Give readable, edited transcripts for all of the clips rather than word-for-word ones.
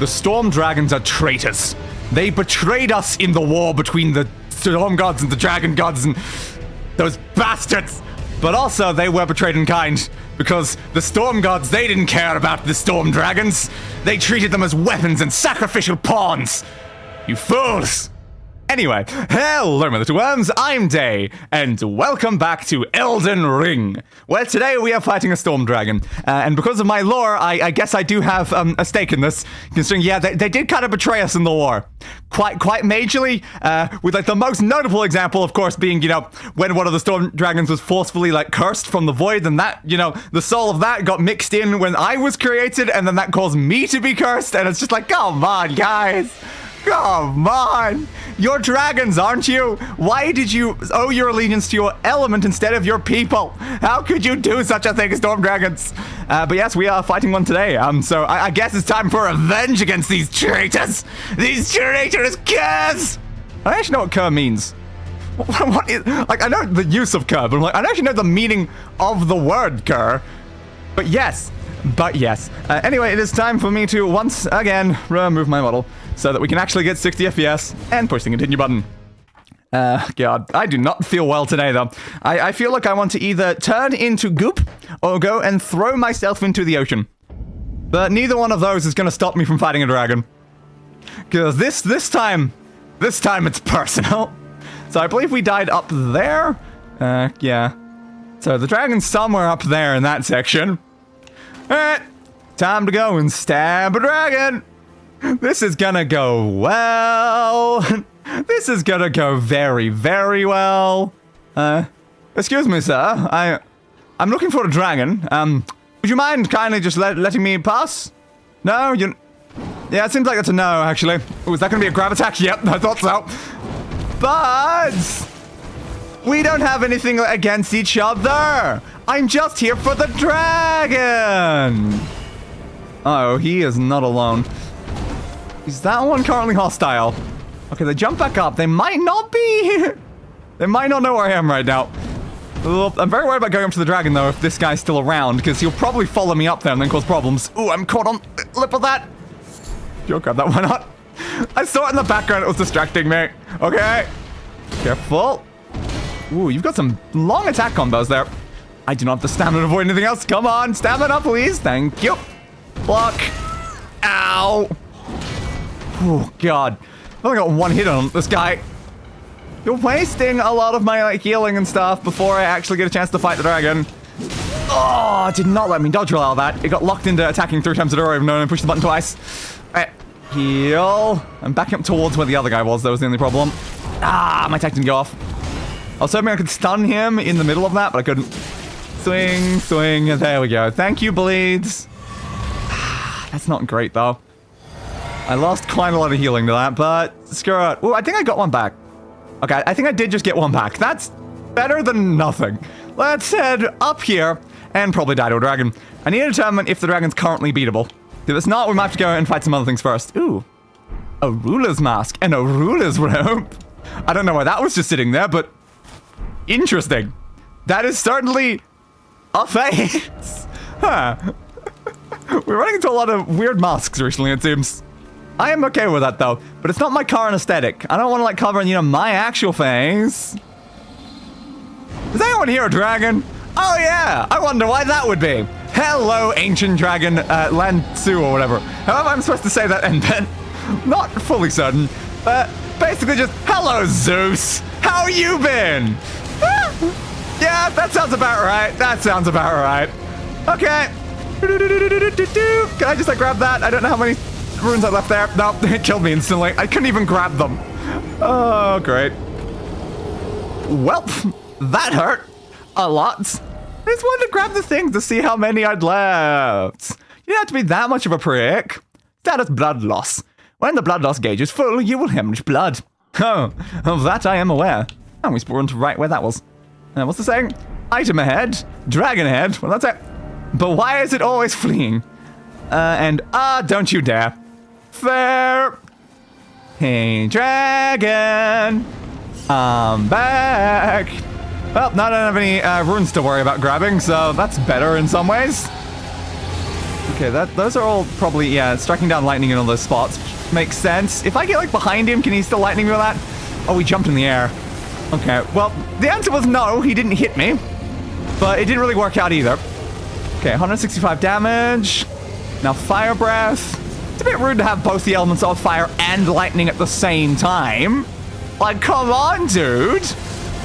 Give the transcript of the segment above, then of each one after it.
The storm dragons are traitors. They betrayed us in the war between the storm gods and the dragon gods and those bastards. But also, they were betrayed in kind, because the storm gods, they didn't care about the storm dragons. They treated them as weapons and sacrificial pawns. You fools! Anyway, hello my little worms, I'm Day, and welcome back to Elden Ring, where today we are fighting a storm dragon. And because of my lore, I guess I do have a stake in this, considering, yeah, they did kind of betray us in the war. Quite majorly, with like the most notable example, of course, being, you know, when one of the storm dragons was forcefully like cursed from the void, and that, you know, the soul of that got mixed in when I was created, and then that caused me to be cursed, and it's just like, come on, guys. Come on! You're dragons, aren't you? Why did you owe your allegiance to your element instead of your people? How could you do such a thing, storm dragons? But yes, we are fighting one today. So I guess it's time for revenge against these traitors! These traitorous curs! I actually know what cur means. What is, like, I know the use of cur, but I'm like, I don't actually know the meaning of the word cur. But yes. Anyway, it is time for me to once again remove my model so that we can actually get 60 FPS and push the continue button. God, I do not feel well today, though. I feel like I want to either turn into goop or go and throw myself into the ocean. But neither one of those is going to stop me from fighting a dragon. Because this time it's personal. So I believe we died up there. Yeah. So the dragon's somewhere up there in that section. Alright, time to go and stab a dragon. This is gonna go well. This is gonna go very, very well. Excuse me, sir. I'm looking for a dragon. Would you mind kindly just letting me pass? No, you... Yeah, it seems like that's a no, actually. Ooh, is that gonna be a grab attack? Yep, I thought so. But... we don't have anything against each other. I'm just here for the dragon. Oh, he is not alone. Is that one currently hostile? Okay, they jump back up. They might not be. They might not know where I am right now. I'm very worried about going up to the dragon, though, if this guy's still around, because he'll probably follow me up there and then cause problems. Ooh, I'm caught on the lip of that. You'll grab that, why not? I saw it in the background. It was distracting me. Okay. Careful. Ooh, you've got some long attack combos there. I do not have the stamina to avoid anything else. Come on, stamina, please. Thank you. Block. Ow. Oh, God. I've only got one hit on this guy. You're wasting a lot of my like healing and stuff before I actually get a chance to fight the dragon. Oh, it did not let me dodge roll all that. It got locked into attacking 3 times in a row, even though I pushed the button twice. Alright, heal. I'm backing up towards where the other guy was. That was the only problem. Ah, my attack didn't go off. I was hoping I could stun him in the middle of that, but I couldn't. Swing, swing. There we go. Thank you, bleeds. That's not great, though. I lost quite a lot of healing to that, but screw it. Oh, I think I got one back. Okay, I think I did just get one back. That's better than nothing. Let's head up here and probably die to a dragon. I need to determine if the dragon's currently beatable. If it's not, we might have to go and fight some other things first. Ooh. A ruler's mask and a ruler's robe. I don't know why that was just sitting there, but... interesting. That is certainly a face. Huh. We're running into a lot of weird masks recently, it seems. I am okay with that, though. But it's not my current aesthetic. I don't want to, like, cover, you know, my actual face. Does anyone hear a dragon? Oh, yeah. I wonder why that would be. Hello, Ancient Dragon Lansseax or whatever. However I'm supposed to say that, and then... not fully certain. Basically just, hello, Zeus. How you been? Yeah, that sounds about right. That sounds about right. Okay. Can I just like grab that? I don't know how many runes I left there. No, it killed me instantly. I couldn't even grab them. Oh, great. Well, that hurt a lot. I just wanted to grab the thing to see how many I'd left. You don't have to be that much of a prick. Status blood loss. When the blood loss gauge is full, you will hemorrhage blood. Oh, of that I am aware. And we spawned right where that was. What's the saying? Item ahead, dragon ahead. Well, that's it. But why is it always fleeing? Don't you dare. Fair. Hey, dragon. I'm back. Well, now I don't have any runes to worry about grabbing, so that's better in some ways. Okay, those are all probably, yeah, striking down lightning in all those spots. Makes sense. If I get, like, behind him, can he still lightning me with that? Oh, he jumped in the air. Okay, well, the answer was no, he didn't hit me. But it didn't really work out either. Okay, 165 damage. Now, fire breath. It's a bit rude to have both the elements of fire and lightning at the same time. Like, come on, dude.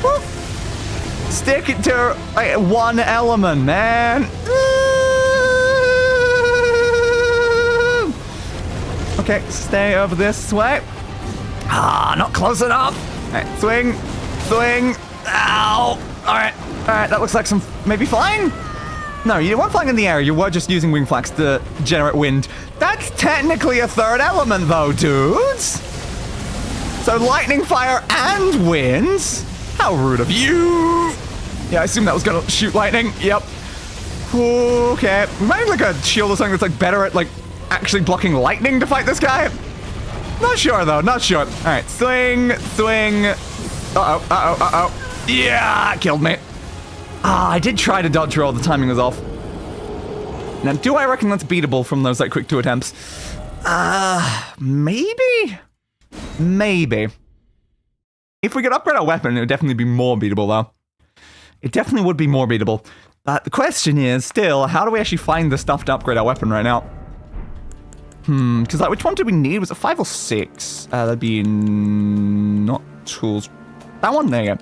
Woo. Stick it to like, one element, man. Okay, stay over this way. Ah, not close enough. All right, swing, swing. Ow. All right, that looks like some maybe flying. No, you weren't flying in the air. You were just using wing flaps to generate wind. That's technically a third element, though, dudes. So lightning, fire, and winds. How rude of you. Yeah, I assume that was gonna shoot lightning. Yep. Okay. We might need like a shield or something that's like better at like actually blocking lightning to fight this guy. Not sure though, not sure. All right, swing, swing. Uh-oh. Yeah, killed me. Ah, I did try to dodge roll, the timing was off. Now, do I reckon that's beatable from those like quick 2 attempts? Maybe? Maybe. If we could upgrade our weapon, it would definitely be more beatable though. It definitely would be more beatable. But the question is still, how do we actually find the stuff to upgrade our weapon right now? Because like, which one did we need? Was it 5 or 6? That'd be not tools. That one, there you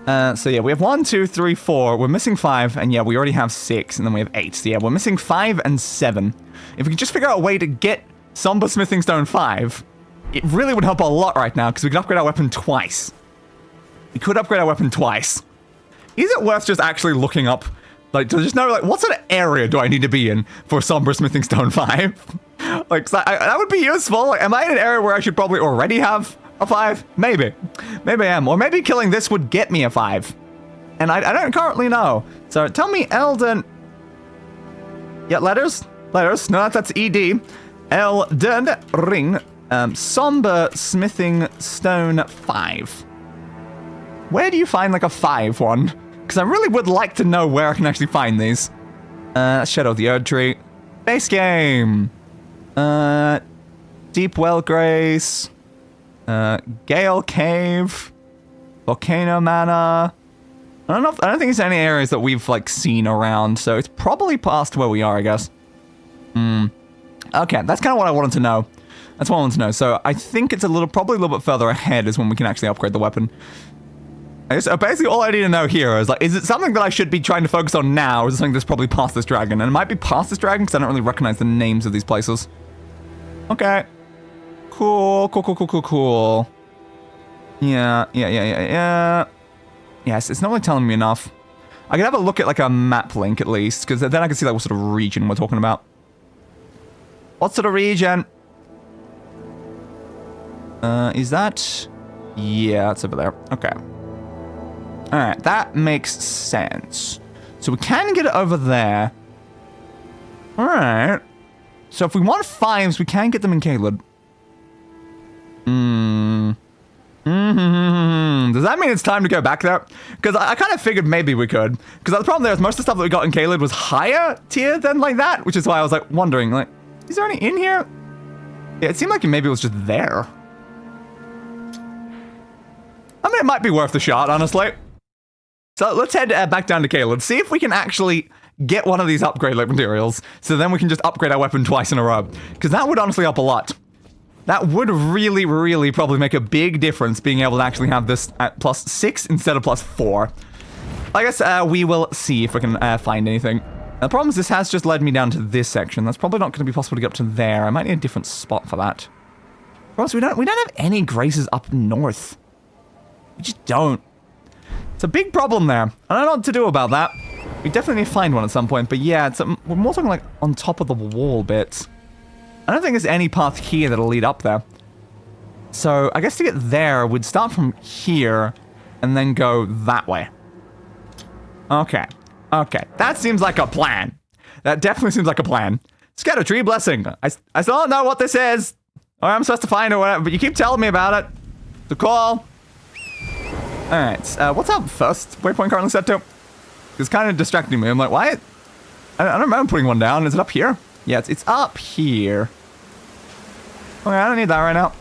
go. So yeah, we have 1, 2, 3, 4. We're missing 5, and yeah, we already have 6, and then we have 8. So yeah, we're missing 5 and 7. If we could just figure out a way to get Somber Smithing Stone 5, it really would help a lot right now, because we could upgrade our weapon twice. We could upgrade our weapon twice. Is it worth just actually looking up, like, to just know, like, what sort of area do I need to be in for Somber Smithing Stone 5? Like, that would be useful. Like, am I in an area where I should probably already have a 5? Maybe. Maybe I am. Or maybe killing this would get me a 5. And I don't currently know. So tell me Elden... Yeah, letters? Letters. No, that's ED. Elden Ring. Somber Smithing Stone 5. Where do you find, like, a 5 one? Because I really would like to know where I can actually find these. Shadow of the Erd Tree. Base game. Deep Well Grace. Gale Cave. Volcano Manor. I don't think there's any areas that we've, like, seen around, so it's probably past where we are, I guess. Okay, that's kind of what I wanted to know. That's what I wanted to know. So I think it's probably a little bit further ahead is when we can actually upgrade the weapon. I guess, basically all I need to know here is, like, is it something that I should be trying to focus on now, or is it something that's probably past this dragon? And it might be past this dragon, because I don't really recognize the names of these places. Okay. Cool. Yeah. Yes, it's not really telling me enough. I could have a look at, like, a map link, at least, because then I can see, like, what sort of region we're talking about. What sort of region? Is that... Yeah, it's over there. Okay. Alright, that makes sense. So we can get it over there. Alright. So if we want 5s, we can get them in Caelid. Does that mean it's time to go back there? Because I kind of figured maybe we could. Because the problem there is most of the stuff that we got in Caelid was higher tier than like that, which is why I was like wondering, like, is there any in here? Yeah, it seemed like maybe it was just there. I mean, it might be worth the shot, honestly. So let's head back down to Caelid, see if we can actually get one of these upgrade like materials, so then we can just upgrade our weapon twice in a row. Because that would honestly help a lot. That would really, really probably make a big difference, being able to actually have this at +6 instead of +4. I guess we will see if we can find anything. The problem is this has just led me down to this section. That's probably not going to be possible to get up to there. I might need a different spot for that. Or else we don't have any graces up north. We just don't. It's a big problem there. I don't know what to do about that. We definitely need to find one at some point, but yeah, we're more talking like on top of the wall bits. I don't think there's any path here that'll lead up there. So I guess to get there, we'd start from here and then go that way. Okay. Okay. That seems like a plan. That definitely seems like a plan. Scatter Tree Blessing. I still don't know what this is. Or I'm supposed to find it or whatever, but you keep telling me about it. So cool. Alright, what's our first waypoint currently set to? It's kind of distracting me. I'm like, why? I don't remember putting one down. Is it up here? Yeah, it's up here. Okay, I don't need that right now.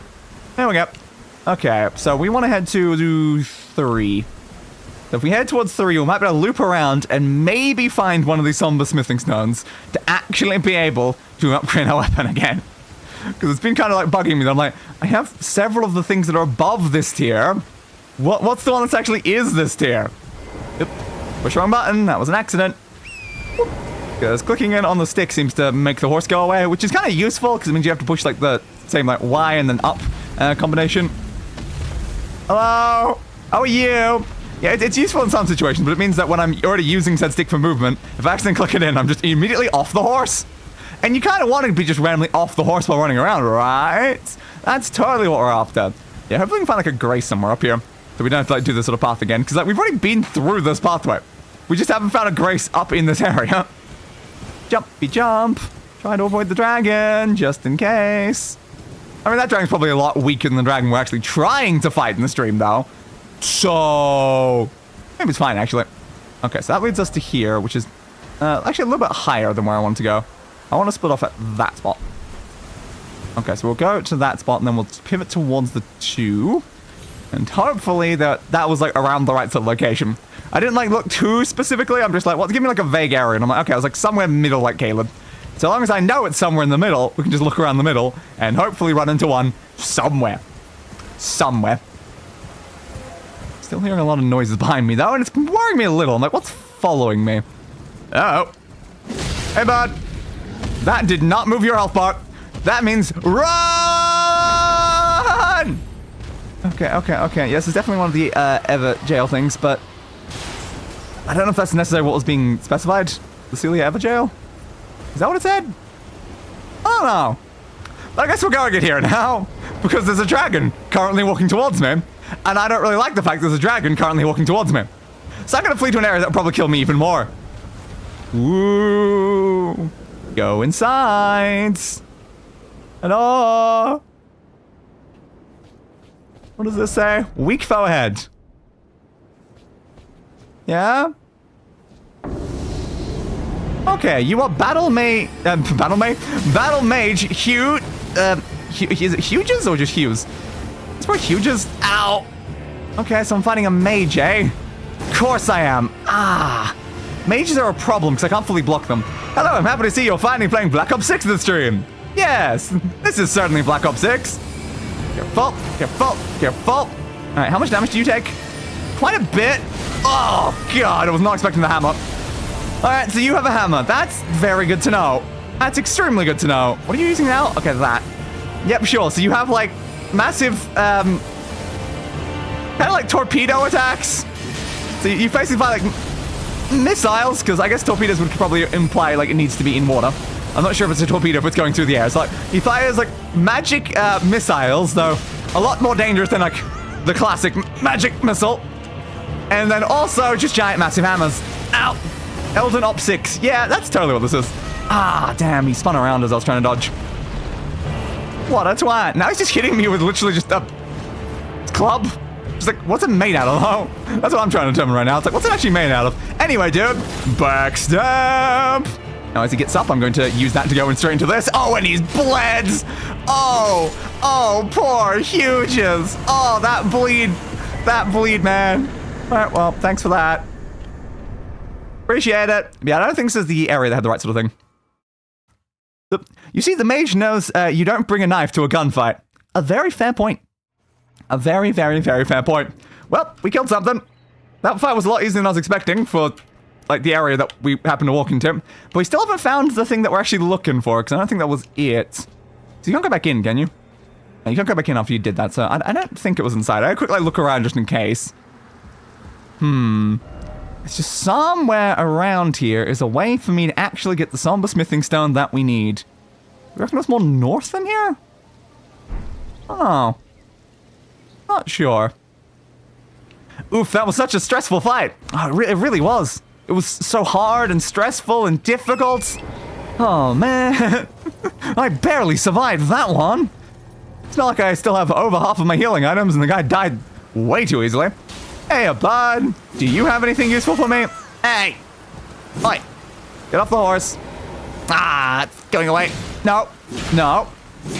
There we go. Okay, so we want to head to 3. So if we head towards 3, we might be able to loop around and maybe find one of these somber smithing stones to actually be able to upgrade our weapon again. Because it's been kind of like bugging me that I'm like, I have several of the things that are above this tier. What's the one that actually is this tier? Yep. Push the wrong button. That was an accident. Because clicking in on the stick seems to make the horse go away, which is kind of useful because it means you have to push like the same like Y and then up combination. Hello? How are you? Yeah, it's useful in some situations, but it means that when I'm already using said stick for movement, if I accidentally click it in, I'm just immediately off the horse. And you kind of want to be just randomly off the horse while running around, right? That's totally what we're after. Yeah, hopefully we can find like a grace somewhere up here, so we don't have to like do this little path again, because like we've already been through this pathway. We just haven't found a grace up in this area. Jumpy jump. Try to avoid the dragon, just in case. I mean, that dragon's probably a lot weaker than the dragon we're actually trying to fight in the stream, though. So, maybe it's fine, actually. Okay, so that leads us to here, which is actually a little bit higher than where I want to go. I want to split off at that spot. Okay, so we'll go to that spot, and then we'll pivot towards the 2. And hopefully that was, like, around the right sort of location. I didn't, like, look too specifically. I'm just like, well, give me, like, a vague area. And I'm like, okay, I was, like, somewhere middle like Caleb. So long as I know it's somewhere in the middle, we can just look around the middle and hopefully run into one somewhere. Somewhere. Still hearing a lot of noises behind me, though, and it's worrying me a little. I'm like, what's following me? Uh-oh. Hey, bud. That did not move your health bar. That means run! Okay. Yes, it's definitely one of the Ever jail things, but I don't know if that's necessarily what was being specified. The Celia Ever jail? Is that what it said? I don't know. But I guess we're going in here now, because there's a dragon currently walking towards me. And I don't really like the fact there's a dragon currently walking towards me. So I'm going to flee to an area that will probably kill me even more. Ooh. Go inside. Hello. What does this say? Weak foe ahead. Yeah? Okay, you are battle mage, is it Huges or just Hughes? It's probably Huges. Ow. Okay, so I'm fighting a mage, eh? Of course I am. Ah. Mages are a problem because I can't fully block them. Hello, I'm happy to see you're finally playing Black Ops 6 this stream. Yes, this is certainly Black Ops 6. Careful. Alright, how much damage do you take? Quite a bit. Oh, God, I was not expecting the hammer. Alright, so you have a hammer. That's very good to know. That's extremely good to know. What are you using now? Okay, that. Yep, sure. So you have, like, massive, kind of like torpedo attacks. So you basically fight, like, missiles, because I guess torpedoes would probably imply, like, it needs to be in water. I'm not sure if it's a torpedo if it's going through the air. It's like, he fires, like, magic missiles, though a lot more dangerous than, like, the classic magic missile. And then also just giant massive hammers. Ow! Elden Op 6. Yeah, that's totally what this is. Ah, damn, he spun around as I was trying to dodge. What a twat. Now he's just hitting me with literally just a club. Just like, what's it made out of? Oh, that's what I'm trying to determine right now. It's like, what's it actually made out of? Anyway, dude, backstab. Now, as he gets up, I'm going to use that to go in straight into this. Oh, and he's bled. Oh, poor Huges. Oh, that bleed, man. All right, well, thanks for that. Appreciate it. Yeah, I don't think this is the area that had the right sort of thing. You see, the mage knows you don't bring a knife to a gunfight. A very fair point. A very, very, very fair point. Well, we killed something. That fight was a lot easier than I was expecting for, like, the area that we happened to walk into. But we still haven't found the thing that we're actually looking for, because I don't think that was it. So you can't go back in, can you? No, you can't go back in after you did that, so I don't think it was inside. I quickly look around just in case. It's just somewhere around here is a way for me to actually get the somber smithing stone that we need. You reckon it's more north than here? Oh. Not sure. Oof, that was such a stressful fight. Oh, it really was. It was so hard and stressful and difficult. Oh, man. I barely survived that one. It's not like I still have over half of my healing items and the guy died way too easily. Hey, bud. Do you have anything useful for me? Hey. Oi. Get off the horse. Ah, going away. No, no,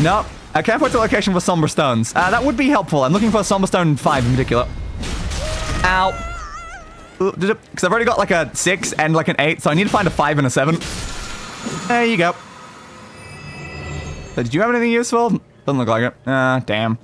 no. I can't point to the location for somber stones. That would be helpful. I'm looking for a somber stone 5 in particular. Ow. Because I've already got like a 6 and like an 8, so I need to find a 5 and a 7. There you go. So did you have anything useful? Doesn't look like it. Damn.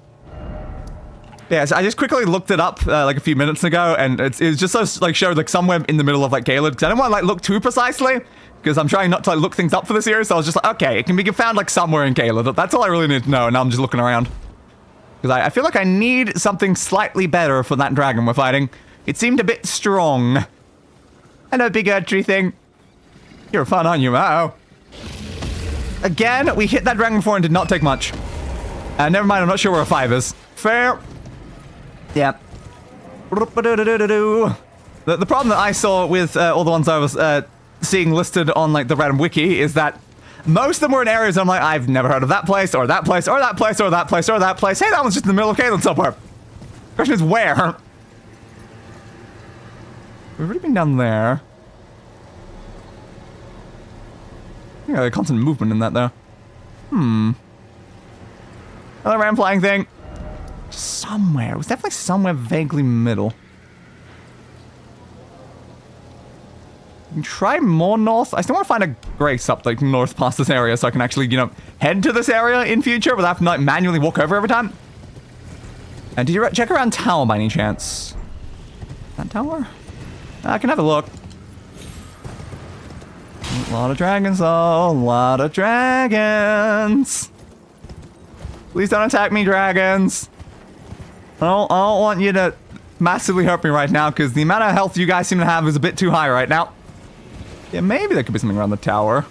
Yeah, so I just quickly looked it up like a few minutes ago, and it was just so, like showed like somewhere in the middle of like Caelid, because I didn't want to like look too precisely, because I'm trying not to like, look things up for the series. So I was just like, okay, it can be found like somewhere in Caelid. That's all I really need to know. And now I'm just looking around, because I feel like I need something slightly better for that dragon we're fighting. It seemed a bit strong. Hello, big Erd Tree thing. You're fun, aren't you? Uh-oh. Again, we hit that dragon before and did not take much. Never mind, I'm not sure where a 5 is. Fair. Yeah. The problem that I saw with all the ones I was seeing listed on like the random wiki is that most of them were in areas I'm like, I've never heard of that place, or that place, or that place, or that place, or that place. Hey, that one's just in the middle of Caelid somewhere. Question is where? We've already been down there. Yeah, there's constant movement in that though. Another ram flying thing. Somewhere. It was definitely somewhere vaguely middle. You can try more north. I still want to find a grace up like north past this area so I can actually, you know, head to this area in future without having to like, manually walk over every time. And did you check around tower by any chance? That tower? I can have a look. A lot of dragons, oh, a lot of dragons. Please don't attack me, dragons. I don't want you to massively hurt me right now, because the amount of health you guys seem to have is a bit too high right now. Yeah, maybe there could be something around the tower.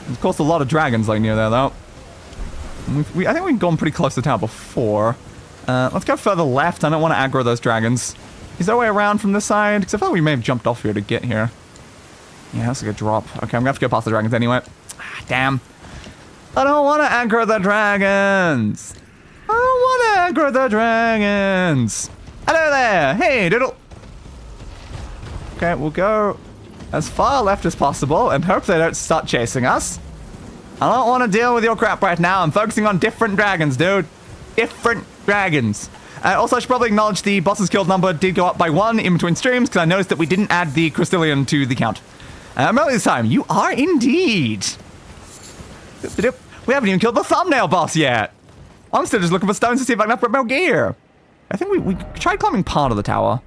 There's, of course, a lot of dragons like near there, though. I think we've gone pretty close to the tower before. Let's go further left. I don't want to aggro those dragons. Is there a way around from this side? Because I feel like we may have jumped off here to get here. Yeah, that's like a drop. Okay, I'm gonna have to go past the dragons anyway. Ah, damn. I don't want to aggro the dragons. I don't want to aggro the dragons. Hello there. Hey, Diddle. Okay, we'll go as far left as possible and hope they don't start chasing us. I don't want to deal with your crap right now. I'm focusing on different dragons, dude. Different dragons. Also, I should probably acknowledge the bosses killed number did go up by 1 in between streams, because I noticed that we didn't add the Crystallian to the count. Early this time, you are indeed. We haven't even killed the thumbnail boss yet. I'm still just looking for stones to see if I can upgrade my gear. I think we tried climbing part of the tower.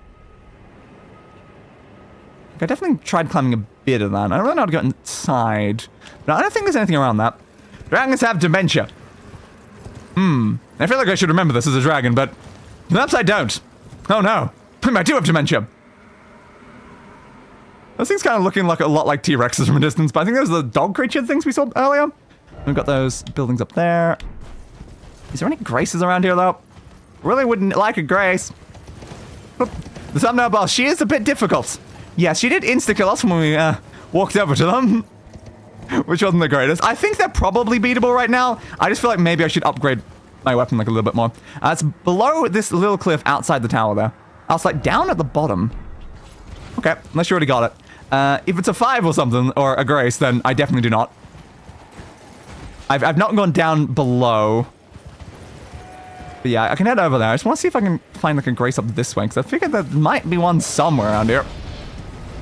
I definitely tried climbing a bit of that. I don't really know how to get inside. But I don't think there's anything around that. Dragons have dementia. I feel like I should remember this as a dragon, but perhaps I don't. Oh no. I do have dementia. Those things kind of looking like a lot like T-Rexes from a distance, but I think those are the dog creature things we saw earlier. We've got those buildings up there. Is there any graces around here, though? Really wouldn't like a grace. Oop. The thumbnail boss, she is a bit difficult. Yeah, she did insta-kill us when we walked over to them, which wasn't the greatest. I think they're probably beatable right now. I just feel like maybe I should upgrade my weapon like a little bit more. It's below this little cliff outside the tower there. I was like down at the bottom. Okay, unless you already got it. If it's a 5 or something, or a grace, then I definitely do not. I've not gone down below. But yeah, I can head over there. I just want to see if I can find like a grace up this way, because I figured there might be one somewhere around here.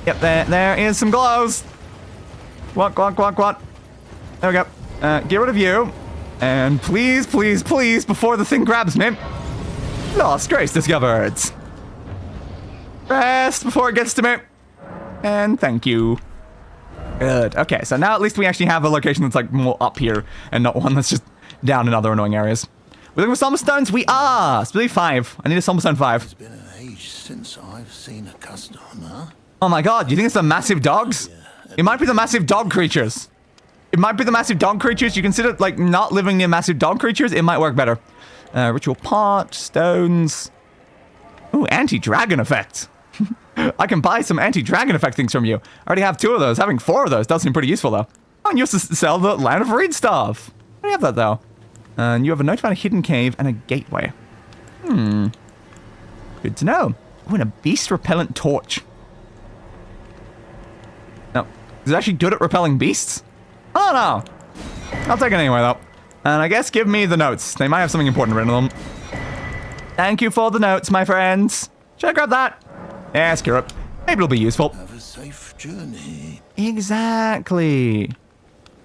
Yep, there is some glows. What? There we go. Get rid of you. And please, please, please, before the thing grabs me. Lost grace discovered. Rest before it gets to me. And thank you. Good. Okay, so now at least we actually have a location that's like more up here and not one that's just down in other annoying areas. We're looking for Somber Stones? We are! It's really 5. I need a Somber Stone 5. It's been an age since I've seen a customer. Oh my god, you think it's the massive dogs? It might be the massive dog creatures. It might be the massive dog creatures. You consider, like, not living near massive dog creatures? It might work better. Ritual pot, stones. Ooh, anti-dragon effect. I can buy some anti-dragon effect things from you. I already have 2 of those. Having 4 of those does seem pretty useful, though. Oh, and you also sell the Land of Reed stuff. I don't have that, though. And you have a note about a hidden cave and a gateway. Good to know. Oh, and a beast repellent torch. No. Is it actually good at repelling beasts? Oh, Oh, no. I'll take it anyway, though. And I guess give me the notes. They might have something important written in them. Thank you for the notes, my friends. Should I grab that? Yeah, screw it. Maybe it'll be useful. Have a safe journey. Exactly.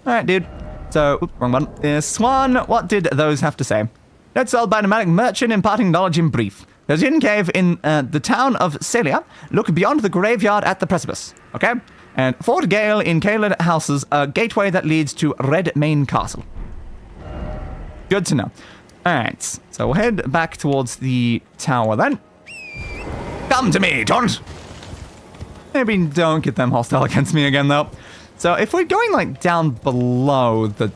All right, dude. So, wrong one. This one, what did those have to say? Notes sold by a nomadic merchant imparting knowledge in brief. There's a hidden cave in the town of Celia. Look beyond the graveyard at the precipice. Okay? And Fort Gale in Caelid houses a gateway that leads to Red Main Castle. Good to know. Alright, so we'll head back towards the tower then. Come to me, Taunt! Maybe don't get them hostile against me again, though. So if we're going, like, down below the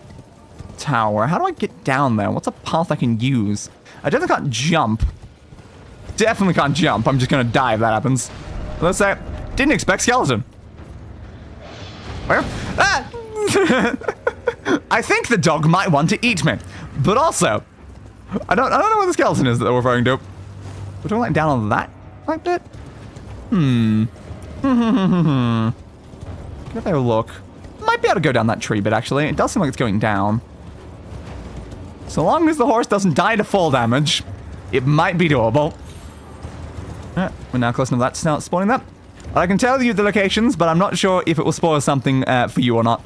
tower, how do I get down there? What's a path I can use? I definitely can't jump. Definitely can't jump. I'm just gonna die if that happens. Let's say, didn't expect skeleton. Where? Ah! I think the dog might want to eat me, but also, I don't know where the skeleton is that we're referring to. We're talking like down on that like bit. Can I have a look? Might be able to go down that tree bit actually. It does seem like it's going down. So long as the horse doesn't die to fall damage, it might be doable. We're now close enough to that spawning that. I can tell you the locations, but I'm not sure if it will spoil something for you or not.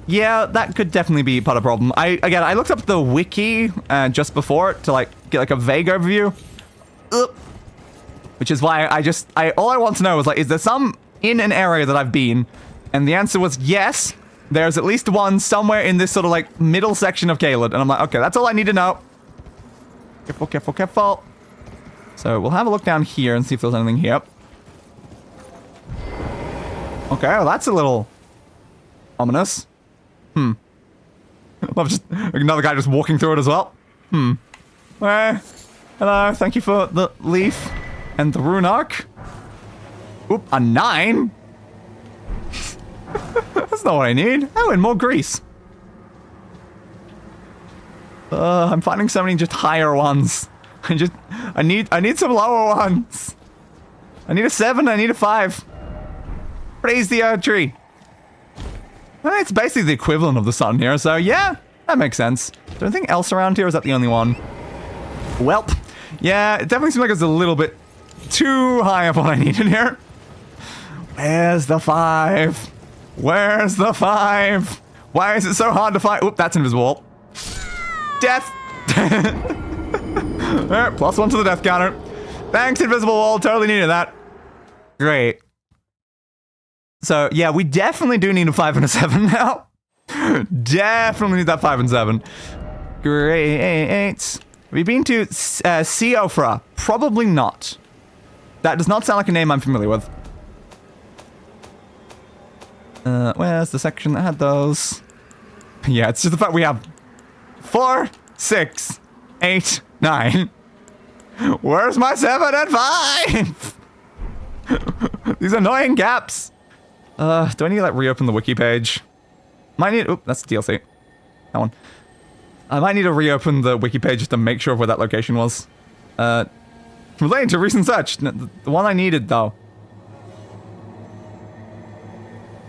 Yeah, that could definitely be part of the problem. I looked up the wiki just before to like get like a vague overview. Which is why all I want to know is like, is there some in an area that I've been? And the answer was yes. There's at least one somewhere in this sort of like middle section of Caelid. And I'm like, okay, that's all I need to know. Careful, careful, careful. So we'll have a look down here and see if there's anything here. Okay, well that's a little ominous. Love just another guy just walking through it as well. Hello, thank you for the leaf and the rune arc. Oop, a 9? That's not what I need. Oh, and more grease. I'm finding so many just higher ones. I need some lower ones. I need a 7, I need a 5. Praise the Erd Tree. Well, it's basically the equivalent of the sun here, so yeah, that makes sense. Is there anything else around here, or is that the only one? Welp. Yeah, it definitely seems like it's a little bit too high of what I needed here. Where's the 5? Where's the 5? Why is it so hard to find? Oop, that's invisible. Death! Alright, +1 to the death counter. Thanks, invisible wall. Totally needed that. Great. So, yeah, we definitely do need a 5 and a 7 now. Definitely need that 5 and 7. Great. Have you been to Siofra? Probably not. That does not sound like a name I'm familiar with. Where's the section that had those? Yeah, it's just the fact we have 4, 6, 8, 9. Where's my 7 and 5? These annoying gaps. Do I need to like reopen the wiki page? Might need. Oop, that's DLC. That one. I might need to reopen the wiki page just to make sure of where that location was. Relating to recent search. The one I needed though.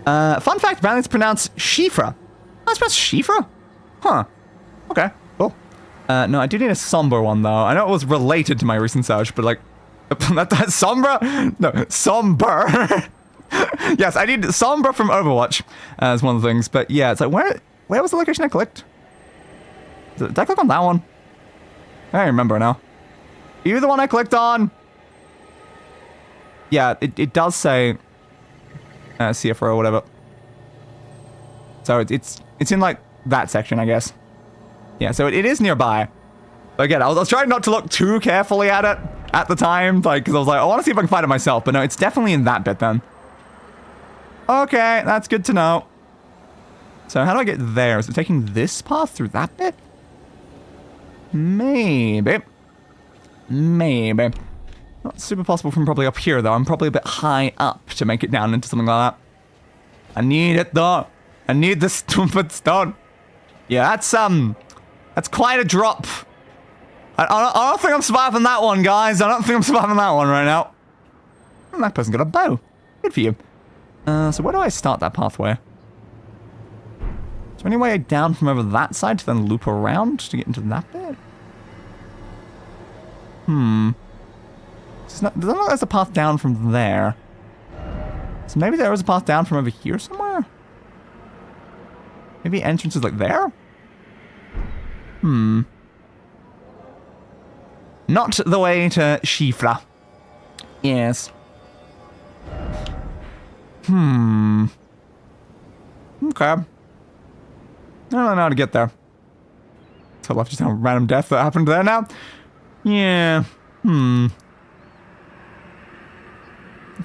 Fun fact, apparently it's pronounced Shifra. Oh, it's pronounced Shifra? Huh. Okay, cool. No, I do need a somber one, though. I know it was related to my recent search, but, like... that's Sombra? No, Somber. Yes, I need Sombra from Overwatch as one of the things. But, yeah, it's like, where was the location I clicked? Did I click on that one? I don't remember now. Are you the one I clicked on? Yeah, it does say... CFR or whatever. So it's in like that section, I guess. Yeah, so it is nearby. But again, I was trying not to look too carefully at it at the time, like, because I was like, I want to see if I can find it myself. But no, it's definitely in that bit then. Okay, that's good to know. So how do I get there? Is it taking this path through that bit? Maybe. Maybe. Not super possible from probably up here, though. I'm probably a bit high up to make it down into something like that. I need it, though. I need the stupid stone. Yeah, that's quite a drop. I don't think I'm surviving that one, guys. I don't think I'm surviving that one right now. And that person got a bow. Good for you. So where do I start that pathway? there any way down from over that side to then loop around to get into that bit? Doesn't look like there's a path down from there. So maybe there was a path down from over here somewhere? Maybe entrance is like there? Not the way to Shifra. Yes. Okay. I don't know how to get there. So left just a random death that happened there now. Yeah. It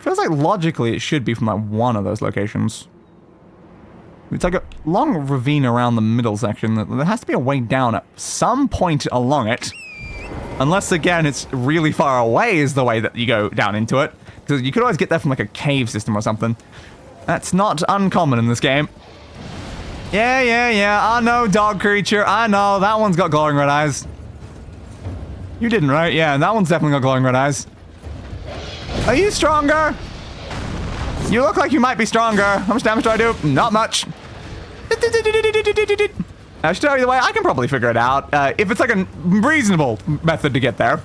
feels like logically it should be from like one of those locations. It's like a long ravine around the middle section. There has to be a way down at some point along it. Unless, again, it's really far away is the way that you go down into it. Because you could always get there from like a cave system or something. That's not uncommon in this game. Yeah. I know, dog creature. I know. That one's got glowing red eyes. You didn't, right? Yeah, that one's definitely got glowing red eyes. Are you stronger? You look like you might be stronger. How much damage do I do? Not much. I should tell you the way, I can probably figure it out. If it's like a reasonable method to get there.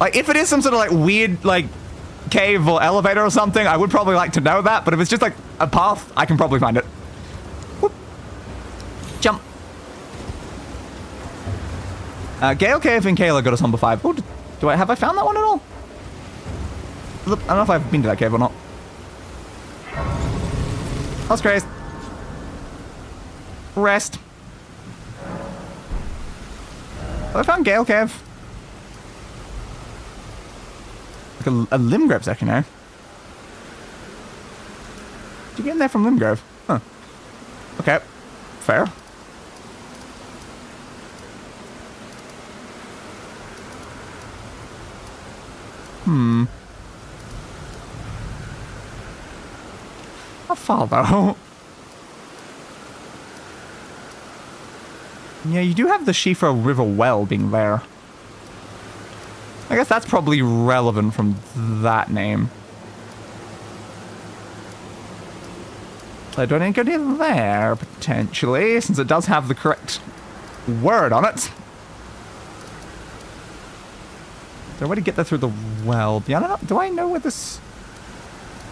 Like, if it is some sort of like weird, like, cave or elevator or something, I would probably like to know that. But if it's just like a path, I can probably find it. Whoop. Jump. Gale Cave and Kayla got us number 5. Oh, have I found that one at all? Look, I don't know if I've been to that cave or not. That's crazy. Rest. Have I found Gale Cave? Like a Limgrave section here. Did you get in there from Limgrave? Huh. Okay. Fair. How far though? Yeah, you do have the Shifra River well being there. I guess that's probably relevant from that name. So do I need to go near there, potentially, since it does have the correct word on it. Is there a way to get there through the well? Yeah, I don't know. Do I know where this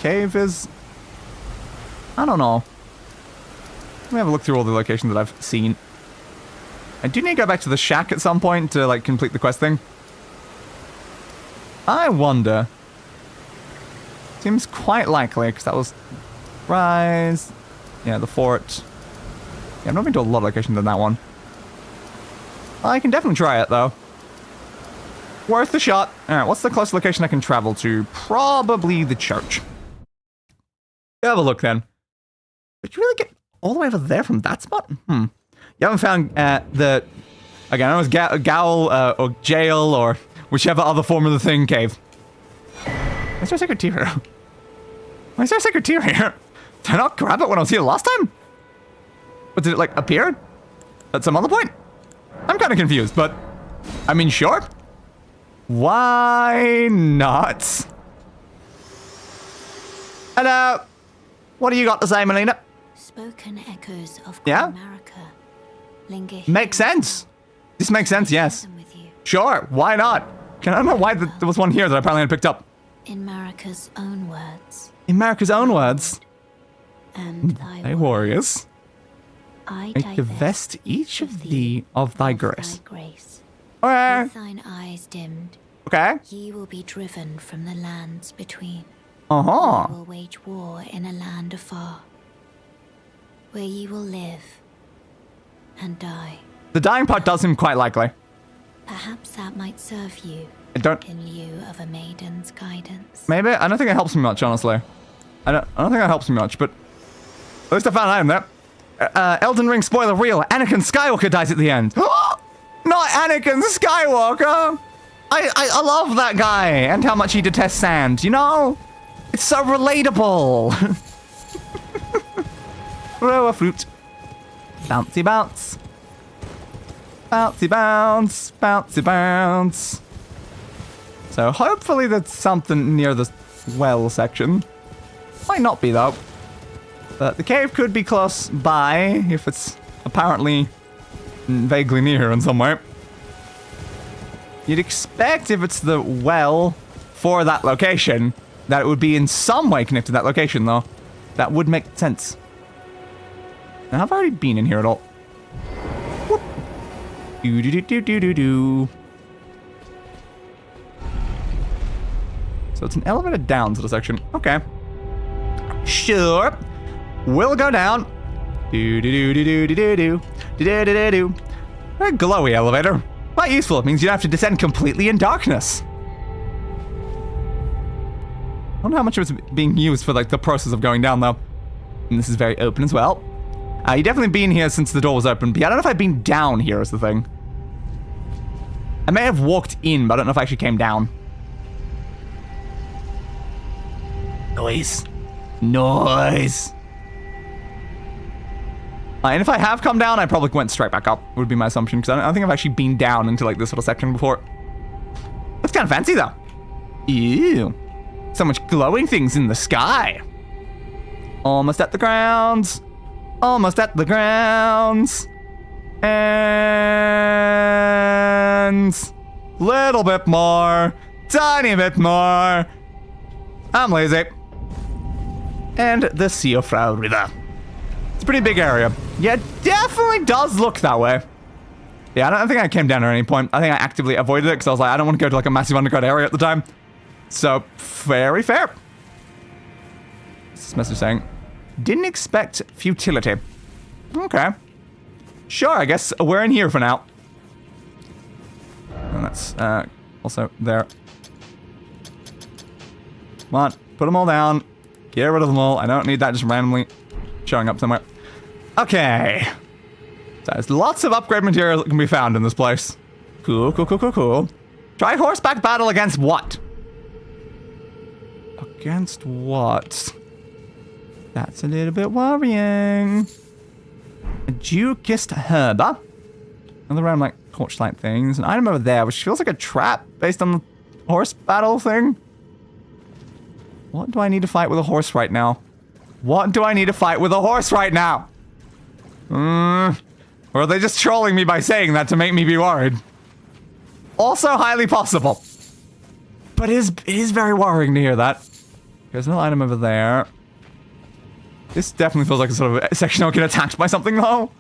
cave is? I don't know. Let me have a look through all the locations that I've seen. I do need to go back to the shack at some point to, like, complete the quest thing. I wonder. Seems quite likely, because that was... Rise. Yeah, the fort. Yeah, I've not been to a lot of locations than that one. I can definitely try it, though. Worth the shot. Alright, what's the closest location I can travel to? Probably the church. Have a look, then. Did you really get all the way over there from that spot? You haven't found the... Again, I know it's Gowl or Jail or whichever other form of the thing cave. Where's there a sacred tear here? Why is there a sacred tear here? Did I not grab it when I was here last time? But did it, like, appear at some other point? I'm kind of confused, but... I mean, sure. Why not? Hello. What do you got to say, Melina? Spoken echoes of Yeah? America linger. Makes sense. This makes sense, yes. With you. Sure, why not? I don't know why there was one here that I apparently had picked up. In Marika's own words. In Marika's own words. And thy Hey, warriors. I divest each of thee of thy grace. Okay. Okay. With thine eyes dimmed, Okay. ye will be driven from the lands between. Uh-huh. Ye will wage war in a land afar, where ye will live and die. The dying part does seem quite likely. Perhaps that might serve you I don't... in lieu of a maiden's guidance. Maybe? I don't think it helps me much, honestly. I don't think that helps me much, but... At least I found an item there. Elden Ring spoiler reel. Anakin Skywalker dies at the end. Not Anakin Skywalker! I love that guy and how much he detests sand, you know? It's so relatable. Throw a fruit. Bouncy bounce. Bouncy bounce. Bouncy bounce. So hopefully there's something near the well section. Might not be though. But the cave could be close by if it's apparently vaguely near here in some way. You'd expect if it's the well for that location, that it would be in some way connected to that location, though. That would make sense. Now, have I already been in here at all? Whoop. Do. So it's an elevator down to the section. Okay. Sure. We'll go down. Do. A glowy elevator. Quite useful. It means you don't have to descend completely in darkness. I wonder how much of it's being used for like the process of going down though. And this is very open as well. You've definitely been here since the door was open, but yeah, I don't know if I've been down here is the thing. I may have walked in, but I don't know if I actually came down. Noise. Noise. And if I have come down, I probably went straight back up, would be my assumption, because I don't think I've actually been down into like this little section before. That's kind of fancy though. Ew. So much glowing things in the sky. Almost at the grounds. Almost at the grounds. And little bit more. Tiny bit more. I'm lazy. And the Seofrau River. It's a pretty big area. Yeah, it definitely does look that way. Yeah, I don't think I came down at any point. I think I actively avoided it because I was like, I don't want to go to like a massive underground area at the time. So, very fair. What's this message saying? Didn't expect futility. Okay. Sure, I guess we're in here for now. And that's also there. Come on, put them all down. Get rid of them all. I don't need that just randomly showing up somewhere. Okay. So there's lots of upgrade material that can be found in this place. Cool. Try horseback battle against what? Against what? That's a little bit worrying. A Jukist herba. Another random like torchlight things. An item over there, which feels like a trap based on the horse battle thing. What do I need to fight with a horse right now? What do I need to fight with a horse right now? Or are they just trolling me by saying that to make me be worried? Also highly possible. But it is very worrying to hear that. There's another item over there. This definitely feels like a sort of a section I'll get attacked by something though.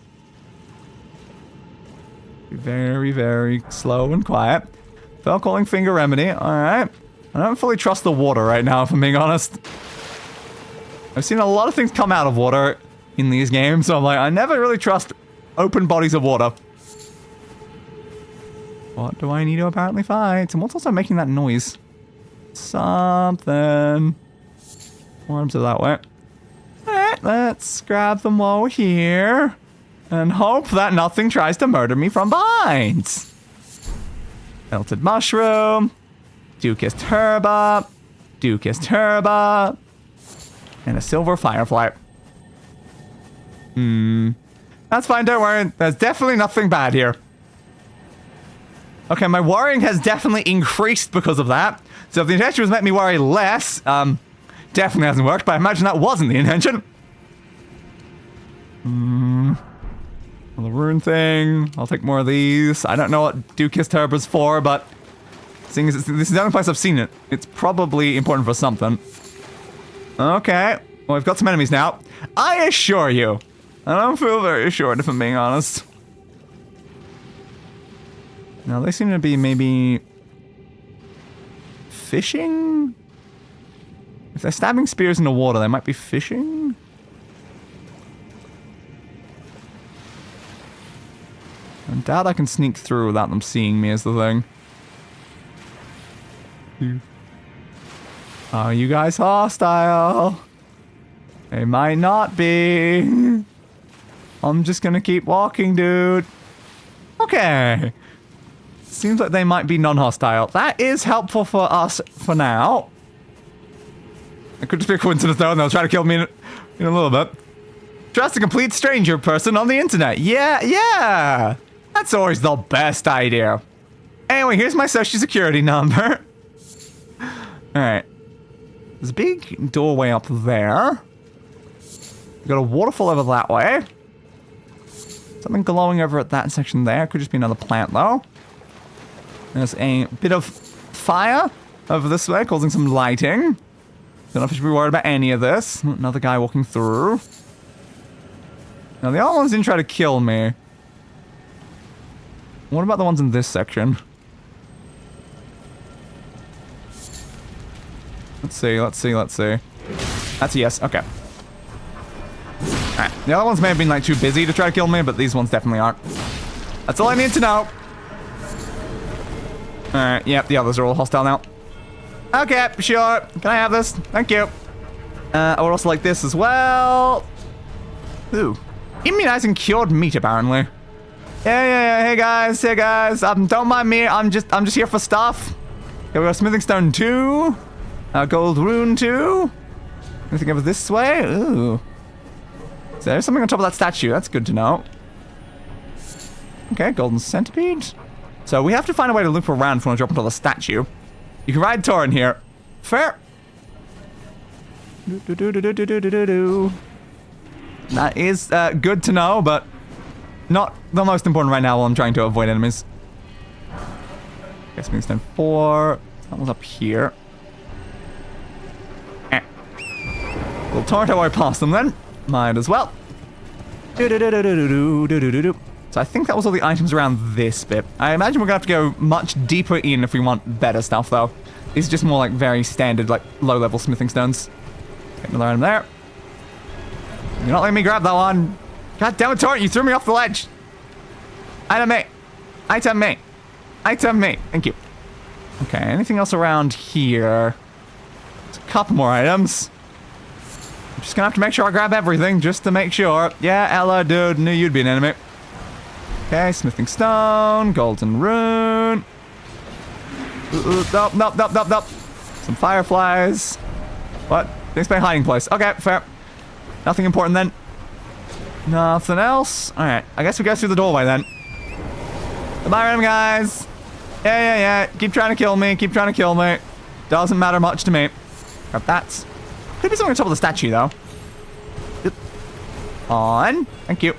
Very, very slow and quiet. Fell calling finger remedy. Alright. I don't fully trust the water right now, if I'm being honest. I've seen a lot of things come out of water in these games, so I'm like, I never really trust open bodies of water. What do I need to apparently fight? And what's also making that noise? Something. More items that way. Alright, let's grab them while we're here. And hope that nothing tries to murder me from behind. Melted mushroom. Dukist herba. Dukist herba. And a silver firefly. That's fine, don't worry. There's definitely nothing bad here. Okay, my worrying has definitely increased because of that. So if the intention was to make me worry less, definitely hasn't worked, but I imagine that wasn't the intention. Well, the rune thing. I'll take more of these. I don't know what Dukist herba's for, but seeing as this is the only place I've seen it, it's probably important for something. Okay. Well, we've got some enemies now. I assure you. I don't feel very assured, if I'm being honest. Now, they seem to be maybe fishing? If they're stabbing spears in the water, they might be fishing? I doubt I can sneak through without them seeing me, is the thing. Are you guys hostile? They might not be. I'm just gonna keep walking, dude. Okay. Seems like they might be non-hostile. That is helpful for us for now. It could just be a coincidence though, and they'll try to kill me in a little bit. Trust a complete stranger person on the internet. Yeah. That's always the best idea. Anyway, here's my social security number. Alright. There's a big doorway up there. We've got a waterfall over that way. Something glowing over at that section there. Could just be another plant, though. There's a bit of fire over this way, causing some lighting. Don't know if I should be worried about any of this. Another guy walking through. Now, the other ones didn't try to kill me. What about the ones in this section? Let's see. That's a yes. Okay. Alright. The other ones may have been, like, too busy to try to kill me, but these ones definitely aren't. That's all I need to know. Alright. Yep, the others are all hostile now. Okay, sure. Can I have this? Thank you. I would also like this as well. Ooh. Immunizing cured meat, apparently. Yeah. Hey, guys. Don't mind me. I'm just here for stuff. Okay, we got smithing stone 2. Gold rune 2. Anything over this way? Ooh. Is there something on top of that statue? That's good to know. Okay, golden centipede. So we have to find a way to loop around if we want to drop onto the statue. You can ride Torin here. Fair. That is good to know, but not the most important right now while I'm trying to avoid enemies. Guess we extend 4. That one's up here. We'll torrent our way past them then. Might as well. So I think that was all the items around this bit. I imagine we're gonna have to go much deeper in if we want better stuff, though. These are just more like very standard, like low-level smithing stones. Okay, another item there. You're not letting me grab that one. God damn it, Torrent, you threw me off the ledge. Item me. Thank you. Okay, anything else around here? There's a couple more items. I'm just gonna have to make sure I grab everything, just to make sure. Yeah, Ella, dude, knew you'd be an enemy. Okay, smithing stone, golden rune. Nope. Some fireflies. What? Didn't expect hiding place. Okay, fair. Nothing important then. Nothing else. Alright, I guess we go through the doorway then. Goodbye, random guys. Yeah. Keep trying to kill me. Doesn't matter much to me. Grab that. Could be something on top of the statue, though. On. Thank you.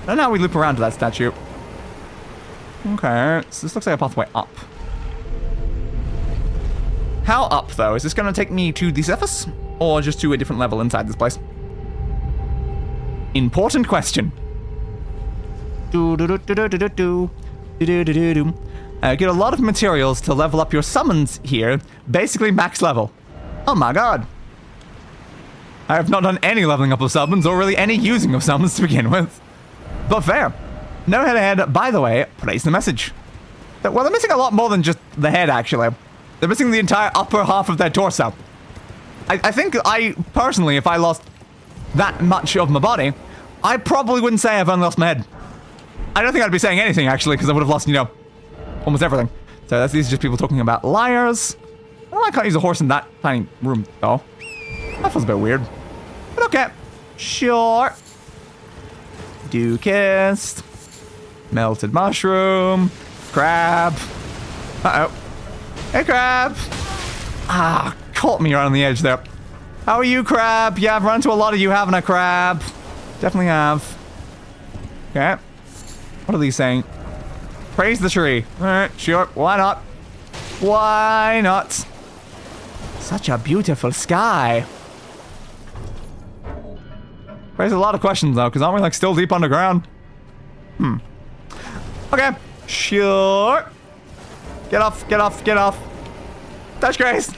I don't know how we loop around to that statue. Okay, so this looks like a pathway up. How up, though? Is this going to take me to the surface? Or just to a different level inside this place? Important question. Get a lot of materials to level up your summons here. Basically max level. Oh my god. I have not done any leveling up of summons or really any using of summons to begin with. But fair. No head ahead. By the way, praise the message. Well, they're missing a lot more than just the head, actually. They're missing the entire upper half of their torso. I think personally, if I lost that much of my body, I probably wouldn't say I've only lost my head. I don't think I'd be saying anything, actually, because I would have lost, almost everything. So these are just people talking about liars. Well, I can't use a horse in that tiny room, though. That feels a bit weird. But okay. Sure. Dukist. Melted mushroom. Crab. Uh-oh. Hey, crab. Ah, caught me right on the edge there. How are you, crab? Yeah, I've run into a lot of you, haven't I, crab? Definitely have. Okay. What are these saying? Praise the tree. Alright, sure. Why not? Why not? Such a beautiful sky. Raise a lot of questions, though, because aren't we, still deep underground? Okay. Sure. Get off. Touch Grace.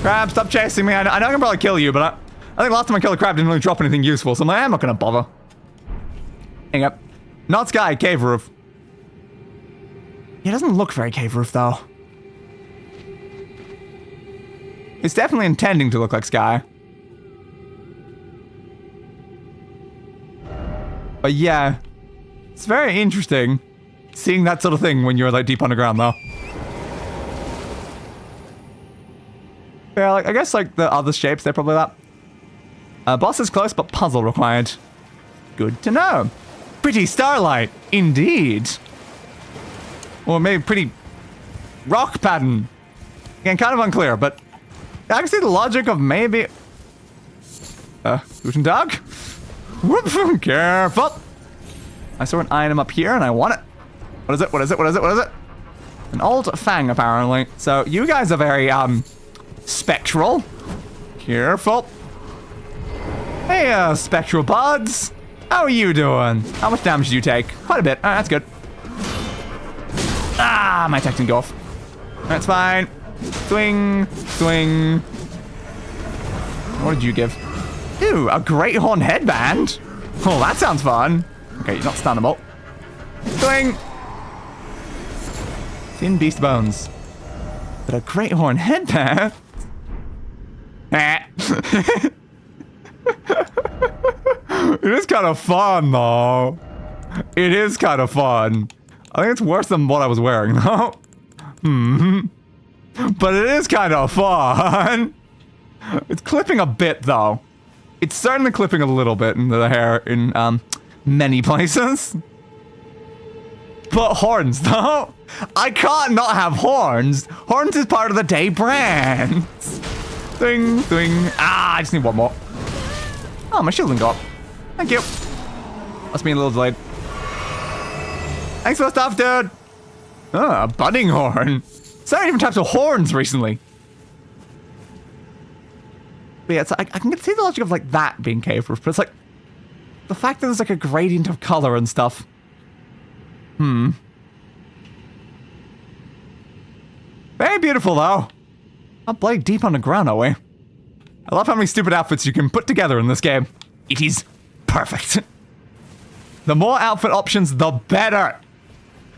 Crab, stop chasing me. I know I can probably kill you, but I think last time I killed a crab didn't really drop anything useful, so I'm not gonna bother. Hang up. Not sky, cave roof. It doesn't look very cave roof, though. It's definitely intending to look like sky. But yeah, it's very interesting seeing that sort of thing when you're deep underground, though. Yeah, I guess the other shapes, they're probably that. Boss is close, but puzzle required. Good to know. Pretty starlight, indeed. Or maybe pretty rock pattern. Again, kind of unclear, but I can see the logic of maybe... Guten Tag? Whoop, careful. I saw an item up here and I want it. What is it? What is it? What is it? What is it? An old fang, apparently. So you guys are very, spectral. Careful. Hey, spectral buds. How are you doing? How much damage did you take? Quite a bit. Alright, that's good. Ah, my attack didn't go off. That's fine. Swing, swing. What did you give? Ooh, a great horn headband. Oh, that sounds fun. Okay, you're not stunnable. Swing. Thin beast bones. But a great horn headband. It is kind of fun, though. It is kind of fun. I think it's worse than what I was wearing, though. But it is kind of fun. It's clipping a bit, though. It's certainly clipping a little bit into the hair in, many places. But horns, though. I can't not have horns. Horns is part of the day brand. Ding, ding. Ah, I just need one more. Oh, my shield didn't go up. Thank you. Must be a little delayed. Thanks for the stuff, dude. Ah, a budding horn. So many different types of horns recently. But yeah, it's, I can see the logic of like that being cave-proof, but it's like the fact that there's like a gradient of color and stuff. Very beautiful though. Not bloody deep underground, are we? I love how many stupid outfits you can put together in this game. It is perfect. The more outfit options, the better.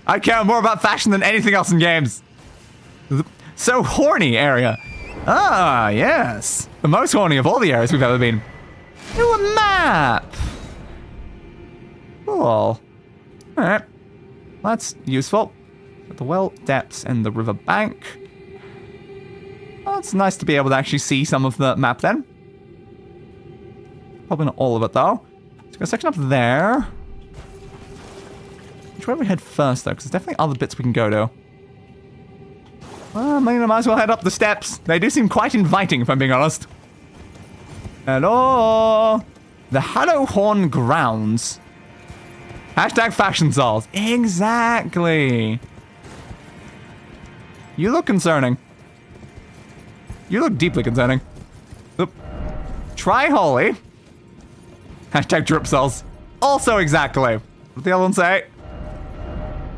I care more about fashion than anything else in games. So horny area. Ah, yes. The most horny of all the areas we've ever been. Ooh, a map. Cool. Alright. That's useful. The well depths and the river bank. Well, it's nice to be able to actually see some of the map then. Probably not all of it though. Let's go a section up there. Which way do we head first though? Because there's definitely other bits we can go to. Well, I might as well head up the steps. They do seem quite inviting, if I'm being honest. Hello? The Hallowhorn Grounds. Hashtag fashion sauce. Exactly. You look concerning. You look deeply concerning. Oop. Try holy. Hashtag drip cells. Also exactly. What the other one say?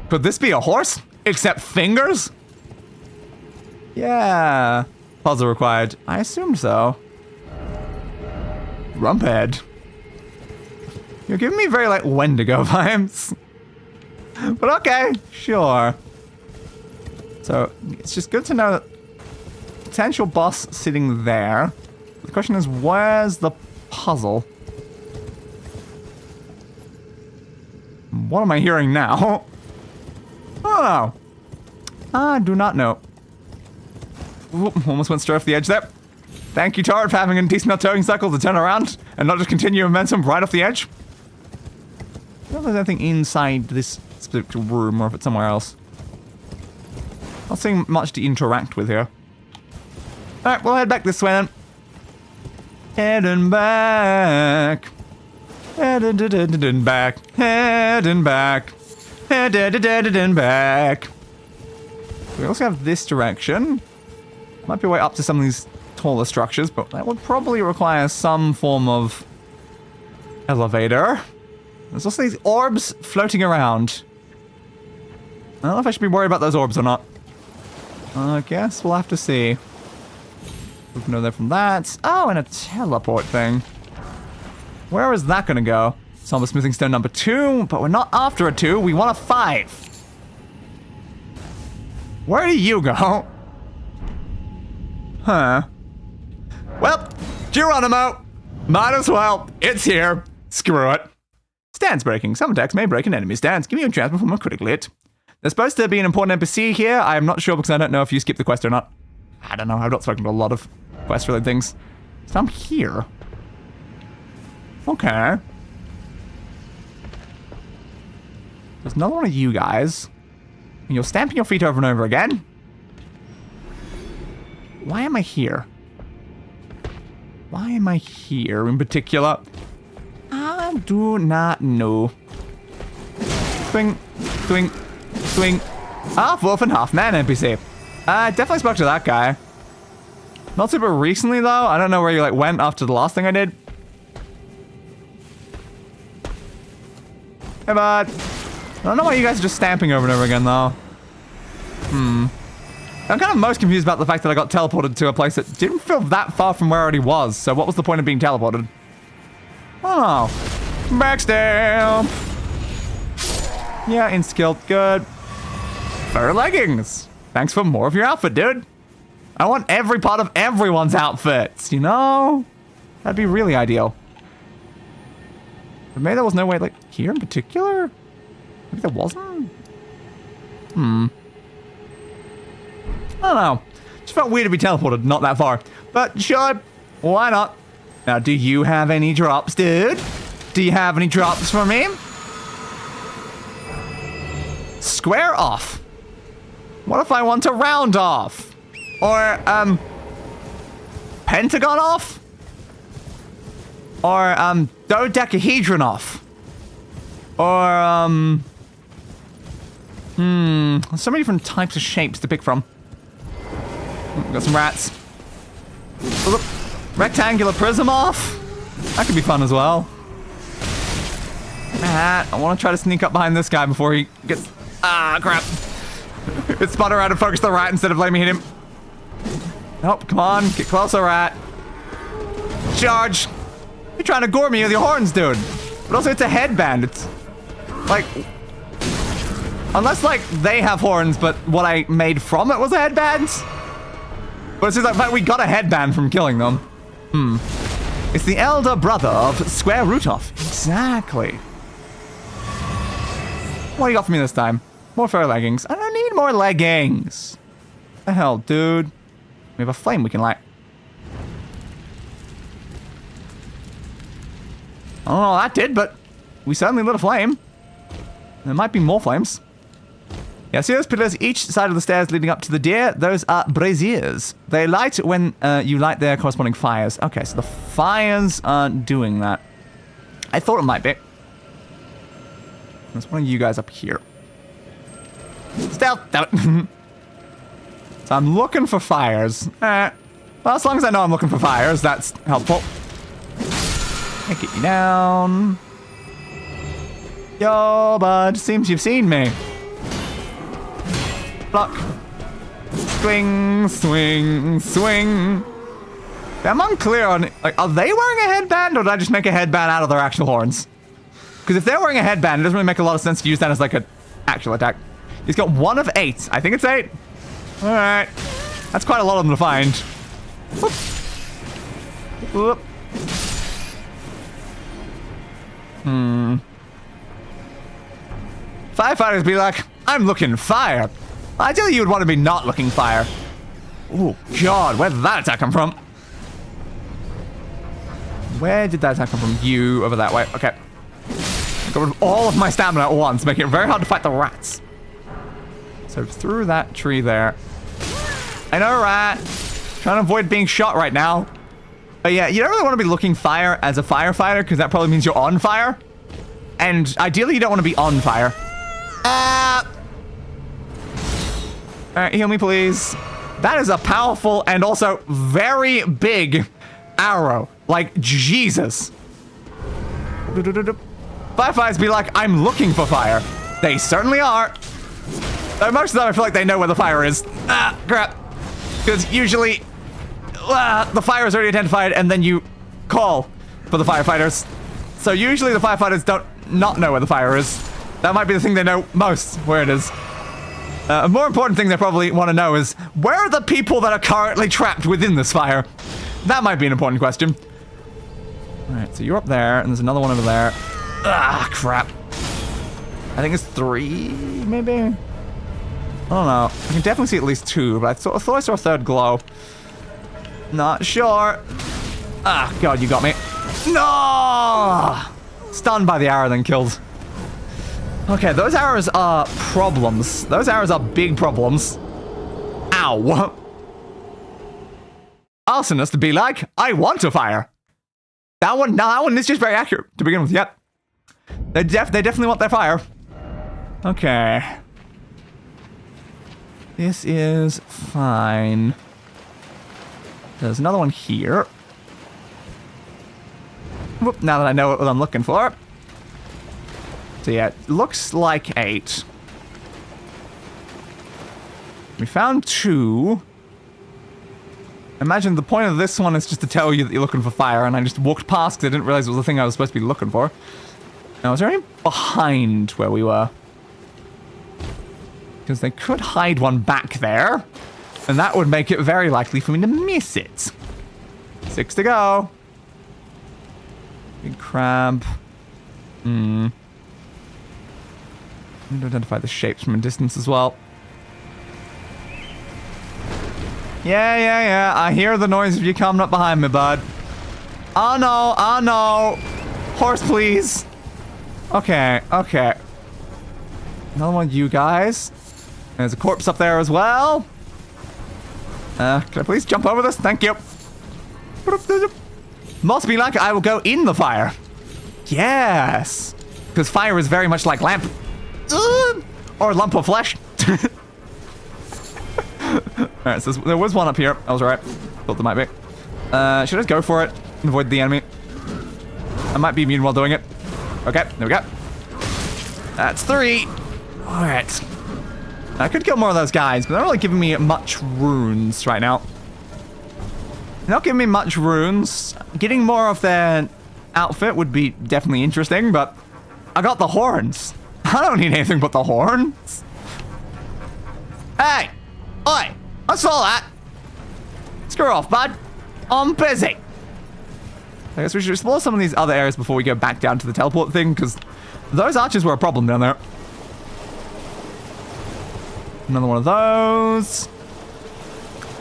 Could this be a horse? Except fingers? Yeah. Puzzle required. I assumed so. Rumphead. You're giving me very, like, Wendigo vibes. But okay, sure. So, it's just good to know that potential boss sitting there. The question is, where's the puzzle? What am I hearing now? Oh, I do not know. Oop, almost went straight off the edge there. Thank you, Tard, for having a decent enough towing cycle to turn around and not just continue momentum right off the edge. I don't know if there's anything inside this specific room or if it's somewhere else. Not seeing much to interact with here. Alright, we'll head back this way then. Heading back. Heading back. Heading back. Heading back. We also have this direction. Might be a way up to some of these taller structures, but that would probably require some form of elevator. There's also these orbs floating around. I don't know if I should be worried about those orbs or not. I guess we'll have to see. We can go there from that. Oh, and a teleport thing. Where is that gonna go? Somber smoothing stone number 2, but we're not after a 2, we want a 5. Where do you go? Huh. Well, Geronimo! Might as well. It's here. Screw it. Stance breaking. Some attacks may break an enemy stance, giving you a chance from a critical hit. There's supposed to be an important NPC here. I am not sure because I don't know if you skipped the quest or not. I don't know. I've not spoken to a lot of quest-related things. So I'm here. Okay. There's another one of you guys. And you're stamping your feet over and over again. Why am I here? Why am I here in particular? I do not know. Swing, swing, swing. Half wolf and half man NPC. I definitely spoke to that guy. Not super recently though. I don't know where you like went after the last thing I did. Hey bud. I don't know why you guys are just stamping over and over again though. I'm kind of most confused about the fact that I got teleported to a place that didn't feel that far from where I already was. So what was the point of being teleported? Oh. Backstab. Yeah, insta-kill. Good. Fur leggings. Thanks for more of your outfit, dude. I want every part of everyone's outfits, you know? That'd be really ideal. But maybe there was no way, like, here in particular? Maybe there wasn't? I don't know. Just felt weird to be teleported not that far. But sure, why not? Now, do you have any drops, dude? Do you have any drops for me? Square off. What if I want to round off? Or, pentagon off? Or, dodecahedron off? Or, so many different types of shapes to pick from. Got some rats. Look, rectangular prism off? That could be fun as well. I want to try to sneak up behind this guy before he gets... Ah, crap. It spun around and focused the rat instead of letting me hit him. Nope, come on. Get closer, rat. Charge. You're trying to gore me with your horns, dude. But also, it's a headband. It's... like... unless, like, they have horns, but what I made from it was a headband? But it's just like, we got a headband from killing them. It's the elder brother of Square Root Off. Exactly. What do you got for me this time? More fur leggings. I don't need more leggings. What the hell, dude? We have a flame we can light. I don't know what that did, but we certainly lit a flame. There might be more flames. Yeah, see those pillars each side of the stairs leading up to the deer? Those are braziers. They light when you light their corresponding fires. Okay, so the fires aren't doing that. I thought it might be. There's one of you guys up here. Stealth! So I'm looking for fires. Well, as long as I know I'm looking for fires, that's helpful. Can't get you down. Yo, bud. Seems you've seen me. Block. Swing, swing, swing. I'm unclear on, like, are they wearing a headband or did I just make a headband out of their actual horns? Because if they're wearing a headband, it doesn't really make a lot of sense to use that as like an actual attack. He's got 1 of 8. I think it's 8. All right. That's quite a lot of them to find. Whoop. Whoop. Firefighters be like, I'm looking fire. Ideally, you would want to be not looking fire. Oh, God, where did that attack come from? Where did that attack come from? You, over that way. Okay. I got rid of all of my stamina at once, making it very hard to fight the rats. So through that tree there. I know, rat. Trying to avoid being shot right now. But yeah, you don't really want to be looking fire as a firefighter, because that probably means you're on fire. And ideally, you don't want to be on fire. Alright, heal me, please. That is a powerful and also very big arrow. Like, Jesus. Firefighters be like, I'm looking for fire. They certainly are. Though most of them, I feel like they know where the fire is. Ah, crap. Because usually, the fire is already identified, and then you call for the firefighters. So usually the firefighters don't not know where the fire is. That might be the thing they know most, where it is. A more important thing they probably want to know is, where are the people that are currently trapped within this fire? That might be an important question. Alright, so you're up there, and there's another one over there. Ah, crap. I think it's 3, maybe? I don't know. I can definitely see at least 2, but I thought I saw a third glow. Not sure. Ah, God, you got me. No! Stunned by the arrow, then killed. Okay, those arrows are problems. Those arrows are big problems. Ow. Arsonist to be like, I want to fire. That one is just very accurate to begin with. Yep. They definitely want their fire. Okay. This is fine. There's another one here. Whoop, now that I know what I'm looking for. So yeah, it looks like 8. We found 2. Imagine the point of this one is just to tell you that you're looking for fire, and I just walked past because I didn't realize it was the thing I was supposed to be looking for. Now, is there any behind where we were? Because they could hide one back there, and that would make it very likely for me to miss it. 6 to go. Big crab. Need to identify the shapes from a distance as well. Yeah. I hear the noise of you coming up behind me, bud. Oh no. Horse, please. Okay. Another one of you guys. There's a corpse up there as well. Can I please jump over this? Thank you. Must be like I will go in the fire. Yes. Because fire is very much like lamp. Or lump of flesh. Alright, so there was one up here. I was right. Thought there might be. Should I just go for it and avoid the enemy? I might be immune while doing it. Okay, there we go. That's 3. Alright. I could kill more of those guys, but they're not really giving me much runes right now. They're not giving me much runes. Getting more of their outfit would be definitely interesting, but I got the horns. I don't need anything but the horns. Hey! Oi! I saw that! Screw off, bud. I'm busy. I guess we should explore some of these other areas before we go back down to the teleport thing, because those archers were a problem down there. Another one of those.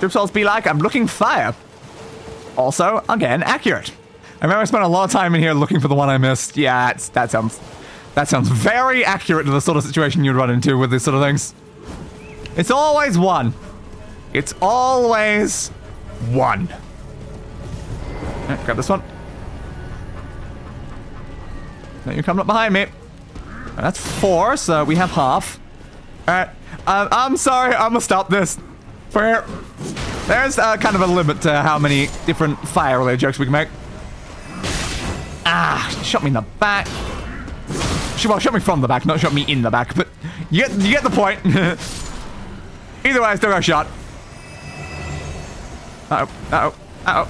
Drip souls be like, I'm looking fire. Also, again, accurate. I remember I spent a lot of time in here looking for the one I missed. Yeah, that sounds very accurate to the sort of situation you'd run into with these sort of things. It's always 1. It's always 1. Right, grab this one. Now you're coming up behind me. Right, that's 4, so we have half. Alright. I'm sorry, I'm gonna stop this. There's kind of a limit to how many different fire-related jokes we can make. Shot me in the back. Well, shot me from the back, not shot me in the back, but you get the point. Either way, I still got shot. Uh-oh.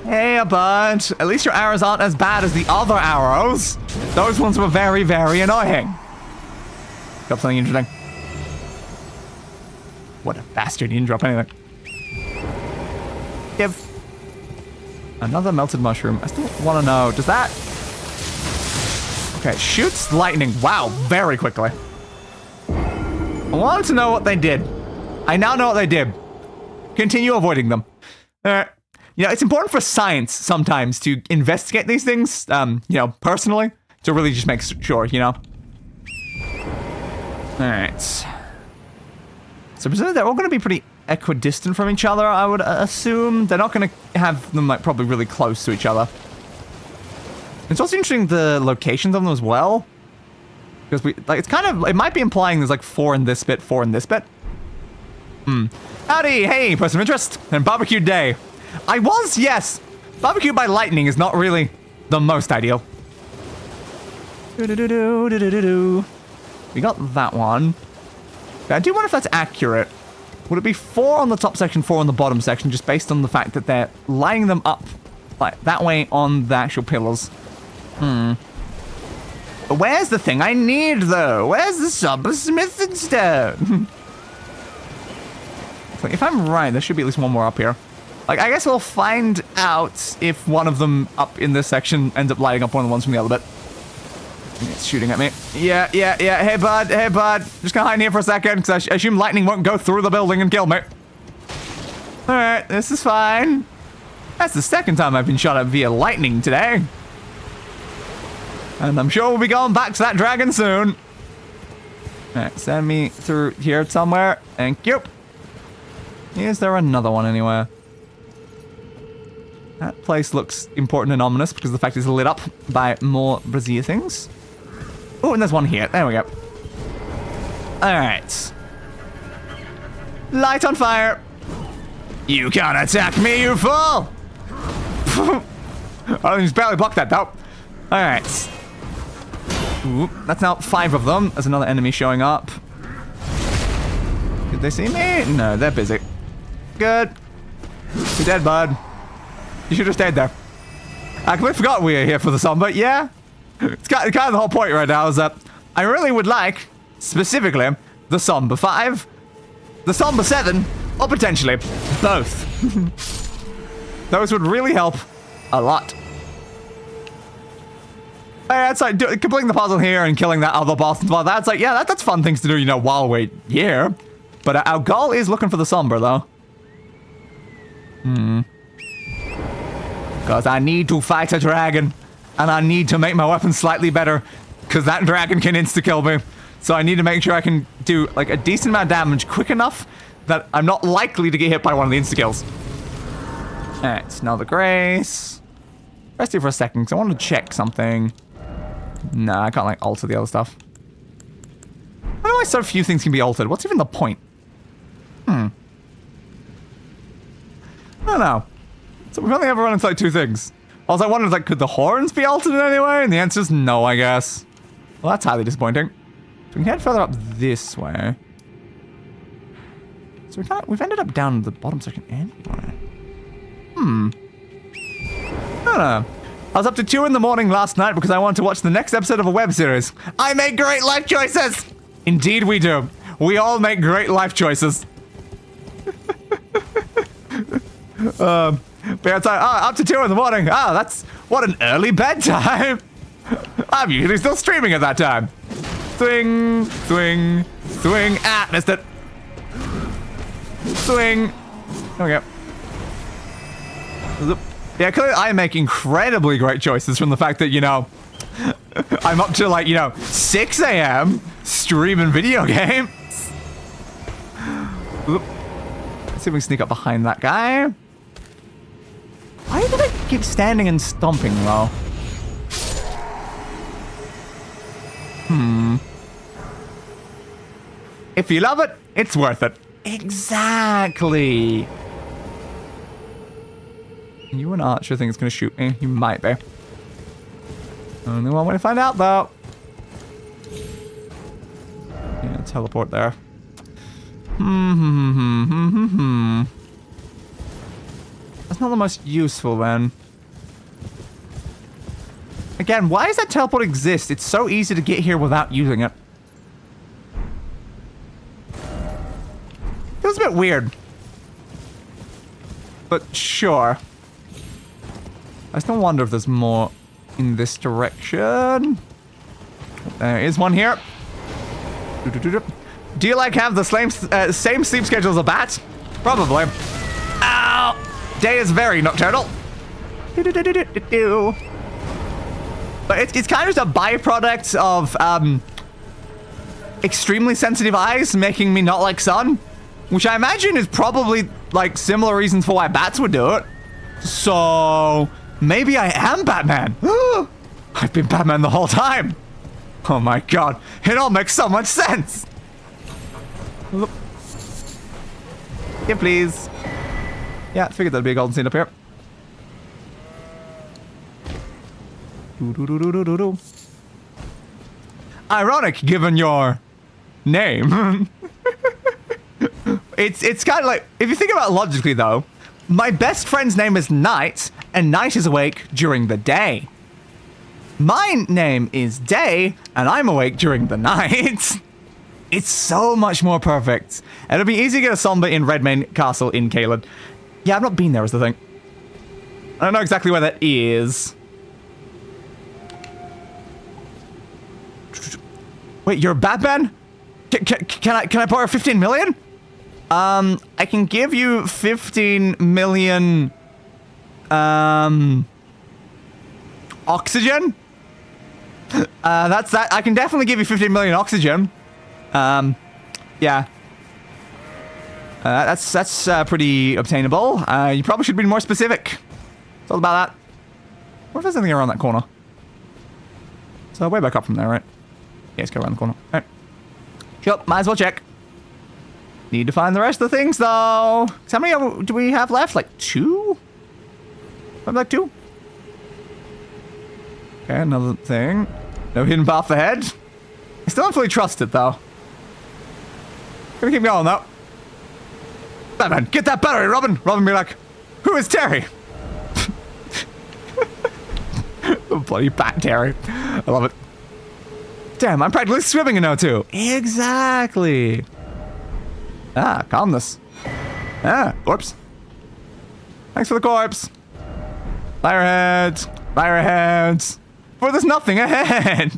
Hey, bud. At least your arrows aren't as bad as the other arrows. Those ones were very, very annoying. Got something interesting. What a bastard, he didn't drop anything. Give. Another melted mushroom. I still want to know, does that... Okay, it shoots lightning. Wow, very quickly. I wanted to know what they did. I now know what they did. Continue avoiding them. Alright. You know, it's important for science sometimes to investigate these things, you know, personally, to really just make sure, you know. Alright. So presumably they're all going to be pretty equidistant from each other, I would assume. They're not going to have them, like, probably really close to each other. It's also interesting the locations of them as well. Because we, like, it's kind of, it might be implying there's, like, 4 in this bit, 4 in this bit. Howdy, hey, person of interest, and barbecue day. I was, yes. Barbecue by lightning is not really the most ideal. We got that one. I do wonder if that's accurate. Would it be 4 on the top section, 4 on the bottom section, just based on the fact that they're lining them up like that way on the actual pillars? But where's the thing I need, though? Where's the Super Smithing Stone? Like, if I'm right, there should be at least one more up here. Like, I guess we'll find out if one of them up in this section ends up lighting up one of the ones from the other bit. It's shooting at me. Yeah. Hey, bud. Just gonna hide in here for a second, because I assume lightning won't go through the building and kill me. Alright, this is fine. That's the second time I've been shot at via lightning today. And I'm sure we'll be going back to that dragon soon. Alright, send me through here somewhere. Thank you. Is there another one anywhere? That place looks important and ominous because of the fact it's lit up by more brazier things. Oh, and there's one here. There we go. Alright. Light on fire. You can't attack me, you fool! Oh, he's barely blocked that, though. Alright. Ooh, that's now 5 of them. There's another enemy showing up. Did they see me? No, they're busy. Good. You're dead, bud. You should have stayed there. I completely forgot we were here for the Somber. Yeah. It's kind of the whole point right now is that I really would like, specifically, the Somber 5, the Somber 7, or potentially both. Those would really help a lot. It's like completing the puzzle here and killing that other boss and all that. It's like, yeah, that's fun things to do, you know, while we're here. But our goal is looking for the Somber, though. Because I need to fight a dragon. And I need to make my weapon slightly better. Because that dragon can insta-kill me. So I need to make sure I can do, like, a decent amount of damage quick enough that I'm not likely to get hit by one of the insta-kills. Alright, now the Grace. Rest here for a second, because I want to check something. Nah, I can't, like, alter the other stuff. Why do so few things can be altered? What's even the point? I don't know. So we've only ever run into, like, 2 things. Also, I wondered, like, could the horns be altered in any way? And the answer is no, I guess. Well, that's highly disappointing. So we can head further up this way. So we've ended up down the bottom section anyway. I don't know. I was up to 2 in the morning last night because I wanted to watch the next episode of a web series. I make great life choices! Indeed we do. We all make great life choices. But yeah, it's like, up to 2 in the morning. That's what an early bedtime. I'm usually still streaming at that time. Swing, swing, swing. Missed it. Swing. There we go. Yeah, clearly I make incredibly great choices from the fact that, you know, I'm up to, like, you know, 6 a.m. streaming video games. Let's see if we can sneak up behind that guy. Why do they keep standing and stomping, though? If you love it, it's worth it. Exactly. You an archer think it's gonna shoot me? You might be. Only one way to find out, though. Yeah, teleport there. That's not the most useful, then. Again, why does that teleport exist? It's so easy to get here without using it. Feels a bit weird. But sure. I still wonder if there's more in this direction. There is one here. Do you like have the same sleep schedule as a bat? Probably. Ow! Day is very nocturnal. But it's kind of just a byproduct of extremely sensitive eyes making me not like sun, which I imagine is probably like similar reasons for why bats would do it. So maybe I am Batman. I've been Batman the whole time. Oh my god, it all makes so much sense. Yeah, please. Yeah, I figured there'd be a golden seed up here. Ironic, given your name. It's kind of like, if you think about it logically, though, my best friend's name is Night, and Night is awake during the day. My name is Day, and I'm awake during the night. It's so much more perfect. And it'll be easy to get a Somber in Redmane Castle in Caelid. Yeah, I've not been there is the thing. I don't know exactly where that is. Wait, you're Batman? Can I borrow 15 million? I can give you 15 million, oxygen? That's that. I can definitely give you 15 million oxygen. Yeah. That's pretty obtainable. You probably should be more specific. It's all about that. What if there's anything around that corner? So way back up from there, right? Yeah, let's go around the corner. All right. Sure, might as well check. Need to find the rest of the things, though. How many do we have left? Like 2? Something like 2? Okay, another thing. No hidden path ahead. I still don't fully trust it, though. Gonna keep going, though. Batman, get that battery, Robin! Robin be like, who is Terry? Oh, bloody bat Terry. I love it. Damn, I'm practically swimming in O2. Exactly. Ah, calmness. Ah, corpse. Thanks for the corpse. Fire heads. Fire heads. For there's nothing ahead.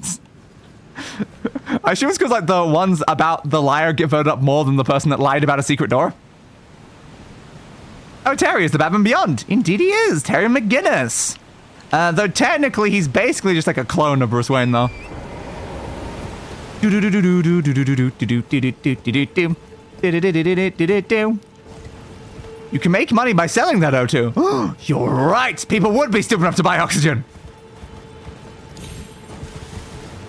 I assume it's because, like, the ones about the liar get voted up more than the person that lied about a secret door. Oh, Terry is the Batman Beyond. Indeed he is. Terry McGinnis. Though technically he's basically just like a clone of Bruce Wayne, though. You can make money by selling that O2. You're right. People would be stupid enough to buy oxygen.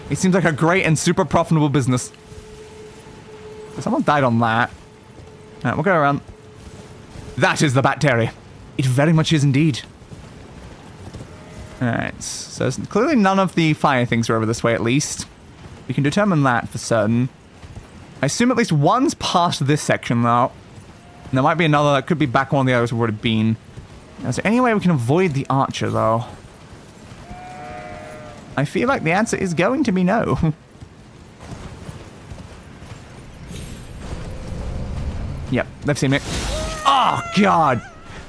It seems like a great and super profitable business. Someone died on that. Alright, we'll go around. That is the Bat Terry. It very much is indeed. Alright, so clearly none of the fire things are over this way, at least. We can determine that for certain. I assume at least one's past this section, though. And there might be another that could be back one of the others we've already been. Is there any way we can avoid the archer, though? I feel like the answer is going to be no. Yep, they've seen me. Oh, God.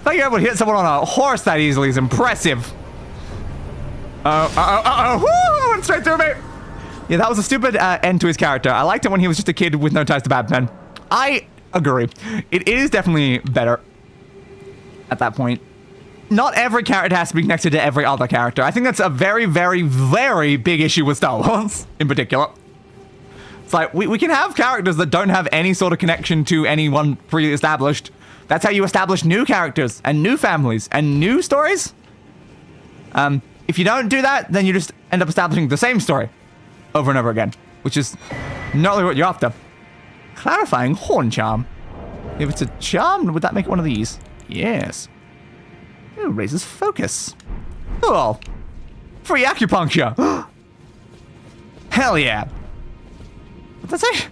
Thank you, able to hit someone on a horse that easily is impressive. Woo! Went straight through me. Yeah, that was a stupid end to his character. I liked it when he was just a kid with no ties to Batman. I agree. It is definitely better at that point. Not every character has to be connected to every other character. I think that's a very, very, very big issue with Star Wars, in particular. It's like, we can have characters that don't have any sort of connection to anyone pre-established. That's how you establish new characters, and new families, and new stories. If you don't do that, then you just end up establishing the same story over and over again, which is not really what you're after. Clarifying horn charm. If it's a charm, would that make it one of these? Yes. Ooh, raises focus. Cool. Free acupuncture. Hell yeah. What did I say?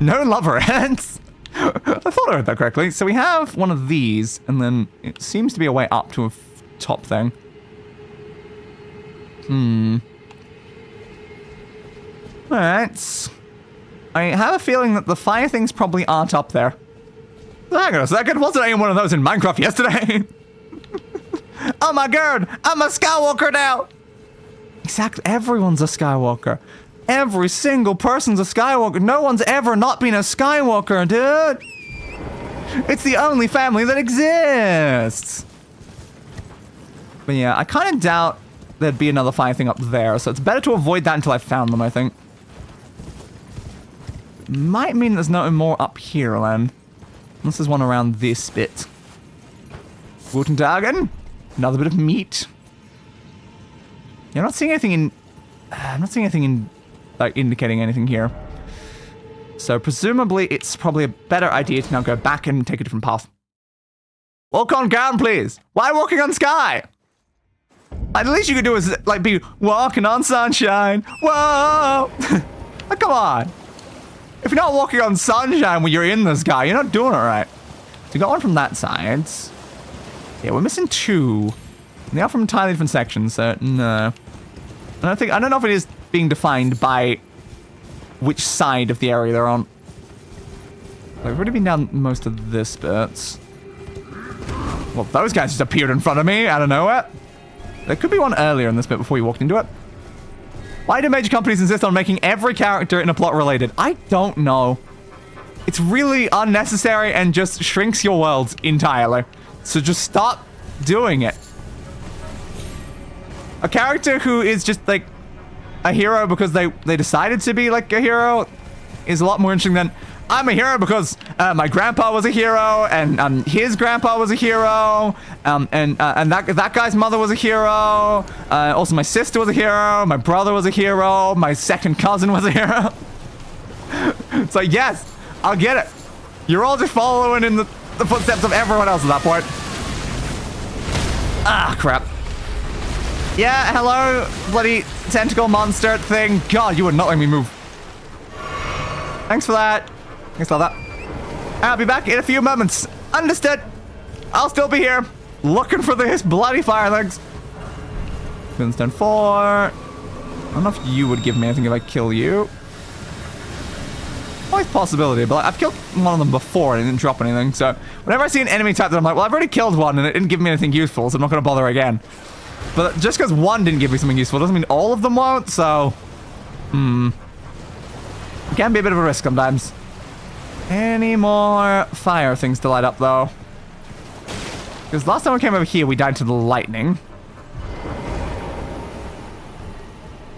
No lover ants. I thought I heard that correctly. So we have one of these, and then it seems to be a way up to a top thing. Alright. I have a feeling that the fire things probably aren't up there. Hang on a second, wasn't any one of those in Minecraft yesterday? Oh my god, I'm a Skywalker now! Exactly, everyone's a Skywalker. Every single person's a Skywalker. No one's ever not been a Skywalker, dude! It's the only family that exists! But yeah, I kind of doubt there'd be another fire thing up there, so it's better to avoid that until I found them, I think. Might mean there's no more up here, then. Unless there's one around this bit. Guten Tagen. Another bit of meat. Yeah, I'm not seeing anything in... I'm not seeing anything in... like, indicating anything here. So, presumably, it's probably a better idea to now go back and take a different path. Walk on ground, please! Why walking on sky? Like, the least you could do is, like, be walking on sunshine. Whoa! Like, come on. If you're not walking on sunshine when you're in the sky, you're not doing it right. So you got one from that side. Yeah, we're missing 2. And they are from entirely different sections, so no. I don't know if it is being defined by which side of the area they're on. I've already been down most of this bit. Well, those guys just appeared in front of me out of nowhere. There could be one earlier in this bit before you walked into it. Why do major companies insist on making every character in a plot related? I don't know. It's really unnecessary and just shrinks your world entirely. So just stop doing it. A character who is just like a hero because they decided to be like a hero is a lot more interesting than I'm a hero because my grandpa was a hero, and his grandpa was a hero, and that guy's mother was a hero. Also, my sister was a hero. My brother was a hero. My second cousin was a hero. It's like, yes, I'll get it. You're all just following in the footsteps of everyone else at that point. Ah, crap. Yeah, hello, bloody tentacle monster thing. God, you would not let me move. Thanks for that. Thanks for that. I'll be back in a few moments. Understood. I'll still be here, looking for this bloody fire legs. Moonstone 4. I don't know if you would give me anything if I kill you. Always possibility, but like, I've killed one of them before and it didn't drop anything, so whenever I see an enemy type that I'm like, well, I've already killed one and it didn't give me anything useful, so I'm not going to bother again. But just because one didn't give me something useful doesn't mean all of them won't, so... It can be a bit of a risk sometimes. Any more fire things to light up, though? Because last time we came over here, we died to the lightning.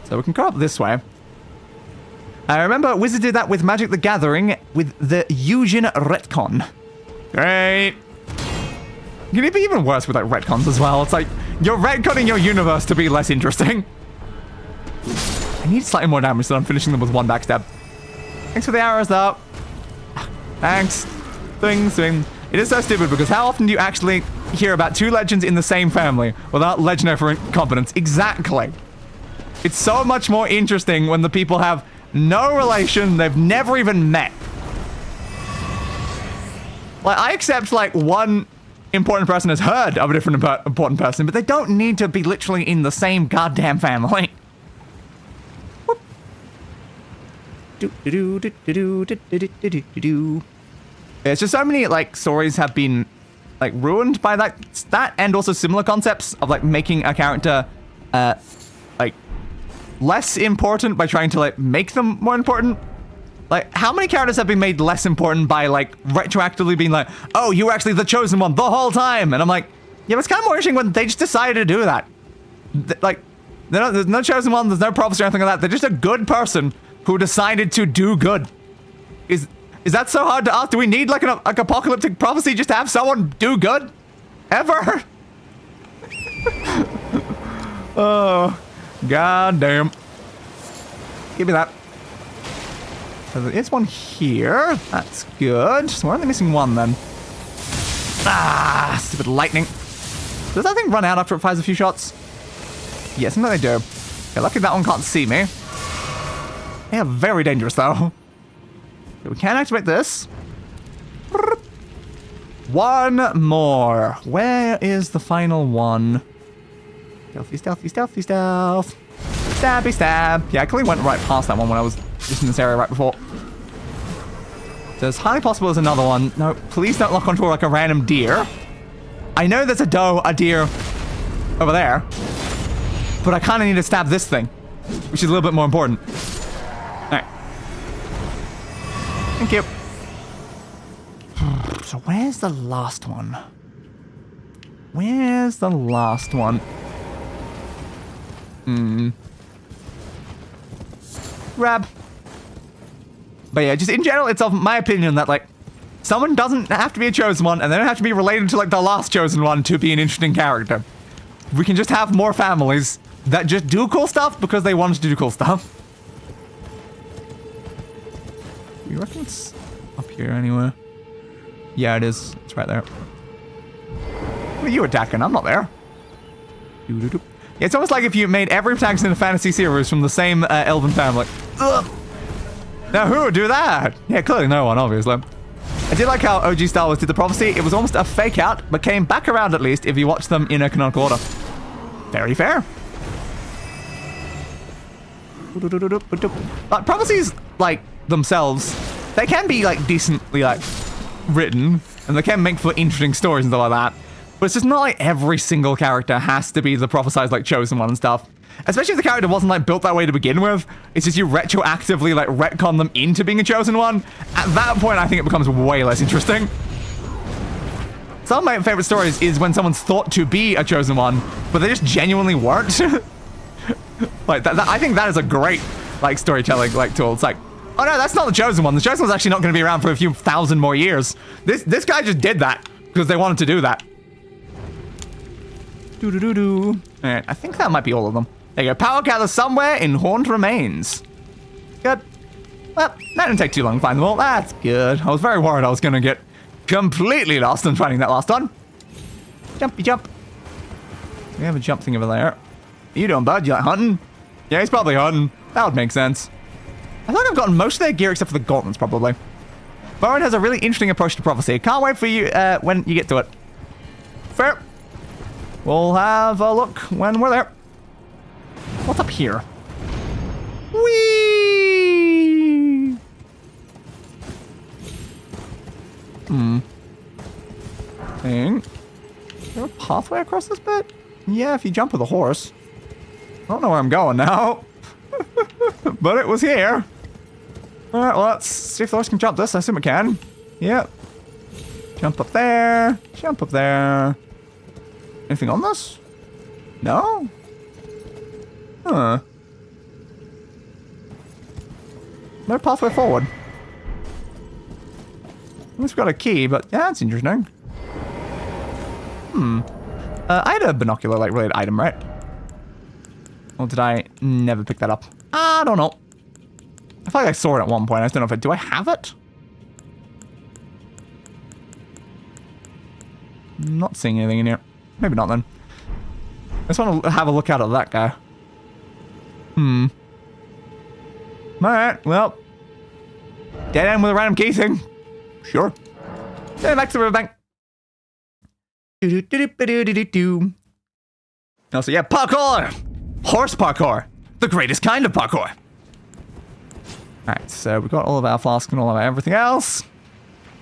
So we can go up this way. I remember Wizard did that with Magic the Gathering with the Eugen retcon. Great. Can it be even worse with like retcons as well? It's like you're retconning your universe to be less interesting. I need slightly more damage, so I'm finishing them with one backstab. Thanks for the arrows, though. Thanks. Swing. It is so stupid because how often do you actually hear about two legends in the same family without legendary for incompetence? Exactly. It's so much more interesting when the people have no relation, they've never even met. Like, I accept, like, one important person has heard of a different important person, but they don't need to be literally in the same goddamn family. Whoop. It's just so many, like, stories have been, like, ruined by that and also similar concepts of, like, making a character, like, less important by trying to, like, make them more important. Like, how many characters have been made less important by, like, retroactively being like, oh, you were actually the chosen one the whole time? And I'm like, yeah, but it's kind of more interesting when they just decided to do that. Like, there's no chosen one, there's no prophecy or anything like that. They're just a good person who decided to do good. Is that so hard to ask? Do we need, like, an apocalyptic prophecy just to have someone do good? Ever? Oh, god damn. Give me that. So there is one here. That's good. So we're only missing one then. Ah, stupid lightning. Does that thing run out after it fires a few shots? Yes, I know they do. Okay, lucky that one can't see me. They are very dangerous though. Okay, we can activate this. One more. Where is the final one? Stealthy, stealthy, stealthy, stealth. Stabby stab. Yeah, I clearly went right past that one when I was just in this area right before. So it's highly possible there's another one. No, please don't lock onto like a random deer. I know there's a doe, a deer over there. But I kind of need to stab this thing, which is a little bit more important. Alright. Thank you. So where's the last one? Where's the last one? Grab. But yeah, just in general, it's of my opinion that, like, someone doesn't have to be a chosen one, and they don't have to be related to, like, the last chosen one to be an interesting character. We can just have more families that just do cool stuff because they wanted to do cool stuff. You reckon it's up here anywhere? Yeah, it is. It's right there. What are you attacking? I'm not there. Yeah, it's almost like if you made every protagonist in a fantasy series from the same elven family. Ugh. Now who would do that? Yeah, clearly no one, obviously. I did like how OG Star Wars did the prophecy. It was almost a fake out, but came back around at least if you watch them in a canonical order. Very fair. But prophecies, like, themselves, they can be, like, decently, like, written, and they can make for interesting stories and stuff like that. But it's just not like every single character has to be the prophesized, like, chosen one and stuff. Especially if the character wasn't, like, built that way to begin with. It's just you retroactively, like, retcon them into being a chosen one. At that point, I think it becomes way less interesting. Some of my favorite stories is when someone's thought to be a chosen one, but they just genuinely weren't. Like, I think that is a great, like, storytelling, like, tool. It's like, Oh no, that's not the Chosen One. The Chosen One's actually not going to be around for a few thousand more years. This guy just did that because they wanted to do that. Doo-doo-doo-doo. Alright, I think that might be all of them. There you go. Power gather somewhere in Horned Remains. Good. Well, that didn't take too long to find them all. That's good. I was very worried I was going to get completely lost in finding that last one. Jumpy jump. We have a jump thing over there. What are you doing, bud? You like hunting? Yeah, he's probably hunting. That would make sense. I thought I've gotten most of their gear except for the gauntlets, probably. Bowen has a really interesting approach to prophecy. Can't wait for you when you get to it. Fair. We'll have a look when we're there. What's up here? Whee! Thing. Is there a pathway across this bit? Yeah, if you jump with a horse. I don't know where I'm going now. But it was here. Alright, well, let's see if the horse can jump this. I assume it can. Yep. Jump up there. Jump up there. Anything on this? No? Huh. No pathway forward. At least we got a key, but yeah, that's interesting. I had a binocular, like, related item, right? Or did I never pick that up? I don't know. I feel like I saw it at one point. I just don't know if do I have it? I'm not seeing anything in here. Maybe not then. I just want to have a look out at that guy. Alright, well. Dead end with a random key thing. Sure. Then back to the riverbank. Also, yeah, parkour! Horse parkour. The greatest kind of parkour. Alright, so we got all of our flasks and all of our everything else.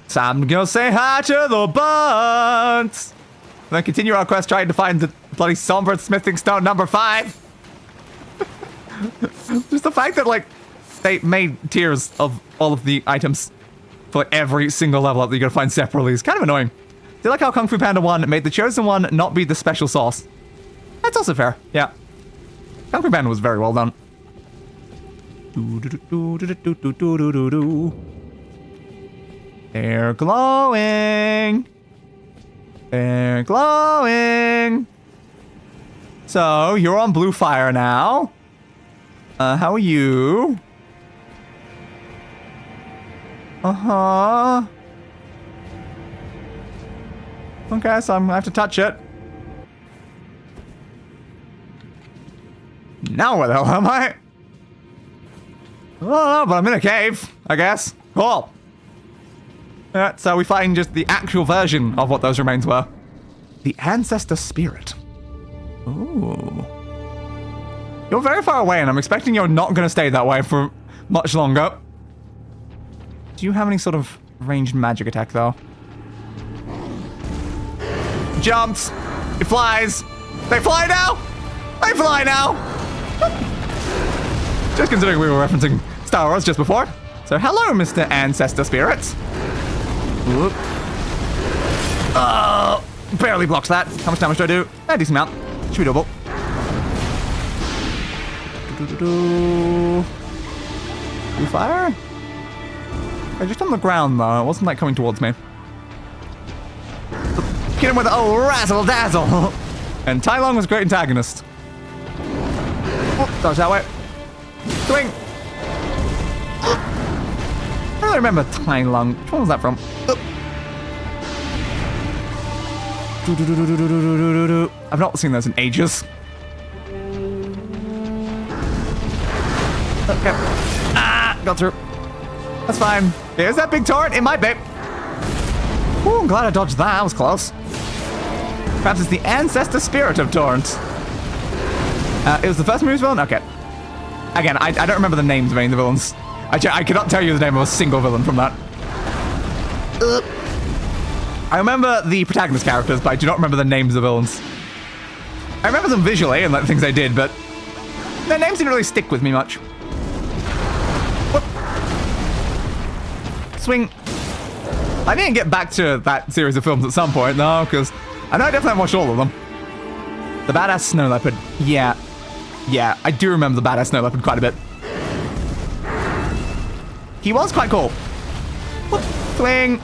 Time to go say hi to the buds. And then continue our quest trying to find the bloody Somber Smithing Stone number 5. Just the fact that, like, they made tiers of all of the items for every single level up that you gotta find separately is kind of annoying. Do you like how Kung Fu Panda 1 made the Chosen One not be the special sauce? That's also fair, yeah. Kung Fu Panda was very well done. They're glowing. They're glowing. So, you're on blue fire now. How are you? Uh-huh. Okay, so I'm gonna have to touch it. Now where the hell am I? Oh, but I'm in a cave, I guess. Cool. Alright, so we find just the actual version of what those remains were. The Ancestor Spirit. Ooh. You're very far away, and I'm expecting you're not going to stay that way for much longer. Do you have any sort of ranged magic attack, though? Jumps! It flies! They fly now! They fly now! Just considering we were referencing Star Wars just before. So hello, Mr. Ancestor Spirits. Whoop. Barely blocks that. How much damage do I do? A decent amount. Should be double. Blue fire? Okay, just on the ground though. It wasn't like coming towards me. Hit him with a razzle dazzle. And Tai Lung was a great antagonist. Oh, dodge that way. Swing. I don't really remember Tai Lung. Which one was that from? I've not seen those in ages. Okay. Ah, got through. That's fine. Here's that big turret. It might be. Ooh, I'm glad I dodged that. That was close. Perhaps it's the Ancestor Spirit of Torrent. It was the first movie's villain? Okay. Again, I don't remember the names of any of the villains. I cannot tell you the name of a single villain from that. I remember the protagonist characters, but I do not remember the names of the villains. I remember them visually and like things they did, but their names didn't really stick with me much. Whoop. Swing. I need to get back to that series of films at some point, though, because I know I definitely haven't watched all of them. The Badass Snow Leopard. Yeah, I do remember the Badass Snow Leopard quite a bit. he was quite cool. Whoop, swing.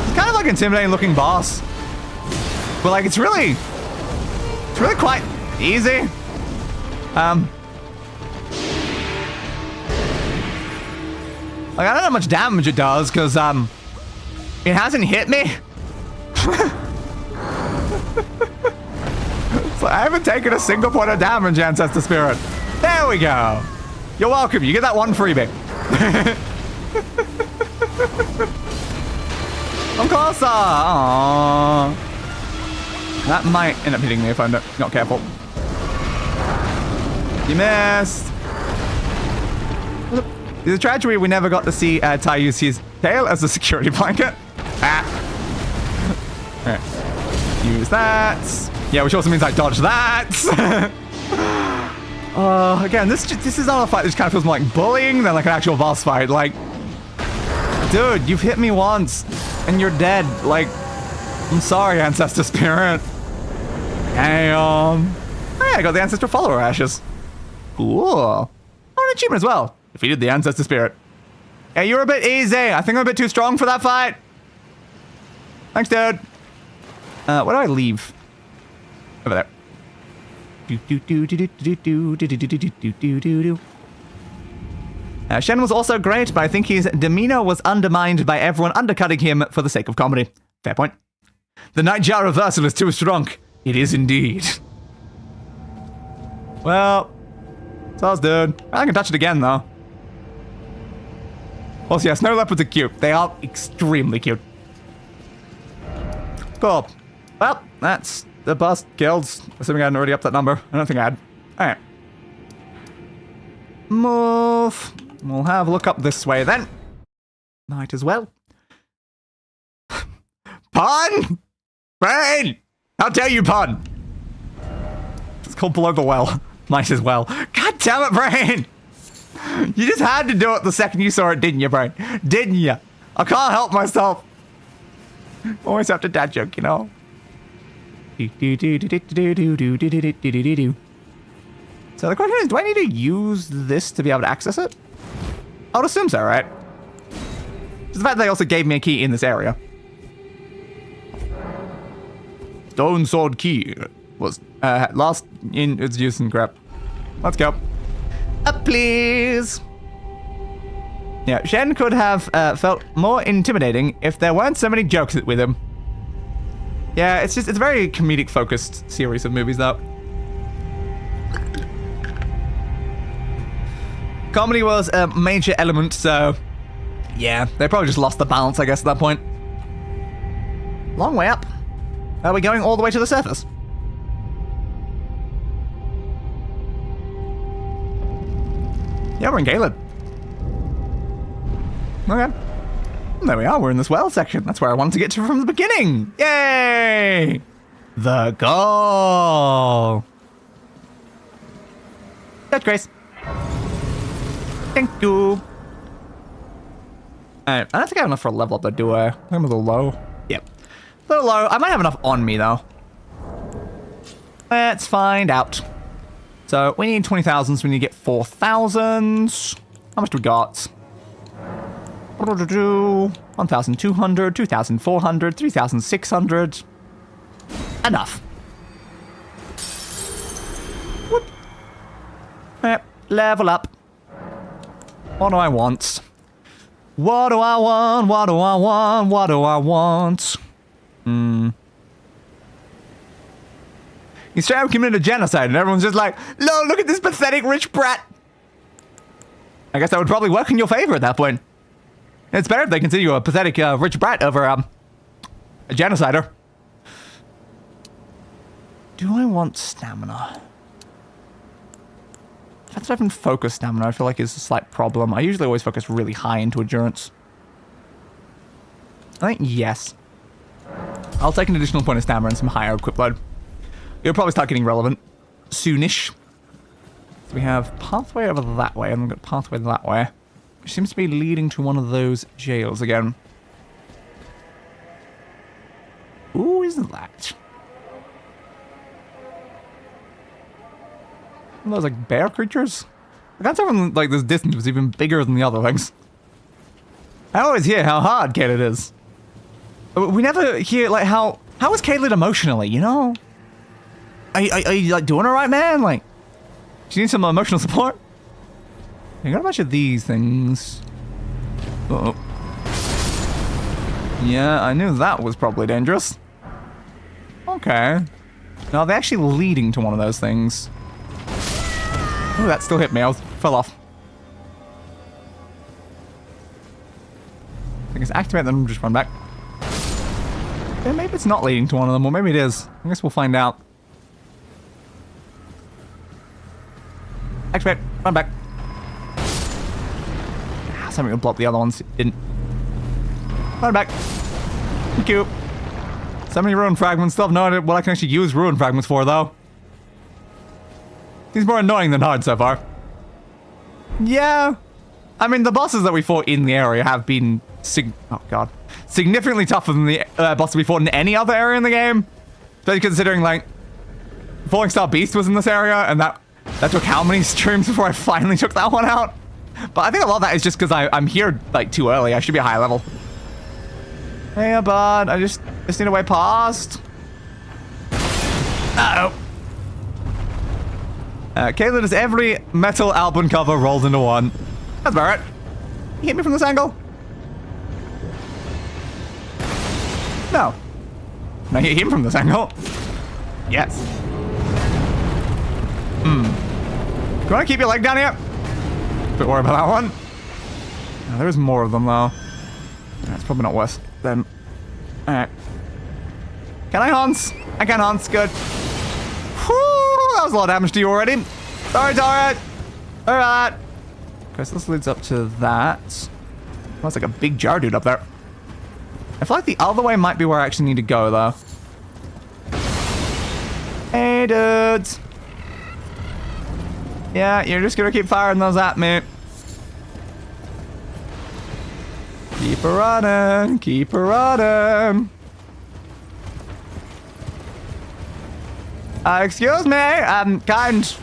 He's kind of like an intimidating looking boss. But like, it's really quite easy. Like, I don't know how much damage it does, because, it hasn't hit me. So I haven't taken a single point of damage, Ancestor Spirit. There we go. You're welcome. You get that one freebie. I'm closer. Aww. That might end up hitting me if I'm not careful. You missed. It's a tragedy we never got to see Ty use his tail as a security blanket. Alright. Use that. Yeah, which also means I dodge that. Again, this is not a fight that just kind of feels more like bullying than like an actual boss fight. Like, dude, you've hit me once and you're dead. Like, I'm sorry, Ancestor Spirit. Damn. Oh yeah, I got the Ancestor Follower Ashes. Cool. Oh, an achievement as well. Defeated the Ancestor Spirit. Yeah, you're a bit easy. I think I'm a bit too strong for that fight. Thanks, dude. Where do I leave? Over there. Shen was also great, but I think his demeanor was undermined by everyone undercutting him for the sake of comedy. Fair point. The Nightjar reversal is too strong. It is indeed. Well, sauce, dude. I can touch it again, though. Also, yeah, snow leopards are cute. They are extremely cute. Cool. Well, that's the boss kills. Assuming I hadn't already upped that number. I don't think I had. Alright. Move. We'll have a look up this way then. Might as well. Pun! Brain! How dare you, Pun? It's called Below the Well. Might as well. God damn it, Brain! You just had to do it the second you saw it, didn't you, Brain? Didn't you? I can't help myself. Always have to dad joke, you know? So the question is, do I need to use this to be able to access it? I would assume so, right? Just the fact that they also gave me a key in this area. Stone Sword Key was lost in its use and grab. Let's go. Please. Yeah, Shen could have felt more intimidating if there weren't so many jokes with him. Yeah, it's a very comedic focused series of movies though. Comedy was a major element, so yeah, they probably just lost the balance, I guess, at that point. Long way up. Are we going all the way to the surface? Yeah, we're in Galen. Okay. There we are, we're in this well section. That's where I wanted to get to from the beginning. Yay! The goal. Touch Grace. Thank you. Alright, I don't think I have enough for a level up though, do I? I'm a little low. Yep. A little low. I might have enough on me though. Let's find out. So we need 20,000, so we need to get 4,000. How much do we got? 1,200, 2,400, 3,600. Enough. Whoop. Yep, level up. What do I want? What do I want? What do I want? What do I want? He's trying to commit a genocide, and everyone's just like, "No, look at this pathetic rich brat." I guess that would probably work in your favor at that point. It's better if they consider you a pathetic rich brat over a genocider. Do I want stamina? That's not even focus stamina. I feel like is a slight problem. I usually always focus really high into endurance. I think yes. I'll take an additional point of stamina and some higher equip load. It'll probably start getting relevant soonish. So we have pathway over that way, and we've got pathway that way, which seems to be leading to one of those jails again. Who is that? Those like bear creatures? I can't tell from like this distance was even bigger than the other things. I always hear how hard Caelid is. We never hear like how is Caelid emotionally, you know? Are you like doing alright, man? Like, do you need some emotional support? I got a bunch of these things. Uh-oh. Yeah, I knew that was probably dangerous. Okay. No, they're actually leading to one of those things. Oh, that still hit me. I fell off. I guess activate them and just run back. Yeah, maybe it's not leading to one of them, or maybe it is. I guess we'll find out. Activate. Run back. Something will block the other ones. Didn't. Run back. Thank you. So many ruin fragments. Still have no idea what I can actually use ruin fragments for, though. Seems more annoying than hard so far. Yeah. I mean, the bosses that we fought in the area have been significantly tougher than the bosses we fought in any other area in the game. Especially considering, like, Falling Star Beast was in this area, and that took how many streams before I finally took that one out? But I think a lot of that is just because I'm here, like, too early. I should be a high level. Hey, bud. I just need a way past. Uh-oh. Caelid is every metal album cover rolled into one. That's about right. You hit me from this angle? No. No, you hit him from this angle. Yes. Do you want to keep your leg down here? Bit worried about that one. Oh, there's more of them, though. That's probably not worth them. Alright. Can I Hans? I can Hans. Good. Whew, that was a lot of damage to you already. Sorry, Alright. Alright. Okay, so this leads up to that. Oh, it's like a big jar dude up there. I feel like the other way might be where I actually need to go, though. Hey, dudes. Yeah, you're just gonna keep firing those at me. Keep her running. Keep her running. Excuse me, kind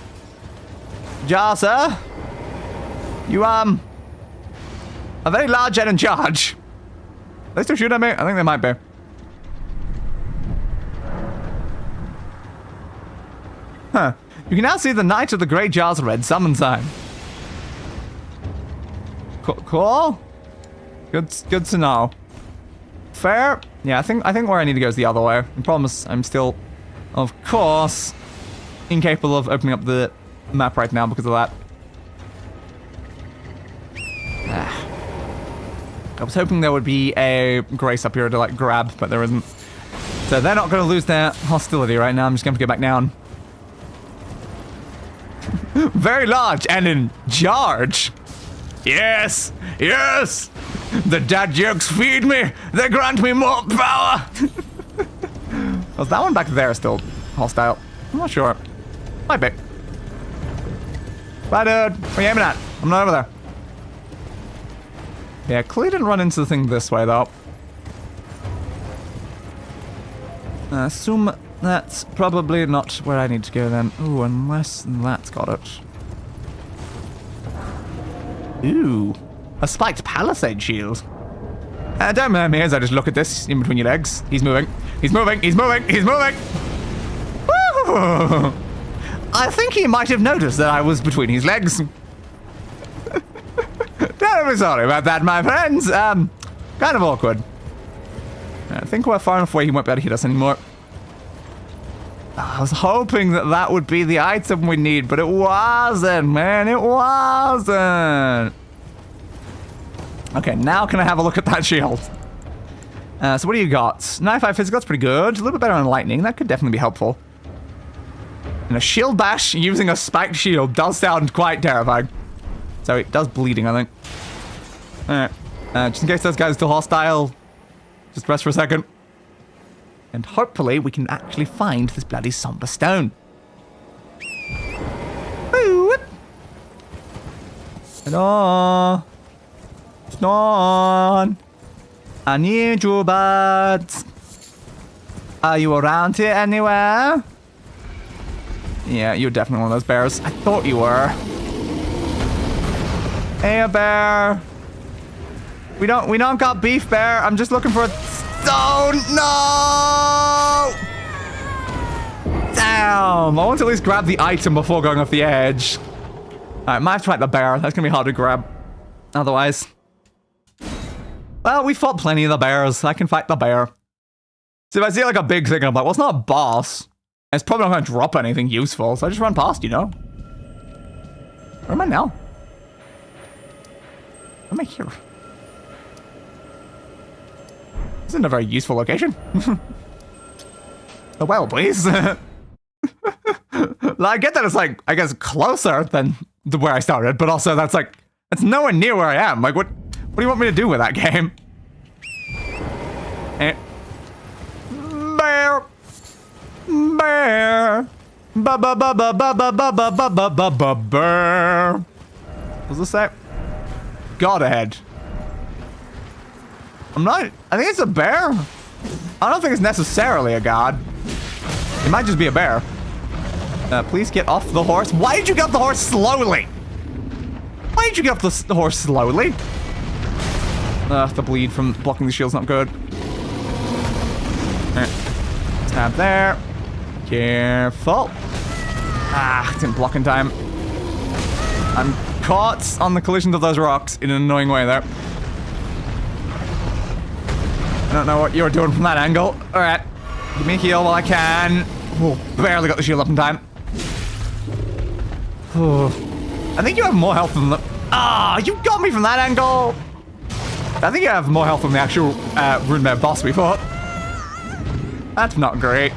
jar, sir. You, are very large and in charge. Are they still shooting at me? I think they might be. Huh. You can now see the Knight of the Great Jar's red summon sign. Cool. Good to know. Fair. Yeah, I think where I need to go is the other way. The problem is I'm still, of course, incapable of opening up the map right now because of that. I was hoping there would be a Grace up here to, like, grab, but there isn't. So they're not going to lose their hostility right now. I'm just going to go back down. Very large and in charge. Yes, yes. The dad jokes feed me. They grant me more power. Was that one back there still hostile? I'm not sure. Might be. Bye, dude. What are you aiming at? I'm not over there. Yeah, clearly didn't run into the thing this way, though. I assume that's probably not where I need to go, then. Ooh, unless that's got it. Ooh. A spiked palisade shield. Don't mind me as I just look at this in between your legs. He's moving. He's moving. He's moving. He's moving. Woo! I think he might have noticed that I was between his legs. Terribly sorry about that, my friends. Kind of awkward. I think we're far enough away he won't be able to hit us anymore. I was hoping that would be the item we need, but it wasn't, man. It wasn't. Okay, now can I have a look at that shield? So what do you got? 95 physical, that's pretty good. A little bit better on lightning. That could definitely be helpful. And a shield bash using a spiked shield does sound quite terrifying. So it does bleeding, I think. Alright. Just in case those guys are still hostile, just rest for a second. And hopefully we can actually find this bloody somber stone. Woo! Hello? Stone! I need you, buds. Are you around here anywhere? Yeah, you're definitely one of those bears. I thought you were. Hey, a bear. We don't got beef, bear. I'm just looking for a stone. No! Damn. I want to at least grab the item before going off the edge. Alright, might have to fight the bear. That's gonna be hard to grab. Otherwise. Well, we fought plenty of the bears. I can fight the bear. So if I see like a big thing, I'm like, well, it's not a boss. It's probably not gonna drop anything useful, so I just run past, you know? Where am I now? Where am I here? This isn't a very useful location. Oh, well, please. I get that it's like, I guess, closer than where I started, but also that's like, it's nowhere near where I am. Like, what do you want me to do with that game? Bear. Bear. Ba ba ba ba ba ba ba ba ba ba ba ba bear. What's this say? God ahead. I think it's a bear. I don't think it's necessarily a god. It might just be a bear. Please get off the horse. Why did you get off the horse slowly? Why did you get off the horse slowly? The bleed from blocking the shield's not good. Stab there. Careful. Didn't block in time. I'm caught on the collisions of those rocks in an annoying way there. I don't know what you're doing from that angle. Alright. Give me a heal while I can. Oh, barely got the shield up in time. Oh. I think you have more health than the... you got me from that angle! I think you have more health than the actual Runemare boss we fought. That's not great.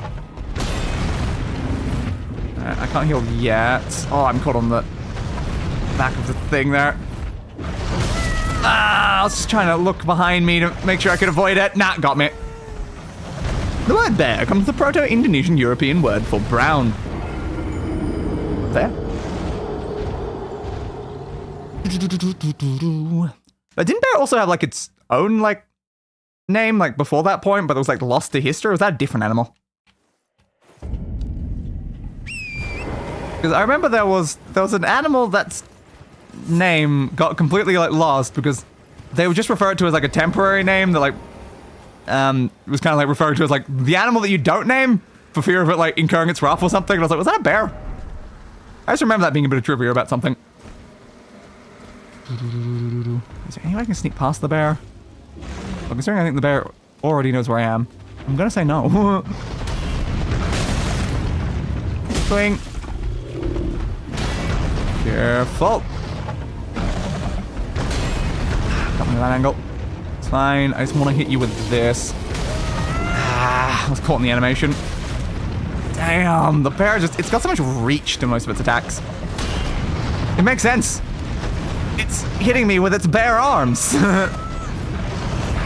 I can't heal yet. Oh, I'm caught on the back of the thing there. I was just trying to look behind me to make sure I could avoid it. Nah, got me. The word bear comes from the Proto-Indonesian European word for brown. There. But didn't bear also have like its own like name like before that point, but it was like lost to history? Or was that a different animal? Because I remember there was an animal that's name got completely like lost because they would just refer it to as like a temporary name that like was kind of like referred to as like the animal that you don't name for fear of it like incurring its wrath or something. And I was like, was that a bear? I just remember that being a bit of trivia about something. Is there any way I can sneak past the bear? Well, considering I think the bear already knows where I am, I'm gonna say no. Swing. Careful. Got me that angle. It's fine. I just want to hit you with this. I was caught in the animation. Damn, the bear it's got so much reach to most of its attacks. It makes sense. It's hitting me with its bare arms. I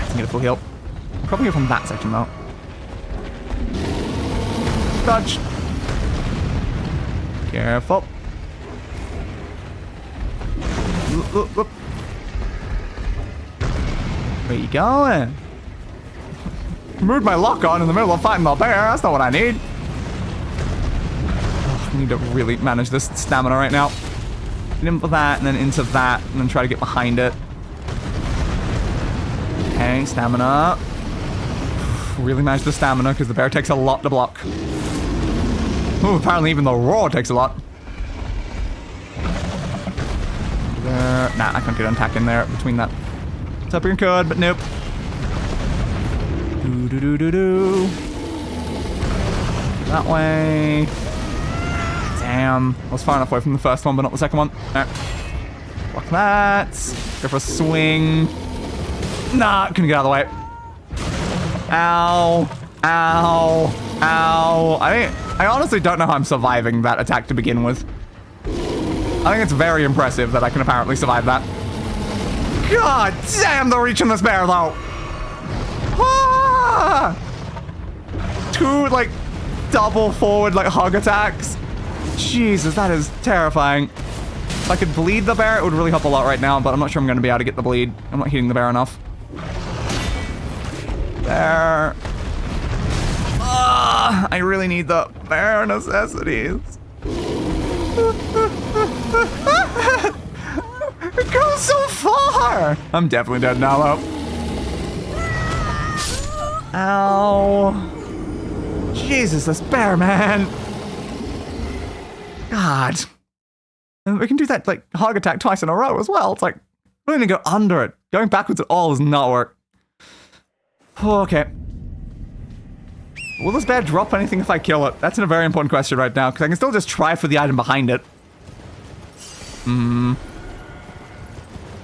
can get a full heal. Probably go from that section though. Dodge. Careful. Where you going? Moved my lock on in the middle of fighting the bear. That's not what I need. Oh, I need to really manage this stamina right now. Get into that, and then into that, and then try to get behind it. Okay, stamina. Really manage the stamina, because the bear takes a lot to block. Oh, apparently even the roar takes a lot. Nah, I can't get an attack in there between that. Tupping could, but nope. Do. That way. Damn. I was far enough away from the first one, but not the second one. Alright. Block that. Go for a swing. Nah, couldn't get out of the way. Ow. Ow. Ow. I honestly don't know how I'm surviving that attack to begin with. I think it's very impressive that I can apparently survive that. God damn the reach in this bear, though. Ah! Two, like, double forward, like, hug attacks. Jesus, that is terrifying. If I could bleed the bear, it would really help a lot right now, but I'm not sure I'm going to be able to get the bleed. I'm not hitting the bear enough. There. I really need the bear necessities. It goes so far! I'm definitely dead now, though. Ow. Jesus, this bear, man. God. And we can do that, like, hog attack twice in a row as well. It's like, we're gonna go under it. Going backwards at all does not work. Okay. Will this bear drop anything if I kill it? That's a very important question right now, because I can still just try for the item behind it.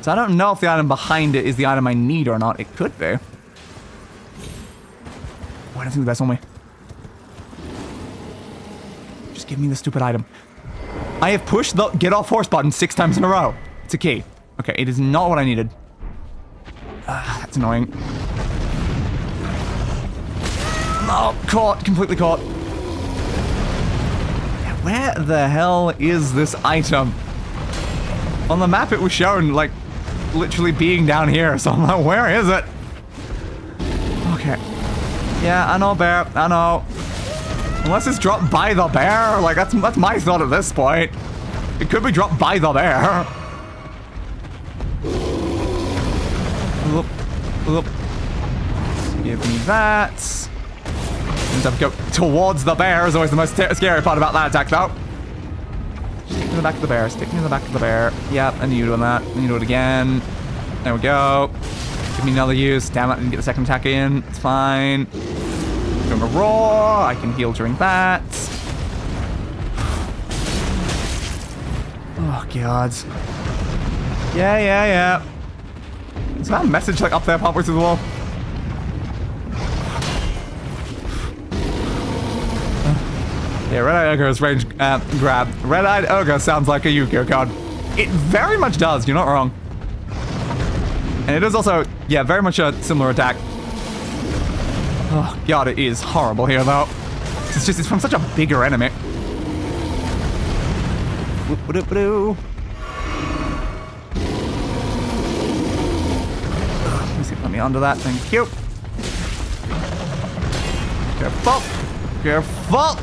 So I don't know if the item behind it is the item I need or not. It could be. Oh, I don't think the best on me. Just give me the stupid item. I have pushed the get off horse button 6 times in a row. It's a key. Okay, it is not what I needed. That's annoying. Oh, caught. Completely caught. Where the hell is this item? On the map it was shown, like, literally being down here, so I'm like, where is it? Okay. Yeah, I know, bear. I know. Unless it's dropped by the bear, like, that's my thought at this point. It could be dropped by the bear. Oop, oop. Give me that. And have to go towards the bear is always the most scary part about that attack, though. Stick me in the back of the bear. Stick me in the back of the bear. Yep, I knew you doing that. I need to do it again. There we go. Give me another use. Damn it, I didn't get the second attack in. It's fine. Doing a roar. I can heal during that. Oh, God. Yeah. Is that a message, like, up there halfway through the wall? Yeah, Red-Eyed Ogre's range grab. Red-Eyed Ogre sounds like a Yu-Gi-Oh card. It very much does, you're not wrong. And it is also, yeah, very much a similar attack. Oh, God, it is horrible here, though. It's from such a bigger enemy. Let me see, let me onto that, thank you. Careful!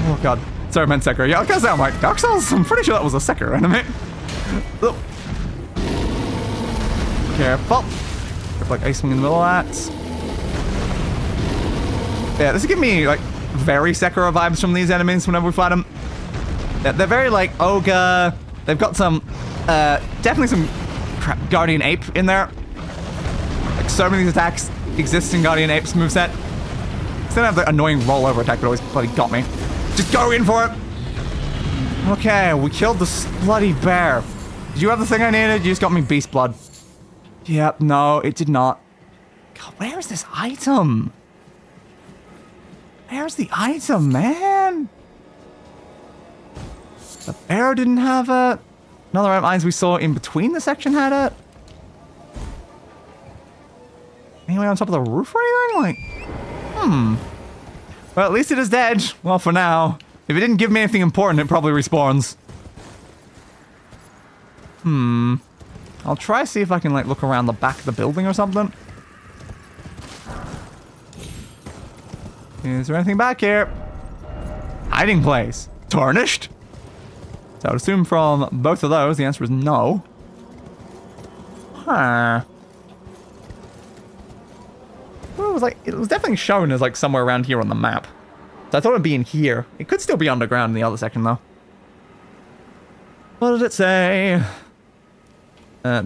Oh, God. Sorry, I meant Sekiro. Yeah, I was gonna say, I'm like, Dark Souls? I'm pretty sure that was a Sekiro enemy. Oh. Careful. Like, ice swing in the middle of that. Yeah, this is giving me, like, very Sekiro vibes from these enemies whenever we fight them. They're very, like, ogre. They've got some, definitely some Guardian Ape in there. Like, so many of these attacks exist in Guardian Ape's moveset. Instead of the annoying rollover attack that always bloody got me. Just go in for it! Okay, we killed the bloody bear. Did you have the thing I needed? You just got me beast blood. Yep, no, it did not. God, where is this item? Where's the item, man? The bear didn't have it. None of the items we saw in between the section had it. Anyway on top of the roof or anything? Like, Well, at least it is dead. Well, for now. If it didn't give me anything important, it probably respawns. I'll try see if I can, like, look around the back of the building or something. Is there anything back here? Hiding place. Tarnished? So I would assume from both of those, the answer is no. Huh. Well, it was definitely shown as, like, somewhere around here on the map. So I thought it'd be in here. It could still be underground in the other section, though. What did it say?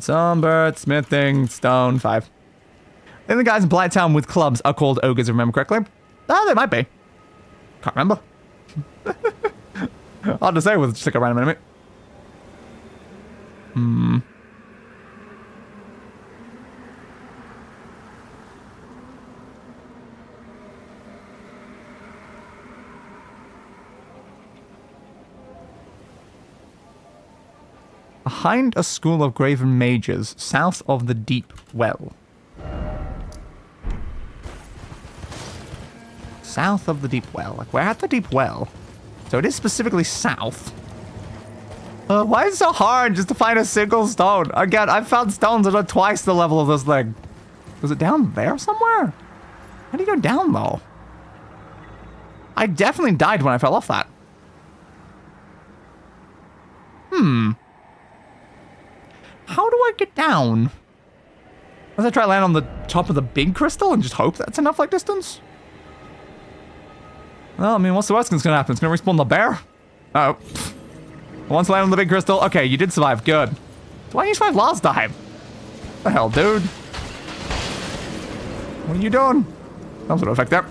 Somber, smithing, stone, 5. I think the guys in Blighttown with clubs are called ogres, if I remember correctly. Oh, they might be. Can't remember. Hard to say with just like a random enemy. Behind a school of graven mages, south of the deep well. South of the deep well. Like, we're at the deep well. So it is specifically south. Why is it so hard just to find a single stone? Again, I've found stones that are twice the level of this thing. Was it down there somewhere? How do you go down, though? I definitely died when I fell off that. How do I get down? Unless I try to land on the top of the big crystal and just hope that's enough, like, distance? Well, I mean, what's the worst that's gonna happen? It's gonna respawn the bear? Oh. Once I land on the big crystal. Okay, you did survive. Good. Why didn't you survive last time? What the hell, dude? What are you doing? Some sort of effect there.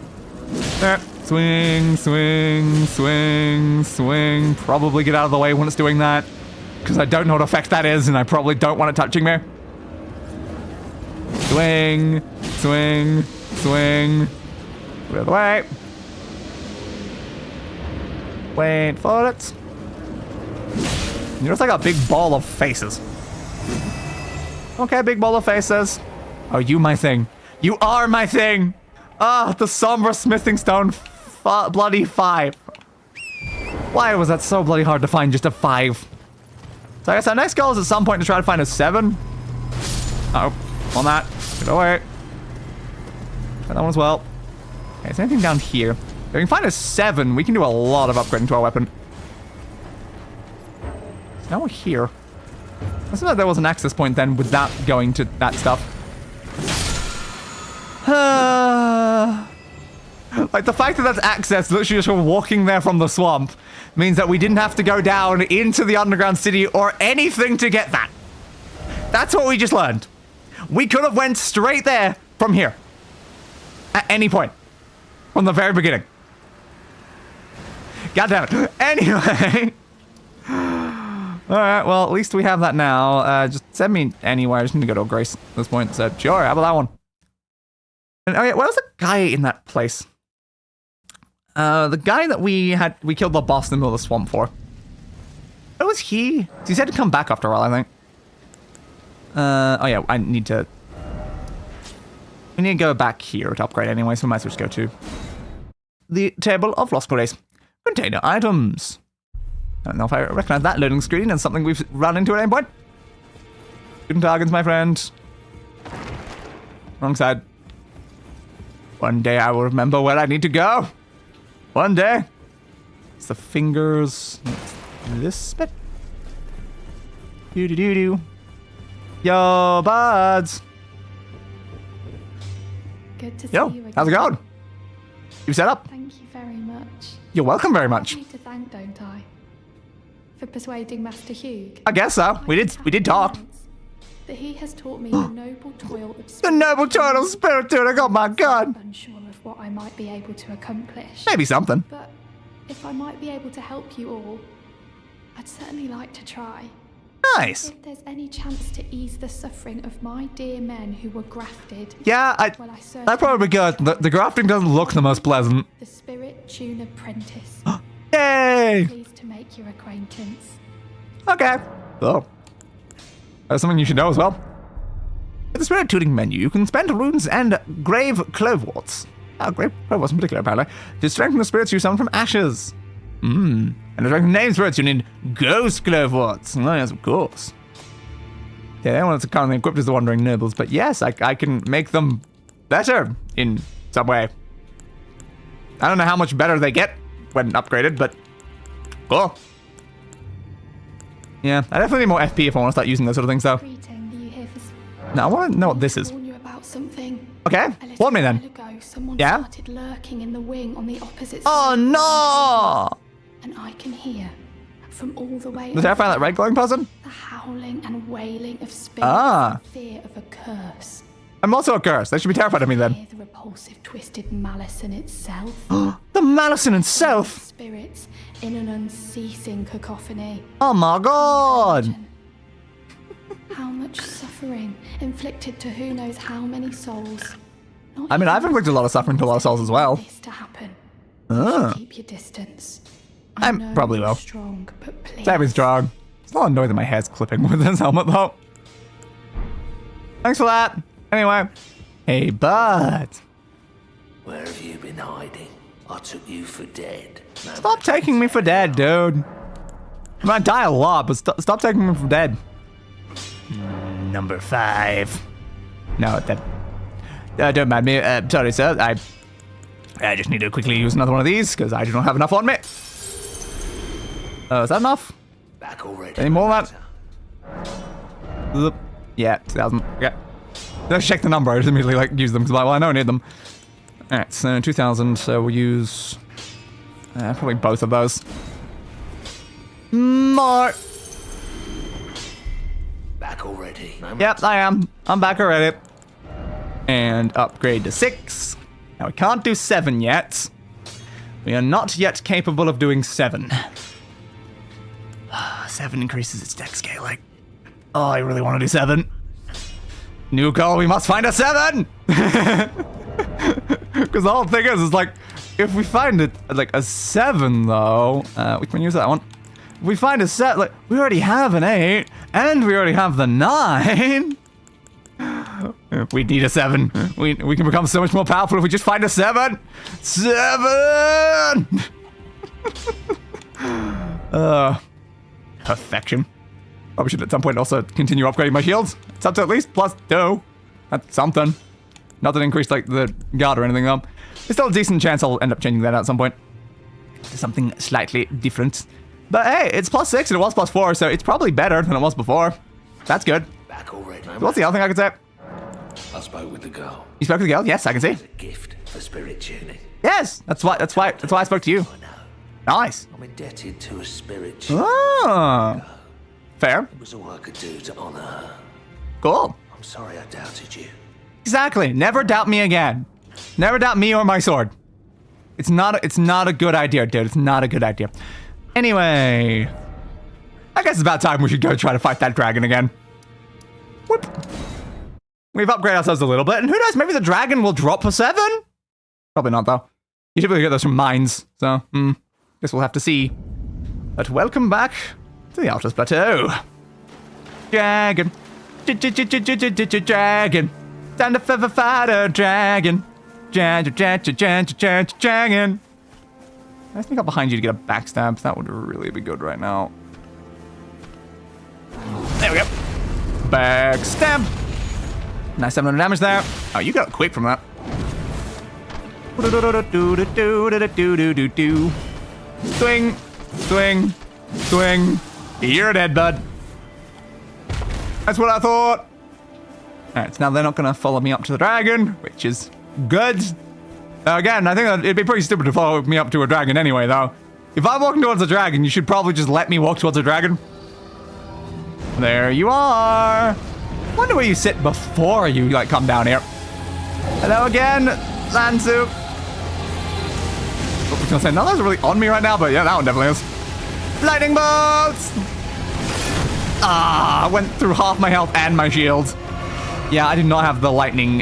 There. Swing, swing, swing, swing. Probably get out of the way when it's doing that. Because I don't know what effect that is, and I probably don't want it touching me. Swing, swing, swing. Get out of the way. Wait for it. You're just like a big ball of faces. Okay, big ball of faces. Oh, you my thing. You are my thing. Ah, the somber smithing stone bloody 5. Why was that so bloody hard to find just a 5? So I guess our next goal is at some point to try to find a 7. Oh, on that. Get away. Got that one as well. Okay, is there anything down here? If we can find a 7, we can do a lot of upgrading to our weapon. So now we're here. I thought like there was an access point then without going to that stuff. Like the fact that that's access, literally just walking there from the swamp, means that we didn't have to go down into the underground city or anything to get that. That's what we just learned. We could have went straight there from here. At any point. From the very beginning. God damn it. Anyway. Alright, well, at least we have that now. Just send me anywhere. I just need to go to a Grace at this point. So, sure, how about that one? And, okay, where was the guy in that place? The guy that we killed the boss in the middle of the swamp for. Where was he? He said to come back after a while, I think. Oh yeah, we need to go back here to upgrade anyway, so we might as well just go to the table of lost grace. Container items. I don't know if I recognize that loading screen as something we've run into at any point. Shooting targets, my friend. Wrong side. One day I will remember where I need to go. One day. It's the fingers. It's this bit. Doo-doo-doo-doo. Yo, buds. Good to see Yo, you again. how's it going? You set up? Thank you very much. You're welcome very much. I need to thank, don't I? For persuading Master Hugh. I guess so. We did talk. That he has taught me the noble toil of spirit. The noble toil of spirit, dude. Oh my god. Unsure of what I might be able to accomplish. Maybe something. But if I might be able to help you all, I'd certainly like to try. Nice. If there's any chance to ease the suffering of my dear men who were grafted. Yeah, well, I that'd probably be good. The grafting doesn't look the most pleasant. The Spirit Tune Apprentice. Yay! Pleased to make your acquaintance. Okay. Oh. That's something you should know as well. With the Spirit Tuning menu, you can spend runes and grave cloveworts. Grave cloveworts in particular, apparently. To strengthen the spirits you summon from ashes. And to strengthen name spirits, you need ghost cloveworts. Oh, yes, of course. Yeah, the only one that's currently equipped is the Wandering Nobles, but yes, I can make them better in some way. I don't know how much better they get when upgraded, but cool. Yeah, I definitely need more FP if I want to start using those sort of things, though. Greeting, are you here for... No, I want to know what this is. Warn you about something. Okay, warn me then. Ago, someone Yeah? started lurking in the wing on the opposite Oh side. no! And I can hear from all the way. Was there find that red glowing person? The howling and wailing of spirits. Ah. And fear of a curse. I'm also a curse. They should be terrified of me then. Hear the repulsive, twisted malice in itself. The malice in itself. Spirits in an unceasing cacophony. Oh my god. Imagine how much suffering inflicted to who knows how many souls. Not I mean, I've even inflicted a lot of suffering to a lot of souls as well. This to happen. Ah. Keep your distance. I know probably you're will. Strong, but please. Savage strong. It's not annoying that my hair's clipping with this helmet though. Thanks for that. Anyway. Hey, bud. Where have you been hiding? I took you for dead. No Stop taking me for dead, dude. I mean, I die a lot, but stop taking me for dead. Number 5. No, that... don't mind me. Sorry, sir. I just need to quickly use another one of these, because I do not have enough on me. Oh, is that enough? Back already. Any more than that? Yeah, 2,000. Yeah. Let's check the number. I just immediately like use them because well, I know I need them. Alright, so 2,000. So we'll use probably both of those. More. Back already. Yep, I am. I'm back already. And upgrade to 6. Now we can't do 7 yet. We are not yet capable of doing 7. 7 increases its dex scaling. Oh, I really want to do 7. New goal, we must find a 7! Because the whole thing is like, if we find it like a 7 though, we can use that one. If we find a set, like, we already have an 8, and we already have the 9. We need a 7. We can become so much more powerful if we just find a 7. 7! Perfection. Probably should at some point also continue upgrading my shields. It's up to at least +2. That's something. Not that increased like the guard or anything though. There's still a decent chance I'll end up changing that at some point. To something slightly different. But hey, it's +6 and it was +4, so it's probably better than it was before. That's good. Back already. So what's the other thing I could say? I spoke with the girl. You spoke to the girl? Yes, I can see. It's a gift for spirit tuning. Yes, that's why I spoke to you. I know. Nice. I'm indebted to a spirit tuner. Oh. Fair. It was all I could do to honor her. Cool. I'm sorry I doubted you. Exactly. Never doubt me again. Never doubt me or my sword. It's not a good idea, dude. It's not a good idea. Anyway, I guess it's about time we should go try to fight that dragon again. Whoop. We've upgraded ourselves a little bit, and who knows, maybe the dragon will drop a 7? Probably not, though. You typically get those from mines, so, guess we'll have to see. But welcome back to the Altus Plateau. Dragon. Dragon. Time to fight a dragon. Dragon. I sneak up behind you to get a backstab. That would really be good right now. There we go. Backstab. Nice 700 damage there. Oh, you got quick from that. Swing. Swing. Swing. You're dead, bud. That's what I thought. Alright, so now they're not going to follow me up to the dragon, which is good. Again, I think that it'd be pretty stupid to follow me up to a dragon anyway, though. If I'm walking towards a dragon, you should probably just let me walk towards a dragon. There you are. Wonder where you sit before you, like, come down here. Hello again, Lansu. I was gonna say, none of those are really on me right now, but yeah, that one definitely is. Lightning bolts! Ah, I went through half my health and my shield. Yeah, I did not have the lightning,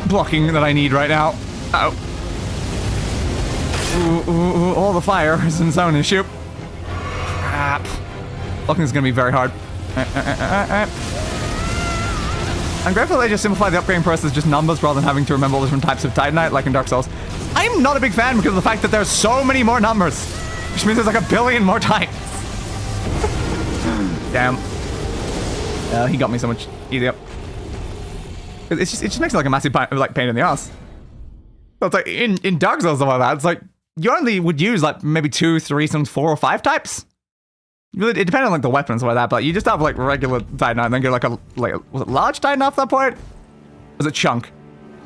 blocking that I need right now. Uh-oh. Ooh, all the fire is in zone issue. Crap. Blocking is gonna be very hard. I'm grateful they just simplify the upgrading process just numbers rather than having to remember all the different types of Titanite like in Dark Souls. I'm not a big fan because of the fact that there's so many more numbers. Which means there's like a billion more types. Damn. He got me so much easier. It just makes it like a massive pain in the ass. So it's like in Dark Souls and stuff like that, it's like you only would use like maybe 2, 3, sometimes 4 or 5 types. Really, it depends on like the weapons or like that, but you just have like regular Titanite and then get like was it large Titanite at that point? Was it chunk?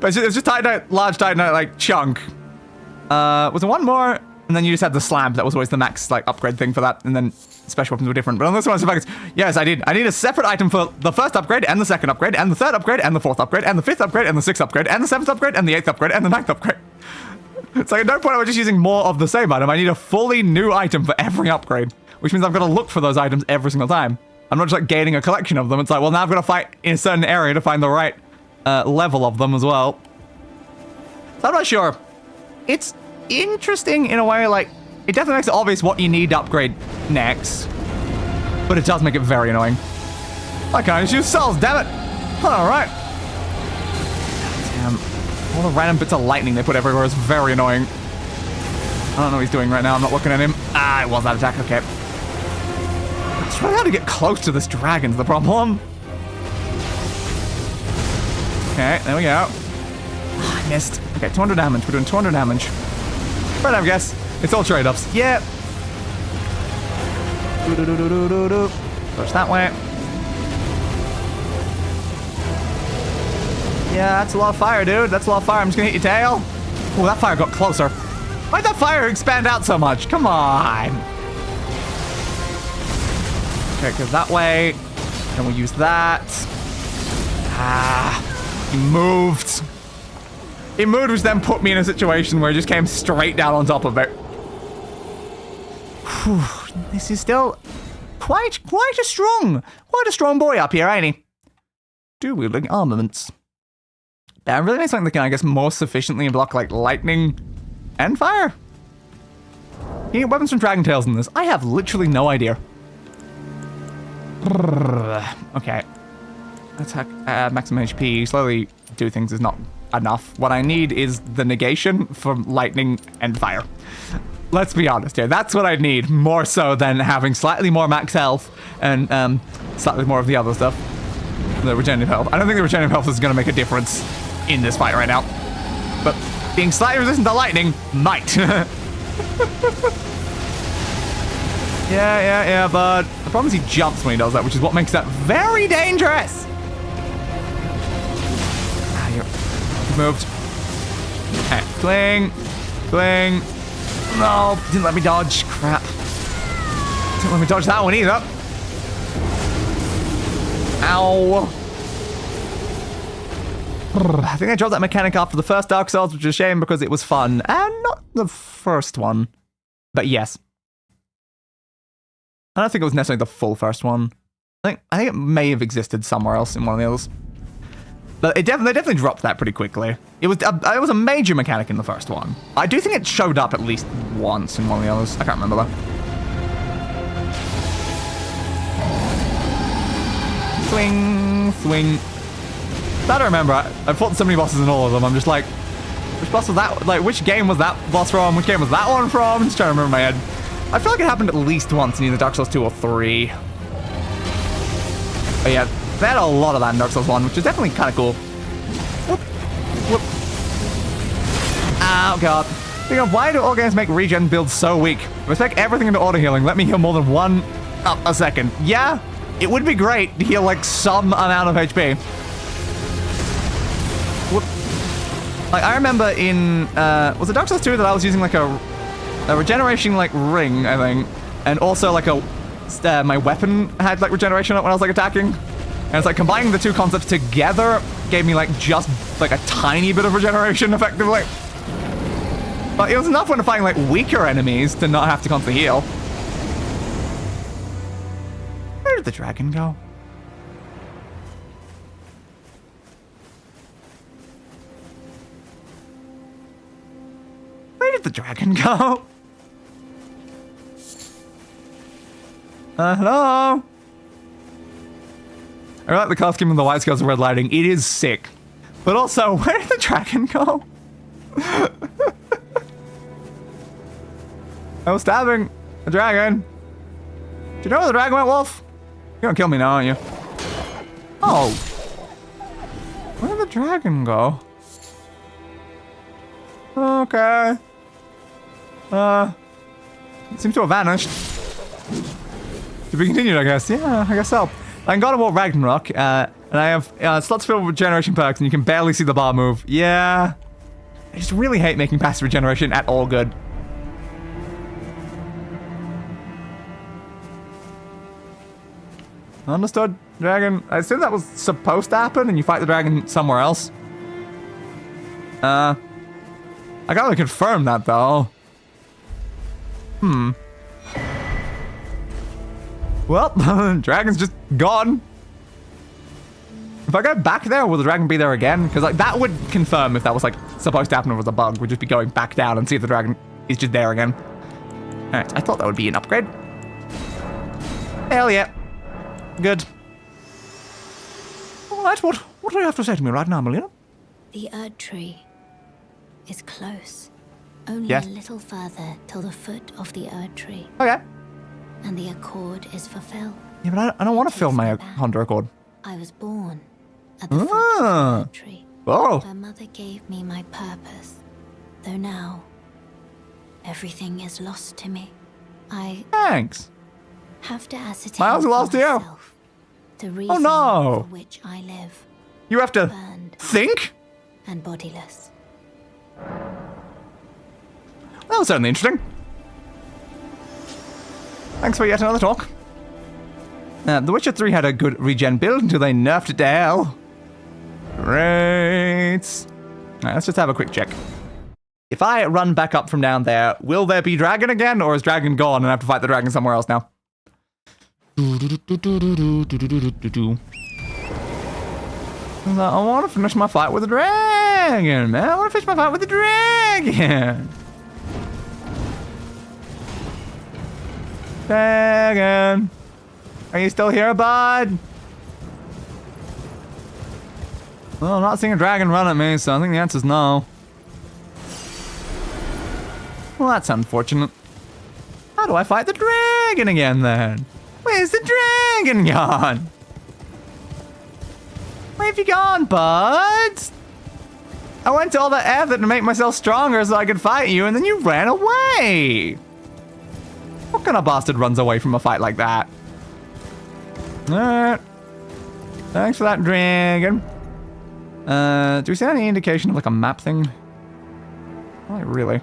But it's just Titanite, large Titanite, like chunk. Was there one more? And then you just had the slab that was always the max like upgrade thing for that, and then special weapons were different. But on this one, it's yes, I need a separate item for the first upgrade, and the second upgrade, and the third upgrade, and the fourth upgrade, and the fifth upgrade, and the sixth upgrade, and the seventh upgrade, and the eighth upgrade, and the ninth upgrade. It's like at no point am I just using more of the same item. I need a fully new item for every upgrade, which means I've got to look for those items every single time. I'm not just like gaining a collection of them. It's like, well, now I've got to fight in a certain area to find the right level of them as well. So I'm not sure. It's interesting in a way, like, it definitely makes it obvious what you need to upgrade next. But it does make it very annoying. I can't just use souls, damn it! Alright. Damn. All the random bits of lightning they put everywhere is very annoying. I don't know what he's doing right now, I'm not looking at him. Ah, it was that attack, okay. It's really hard to get close to this dragon's the problem. Okay, there we go. I missed. Okay, 200 damage. We're doing 200 damage. Right, I guess. It's all trade-offs. Yeah. Push that way. Yeah, that's a lot of fire, dude. That's a lot of fire. I'm just gonna hit your tail. Oh, that fire got closer. Why'd that fire expand out so much? Come on. Okay, go that way. Then we'll use that. He moved. He moved, which then put me in a situation where he just came straight down on top of it. Whew, this is still quite a strong boy up here, ain't he? Dual-wielding armaments. Yeah, I really need something that can, I guess, more sufficiently block, like, lightning and fire. You get weapons from Dragon Tails in this. I have literally no idea. Okay. Attack, maximum HP, slowly do things is not enough. What I need is the negation from lightning and fire. Let's be honest here. That's what I need, more so than having slightly more max health and slightly more of the other stuff. The regenerative health. I don't think the regenerative health is going to make a difference in this fight right now. But being slightly resistant to lightning might. Yeah, but the problem is he jumps when he does that, which is what makes that very dangerous. You've moved. Okay, cling. No, didn't let me dodge. Crap. Didn't let me dodge that one either. Ow. I think I dropped that mechanic after the first Dark Souls, which is a shame because it was fun. And not the first one. But yes. I don't think it was necessarily the full first one. I think it may have existed somewhere else in one of the others. But they definitely dropped that pretty quickly. It was a major mechanic in the first one. I do think it showed up at least once in one of the others. I can't remember though. Swing. I don't remember. I fought so many bosses in all of them. I'm just like, which boss was that? Like, which game was that boss from? Which game was that one from? I'm just trying to remember in my head. I feel like it happened at least once in either Dark Souls 2 or 3. But yeah, they had a lot of that in Dark Souls 1, which is definitely kind of cool. Whoop. Oh, God. Speaking of, why do all games make regen builds so weak? Respect everything into auto-healing. Let me heal more than one a second. Yeah, it would be great to heal, like, some amount of HP. Whoop. Like, I remember in, was it Dark Souls 2 that I was using, like, a regeneration, like, ring, I think. And also, like, my weapon had, like, regeneration when I was, like, attacking. And it's like combining the two concepts together gave me, like, just, like, a tiny bit of regeneration, effectively. But it was enough when fighting, like, weaker enemies to not have to constantly heal. Where did the dragon go? Where did the dragon go? Hello? I like the costume and the white scales of red lighting. It is sick. But also, where did the dragon go? I was stabbing a dragon. Do you know where the dragon went, Wolf? You're gonna kill me now, aren't you? Oh. Where did the dragon go? Okay. It seems to have vanished. To be continued, I guess. Yeah, I guess so. I can God of War Ragnarok, and I have slots filled with regeneration perks, and you can barely see the bar move. Yeah. I just really hate making passive regeneration at all good. Understood, dragon. I assume that was supposed to happen, and you fight the dragon somewhere else. I gotta confirm that, though. Well, dragon's just gone. If I go back there, will the dragon be there again? Because like that would confirm if that was like supposed to happen or was a bug. We'd just be going back down and see if the dragon is just there again. Alright, I thought that would be an upgrade. Hell yeah. Good. Alright, what do you have to say to me right now, Melina? The Erd Tree is close. Only Yes. a little further till the foot of the Erd Tree. Okay. And the accord is fulfilled. Yeah, but I don't want to fill my Honda Accord. I was born at the foot of the Erd Tree. Oh. My mother gave me my purpose. Though now, everything is lost to me. Thanks. have to ascertain Miles, we lost for you. myself the reason no. for which I live, You have to burned think? and bodiless. That was certainly interesting. Thanks for yet another talk. The Witcher 3 had a good regen build until they nerfed it to hell. Great. Alright, let's just have a quick check. If I run back up from down there, will there be dragon again, or is dragon gone and I have to fight the dragon somewhere else now? I want to finish my fight with the dragon, man. I want to finish my fight with the dragon. Dragon. Are you still here, bud? Well, I'm not seeing a dragon run at me, so I think the answer's no. Well, that's unfortunate. How do I fight the dragon again, then? Where's the dragon gone? Where have you gone, buds? I went to all that effort to make myself stronger so I could fight you, and then you ran away. What kind of bastard runs away from a fight like that? Alright. Thanks for that, dragon. Do we see any indication of like a map thing? Not really.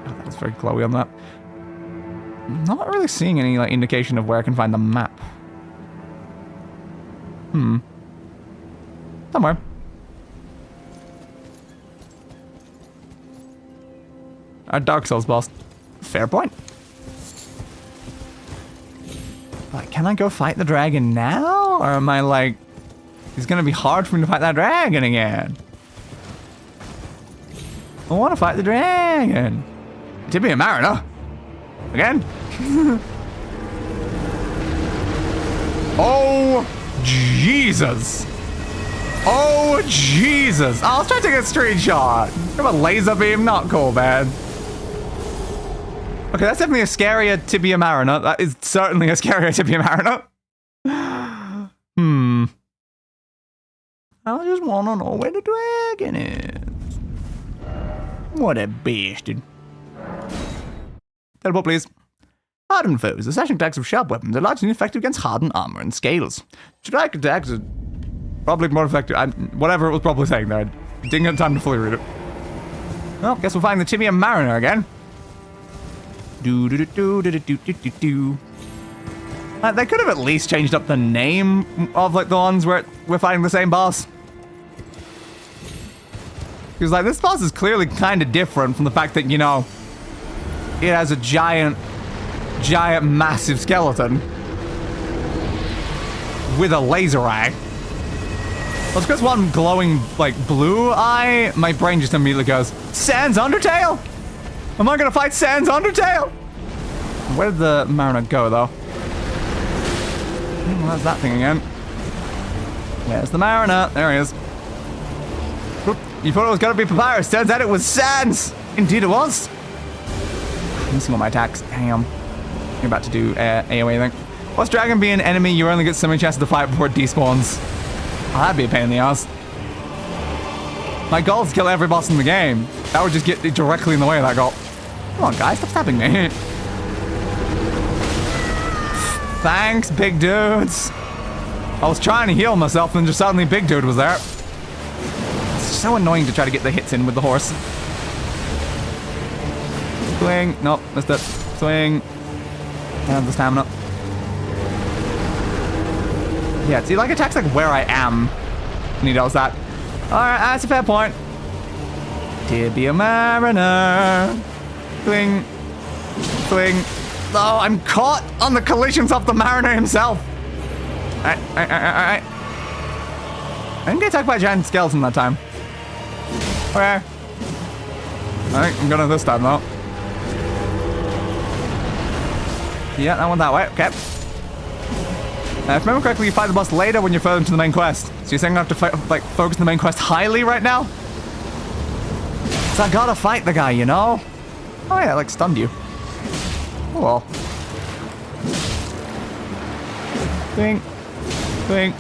Oh, that was very glowy on that. Not really seeing any like indication of where I can find the map. Somewhere. A Dark Souls boss. Fair point. But can I go fight the dragon now? Or am I like... It's gonna be hard for me to fight that dragon again. I want to fight the dragon. Tibia Mariner. Again? Oh, Jesus. Oh, Jesus. Oh, I was trying to take a screenshot. What about laser beam? Not cool, man. Okay, that's definitely a scarier Tibia Mariner. That is certainly a scarier Tibia Mariner. I just want to know where the dragon is. What a bastard. Teleport, please. Hardened foes. The slashing attacks of sharp weapons are largely effective against hardened armor and scales. Strike attacks are probably more effective. Whatever it was probably saying there. I didn't get time to fully read it. Well, guess we'll find the Tibia Mariner again. They could have at least changed up the name of like the ones where we're fighting the same boss. Because like this boss is clearly kind of different from the fact that, you know, it has a giant, massive skeleton with a laser eye. Well, it's because one glowing like blue eye, my brain just immediately goes, Sans Undertale? Am I gonna fight Sans Undertale? Where did the Mariner go, though? Well, that's that thing again. Where's the Mariner? There he is. Oop, you thought it was gonna be Papyrus. Turns out it was Sans. Indeed it was. I'm missing all my attacks. Damn. You're about to do AoE thing. Plus dragon being an enemy, you only get so many chances to fight before it despawns. Oh, that'd be a pain in the ass. My goal is to kill every boss in the game. That would just get directly in the way of that goal. Come on, guys, stop stabbing me. Thanks, big dudes. I was trying to heal myself and just suddenly big dude was there. It's so annoying to try to get the hits in with the horse. Swing. Nope, missed it. Swing. I have the stamina. Yeah, see, like attacks like where I am. And he does that. Alright, that's a fair point. Tibia Mariner. Swing. Swing. Oh, I'm caught on the collisions of the Mariner himself. Alright. I didn't get attacked by a giant skeleton that time. Okay. I think I'm gonna this time though. Yeah, that one that way. Okay. If I remember correctly, you fight the boss later when you're further into the main quest. So you're saying I have to focus on the main quest highly right now? So I gotta fight the guy, you know? Oh yeah, like stunned you. Oh well. Swing. Swing.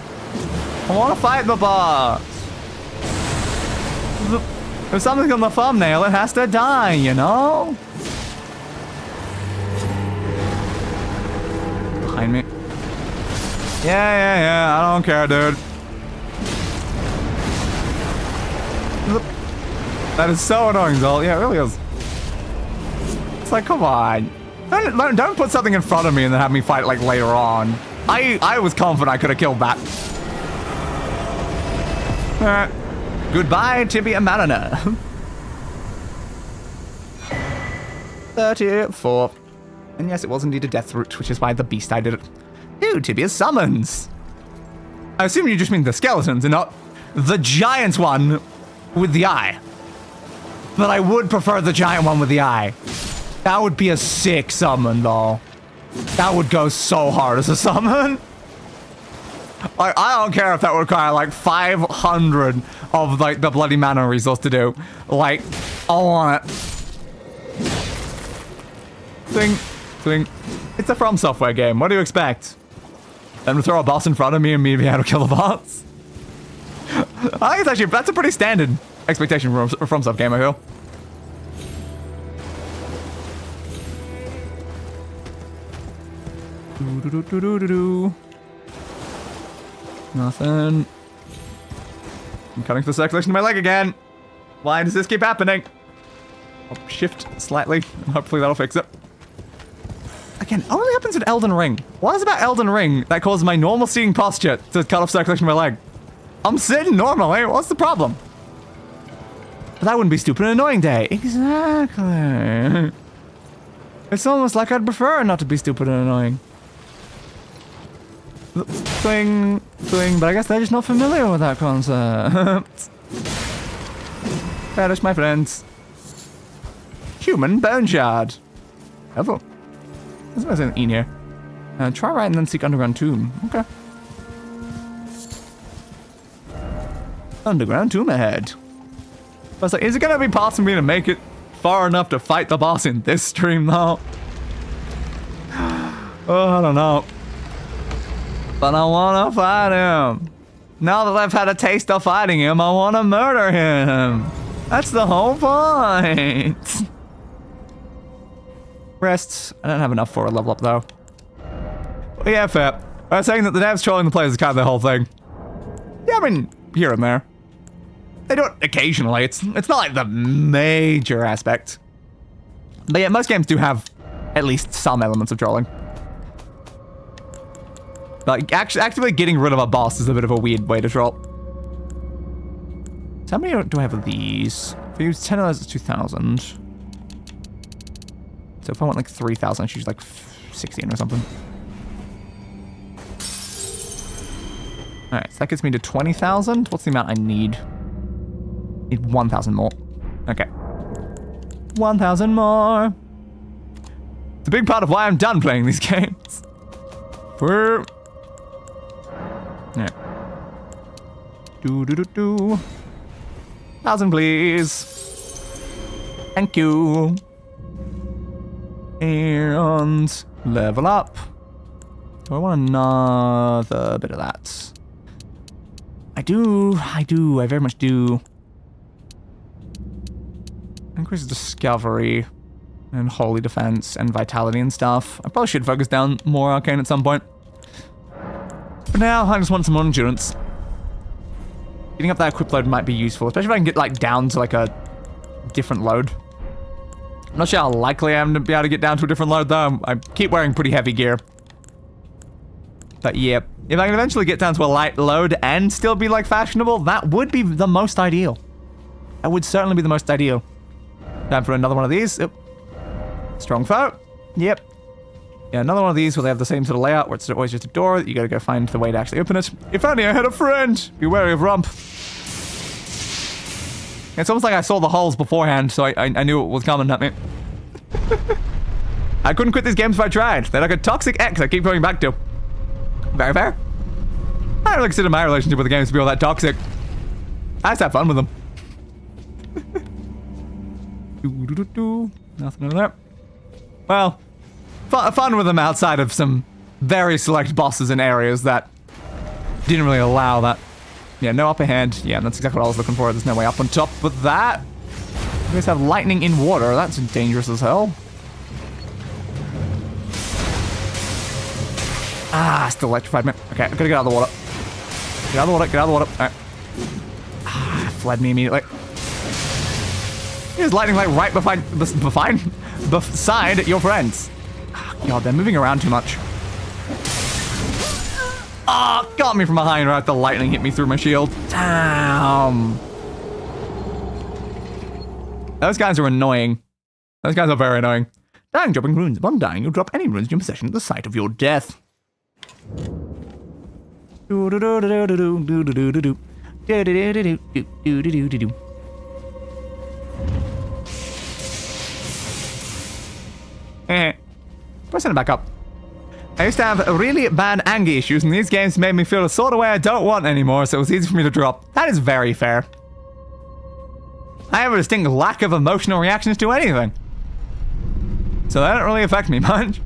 I wanna fight the boss. If something's on the thumbnail, it has to die, you know? behind me. Yeah, I don't care, dude. That is so annoying, Zol. Yeah, it really is. It's like, come on. Don't put something in front of me and then have me fight, like, later on. I was confident I could have killed that. Goodbye, Tibia Mariner. 34. And yes, it was indeed a death route, which is why the beast I did it. Ooh, Tibia summons. I assume you just mean the skeletons and not the giant one with the eye. But I would prefer the giant one with the eye. That would be a sick summon, though. That would go so hard as a summon. Like, I don't care if that would require like 500 of like the bloody mana resource to do. Like, I want it. Thing. It's a From Software game. What do you expect? Them to throw a boss in front of me and me be able to kill the boss? I think it's actually, that's a pretty standard expectation from Software game, I feel. Nothing. I'm cutting the circulation to my leg again. Why does this keep happening? I'll shift slightly, and hopefully that'll fix it. Again, it only happens in Elden Ring. What is it about Elden Ring that causes my normal seating posture to cut off circulation to my leg? I'm sitting normally. What's the problem? But that wouldn't be stupid and annoying day. Exactly. It's almost like I'd prefer it not to be stupid and annoying. Thing, but I guess they're just not familiar with that concept. Perish, my friends. Human bone shard. Helpful. There's an in here. Try right and then seek underground tomb. Okay. Underground tomb ahead. I was like, is it gonna be possible for me to make it far enough to fight the boss in this stream though? Oh, I don't know. But I wanna fight him. Now that I've had a taste of fighting him, I wanna murder him. That's the whole point. Rests. I don't have enough for a level up though. But yeah, fair. I was saying that the devs trolling the players is kind of the whole thing. Yeah, I mean, here and there. They do it occasionally. It's not like the major aspect. But yeah, most games do have at least some elements of trolling. Like, actively getting rid of a boss is a bit of a weird way to troll. So how many do I have of these? If I use 10 of those, it's 2,000. So if I want like 3,000, I should use like 16 or something. Alright, so that gets me to 20,000. What's the amount I need? I need 1,000 more. Okay. 1,000 more. It's a big part of why I'm done playing these games. Alright. Do. 1,000, please. Thank you. And level up. Do I want another bit of that? I do. I very much do. Increases discovery and holy defense and vitality and stuff. I probably should focus down more arcane at some point. But now I just want some more endurance. Getting up that equip load might be useful, especially if I can get like down to like a different load. I'm not sure how likely I am to be able to get down to a different load though. I keep wearing pretty heavy gear. But yeah, if I can eventually get down to a light load and still be like fashionable, that would be the most ideal. That would certainly be the most ideal. Time for another one of these. Yep. Strong foe. Yep. Yeah, another one of these where they have the same sort of layout where it's always just a door that you gotta go find the way to actually open it. If only I had a friend! Be wary of Rump. It's almost like I saw the holes beforehand, so I knew it was coming at me. I couldn't quit these games if I tried. They're like a toxic ex I keep going back to. Very fair. I don't really consider my relationship with the games to be all that toxic. I just have fun with them. Nothing in there. Well, fun with them outside of some very select bosses in areas that didn't really allow that. Yeah, no upper hand. Yeah, that's exactly what I was looking for. There's no way up on top with that. You guys have lightning in water. That's dangerous as hell. Ah, still electrified me. Okay, I'm gonna get out of the water. Get out of the water, get out of the water. Alright. Ah, fled me immediately. There's lightning like right beside your friends. Oh, God, they're moving around too much. Ah, oh, got me from behind right. The lightning hit me through my shield. Damn. Those guys are annoying. Those guys are very annoying. Dying, dropping runes. Upon dying, you'll drop any runes in your possession at the site of your death. Pressing it back up. I used to have really bad anger issues, and these games made me feel the sort of way I don't want anymore, so it was easy for me to drop. That is very fair. I have a distinct lack of emotional reactions to anything. So that didn't really affect me much.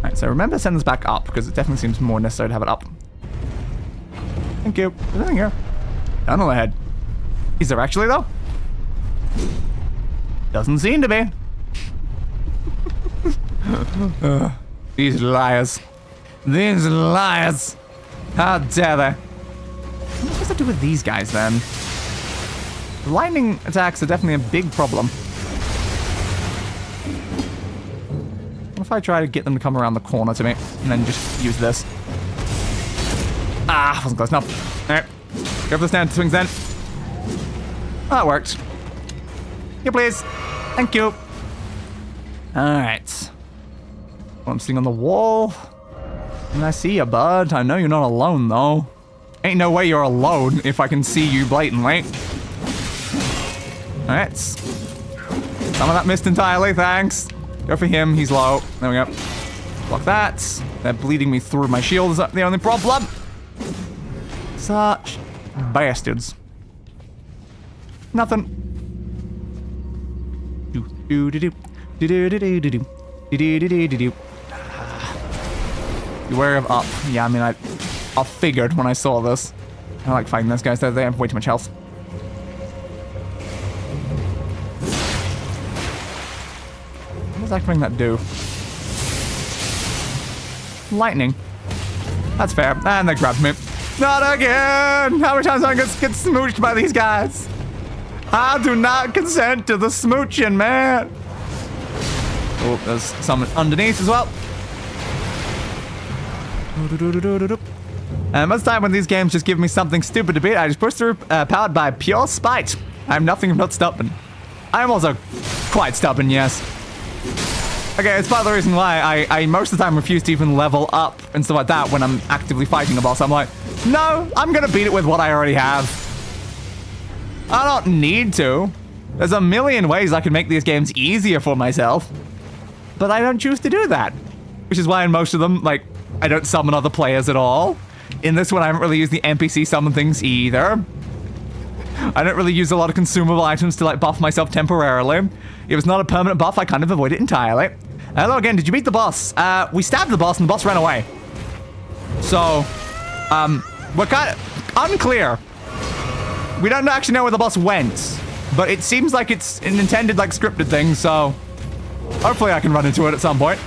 Alright, so remember to send this back up, because it definitely seems more necessary to have it up. Thank you. There's nothing here. Tunnel ahead. Is there actually, though? Doesn't seem to be. These liars. These liars. How dare they? What am I supposed to do with these guys, then? The lightning attacks are definitely a big problem. What if I try to get them to come around the corner to me, and then just use this? Ah, wasn't close enough. Alright. Go for the stand swings then. Oh, that worked. Here, please. Thank you. Alright. Well, I'm sitting on the wall. And I see you, bud. I know you're not alone, though. Ain't no way you're alone if I can see you blatantly. Alright. Some of that missed entirely, thanks. Go for him, he's low. There we go. Block that. They're bleeding me through my shield is the only problem. Such bastards. Nothing. Beware of up. Yeah, I mean, I figured when I saw this. I like fighting those guys, though. They have way too much health. What does that bring that do? Lightning. That's fair. And they grabbed me. Not again! How many times am I gonna get smooched by these guys? I do not consent to the smooching, man. Oh, there's some underneath as well. And most of the time when these games just give me something stupid to beat, I just push through, powered by pure spite. I'm nothing if not stubborn. I am also quite stubborn, yes. Okay, it's part of the reason why I most of the time refuse to even level up and stuff like that when I'm actively fighting a boss. I'm like, no, I'm gonna beat it with what I already have. I don't need to. There's a million ways I can make these games easier for myself. But I don't choose to do that. Which is why in most of them, like, I don't summon other players at all. In this one, I haven't really used the NPC summon things either. I don't really use a lot of consumable items to, like, buff myself temporarily. If it's not a permanent buff, I kind of avoid it entirely. Hello again, did you beat the boss? We stabbed the boss and the boss ran away. So, we're kind of unclear. We don't actually know where the boss went. But it seems like it's an intended, like, scripted thing, so hopefully I can run into it at some point.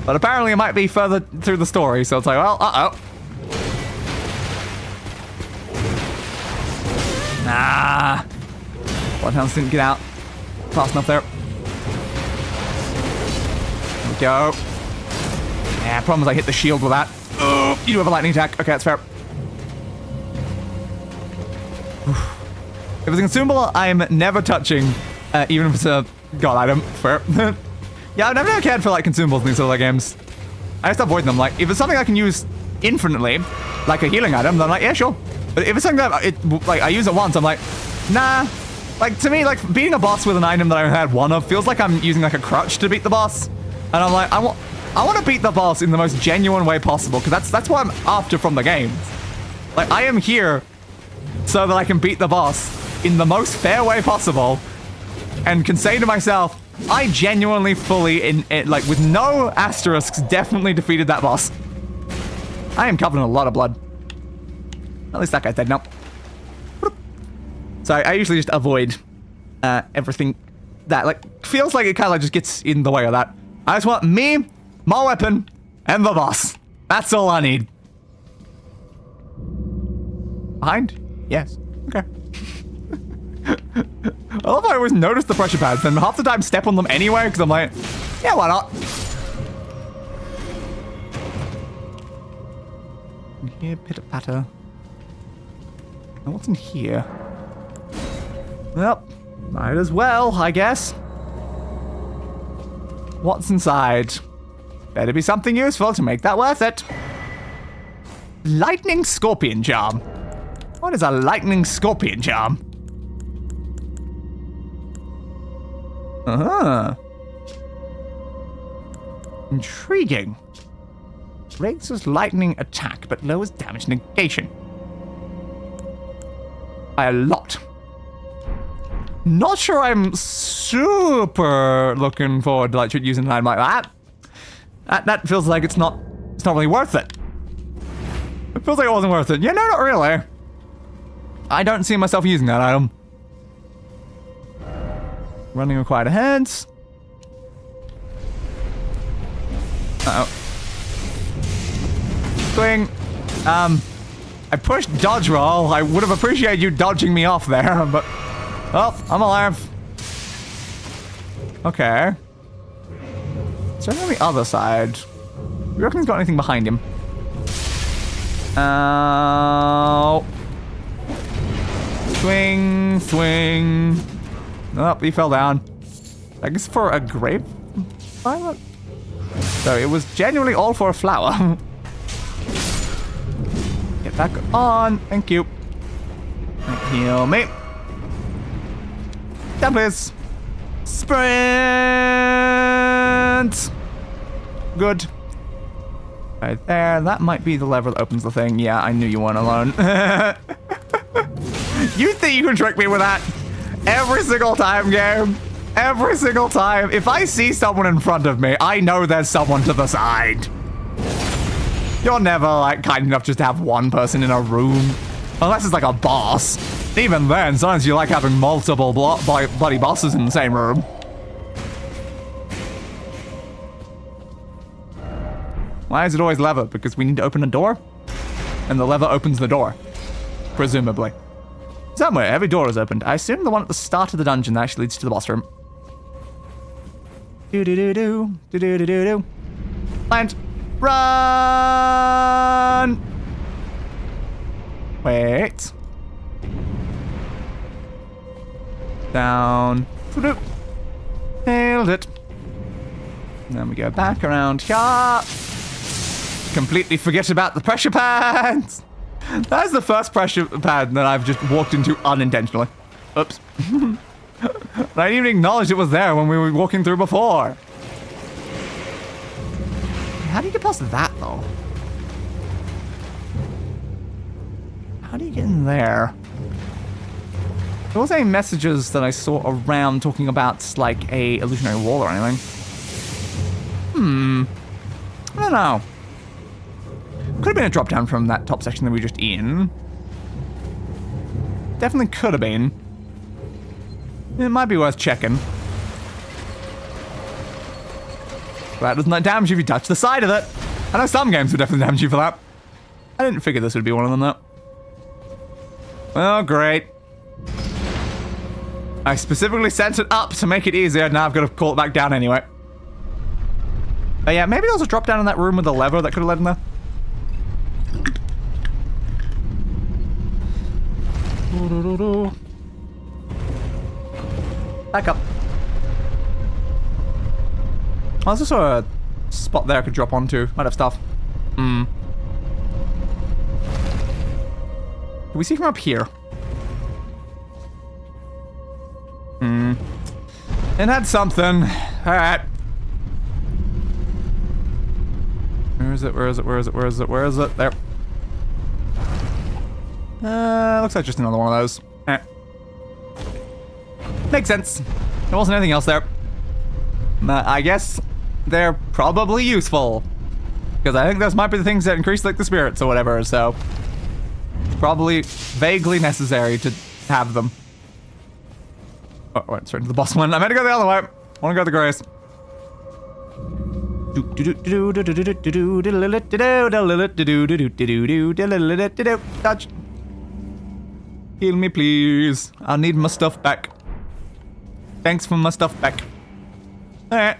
But apparently it might be further through the story, so it's like, well, uh-oh. Nah. Bloodhounds didn't get out fast enough there. There we go. Yeah, problem is I hit the shield with that. Oh, you do have a lightning attack. Okay, that's fair. If it's a consumable, I'm never touching, even if it's a god item. Fair. Yeah, I've never cared for, like, consumables in these sort of games. I just avoid them. Like, if it's something I can use infinitely, like a healing item, then I'm like, yeah, sure. But if it's something that, like, I use it once, I'm like, nah. Like, to me, like, beating a boss with an item that I had one of feels like I'm using, like, a crutch to beat the boss. And I'm like, I want to beat the boss in the most genuine way possible, because that's what I'm after from the game. Like, I am here so that I can beat the boss in the most fair way possible, and can say to myself, I genuinely fully, like, with no asterisks, definitely defeated that boss. I am covered in a lot of blood. At least that guy's dead now. So I usually just avoid everything that, like, feels like it kind of like just gets in the way of that. I just want me, my weapon, and the boss. That's all I need. Behind? Yes. Okay. I love how I always notice the pressure pads, and half the time step on them anyway, because I'm like, yeah, why not? Here, pitter patter. And what's in here? Well, might as well, I guess. What's inside? Better be something useful to make that worth it. Lightning Scorpion Charm. What is a Lightning Scorpion Charm? Intriguing. Raises lightning attack, but lowers damage negation. By a lot. Not sure I'm super looking forward to like using an item like that. That feels like it's not really worth it. It feels like it wasn't worth it. Yeah, no, not really. I don't see myself using that item. Running required ahead. Uh-oh. Swing. I pushed dodge roll. I would have appreciated you dodging me off there, but... Oh, I'm alive. Okay. Is there on the other side? You reckon he's got anything behind him? Swing, swing. Oh, he fell down. I guess for a grape violet? So it was genuinely all for a flower. Get back on. Thank you. Heal me. Down, please. Sprint. Good. Right there. That might be the lever that opens the thing. Yeah, I knew you weren't alone. You think you can trick me with that? Every single time, game. Every single time. If I see someone in front of me, I know there's someone to the side. You're never, like, kind enough just to have one person in a room. Unless it's like a boss. Even then, sometimes you like having multiple bloody bosses in the same room. Why is it always lever? Because we need to open a door? And the lever opens the door. Presumably. Somewhere, every door is opened. I assume the one at the start of the dungeon that actually leads to the boss room. Do-do-do-do. Do-do-do-do-do. Land. Run! Wait. Down. Nailed it. Then we go back around here. Completely forget about the pressure pads. That's the first pressure pad that I've just walked into unintentionally. Oops. I didn't even acknowledge it was there when we were walking through before. How do you get past that, though? How do you get in there? There wasn't any messages that I saw around talking about, like, a illusionary wall or anything. I don't know. Could have been a drop down from that top section that we were just in. Definitely could have been. It might be worth checking. That does not damage you if you touch the side of it. I know some games would definitely damage you for that. I didn't figure this would be one of them, though. Oh, great. I specifically sent it up to make it easier. Now I've got to call it back down anyway. But yeah, maybe there was a drop down in that room with a lever that could have led in there. Back up. Oh, there's also a spot there I could drop onto. Might have stuff. Can we see from up here? It had something. Alright. Where is it? Where is it? Where is it? Where is it? Where is it? There. Looks like just another one of those. Makes sense. There wasn't anything else there. I guess they're probably useful. Because I think those might be the things that increase, like, the spirits or whatever, so... It's probably vaguely necessary to have them. Oh, I went straight to the boss one. I meant to go the other way. I want to go to the grace. Touch. Heal me, please. I need my stuff back. Thanks for my stuff back. Alright.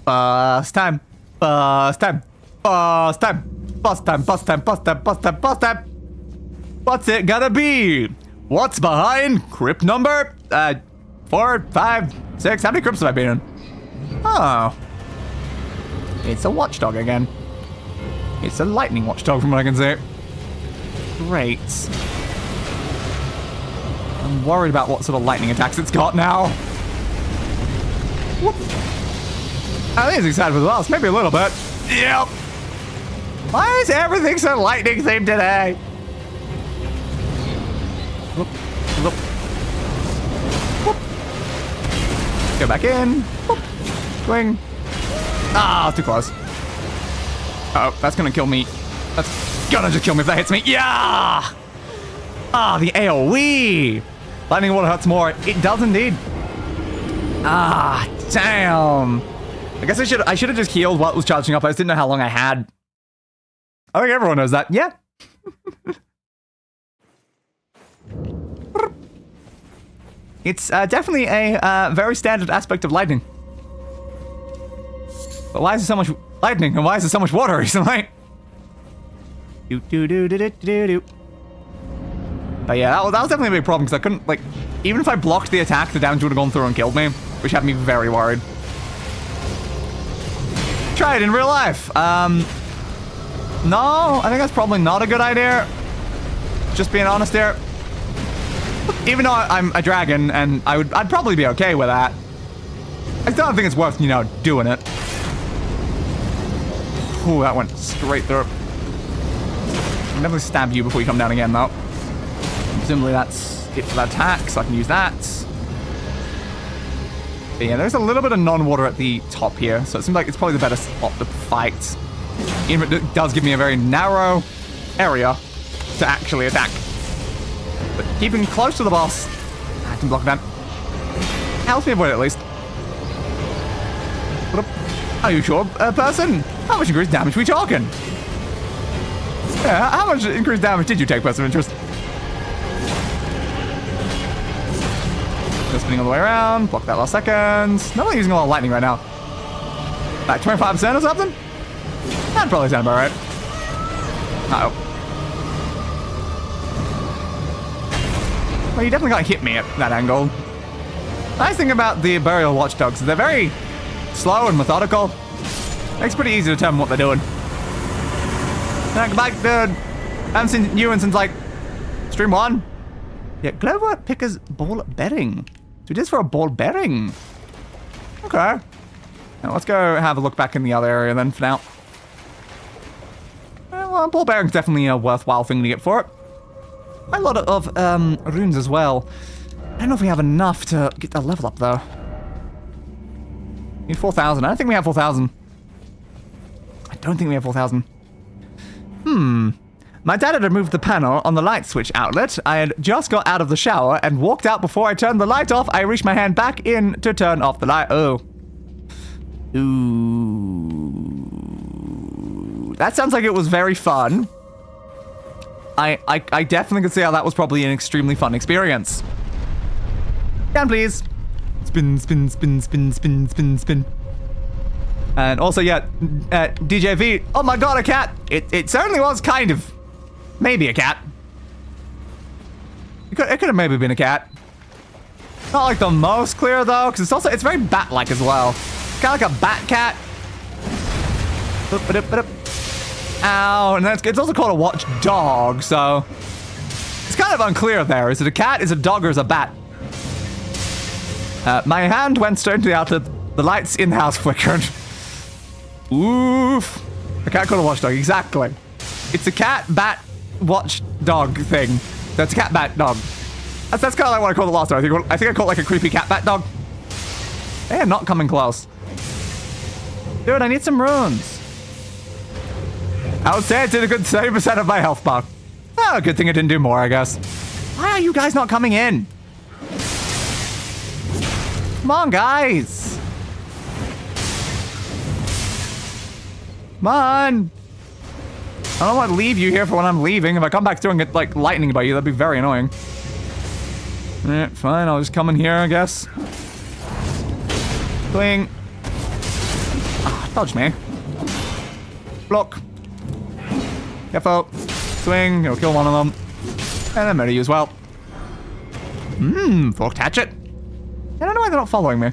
Boss time. Boss time. Boss time. Boss time. Boss time. Boss time. Boss time. Boss time. What's it gonna be? What's behind crypt number 4, 5, 6? How many crypts have I been in? Oh. It's a watchdog again. It's a lightning watchdog from what I can see. Great. I'm worried about what sort of lightning attacks it's got now. Whoop. I think it's excited for the boss, maybe a little bit. Yep. Why is everything so lightning themed today? Whoop. Whoop. Whoop. Go back in. Whoop. Swing. Ah, too close. Oh, that's gonna kill me. That's gonna just kill me if that hits me. Yeah! Ah, the AoE! Lightning water hurts more. It does indeed. Ah, damn. I guess I should have just healed while it was charging up. I just didn't know how long I had. I think everyone knows that. Yeah. It's definitely a very standard aspect of lightning. But why is there so much lightning and why is there so much water recently? But yeah, that was definitely a big problem because I couldn't, like, even if I blocked the attack, the damage would have gone through and killed me, which had me very worried. Try it in real life. No, I think that's probably not a good idea. Just being honest here. Even though I'm a dragon and I'd probably be okay with that. I still don't think it's worth, you know, doing it. Ooh, that went straight through. I'll definitely stab you before you come down again, though. Presumably that's it for that attack, so I can use that. But yeah, there's a little bit of non-water at the top here, so it seems like it's probably the better spot to fight. Even if it does give me a very narrow area to actually attack. But keeping close to the boss, I can block that. Helps me avoid it at least. Are you sure, person? How much increased damage are we talking? Yeah, how much increased damage did you take, person of interest? Just spinning all the way around, block that last second. Not really using a lot of lightning right now. Like 25% or something? That'd probably sound about right. Uh-oh. Well, you definitely got to hit me at that angle. Nice thing about the burial watchdogs is they're very slow and methodical. Makes it pretty easy to determine what they're doing. Like, dude, I haven't seen you since, like, stream 1. Yeah, Glover Picker's ball bearing. So it is for a ball bearing. Okay. Now let's go have a look back in the other area then for now. Well, ball bearing's definitely a worthwhile thing to get for it. Quite a lot of runes as well. I don't know if we have enough to get the level up, though. Need 4,000. I don't think we have 4,000. I don't think we have 4,000. My dad had removed the panel on the light switch outlet. I had just got out of the shower and walked out before I turned the light off. I reached my hand back in to turn off the light. Oh. Ooh. That sounds like it was very fun. I definitely could see how that was probably an extremely fun experience. Down, please. Spin, spin, spin, spin, spin, spin, spin. And also, yeah, DJ V. Oh my god, a cat! It certainly was kind of, maybe a cat. It could have maybe been a cat. Not like the most clear though, because it's very bat-like as well. Kind of like a bat cat. Ow, and it's also called a watchdog, so it's kind of unclear there. Is it a cat, is it a dog, or is it a bat? My hand went straight into the outlet. The lights in the house flickered. Oof. A cat called a watchdog, exactly. It's a cat, bat, watchdog thing. That's a cat, bat, dog. That's kind of like what I called it last time. I think I called it like a creepy cat, bat, dog. They're not coming close. Dude, I need some runes. I would say it did a good 70% of my health bar. Oh, good thing it didn't do more, I guess. Why are you guys not coming in? Come on, guys. Come on. I don't want to leave you here for when I'm leaving. If I come back through and get, like, lightning by you, that'd be very annoying. Alright, fine. I'll just come in here, I guess. Swing. Ah, dodge me. Block. Careful. Swing. It'll kill one of them. And then murder you as well. Forked hatchet. I don't know why they're not following me.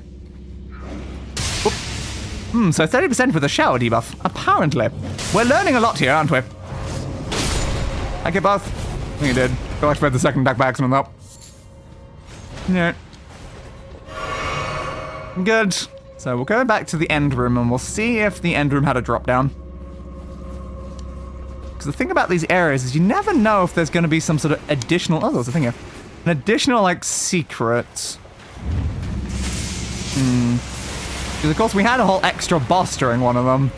So 30% with a shower debuff. Apparently. We're learning a lot here, aren't we? I get both. I think you did. I activated the second attack by accident, though. Yeah. Good. So we'll go back to the end room and we'll see if the end room had a drop down. Because the thing about these areas is you never know if there's going to be some sort of additional... Oh, there's a thing here. An additional, like, secret. Because, of course, we had a whole extra boss during one of them.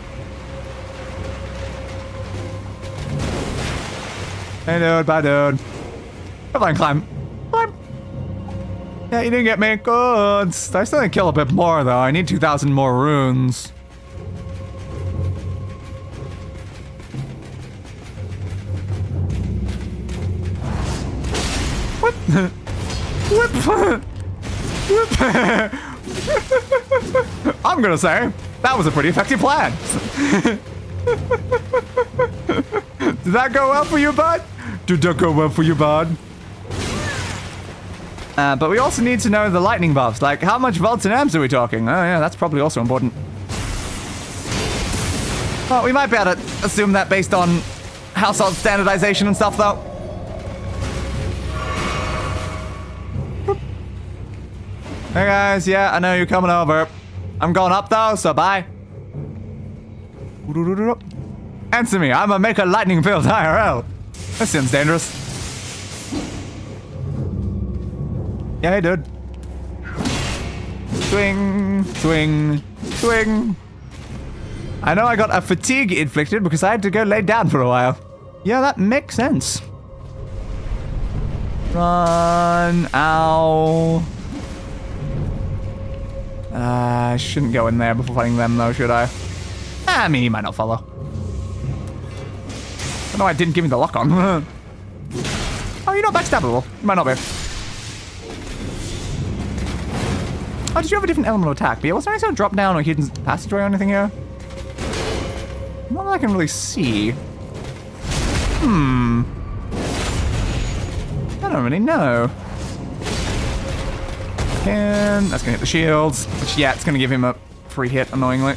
Hey, dude. Bye, dude. Come on, climb. Climb. Yeah, you didn't get me. Good. I still need to kill a bit more, though. I need 2,000 more runes. What? What? I'm gonna say, that was a pretty effective plan. Did that go well for you, bud? Did that go well for you, bud? But we also need to know the lightning buffs. Like, how much volts and amps are we talking? Oh, yeah, that's probably also important. Well, we might be able to assume that based on household standardization and stuff, though. Hey guys, yeah, I know you're coming over. I'm going up though, so bye. Answer me, I'm gonna make a lightning field IRL. That seems dangerous. Yeah, hey dude. Swing, swing, swing. I know I got a fatigue inflicted because I had to go lay down for a while. Yeah, that makes sense. Run, ow. I shouldn't go in there before fighting them, though, should I? I mean, he might not follow. I know I didn't give me the lock on. Oh, you're not backstabbable. You might not be. Oh, did you have a different elemental attack? But yeah, was there any sort of drop down or hidden passageway or anything here? Not that I can really see. I don't really know. And that's gonna hit the shields, which, yeah, it's gonna give him a free hit, annoyingly.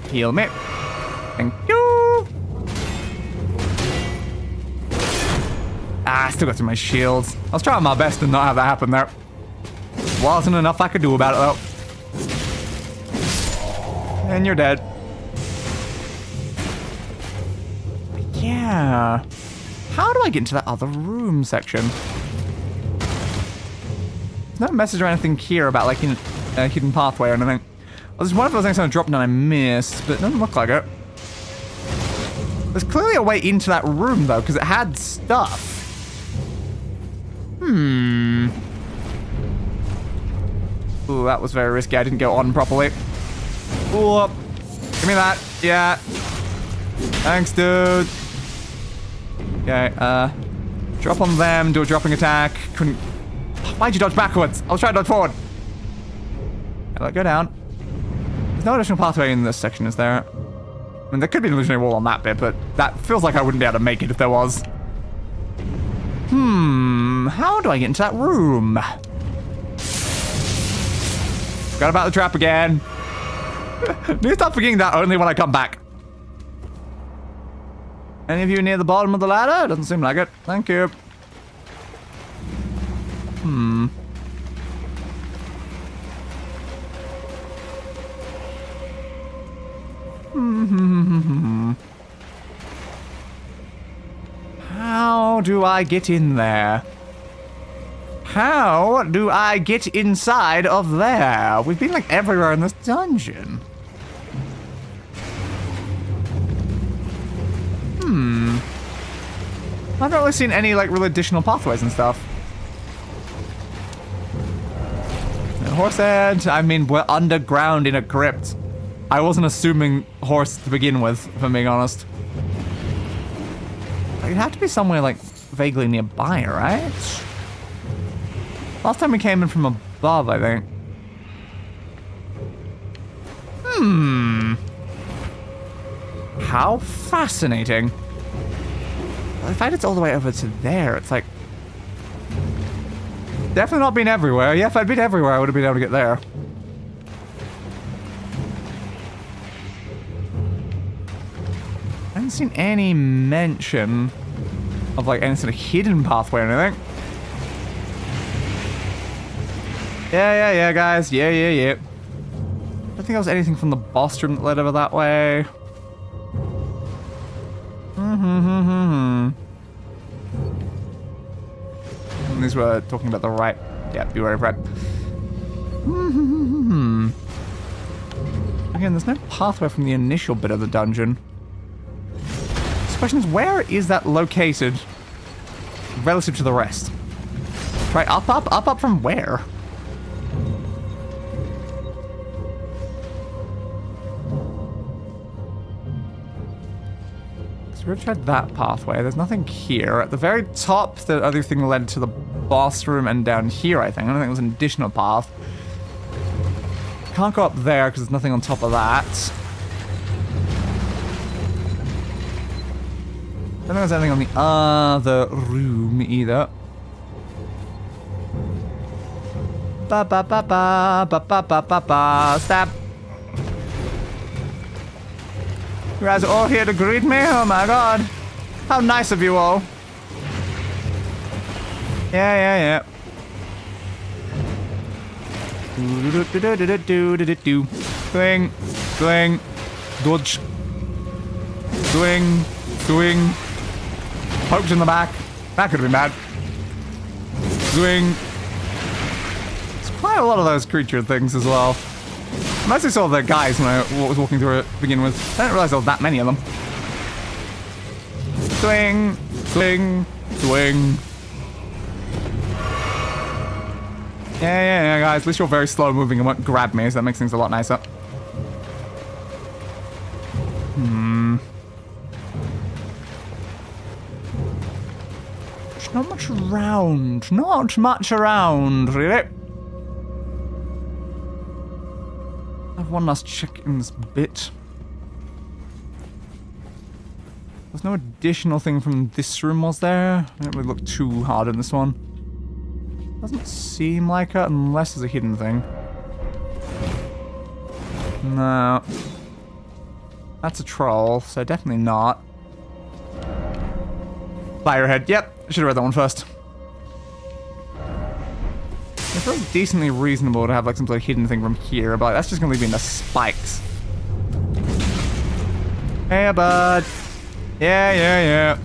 Heal me. Thank you. Ah, I still got through my shields. I was trying my best to not have that happen there. Wasn't enough I could do about it, though. And you're dead. Yeah. How do I get into that other room section? No message or anything here about, like, a hidden pathway or anything. Well, there's one of those things on a drop down I missed, but it doesn't look like it. There's clearly a way into that room, though, because it had stuff. Ooh, that was very risky. I didn't go on properly. Ooh, give me that. Yeah. Thanks, dude. Okay, drop on them, do a dropping attack. Couldn't... Why'd you dodge backwards? I was trying to dodge forward. Okay, go down. There's no additional pathway in this section, is there? I mean, there could be an illusionary wall on that bit, but that feels like I wouldn't be able to make it if there was. How do I get into that room? Forgot about the trap again. Need to stop forgetting that only when I come back. Any of you near the bottom of the ladder? Doesn't seem like it. Thank you. How do I get in there? How do I get inside of there? We've been, like, everywhere in this dungeon. I've not really seen any, like, real additional pathways and stuff. Horse head. I mean, we're underground in a crypt. I wasn't assuming horse to begin with, if I'm being honest. It'd have to be somewhere, like, vaguely nearby, right? Last time we came in from above, I think. How fascinating. The fact it's all the way over to there, it's like... Definitely not been everywhere. Yeah, if I'd been everywhere, I would have been able to get there. I haven't seen any mention of, like, any sort of hidden pathway or anything. Yeah, guys. Yeah. I don't think there was anything from the boss room that led over that way. And these were talking about the right. Yeah, you were right. Again, there's no pathway from the initial bit of the dungeon. The question is, where is that located relative to the rest? Right, up from where? So we've tried that pathway. There's nothing here. At the very top, the other thing led to the boss room and down here, I think. I don't think it was an additional path. Can't go up there because there's nothing on top of that. I don't think there's anything on the other room either. Stab. You guys are all here to greet me? Oh my god. How nice of you all. Yeah. Swing. Dodge. Swing. Poked in the back. That could have been bad. Swing. There's quite a lot of those creature things as well. I mostly saw the guys when I was walking through it to begin with. I didn't realize there was that many of them. Swing. Yeah, guys. At least you're very slow moving and won't grab me, so that makes things a lot nicer. There's not much around. Not much around, really. I have one last check in this bit. There's no additional thing from this room, was there? I didn't really look too hard in this one. Doesn't seem like it, unless there's a hidden thing. No. That's a troll, so definitely not. Firehead. Yep, I should have read that one first. It feels decently reasonable to have like some sort of hidden thing from here, but that's just gonna leave me in the spikes. Hey, bud. Yeah.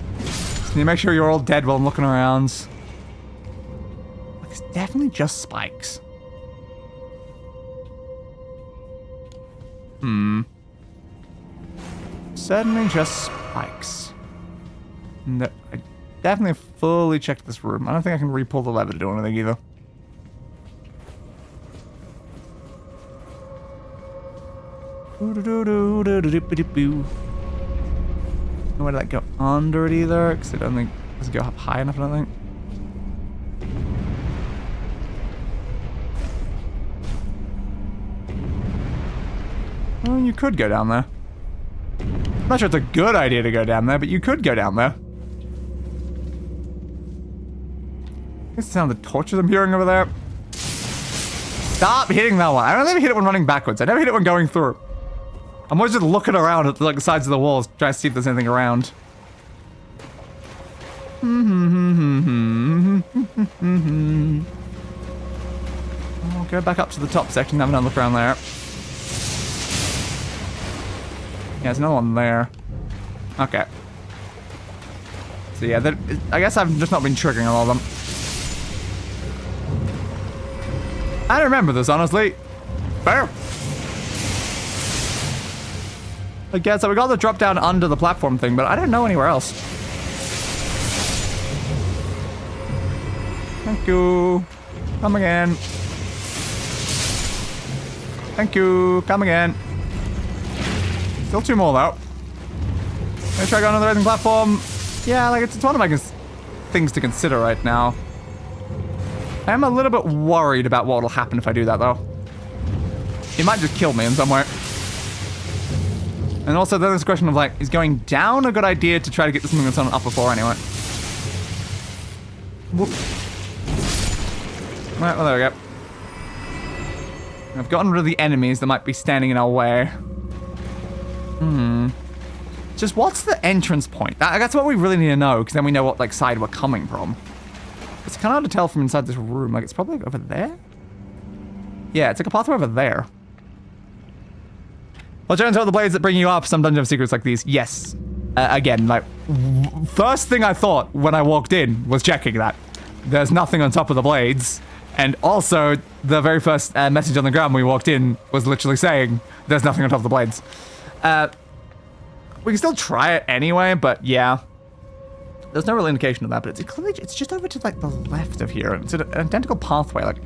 Can you make sure you're all dead while I'm looking around? It's definitely just spikes. Certainly just spikes. No, I definitely fully checked this room. I don't think I can re-pull the lever to do anything either. No way to like go under it either, because I don't think it doesn't go up high enough, I don't think. Well, you could go down there. I'm not sure it's a good idea to go down there, but you could go down there. It's the sound of the torches I'm hearing over there. Stop hitting that one. I don't ever hit it when running backwards. I never hit it when going through. I'm always just looking around at the sides of the walls, trying to see if there's anything around. I'll go back up to the top section, have another look around there. Yeah, there's another one there. Okay. So yeah, I guess I've just not been triggering all of them. I don't remember this, honestly. Fair. Okay, so we got the drop down under the platform thing, but I don't know anywhere else. Thank you. Come again. Thank you. Come again. Still 2 more, though. Maybe try going on the rising platform. Yeah, like, it's one of my things to consider right now. I am a little bit worried about what will happen if I do that, though. It might just kill me in some way. And also, there's this question of, like, is going down a good idea to try to get to something that's on an upper floor anyway? Whoop. Right, well, there we go. I've gotten rid of the enemies that might be standing in our way. Just what's the entrance point? That's what we really need to know, because then we know what, like, side we're coming from. It's kind of hard to tell from inside this room. Like, it's probably over there? Yeah, it's like a pathway over there. Well, trying to tell the blades that bring you up, some dungeon have secrets like these. Yes. Again, like, first thing I thought when I walked in was checking that. There's nothing on top of the blades. And also, the very first message on the ground when we walked in was literally saying, there's nothing on top of the blades. We can still try it anyway, but yeah. There's no real indication of that, but it's just over to, like, the left of here. It's an identical pathway. Like,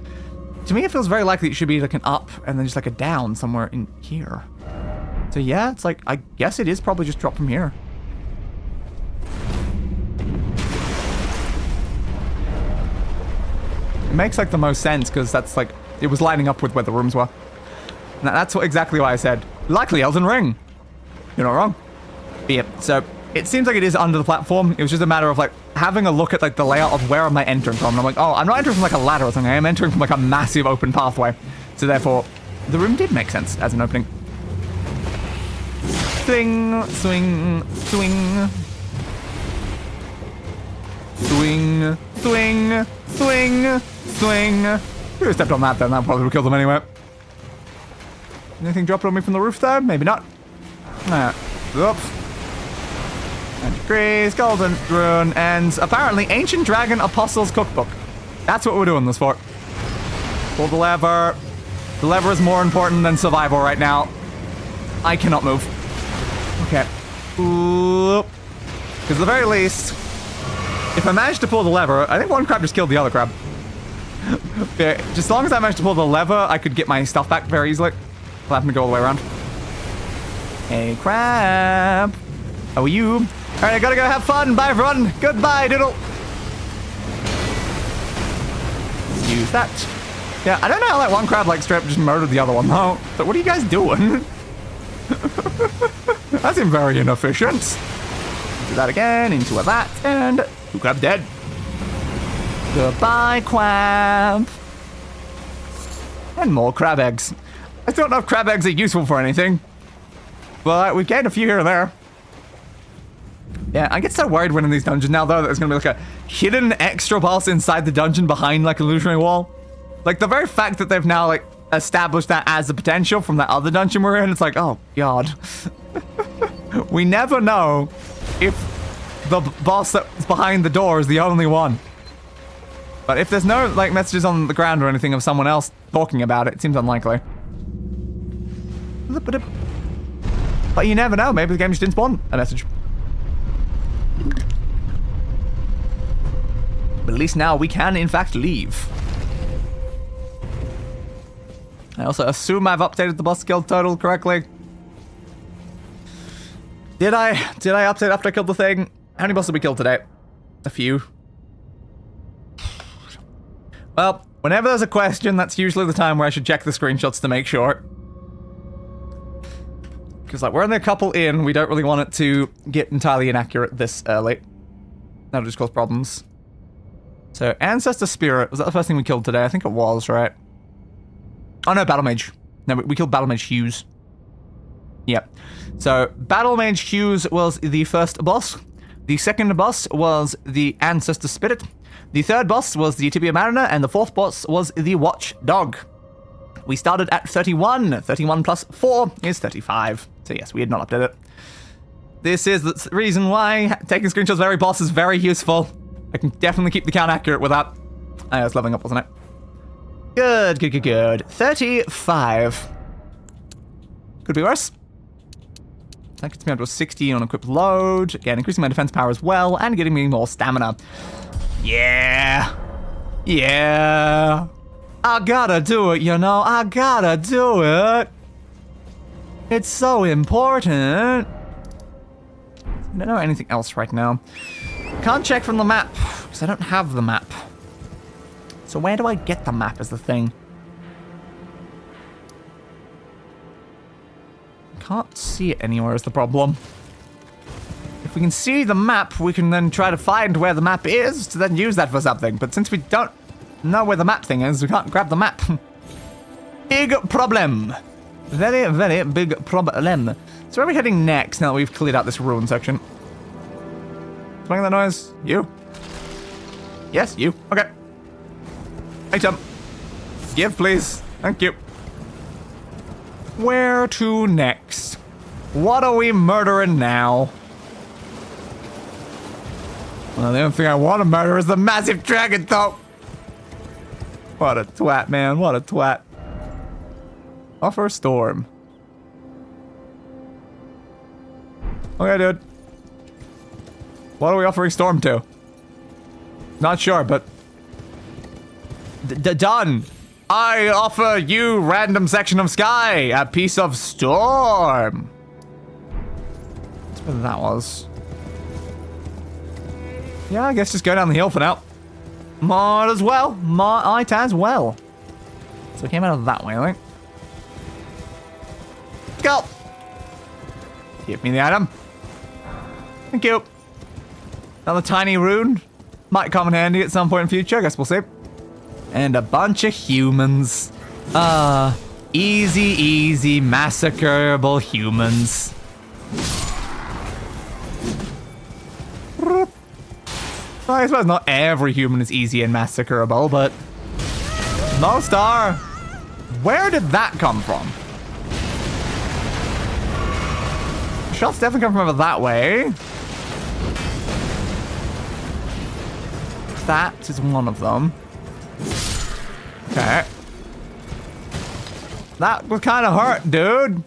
to me, it feels very likely it should be, like, an up and then just, like, a down somewhere in here. So, yeah, it's like, I guess it is probably just drop from here. It makes, like, the most sense, because that's, like, it was lining up with where the rooms were. And that's exactly why I said, likely Elden Ring. You're not wrong. But yeah, so it seems like it is under the platform. It was just a matter of, like, having a look at, like, the layout of where am I entering from. And I'm like, oh, I'm not entering from, like, a ladder or something. I am entering from, like, a massive open pathway. So therefore, the room did make sense as an opening. Swing, swing, swing. Swing, swing, swing, swing. If we stepped on that, then that probably would kill them anyway. Anything dropped on me from the roof there? Maybe not. Nah. Oops. Degrees, Golden Rune, and apparently Ancient Dragon Apostles Cookbook. That's what we're doing this for. Pull the lever. The lever is more important than survival right now. I cannot move. Okay. Because at the very least, if I manage to pull the lever, I think one crab just killed the other crab. Yeah, just as long as I manage to pull the lever, I could get my stuff back very easily. I'll have to go all the way around. Hey, crab. How are you? Alright, I gotta go have fun. Bye, everyone. Goodbye, Diddle. Use that. Yeah, I don't know how that one crab, like, straight up just murdered the other one, though. But what are you guys doing? That seemed very inefficient. Do that again, into a that, and 2 crabs dead. Goodbye, crab. And more crab eggs. I don't know if crab eggs are useful for anything. But we've gained a few here and there. Yeah, I get so worried when in these dungeons now, though, that there's gonna be like a hidden extra boss inside the dungeon behind like an illusionary wall. Like the very fact that they've now like established that as a potential from that other dungeon we're in, it's like, oh god. We never know if the boss that's behind the door is the only one. But if there's no like messages on the ground or anything of someone else talking about it, it seems unlikely. But you never know, maybe the game just didn't spawn a message. But at least now we can, in fact, leave. I also assume I've updated the boss kill total correctly. Did I update after I killed the thing? How many bosses did we kill today? A few. Well, whenever there's a question, that's usually the time where I should check the screenshots to make sure. Because, like, we're only a couple in, we don't really want it to get entirely inaccurate this early. That'll just cause problems. So, Ancestor Spirit, was that the first thing we killed today? I think it was, right? Oh no, Battle Mage. No, we killed Battle Mage Hughes. Yep. So, Battle Mage Hughes was the first boss. The second boss was the Ancestor Spirit. The third boss was the Tibia Mariner, and the fourth boss was the Watch Dog. We started at 31. 31 plus 4 is 35. So yes, we had not updated it. This is the reason why taking screenshots of every boss is very useful. I can definitely keep the count accurate with that. I was leveling up, wasn't it? Good, good, good, good. 35. Could be worse. That gets me up to a 60 on equipped load. Again, increasing my defense power as well, and getting me more stamina. Yeah. Yeah. I gotta do it, you know. I gotta do it. It's so important. I don't know anything else right now. Can't check from the map, because I don't have the map. So where do I get the map is the thing. Can't see it anywhere is the problem. If we can see the map, we can then try to find where the map is to then use that for something. But since we don't know where the map thing is, we can't grab the map. Big problem. Very, very big problem. So where are we heading next now that we've cleared out this ruin section? What's making that noise? You? Yes, you. Okay. Item. Give, please. Thank you. Where to next? What are we murdering now? Well, the only thing I want to murder is the massive dragon, though. What a twat, man. What a twat. Offer storm. Okay, dude. What are we offering storm to? Not sure, but... Done. I offer you, random section of sky, a piece of storm. That's where that was. Yeah, I guess just go down the hill for now. Might as well. Might as well. So it came out of that way, I think. Go. Give me the item. Thank you. Another tiny rune. Might come in handy at some point in future. I guess we'll see. And a bunch of humans. Easy, massacreable humans. Well, I suppose not every human is easy and massacreable, but most are. Where did that come from? Shots definitely come from over that way. That is one of them. Okay. That was kind of hurt, dude.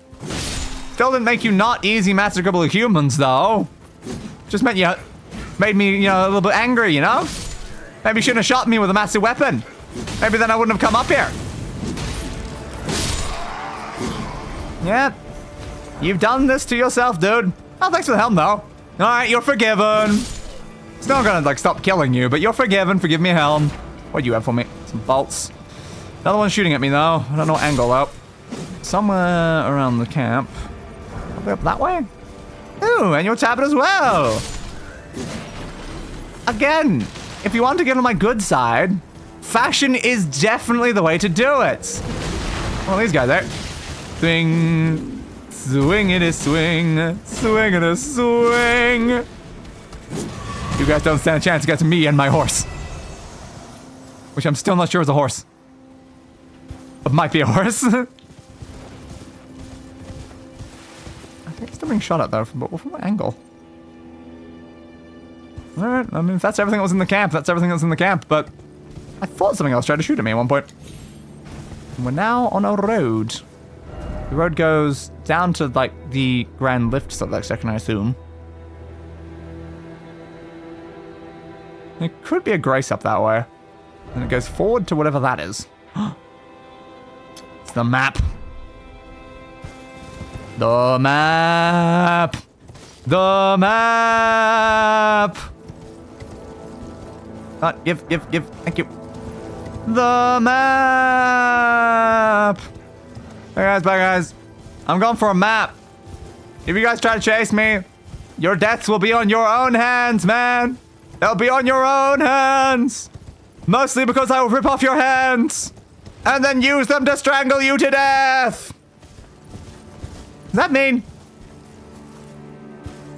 Still didn't make you not easy massacreable humans, though. Just meant you made me, you know, a little bit angry, you know? Maybe you shouldn't have shot me with a massive weapon. Maybe then I wouldn't have come up here. Yeah. You've done this to yourself, dude. Oh, thanks for the helm, though. Alright, you're forgiven. Still not gonna, like, stop killing you, but you're forgiven for giving me a helm. What do you have for me? Some bolts. Another one shooting at me, though. I don't know what angle, though. Somewhere around the camp. Probably up that way? Ooh, and your tablet as well. Again, if you want to get on my good side, fashion is definitely the way to do it. Well, these guys there. Swing. Swing it is swing. Swing it is swing. You guys don't stand a chance against me and my horse. Which I'm still not sure is a horse. It might be a horse. I think it's still being shot at though, but from what angle? Alright, I mean, if that's everything that was in the camp, that's everything that was in the camp, but I thought something else tried to shoot at me at one point. And we're now on a road. The road goes down to, like, the grand lift section, I assume. It could be a grace up that way. And it goes forward to whatever that is. It's the map. The map. The map. Give. Thank you. The map. Hey guys, bye guys. I'm going for a map. If you guys try to chase me, your deaths will be on your own hands, man. They'll be on your own hands. Mostly because I will rip off your hands and then use them to strangle you to death. Does that mean?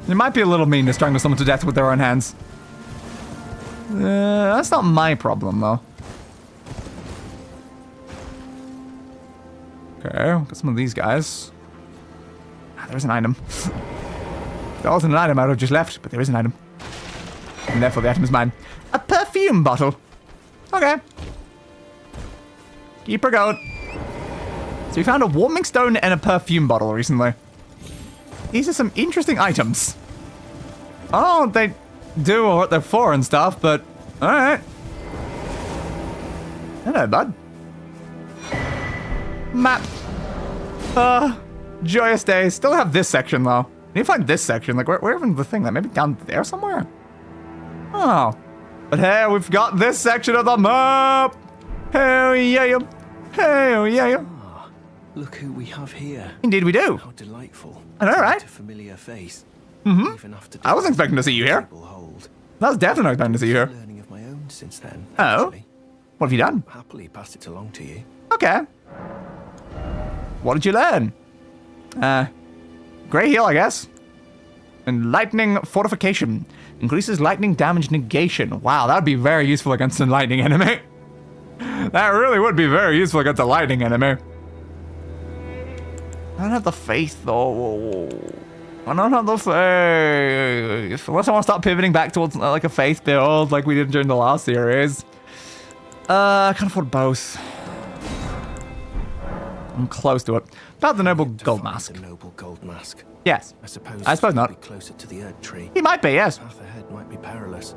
It might be a little mean to strangle someone to death with their own hands. That's not my problem, though. Okay, got some of these guys. There's an item. If there wasn't an item, I would have just left, but there is an item. And therefore the item is mine. A perfume bottle. Okay. Keep her going. So we found a warming stone and a perfume bottle recently. These are some interesting items. I don't know what they do or what they're for and stuff, but alright. Hello, bud. Map. Joyous days. Still have this section, though. I need to find this section. Like, where even the thing? Like, maybe down there somewhere? Oh. But hey, we've got this section of the map. Hell yeah. Hell yeah. Ah, look who we have here. Indeed we do. How delightful. I know, right? A familiar face. Mm-hmm. Even after I wasn't expecting to see you here. hold. I was definitely expecting to see you here. Learning of my own since then. Oh. Actually. What have you done? Happily pass it along to you. Okay. What did you learn? Grey Heal, I guess. And Lightning Fortification. Increases lightning damage negation. Wow, that would be very useful against a lightning enemy. That really would be very useful against a lightning enemy. I don't have the faith, though. I don't have the faith. Unless I want to start pivoting back towards like a faith build like we did during the last series. I can't afford both. I'm close to it. About the noble gold mask. The noble gold mask. Yes. I suppose not. Be closer to the Erd Tree. He might be, yes. The path ahead might be perilous.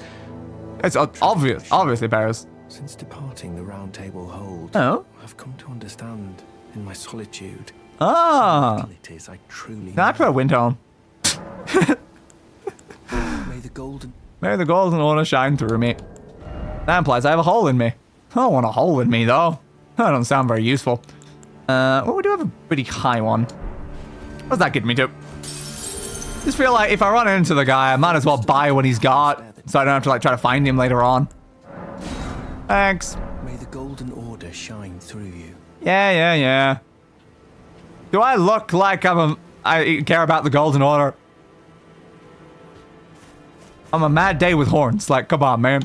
It's obviously Paris. Since departing the Round Table Hold, Oh. I've come to understand in my solitude Ah. what it is I truly No, I prefer Windhelm. May the golden May the golden order shine through me. That implies I have a hole in me. I don't want a hole in me, though. That doesn't sound very useful. Well, we do have a pretty high one. What's that get me to? Just feel like if I run into the guy, I might as well buy what he's got, so I don't have to like try to find him later on. Thanks. May the golden order shine through you. Yeah. Do I look like I care about the golden order? I'm a mad day with horns. Like, come on, man.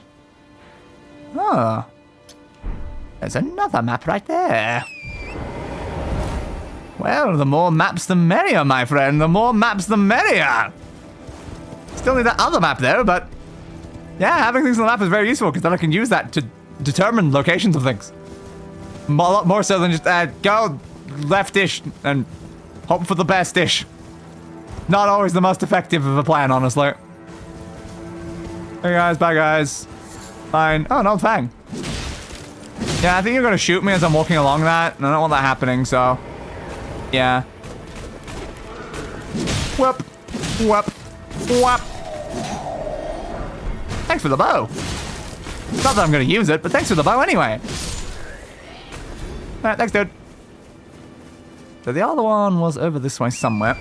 Oh. There's another map right there. Well, the more maps the merrier, my friend. The more maps the merrier. Still need that other map though, but yeah, having things on the map is very useful because then I can use that to determine locations of things. A lot more so than just go left-ish and hope for the best-ish. Not always the most effective of a plan, honestly. Hey guys, bye guys. Fine. Oh, no, Fang. Yeah, I think you're gonna shoot me as I'm walking along that, and I don't want that happening, so yeah. Whoop. Thanks for the bow. Not that I'm gonna use it, but thanks for the bow anyway. Alright, thanks, dude. So the other one was over this way somewhere.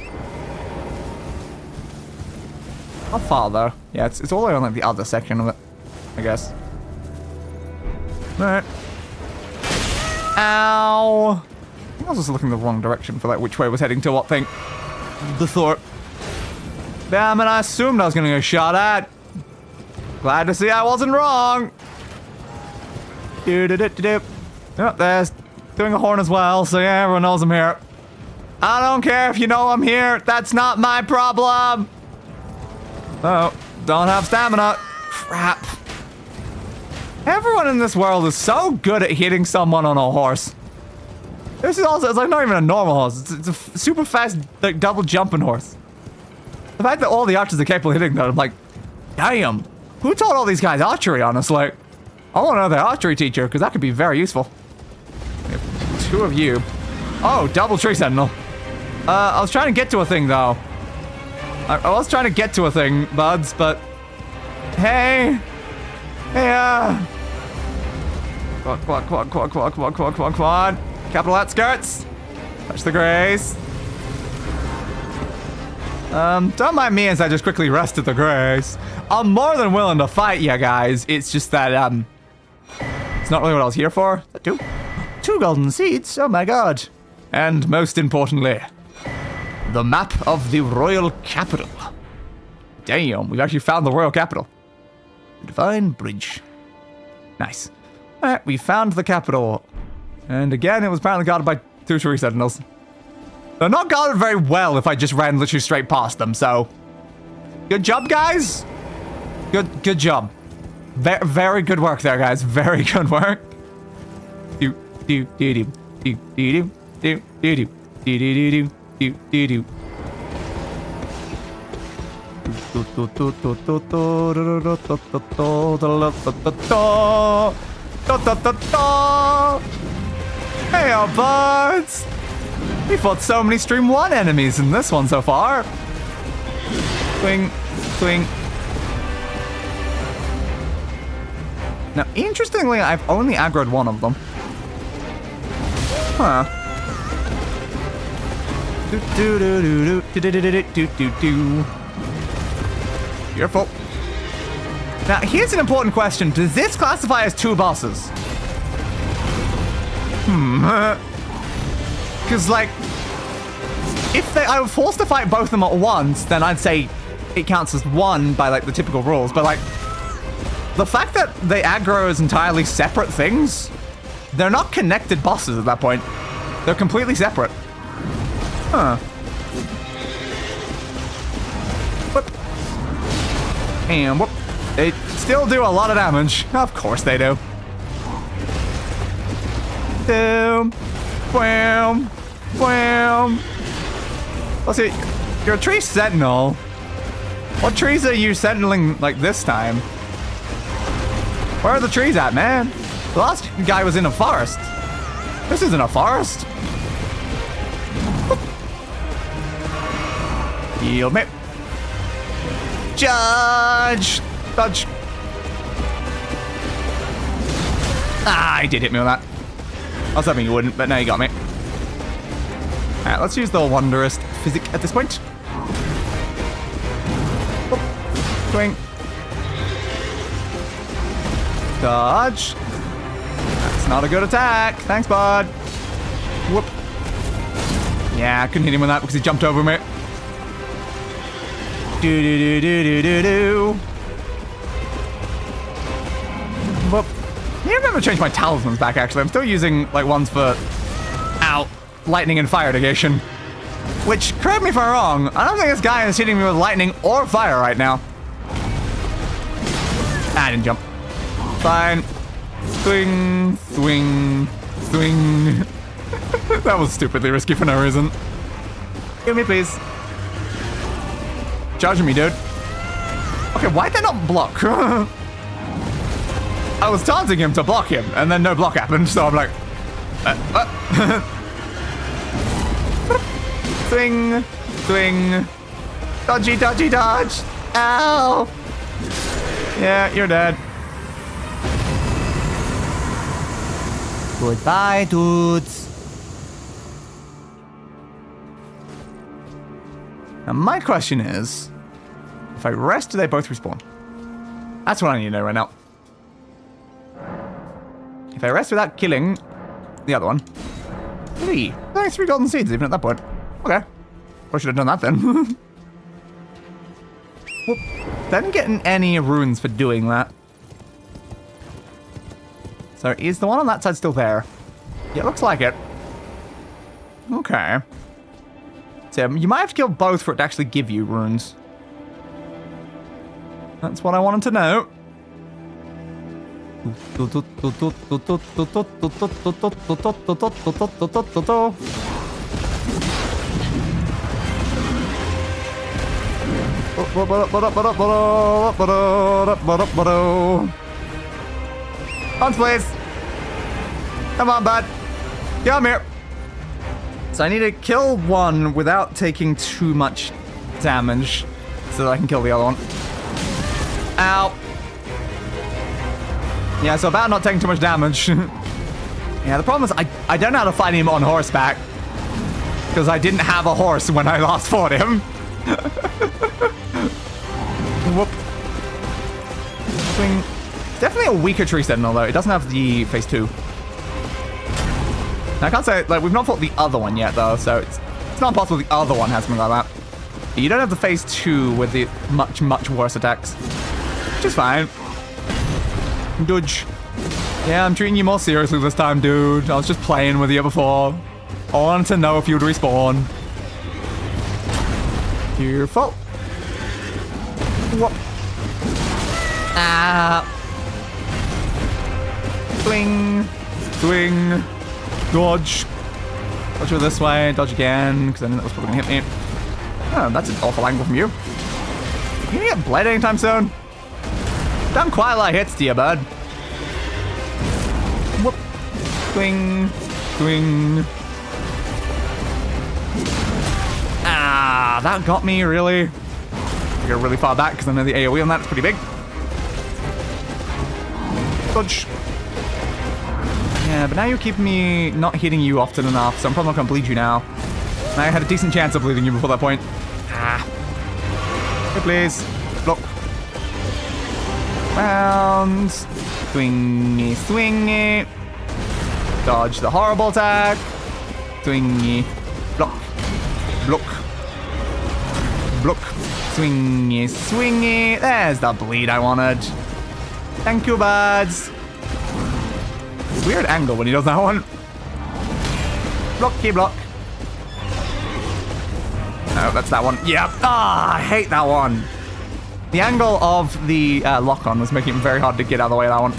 How far, though? Yeah, it's all the way on like the other section of it, I guess. Alright. Ow! I think I was just looking the wrong direction for like which way was heading to what thing. The thought. Damn it, I assumed I was gonna get shot at. Glad to see I wasn't wrong. Oh, there's doing a horn as well, so yeah, everyone knows I'm here. I don't care if you know I'm here. That's not my problem. Oh, don't have stamina. Crap. Everyone in this world is so good at hitting someone on a horse. This is also, it's like not even a normal horse. It's a super fast, like, double jumping horse. The fact that all the archers are capable of hitting that, I'm like, damn. Who taught all these guys archery, honestly? I want to know their archery teacher, because that could be very useful. We have 2 of you. Oh, double tree sentinel. I was trying to get to a thing, though. I was trying to get to a thing, buds, but... Hey! Hey, Quad. Capital outskirts. Touch the grace. Don't mind me as I just quickly rest at the grace. I'm more than willing to fight you guys. It's just that, it's not really what I was here for. 2 golden seeds? Oh my god. And most importantly, the map of the royal capital. Damn, we've actually found the royal capital. Divine Bridge. Nice. Alright, we found the capital. And again, it was apparently guarded by 2 tree sentinels. They're not guarded very well if I just ran literally straight past them, so... Good job, guys! Good job. Very good work there, guys. Very good work. Hey, buds! We fought so many Stream 1 enemies in this one so far. Swing, swing. Now, interestingly, I've only aggroed one of them. Huh. Beautiful. Now, here's an important question. Does this classify as 2 bosses? Because, like, if I were forced to fight both of them at once, then I'd say it counts as 1 by, like, the typical rules. But, like, the fact that they aggro as entirely separate things, they're not connected bosses at that point. They're completely separate. Huh. Whoop. And whoop. They still do a lot of damage. Of course they do. Boom. Wham. Wham. Let's see. You're a tree sentinel. What trees are you sentineling, like, this time? Where are the trees at, man? The last guy was in a forest. This isn't a forest. Yield me. Judge! Dodge. Ah, he did hit me with that. I was hoping you wouldn't, but no, you got me. Alright, let's use the Wondrous Physic at this point. Whoop. Swing. Dodge. That's not a good attack. Thanks, bud. Whoop. Yeah, I couldn't hit him with that because he jumped over me. Do-do-do-do-do-do-do. Whoop. Yeah, I remember to change my talismans back, actually. I'm still using, like, ones for... Ow. Lightning and fire negation. Which, correct me if I'm wrong, I don't think this guy is hitting me with lightning or fire right now. Ah, I didn't jump. Fine. Swing, swing, swing. That was stupidly risky for no reason. Give me, please. Charging me, dude. Okay, why'd that not block? I was taunting him to block him, and then no block happened, so I'm like... Swing, swing. Dodgy, dodgy, dodge. Ow. Yeah, you're dead. Goodbye, dudes. Now, my question is, if I rest, do they both respawn? That's what I need to know right now. If I rest without killing the other one. 3. Only 3 golden seeds, even at that point. Okay. I should have done that then. Whoop. Didn't get any runes for doing that. So is the one on that side still there? Yeah, it looks like it. Okay. So you might have to kill both for it to actually give you runes. That's what I wanted to know. Hunt, please. Come on, bud. Come here. So I need to kill one without taking too much damage so that I can kill the other one. Ow. Yeah, so about not taking too much damage. Yeah, the problem is I don't know how to fight him on horseback. Because I didn't have a horse when I last fought him. Whoop. Swing. Definitely a weaker tree sentinel, though. It doesn't have the phase 2. Now, I can't say, like, we've not fought the other one yet, though, so it's not possible the other one has something like that. You don't have the phase 2 with the much, much worse attacks. Which is fine. Dodge. Yeah, I'm treating you more seriously this time, dude. I was just playing with you before. I wanted to know if you would respawn. Careful. Whoop. Ah. Swing. Swing. Dodge. Dodge her this way. Dodge again, because I knew that was probably going to hit me. Oh, that's an awful angle from you. You gonna get bled anytime soon? Done quite a lot of hits to you, bud. Whoop. Swing. Swing. Ah, that got me, really. I go really far back because I know the AoE on that's pretty big. Dodge. Yeah, but now you're keeping me not hitting you often enough, so I'm probably not going to bleed you now. I had a decent chance of bleeding you before that point. Ah. Hey, please. Block. Round. Swingy, swingy. Dodge the horrible attack. Swingy. Block. Block. Block. Swingy, swingy. There's the bleed I wanted. Thank you, buds. Weird angle when he does that one. Blocky block. No, that's that one. Yep. Ah, I hate that one. The angle of the lock-on was making it very hard to get out of the way of that one.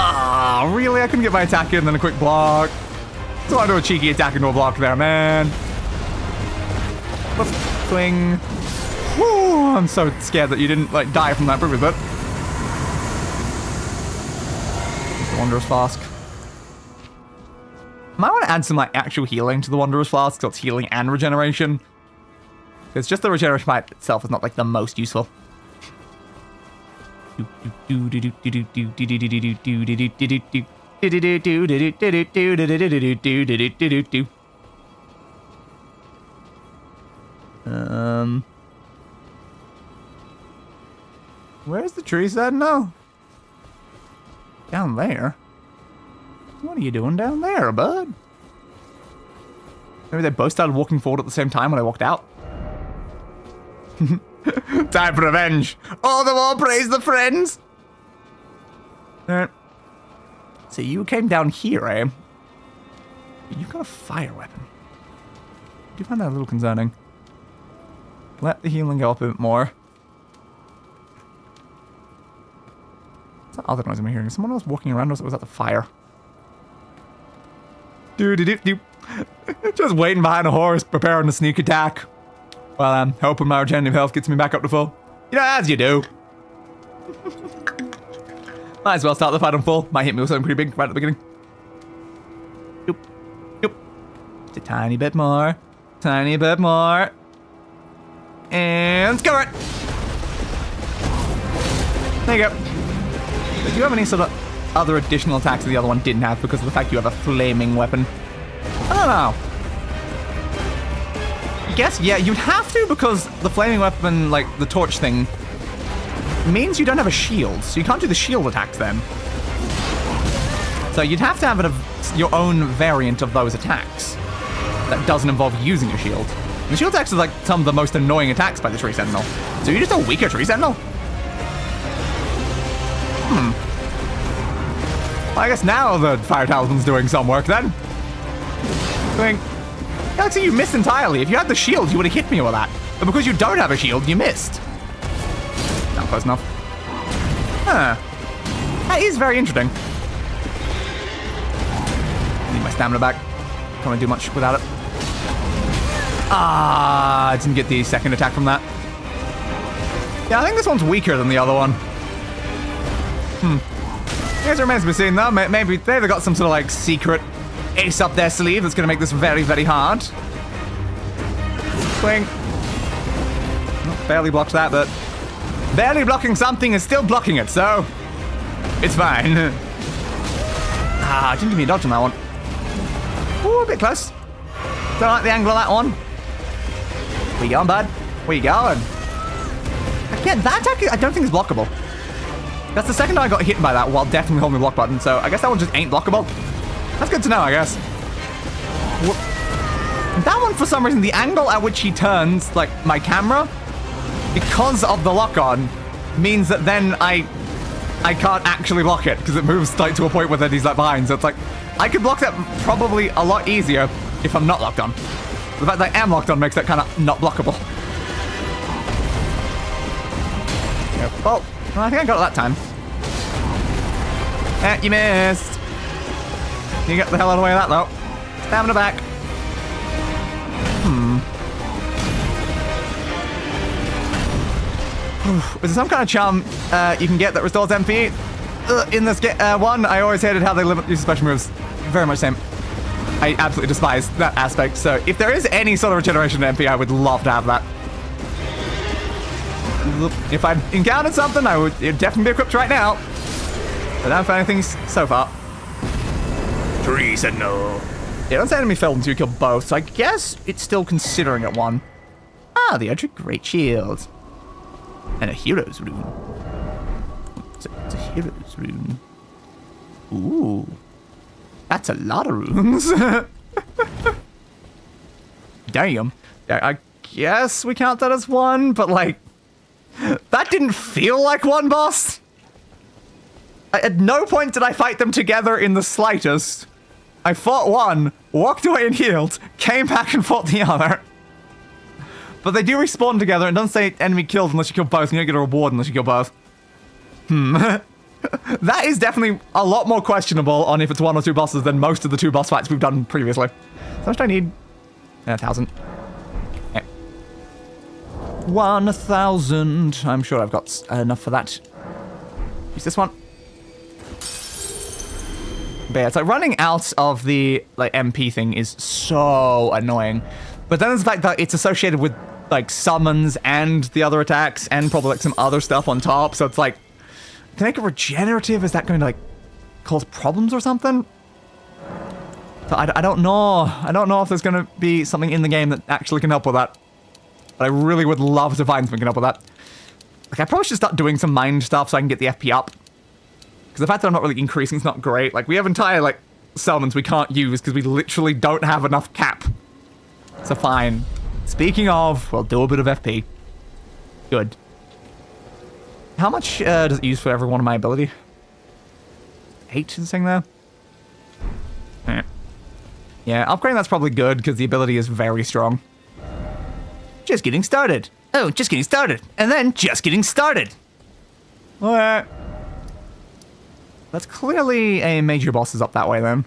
Ah, really? I couldn't get my attack in, then a quick block. So I do a cheeky attack into a block there, man. Swing. Woo! I'm so scared that you didn't like die from that previous bit. Wanderer's Flask. Might want to add some like actual healing to the Wanderer's Flask, so it's healing and regeneration. Because just the regeneration by itself is not like the most useful. Where's the tree said no? Down there? What are you doing down there, bud? Maybe they both started walking forward at the same time when I walked out. Time for revenge. All the more praise the friends. Alright. So you came down here, eh? You got a fire weapon. I do find that a little concerning. Let the healing go up a bit more. What's that other noise I'm hearing? Is someone else walking around us, or was that the fire? Doo-doo-doo-doo. Just waiting behind a horse, preparing a sneak attack. Well, I'm hoping my regenerative health gets me back up to full. You know, as you do. Might as well start the fight on full. Might hit me with something pretty big right at the beginning. Yoop. Yoop. Just a tiny bit more. Tiny bit more. And score it! There you go. Do you have any sort of other additional attacks that the other one didn't have because of the fact you have a flaming weapon? I don't know. I guess, yeah, you'd have to because the flaming weapon, like the torch thing, means you don't have a shield, so you can't do the shield attacks then. So you'd have to have your own variant of those attacks that doesn't involve using a shield. The shield attacks are like some of the most annoying attacks by the Tree Sentinel. So you're just a weaker Tree Sentinel? Well, I guess now the Fire Talisman's doing some work then. Galaxy, you missed entirely. If you had the shield, you would have hit me with that. But because you don't have a shield, you missed. Not close enough. Huh. That is very interesting. Need my stamina back. Can't do much without it. Ah, I didn't get the second attack from that. Yeah, I think this one's weaker than the other one. I guess it remains to be seen though. Maybe they've got some sort of like secret ace up their sleeve that's going to make this very, very hard. Swing. Oh, barely blocked that, but barely blocking something is still blocking it, so it's fine. Ah, didn't give me a dodge on that one. Ooh, a bit close. Don't like the angle of that one. Where you going, bud? Where you going? Again, that attack I don't think is blockable. That's the second time I got hit by that while definitely holding the block button, so I guess that one just ain't blockable. That's good to know, I guess. That one, for some reason, the angle at which he turns, like, my camera, because of the lock-on, means that then I can't actually block it, because it moves, like, to a point where then he's, like, behind, so it's like, I could block that probably a lot easier if I'm not locked on. The fact that I am locked on makes that kind of not blockable. Yep. Well, I think I got it that time. You missed. You get the hell out of the way of that, though. Stamina back. Is there some kind of charm you can get that restores MP? in this one. I always hated how they limit use of special moves. Very much same. I absolutely despise that aspect. So if there is any sort of regeneration in MP, I would love to have that. If I encountered something, it'd definitely be equipped right now. But I haven't found anything so far. Tree said no. Yeah, don't say enemy failed until you kill both, so I guess it's still considering it one. Ah, the Erd Tree Great Shield. And a hero's rune. It's a hero's rune. Ooh. That's a lot of runes. Damn. Yeah, I guess we count that as one, but like, that didn't feel like one boss. At no point did I fight them together in the slightest. I fought one, walked away and healed, came back and fought the other. But they do respawn together, and don't say enemy killed unless you kill both, and you don't get a reward unless you kill both. That is definitely a lot more questionable on if it's one or two bosses than most of the two boss fights we've done previously. How much do I need? 1,000. Okay. 1,000. I'm sure I've got enough for that. Use this one. But yeah, it's like running out of the like MP thing is so annoying. But then there's the fact that it's associated with like summons and the other attacks and probably like some other stuff on top. So it's like, to make it regenerative, is that going to like cause problems or something? So I don't know. I don't know if there's going to be something in the game that actually can help with that. But I really would love to find something that can help with that. Like I probably should start doing some mind stuff so I can get the FP up. Because the fact that I'm not really increasing is not great. Like we have entire like summons we can't use because we literally don't have enough cap. So fine. Speaking of, we'll do a bit of FP. Good. How much does it use for every one of my ability? 8 is saying there? Yeah, upgrading that's probably good because the ability is very strong. Just getting started. Oh, just getting started. And then just getting started. Alright. That's clearly a major boss is up that way then.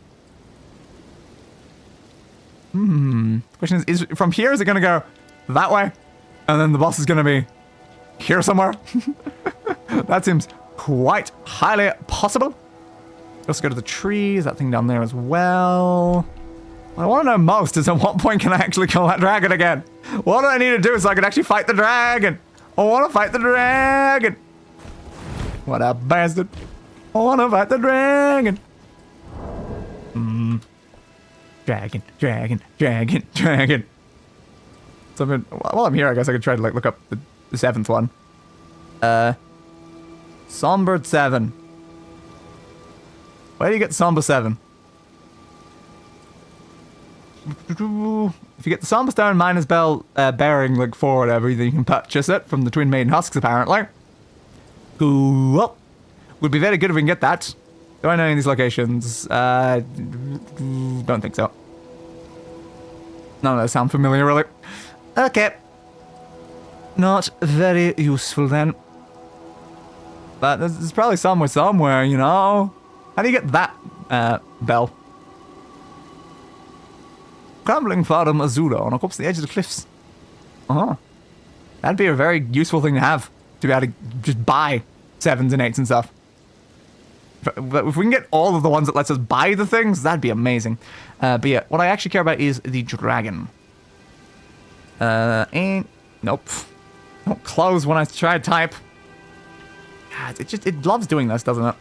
The question is from here, is it going to go that way? And then the boss is going to be here somewhere? That seems quite highly possible. Let's go to the tree. Is that thing down there as well? What I want to know most is at what point can I actually kill that dragon again? What do I need to do so I can actually fight the dragon? I want to fight the dragon. What a bastard. I want to fight the dragon. Dragon, dragon, dragon, dragon. So while I'm here, I guess I could try to like look up the 7th one. Songbird 7. Where do you get Somber 7? If you get the Somber Stone Miner's Bell bearing like 4 or whatever, then you can purchase it from the Twin Maiden Husks apparently. Cool. Would be very good if we can get that. Do I know any of these locations? Don't think so. None of those sound familiar, really. Okay. Not very useful, then. But there's probably somewhere, you know? How do you get that, bell? Crumbling Farum Azula on a corpse at the edge of the cliffs. Uh-huh. That'd be a very useful thing to have. To be able to just buy 7s and 8s and stuff. But if we can get all of the ones that lets us buy the things, that'd be amazing. But yeah, what I actually care about is the dragon. And nope. Don't close when I try to type. God, it loves doing this, doesn't it?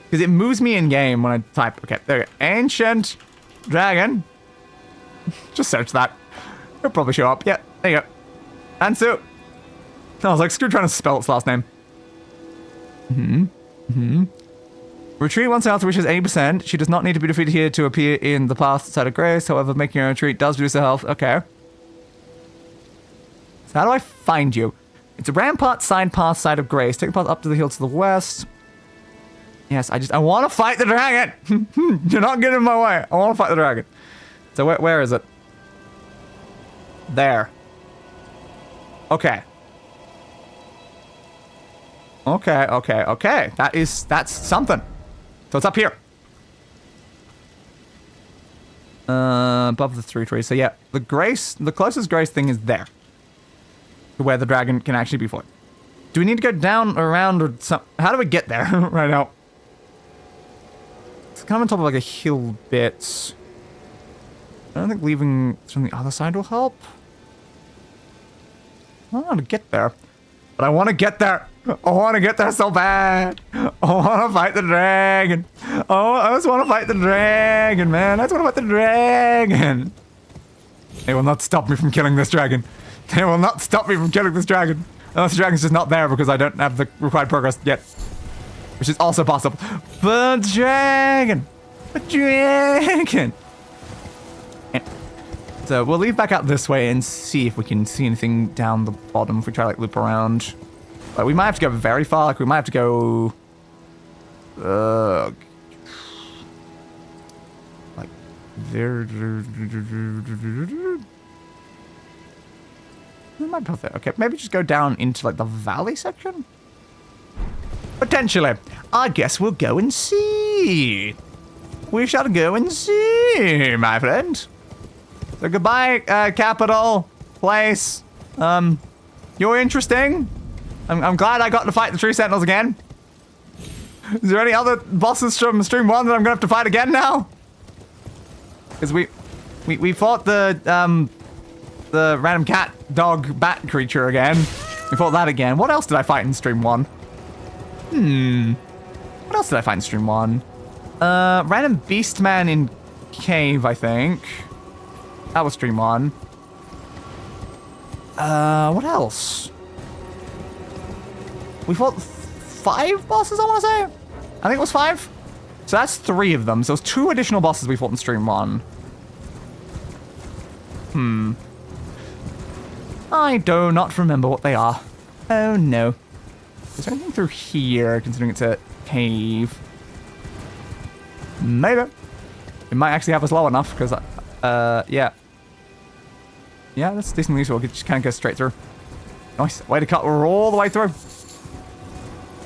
Because it moves me in game when I type. Okay, there we go. Ancient Dragon. Just search that. It'll probably show up. Yeah, there you go. Ansu. I was like, screw trying to spell its last name. Retreat once out reaches 80%. She does not need to be defeated here to appear in the path side of grace. However, making her retreat does reduce her health. Okay. So how do I find you? It's a rampart side path side of grace. Take the path up to the hill to the west. Yes, I want to fight the dragon. You're not getting in my way. I want to fight the dragon. So where is it? There. Okay. Okay. That's something. So it's up here. Above the 3 trees. So yeah, the closest grace thing is there. To where the dragon can actually be fought. Do we need to go down, around, or some? How do we get there right now? It's kind of on top of like a hill bit. I don't think leaving from the other side will help. I want to get there. But I want to get there. I want to get there so bad. I want to fight the dragon. Oh, I just want to fight the dragon, man. I just want to fight the dragon. They will not stop me from killing this dragon. They will not stop me from killing this dragon. Unless the dragon's just not there because I don't have the required progress yet. Which is also possible. But dragon. But dragon. So we'll leave back out this way and see if we can see anything down the bottom if we try to like loop around. But we might have to go very far. Like we might have to go like there. We might go there. Okay, maybe just go down into like the valley section. Potentially. I guess we'll go and see. We shall go and see, my friend. So goodbye, capital, place. You're interesting. I'm glad I got to fight the Tree Sentinels again. Is there any other bosses from Stream 1 that I'm gonna have to fight again now? Because we fought the random cat, dog, bat creature again. We fought that again. What else did I fight in Stream 1? What else did I fight in Stream 1? Random beast man in cave, I think. That was Stream 1. What else? We fought 5 bosses, I want to say? I think it was 5. So that's 3 of them. So it's 2 additional bosses we fought in Stream 1. I do not remember what they are. Oh no. Is there anything through here, considering it's a cave? Maybe. It might actually have us low enough, because, yeah. Yeah, that's decently useful. We just kind of go straight through. Nice. Way to cut all the way through.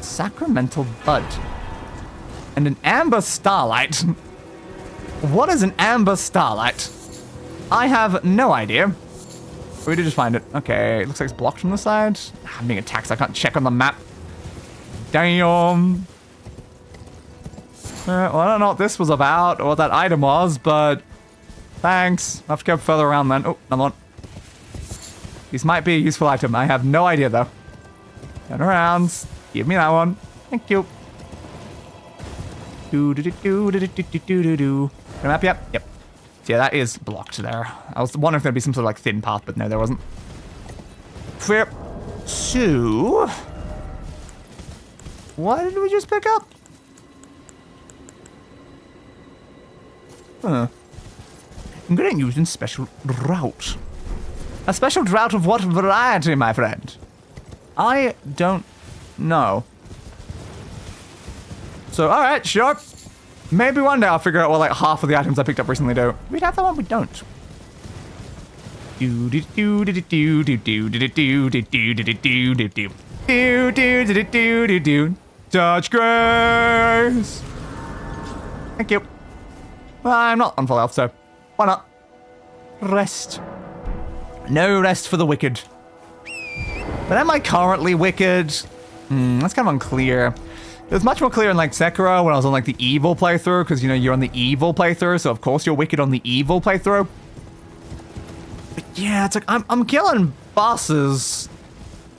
Sacramental Bud. And an Amber Starlight. What is an Amber Starlight? I have no idea. We did just find it. Okay, it looks like it's blocked from the side. I'm being attacked, so I can't check on the map. Damn. Well, I don't know what this was about, or what that item was, but thanks. I'll have to go further around then. Oh, another one. This might be a useful item. I have no idea, though. Turn around. Give me that one. Thank you. Do-do-do-do-do-do-do-do-do. Map, yep. Yeah, that is blocked there. I was wondering if there'd be some sort of like thin path, but no, there wasn't. Fair. So, what did we just pick up? Huh. I'm gonna use a special route. A special drought of what variety, my friend? I don't know. So, alright, sure. Maybe one day I'll figure out what like half of the items I picked up recently do. We'd have that one, we don't. Touch grace. Thank you. Well, I'm not on full health, so why not? Rest. No rest for the wicked. But am I currently wicked? That's kind of unclear. It was much more clear in like Sekiro when I was on like the evil playthrough, because you know you're on the evil playthrough, so of course you're wicked on the evil playthrough. But yeah, it's like I'm killing bosses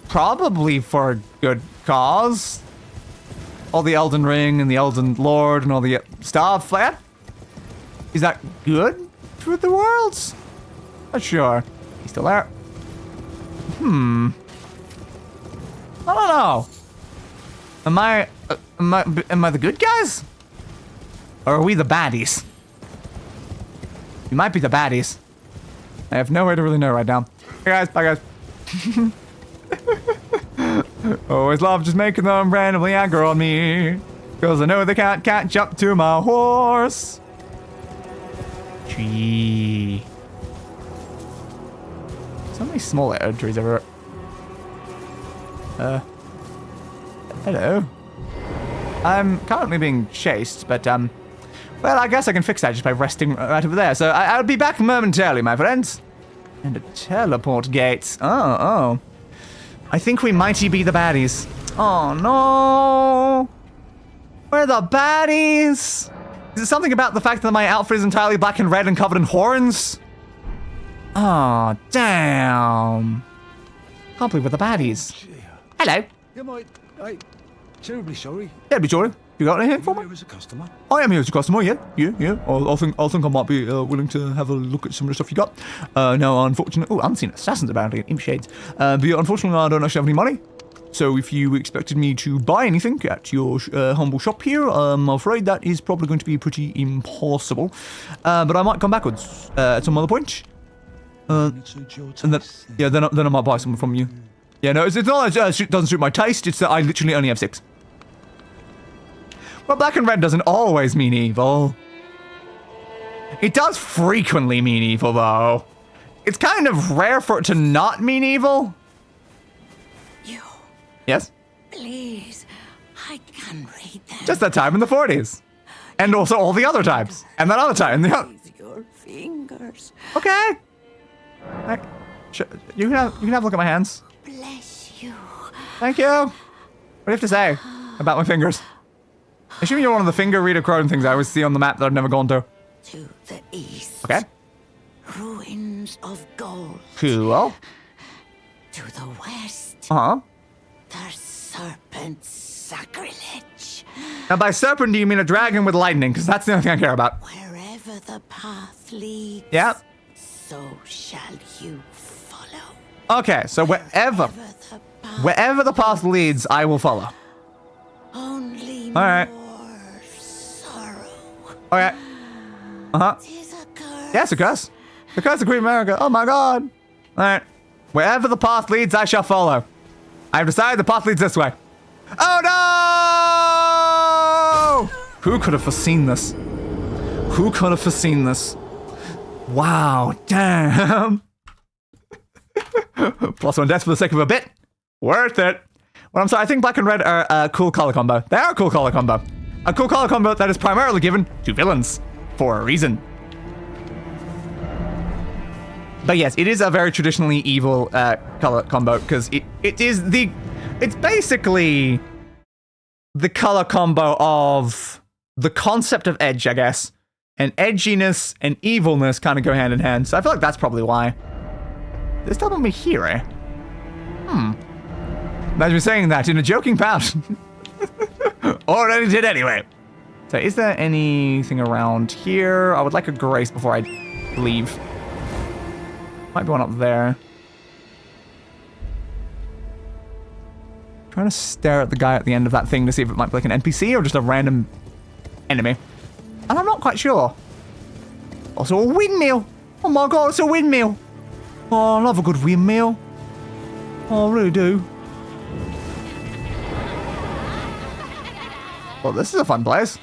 probably for a good cause. All the Elden Ring and the Elden Lord and all the stuff. Like, is that good for the worlds? Not sure. He's still there. I don't know. Am I the good guys? Or are we the baddies? We might be the baddies. I have no way to really know right now. Hey guys, bye guys. Always love just making them randomly aggro on me. Because I know they can't catch up to my horse. Gee. So many small Erd trees everywhere. Hello. I'm currently being chased, but, well, I guess I can fix that just by resting right over there. So I'll be back momentarily, my friends. And a teleport gate. Oh. I think we mighty be the baddies. Oh, no. We're the baddies. Is it something about the fact that my outfit is entirely black and red and covered in horns? Oh, damn. Can't believe we're the baddies. Hello. Yeah, mate. Hey, terribly sorry. Yeah, be sure. You got anything for me? Here as a customer. I am here as a customer, yeah. I think I might be willing to have a look at some of the stuff you got. No, unfortunately... Oh, Unseen Assassins apparently, imp shades. But yeah, unfortunately, I don't actually have any money. So if you expected me to buy anything at your humble shop here, I'm afraid that is probably going to be pretty impossible. But I might come backwards at some other point. And then I might buy something from you. Yeah, no, it's not that it doesn't suit my taste, it's that I literally only have 6. Well, black and red doesn't always mean evil. It does frequently mean evil, though. It's kind of rare for it to not mean evil. You, Yes? please, I can read them. Just that time in the 40s. And also all the other times. And that other time. With your fingers. Okay. You can have a look at my hands. Bless you. Thank you. What do you have to say about my fingers? Assuming you're one of the finger reader crone things I always see on the map that I've never gone to. To the east. Okay. Ruins of gold. Cool. To the west. Uh-huh. The serpent's sacrilege. Now by serpent do you mean a dragon with lightning? Because that's the only thing I care about. Wherever the path leads. Yeah. So shall you follow. Okay, so wherever the path leads, I will follow. Only All right. more sorrow. Okay. Uh-huh. Tis a curse. Yes, a curse. The curse of Queen America. Oh my god. Alright. Wherever the path leads, I shall follow. I have decided the path leads this way. Oh no! Who could have foreseen this? Who could have foreseen this? Wow, damn. +1 death for the sake of a bit. Worth it. Well, I'm sorry, I think black and red are a cool color combo. They are a cool color combo. A cool color combo that is primarily given to villains. For a reason. But yes, it is a very traditionally evil color combo, because it's basically the color combo of the concept of edge, I guess. And edginess and evilness kind of go hand in hand, so I feel like that's probably why. There's still me here, eh? Imagine me saying that in a joking pout. Already did anyway. So is there anything around here? I would like a grace before I leave. Might be one up there. Trying to stare at the guy at the end of that thing to see if it might be like an NPC or just a random enemy. And I'm not quite sure. Also a windmill. Oh my god, it's a windmill. Oh, I love a good windmill. Oh, I really do. Well, this is a fun place.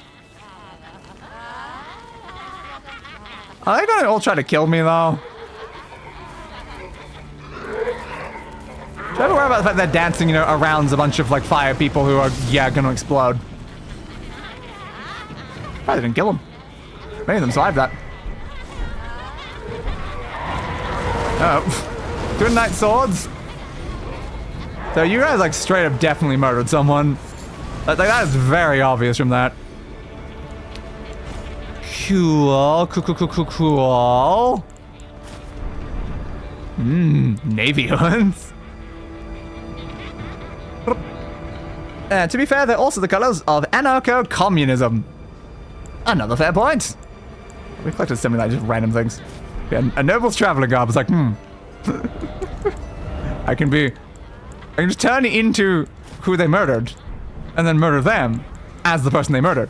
Are they gonna all try to kill me, though? Do you ever worry about the fact they're dancing, around a bunch of, like, fire people who are, gonna explode? Probably didn't kill them. Many of them survived that. Oh. Good night, swords. So you guys, like, straight up definitely murdered someone. Like, that is very obvious from that. Cool. Cool. Navy hunts. To be fair, they're also the colors of anarcho-communism. Another fair point. We collected so many like just random things. Yeah, a noble's traveling garb is like, I can just turn into who they murdered, and then murder them as the person they murdered.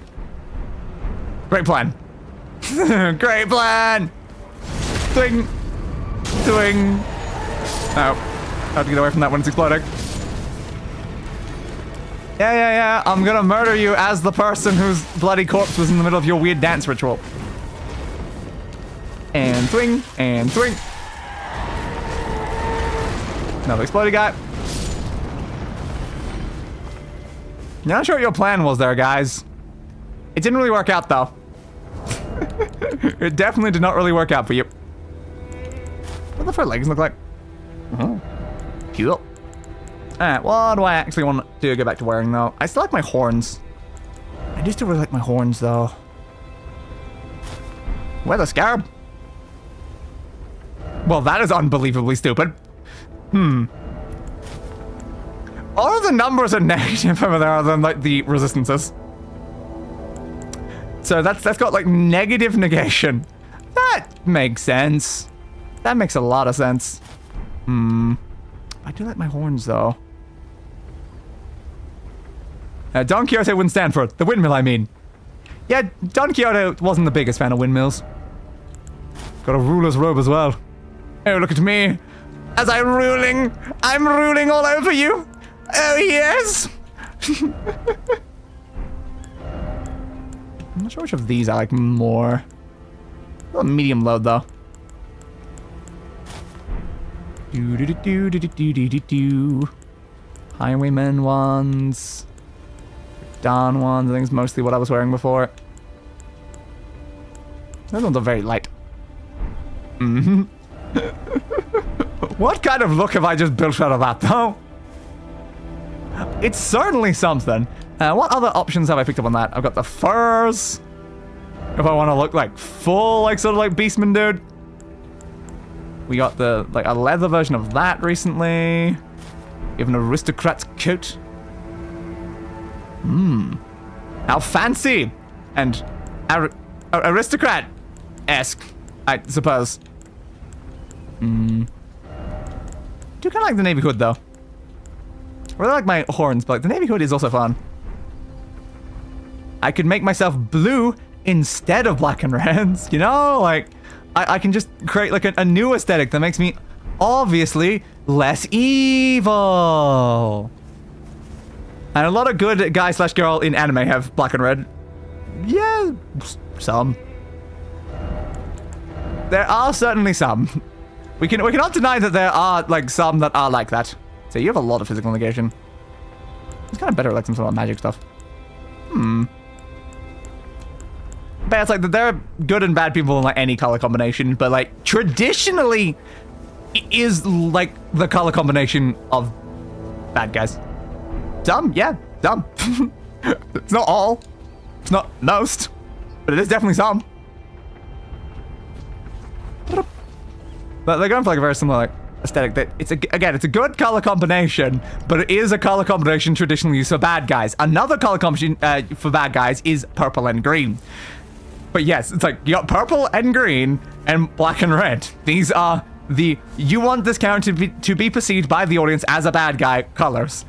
Great plan. Great plan. Swing. Swing. No. Have to get away from that when it's exploding. Yeah. I'm gonna murder you as the person whose bloody corpse was in the middle of your weird dance ritual. And swing. And swing. Another exploding guy. Not sure what your plan was there, guys. It didn't really work out, though. It definitely did not really work out for you. What the her legs look like? Oh, cool. Alright, what do I actually want to go back to wearing, though? I still like my horns. I do still really like my horns, though. Weather Scarab. Well, that is unbelievably stupid. All of the numbers are negative over there other than, like, the resistances. So that's got, like, negative negation. That makes sense. That makes a lot of sense. I do like my horns, though. Don Quixote wouldn't stand for it. The windmill, I mean. Yeah, Don Quixote wasn't the biggest fan of windmills. Got a ruler's robe as well. Oh, look at me. As I'm ruling all over you. Oh, yes. I'm not sure which of these I like more. A medium load, though. Highwayman ones. Dawn ones, I think it's mostly what I was wearing before. Those ones are very light. What kind of look have I just built out of that, though? It's certainly something. What other options have I picked up on that? I've got the furs. If I want to look like full, like sort of like Beastman dude. We got the, like, a leather version of that recently. You have an aristocrat's coat. How fancy and aristocrat-esque, I suppose. Do kind of like the navy hood, though. I really like my horns, but like, the navy hood is also fun. I could make myself blue instead of black and reds, you know? Like, I can just create like a new aesthetic that makes me obviously less evil. And a lot of good guy slash girl in anime have black and red. Yeah, some. There are certainly some. We cannot deny that there are like some that are like that. So you have a lot of physical negation. It's kind of better at like some sort of magic stuff. But it's like there are good and bad people in like any color combination, but like traditionally it is like the color combination of bad guys. Some, yeah, some. It's not all. It's not most, but it is definitely some. But they're going for like a very similar like aesthetic. That it's a good color combination, but it is a color combination traditionally used for bad guys. Another color combination for bad guys is purple and green. But yes, it's like you got purple and green and black and red. These are the you want this character to be perceived by the audience as a bad guy colors.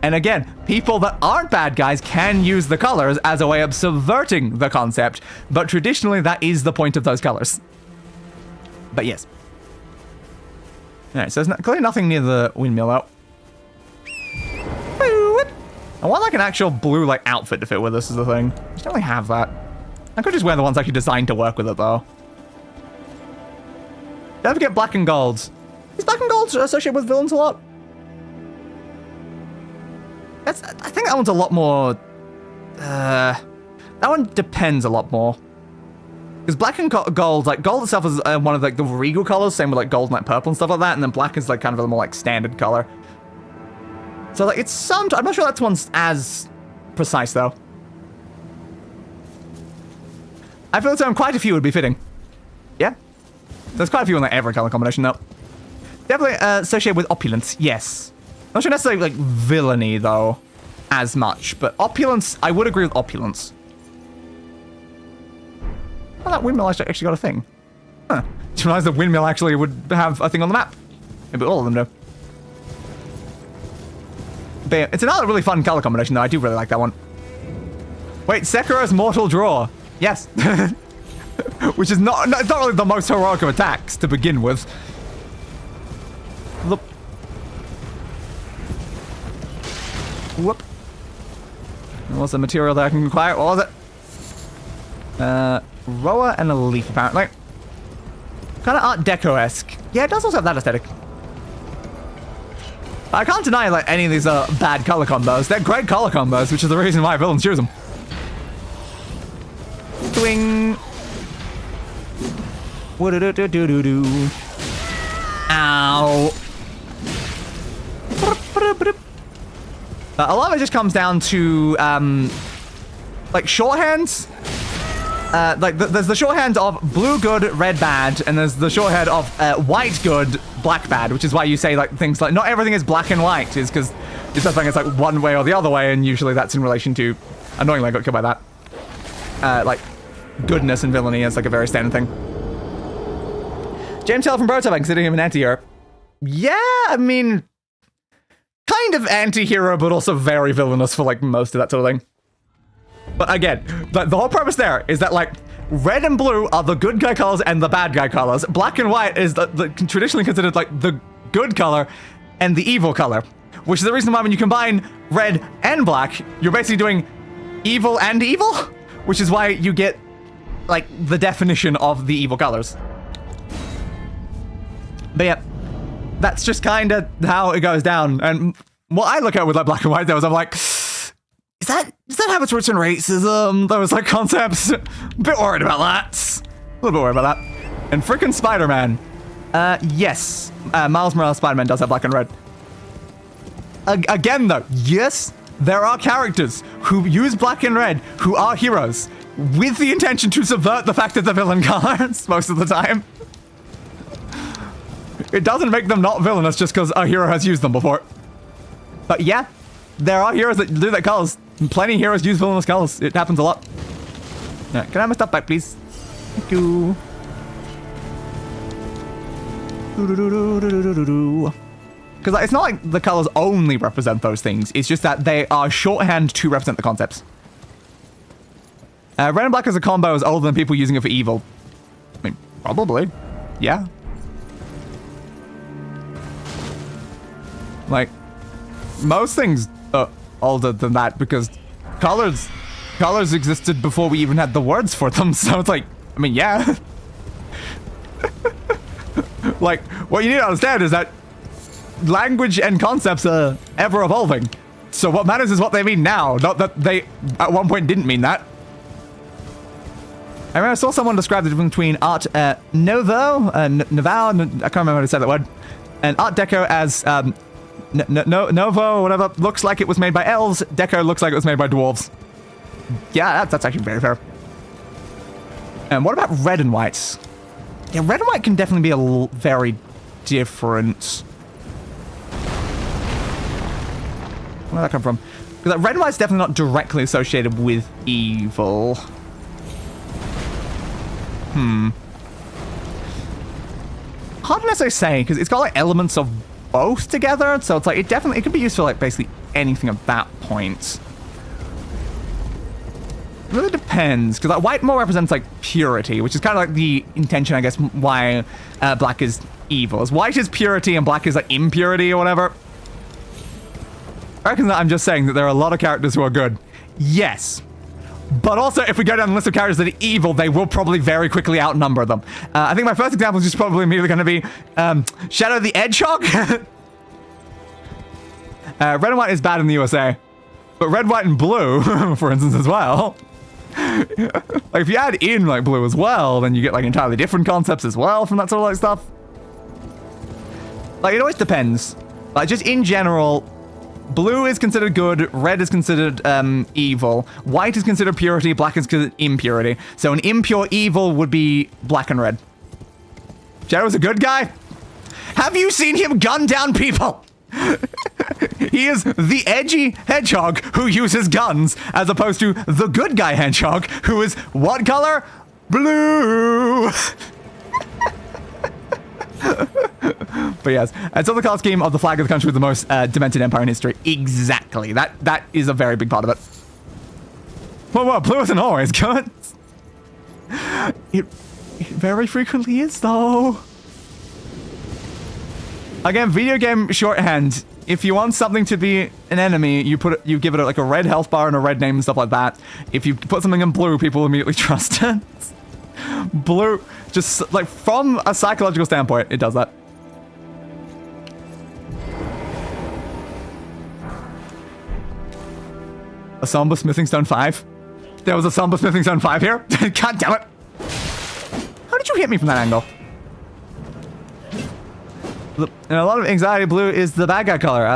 And again, people that aren't bad guys can use the colors as a way of subverting the concept, but traditionally that is the point of those colors. But yes. Alright, so there's clearly nothing near the windmill out. I want like an actual blue like outfit to fit with this is the thing. I just don't really have that. I could just wear the ones actually designed to work with it though. Don't forget black and golds. Is black and gold associated with villains a lot? I think that one's a lot more... that one depends a lot more. Because black and gold, like gold itself is one of like the regal colors, same with like gold and like purple and stuff like that, and then black is like kind of a more like standard color. So like it's some... I'm not sure that one's as precise though. I feel like quite a few would be fitting. Yeah? There's quite a few in like every color combination though. Definitely associated with opulence, yes. Not sure necessarily like villainy though, as much, but opulence, I would agree with opulence. Oh, that windmill actually got a thing. Huh. Didn't realize the windmill actually would have a thing on the map. Maybe all of them do. But yeah, it's another really fun color combination though, I do really like that one. Wait, Sekiro's Mortal Draw. Yes. Which is it's not really the most heroic of attacks to begin with. Look. Whoop. What's the material that I can acquire? What was it? Rower and a leaf, apparently. Kind of Art Deco-esque. Yeah, it does also have that aesthetic. I can't deny, like, any of these are bad color combos. They're great color combos, which is the reason why villains choose them. Swing. Woo-do-do-do-do-do-do. Ow. A lot of it just comes down to, like, shorthands. there's the shorthand of blue good, red bad, and there's the shorthand of white good, black bad, which is why you say like things like not everything is black and white, is because it's something it's like one way or the other way, and usually that's in relation to, annoyingly I got killed by that, like goodness and villainy is like a very standard thing. James Taylor from Brotop, I consider him an anti-hero. Yeah, I mean, kind of anti-hero, but also very villainous for like most of that sort of thing. But again, the whole purpose there is that like red and blue are the good guy colors and the bad guy colors. Black and white is the traditionally considered like the good color and the evil color, which is the reason why when you combine red and black, you're basically doing evil and evil, which is why you get like the definition of the evil colors. But yeah, that's just kind of how it goes down. And what I look at with like black and white though is I'm like, is that how it's roots in racism? Those like concepts. A bit worried about that. A little bit worried about that. And freaking Spider-Man. Yes. Miles Morales Spider-Man does have black and red. Again though, yes, there are characters who use black and red who are heroes with the intention to subvert the fact that they're villain colors most of the time. It doesn't make them not villainous just because a hero has used them before. But yeah, there are heroes that do that colors. Plenty of heroes use villainous colors. It happens a lot. Yeah, can I have my stuff back, please? Thank you. Because it's not like the colors only represent those things. It's just that they are shorthand to represent the concepts. Red and black as a combo is older than people using it for evil. I mean, probably. Yeah. Like, most things are older than that because colors existed before we even had the words for them. So it's like, I mean, yeah. Like, what you need to understand is that language and concepts are ever evolving. So what matters is what they mean now, not that they at one point didn't mean that. I remember I saw someone describe the difference between Art Nouveau, I can't remember how to say that word, and Art Deco as Novo, whatever, looks like it was made by elves. Deco looks like it was made by dwarves. Yeah, that's actually very fair. And what about red and white? Yeah, red and white can definitely be very different. Where did that come from? Because red and white's definitely not directly associated with evil. Hard to necessarily say, because it's got like elements of both together, so it's like it can be used for like basically anything at that point. It really depends, because like white more represents like purity, which is kind of like the intention, I guess, why black is evil. As white is purity and black is like impurity or whatever. I reckon that I'm just saying that there are a lot of characters who are good. Yes. But also, if we go down the list of characters that are evil, they will probably very quickly outnumber them. I think my first example is just probably immediately going to be Shadow the Hedgehog. Red and white is bad in the USA. But red, white, and blue, for instance, as well. Like, if you add in, like, blue as well, then you get, like, entirely different concepts as well from that sort of, like, stuff. Like, it always depends. Like, just in general, blue is considered good, red is considered evil, white is considered purity, black is considered impurity. So an impure evil would be black and red. Shadow's a good guy? Have you seen him gun down people? He is the edgy hedgehog who uses guns, as opposed to the good guy hedgehog, who is what color? Blue! But yes, it's on the color scheme of the flag of the country with the most demented empire in history. Exactly. That is a very big part of it. Well, blue isn't always good. It very frequently is, though. Again, video game shorthand. If you want something to be an enemy, you give it like a red health bar and a red name and stuff like that. If you put something in blue, people immediately trust it. Blue, just like from a psychological standpoint, it does that. A Somber Smithing Stone 5? There was a Somber Smithing Stone 5 here? God damn it. How did you hit me from that angle? And a lot of anxiety, blue is the bad guy color.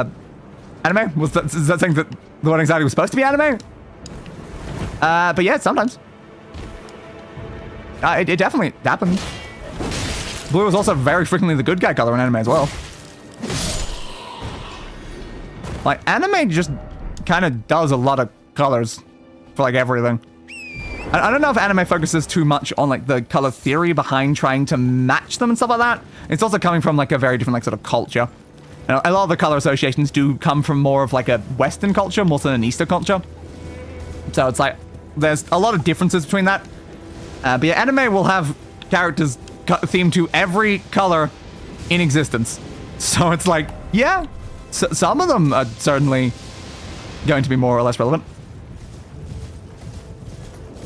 Anime? Is that saying that the word anxiety was supposed to be anime? But yeah, sometimes. it definitely happened. Blue is also very frequently the good guy color in anime as well. Like, anime just kind of does a lot of colors for, like, everything. I don't know if anime focuses too much on, like, the color theory behind trying to match them and stuff like that. It's also coming from, like, a very different, like, sort of culture. You know, a lot of the color associations do come from more of, like, a Western culture, more than an Eastern culture. So it's like, there's a lot of differences between that. But yeah, anime will have characters themed to every color in existence. So it's like, yeah, some of them are certainly going to be more or less relevant.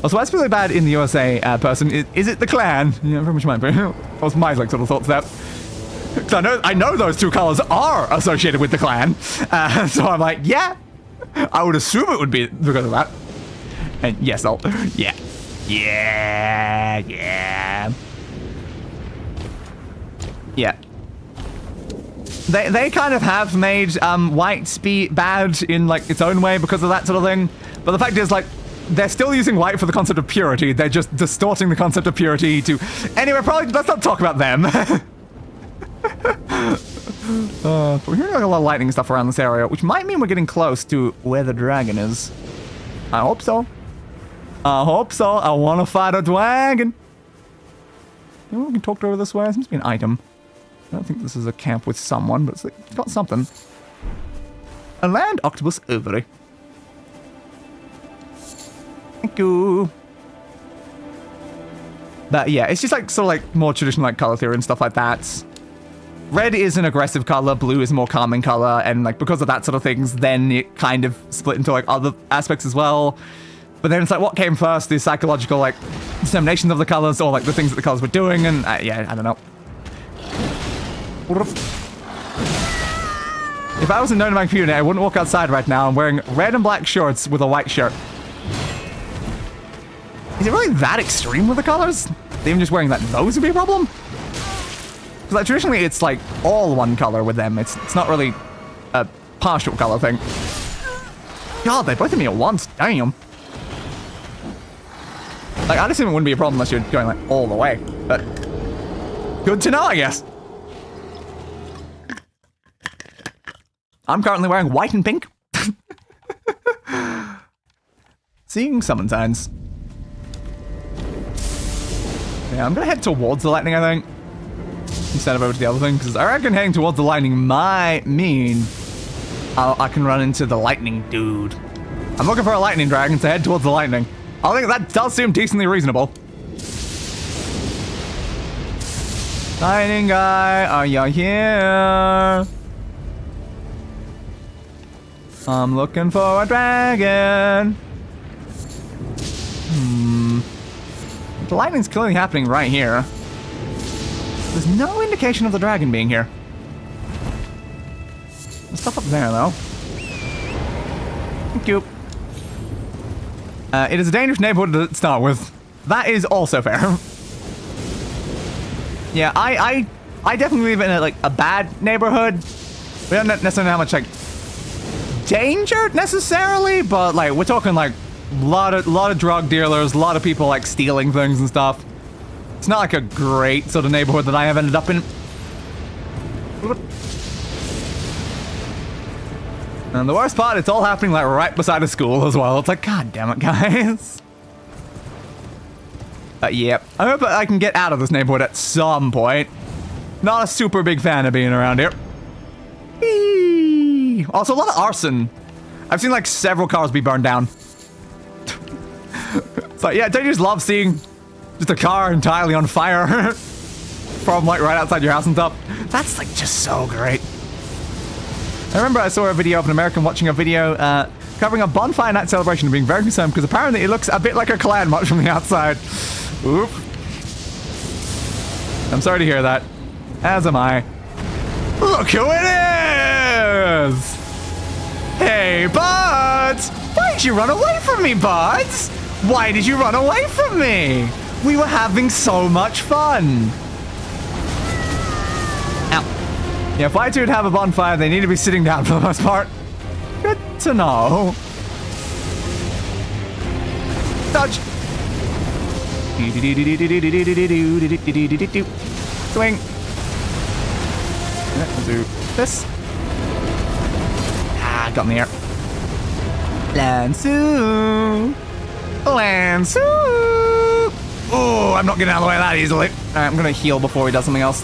Also, what's really bad in the USA person is it the clan? Yeah, very much might be. That was my like sort of thoughts there. Because I know those two colors are associated with the clan. So I'm like, yeah, I would assume it would be because of that. And yes, yeah. They kind of have made white be bad in like its own way because of that sort of thing. But the fact is, like, they're still using white for the concept of purity. They're just distorting the concept of purity to... Anyway, probably let's not talk about them. But we're hearing like a lot of lightning stuff around this area, which might mean we're getting close to where the dragon is. I hope so. I hope so. I want to fight a dragon. You know, we can talk to her this way. It seems to be an item. I don't think this is a camp with someone, but it's, like, it's got something. A land octopus ovary. Thank you. But yeah, it's just like sort of like more traditional like color theory and stuff like that. Red is an aggressive color, blue is a more calming color, and like because of that sort of things, then it kind of split into like other aspects as well. But then it's like what came first, the psychological like determinations of the colors or like the things that the colors were doing, and yeah, I don't know. If I wasn't known to my community, I wouldn't walk outside right now. I'm wearing red and black shorts with a white shirt. Is it really that extreme with the colors? Even just wearing that, those would be a problem? Because like, traditionally it's like all one color with them. It's not really a partial color thing. God, they both hit me at once. Damn. Like, I just think it wouldn't be a problem unless you're going like all the way. But good to know, I guess. I'm currently wearing white and pink. Seeing summon signs. Yeah, I'm gonna head towards the lightning, I think. Instead of over to the other thing, because I reckon heading towards the lightning might mean I can run into the lightning dude. I'm looking for a lightning dragon to head towards the lightning. I think that does seem decently reasonable. Lightning guy, are you here? I'm looking for a dragon. The lightning's clearly happening right here. There's no indication of the dragon being here. There's stuff up there, though. Thank you. It is a dangerous neighborhood to start with. That is also fair. Yeah, I definitely live in a bad neighborhood. We don't necessarily have much like danger necessarily, but like we're talking like a lot of drug dealers, a lot of people like stealing things and stuff. It's not like a great sort of neighborhood that I have ended up in. And the worst part, it's all happening like right beside a school as well. It's like, god damn it, guys. Yep. I hope I can get out of this neighborhood at some point. Not a super big fan of being around here. Eee. Also, a lot of arson. I've seen like several cars be burned down. It's like, yeah, don't you just love seeing just a car entirely on fire from like right outside your house and stuff? That's like just so great. I remember I saw a video of an American watching a video covering a bonfire night celebration and being very concerned because apparently it looks a bit like a clan march from the outside. Oop. I'm sorry to hear that. As am I. Look who it is! Hey, Buds! Why did you run away from me, Buds? Why did you run away from me? We were having so much fun. Ow. Yeah, if I two would have a bonfire, they need to be sitting down for the most part. Good to know. Dodge. Swing. We'll do this. Ah, got in the air. Lansseax. Oh, I'm not getting out of the way that easily. Alright, I'm gonna heal before he does something else.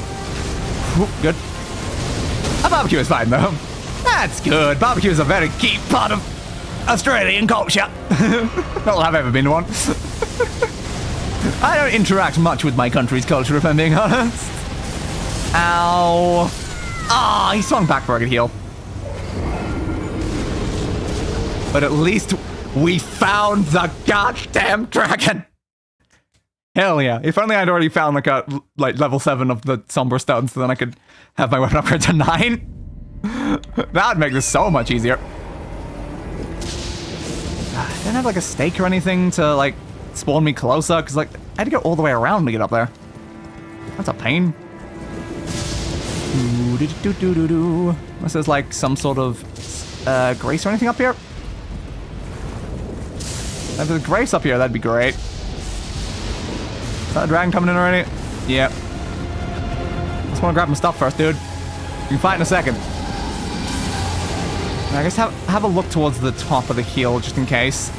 Ooh, good. A barbecue is fine though. That's good. Barbecue is a very key part of Australian culture. Not that I've ever been to one. I don't interact much with my country's culture, if I'm being honest. Ow. Ah, he swung back before I could heal. But at least we found the goddamn dragon. Hell yeah. If only I'd already found like level 7 of the Somber Stone, so then I could have my weapon upgrade to 9. That would make this so much easier. I didn't have like a stake or anything to like spawn me closer, because like I had to go all the way around to get up there. That's a pain. Unless there's like some sort of grace or anything up here. If there's grace up here, that'd be great. Is that a dragon coming in already? Yeah. Just want to grab my stuff first, dude. You can fight in a second. I guess have a look towards the top of the hill, just in case.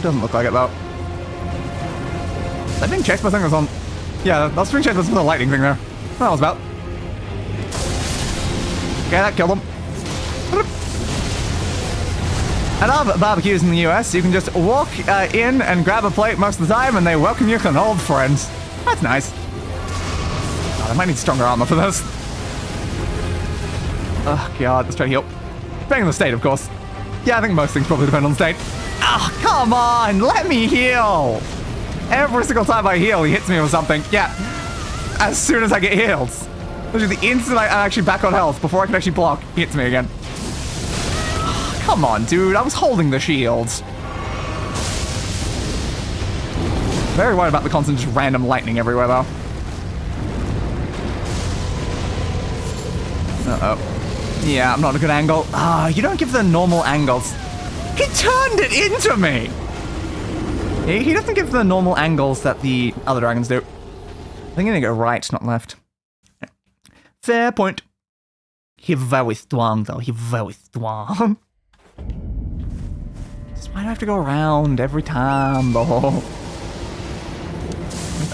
Doesn't look like it, though. That being chased by something was on... Yeah, that was being chased by some of the lightning thing there. What that was about. Okay, that killed him. At our barbecues in the US, you can just walk in and grab a plate most of the time, and they welcome you like an old friend. That's nice. God, I might need stronger armor for this. Oh god, let's try to heal. Depending on the state, of course. Yeah, I think most things probably depend on the state. Oh, come on, let me heal. Every single time I heal, he hits me with something. Yeah, as soon as I get healed. Literally, the instant I'm actually back on health, before I can actually block, he hits me again. Come on, dude. I was holding the shield. Very worried about the constant just random lightning everywhere, though. Uh-oh. Yeah, I'm not a good angle. Ah, you don't give the normal angles. He turned it into me! He doesn't give the normal angles that the other dragons do. I think I need to go right, not left. Fair point. He's very strong, though. He's very strong. Why do I have to go around every time, though?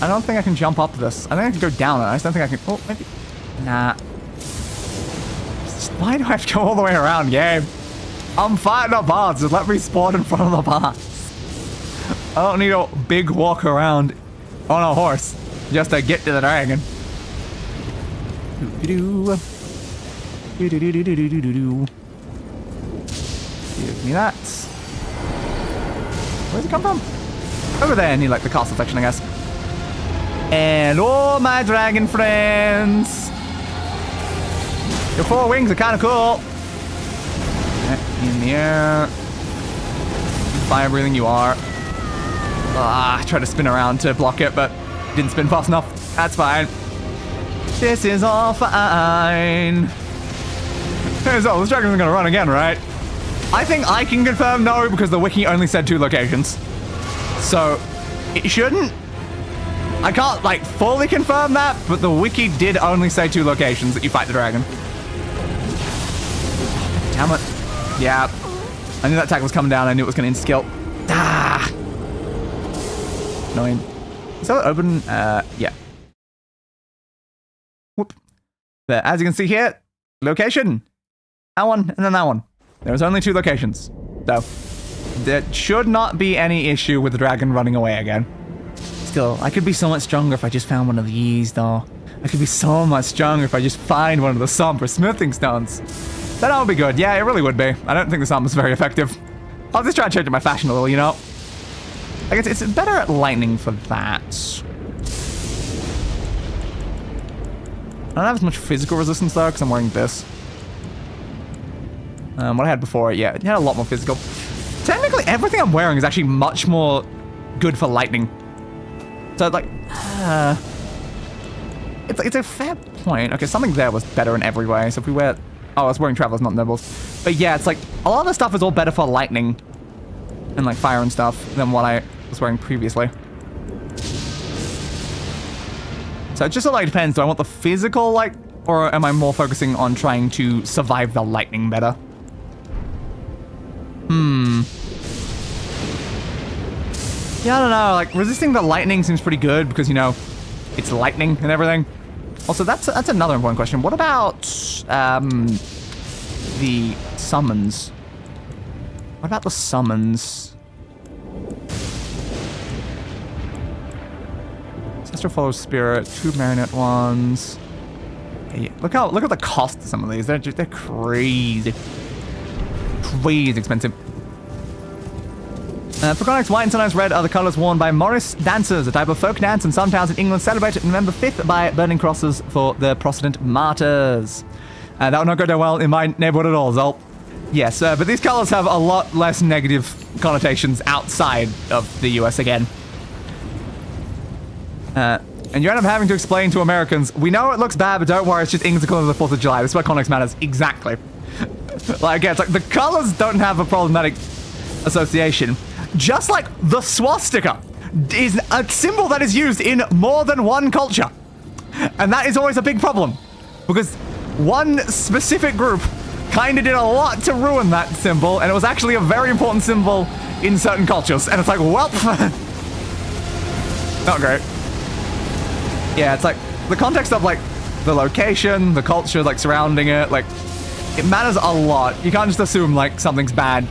I don't think I can jump up this. I think I have to go down it. I just don't think I can... Oh, maybe... Nah. Why do I have to go all the way around, game? I'm fighting a boss. Just let me spawn in front of the boss. I don't need a big walk around on a horse just to get to the dragon. Give me that. Where's it come from? Over there, near like the castle section, I guess. And oh, my dragon friends. Your 4 wings are kind of cool. In the air. Fire breathing you are. I tried to spin around to block it, but didn't spin fast enough. That's fine. This is all fine. So, this dragon is gonna run again, right? I think I can confirm no, because the wiki only said 2 locations. So, it shouldn't. I can't, like, fully confirm that, but the wiki did only say 2 locations that you fight the dragon. Damn it. Yeah. I knew that attack was coming down. I knew it was going to insta-kill. Ah! Annoying. Is that open? Yeah. Whoop. There, as you can see here, location. That one, and then that one. There's only 2 locations. So, there should not be any issue with the dragon running away again. Still, I could be so much stronger if I just found one of these, though. I could be so much stronger if I just find one of the somber smithing stones. That would be good. Yeah, it really would be. I don't think this armor is very effective. I'll just try to change my fashion a little, you know? I guess it's better at lightning for that. I don't have as much physical resistance, though, because I'm wearing this. What I had before, yeah, it had a lot more physical. Technically, everything I'm wearing is actually much more good for lightning. So, like, it's a fair point. Okay, something there was better in every way. So if we wear... Oh, I was wearing Travelers, not Nibbles. But yeah, it's like, a lot of the stuff is all better for lightning. and like fire and stuff than what I was wearing previously. So it just sort of like depends. Do I want the physical, like, or am I more focusing on trying to survive the lightning better? Yeah, I don't know. Like, resisting the lightning seems pretty good because, you know, it's lightning and everything. Also, that's another important question. What about the summons? What about the summons? Ancestral Follow Spirit, 2 Marionette ones. Hey, look at the cost of some of these. They're crazy. Crazy expensive. For context, white and sometimes red are the colours worn by Morris dancers, a type of folk dance in some towns in England celebrated November 5th by burning crosses for the Protestant martyrs. That would not go down well in my neighbourhood at all, Zol. Yes, but these colours have a lot less negative connotations outside of the US again. And you end up having to explain to Americans, we know it looks bad, but don't worry, it's just England's the colours of the 4th of July. This is why context matters. Exactly. Like, again, it's like the colours don't have a problematic association. Just like the swastika is a symbol that is used in more than one culture. And that is always a big problem. Because one specific group kind of did a lot to ruin that symbol, and it was actually a very important symbol in certain cultures. And it's like, well, not great. Yeah, it's like the context of like the location, the culture like surrounding it, like it matters a lot. You can't just assume like something's bad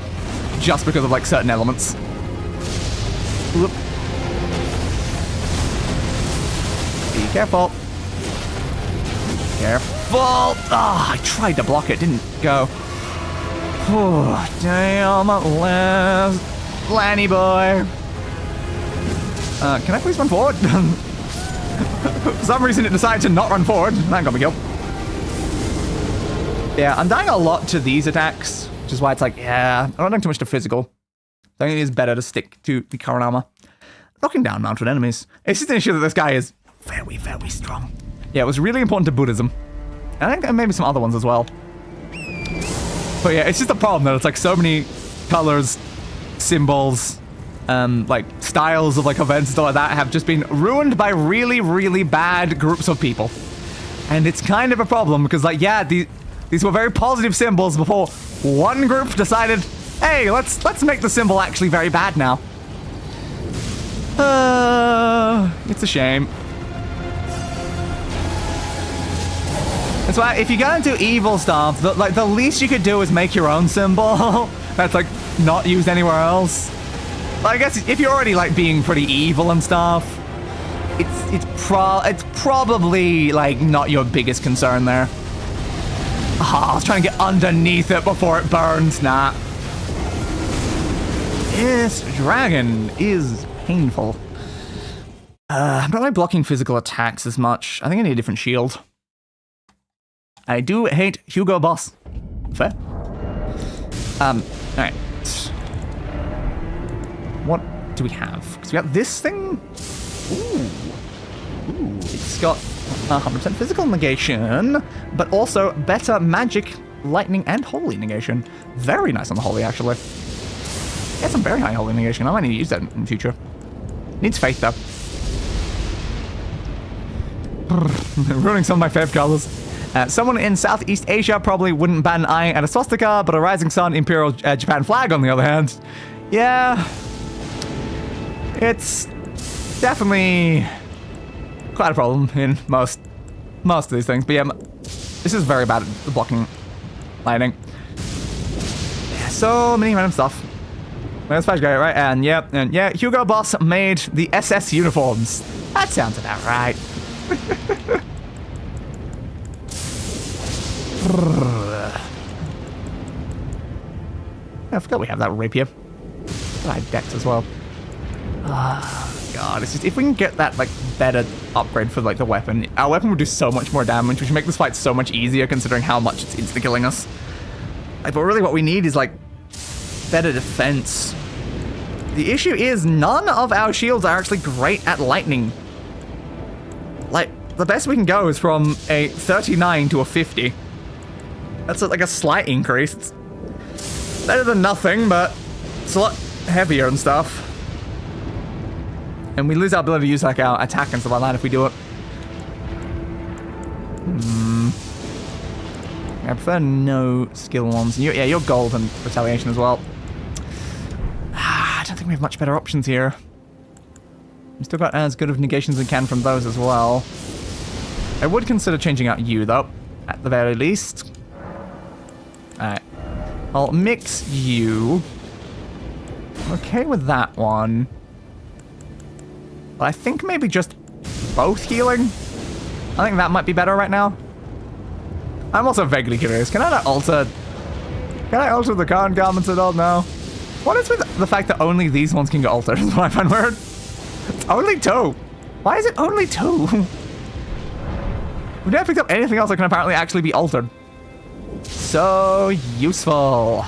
just because of like certain elements. Whoop. Be careful. Careful. Ah, I tried to block it, didn't go. Oh, damn, Lanny boy. Can I please run forward? For some reason it decided to not run forward. That got me killed. Yeah, I'm dying a lot to these attacks, which is why it's like, yeah, I'm not doing too much to physical. I think it is better to stick to the current armor. Knocking down mounted enemies. It's just an issue that this guy is very, very strong. Yeah, it was really important to Buddhism. And I think maybe some other ones as well. But yeah, it's just a problem that it's like so many colors, symbols, like styles of like events and stuff like that have just been ruined by really, really bad groups of people. And it's kind of a problem because like, yeah, these were very positive symbols before one group decided, hey, let's make the symbol actually very bad now. It's a shame. That's why if you're gonna do evil stuff, the least you could do is make your own symbol that's like not used anywhere else. Well, I guess if you're already like being pretty evil and stuff, it's probably like not your biggest concern there. Ah, I was trying to get underneath it before it burns. Nah. This dragon is painful. I'm not really blocking physical attacks as much. I think I need a different shield. I do hate Hugo Boss. Fair. Alright. What do we have? Because we got this thing. Ooh, it's got 100% physical negation, but also better magic, lightning, and holy negation. Very nice on the holy, actually. Yeah, some very high holy negation. I might need to use that in the future. Needs faith, though. Ruining some of my favorite colors. Someone in Southeast Asia probably wouldn't bat an eye at a swastika, but a rising sun Imperial Japan flag, on the other hand. Yeah. It's definitely quite a problem in most of these things. But yeah, this is very bad at blocking lightning. Yeah, so many random stuff. That's Flash Guy, right? And yeah, Hugo Boss made the SS uniforms. That sounds about right. I forgot we have that rapier. I have Dex as well. Oh, God, it's just, if we can get that, like, better upgrade for, like, the weapon, our weapon would do so much more damage, which would make this fight so much easier considering how much it's insta-killing us. Like, but really what we need is, like, better defense. The issue is none of our shields are actually great at lightning. Like, the best we can go is from a 39 to a 50. That's like a slight increase. It's better than nothing, but it's a lot heavier and stuff. And we lose our ability to use like our attack and stuff like that if we do it. I prefer no skill ones. Yeah, you're gold and retaliation as well. I don't think we have much better options here. We've still got as good of negations as we can from those as well. I would consider changing out you though, at the very least. Alright. I'll mix you. I'm okay with that one. But I think maybe just both healing. I think that might be better right now. I'm also vaguely curious. Can I alter the current garments at all now? What is with the fact that only these ones can get altered? Is what I find weird. It's only 2. Why is it only 2? We've never picked up anything else that can apparently actually be altered. So useful.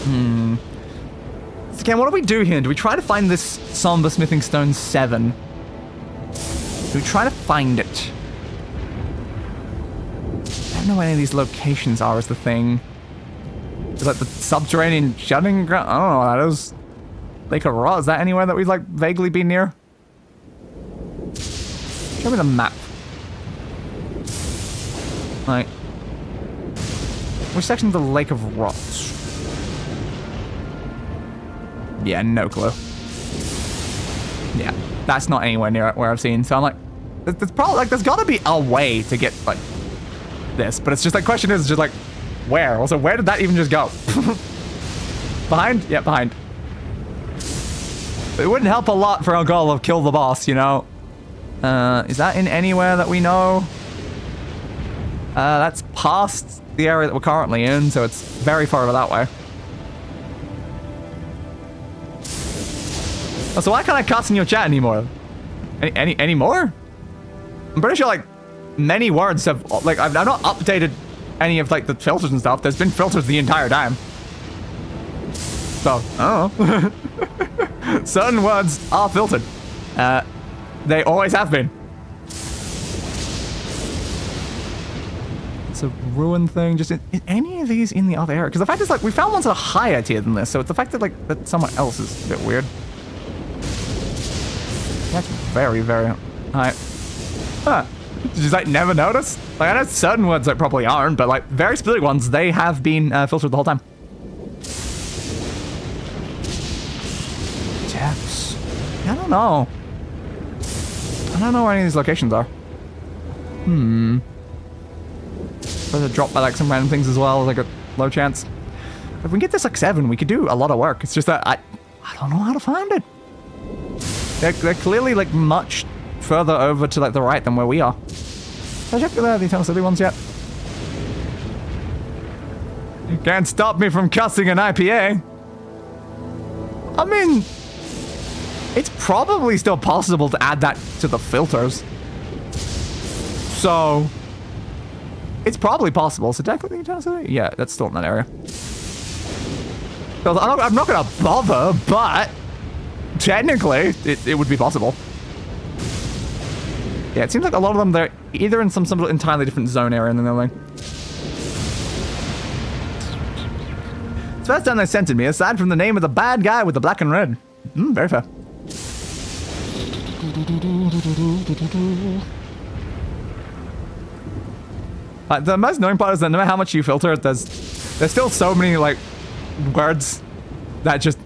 So again, what do we do here? Do we try to find this Somber Smithing Stone 7? Do we try to find it? I don't know where any of these locations are is the thing. Is like the subterranean shutting ground? I don't know what that is. Lake of Rot, is that anywhere that we've like vaguely been near? Show me the map. Right. Which section of the Lake of Rot? Yeah, no clue. Yeah, that's not anywhere near it where I've seen. So I'm like, there's probably like there's got to be a way to get like this, but it's just like question is just like where? Also, where did that even just go? Behind? Yeah, behind. It wouldn't help a lot for our goal of kill the boss, you know. Is that in anywhere that we know? That's past the area that we're currently in, so it's very far over that way. Oh, so why can't I cuss in your chat anymore? Any more? I'm pretty sure like many words have like I've not updated any of like the filters and stuff. There's been filters the entire time. So I don't know. Certain words are filtered. They always have been. It's a ruin thing. Just in any of these in the other area? Because the fact is like we found ones that are higher tier than this, so it's the fact that like that somewhere else is a bit weird. That's very, very high. Huh. Did you like never notice? Like I know certain words that probably aren't, but like very specific ones, they have been filtered the whole time. Depths. I don't know. I don't know where any of these locations are. But they're dropped by like some random things as well, like a low chance. If we can get this like 7, we could do a lot of work. It's just that I don't know how to find it. They're clearly like much further over to like the right than where we are. Did I check the Eternal City ones yet? You can't stop me from cussing an IPA. I mean, it's probably still possible to add that to the filters. So, it's probably possible. So technically, Eternal City? Yeah, that's still in that area. So I'm not gonna bother, but technically, it would be possible. Yeah, it seems like a lot of them, they're either in some entirely different zone area than the other one. It's the first time they censored me, aside from the name of the bad guy with the black and red. Very fair. The most annoying part is that no matter how much you filter, there's still so many, like, words that just...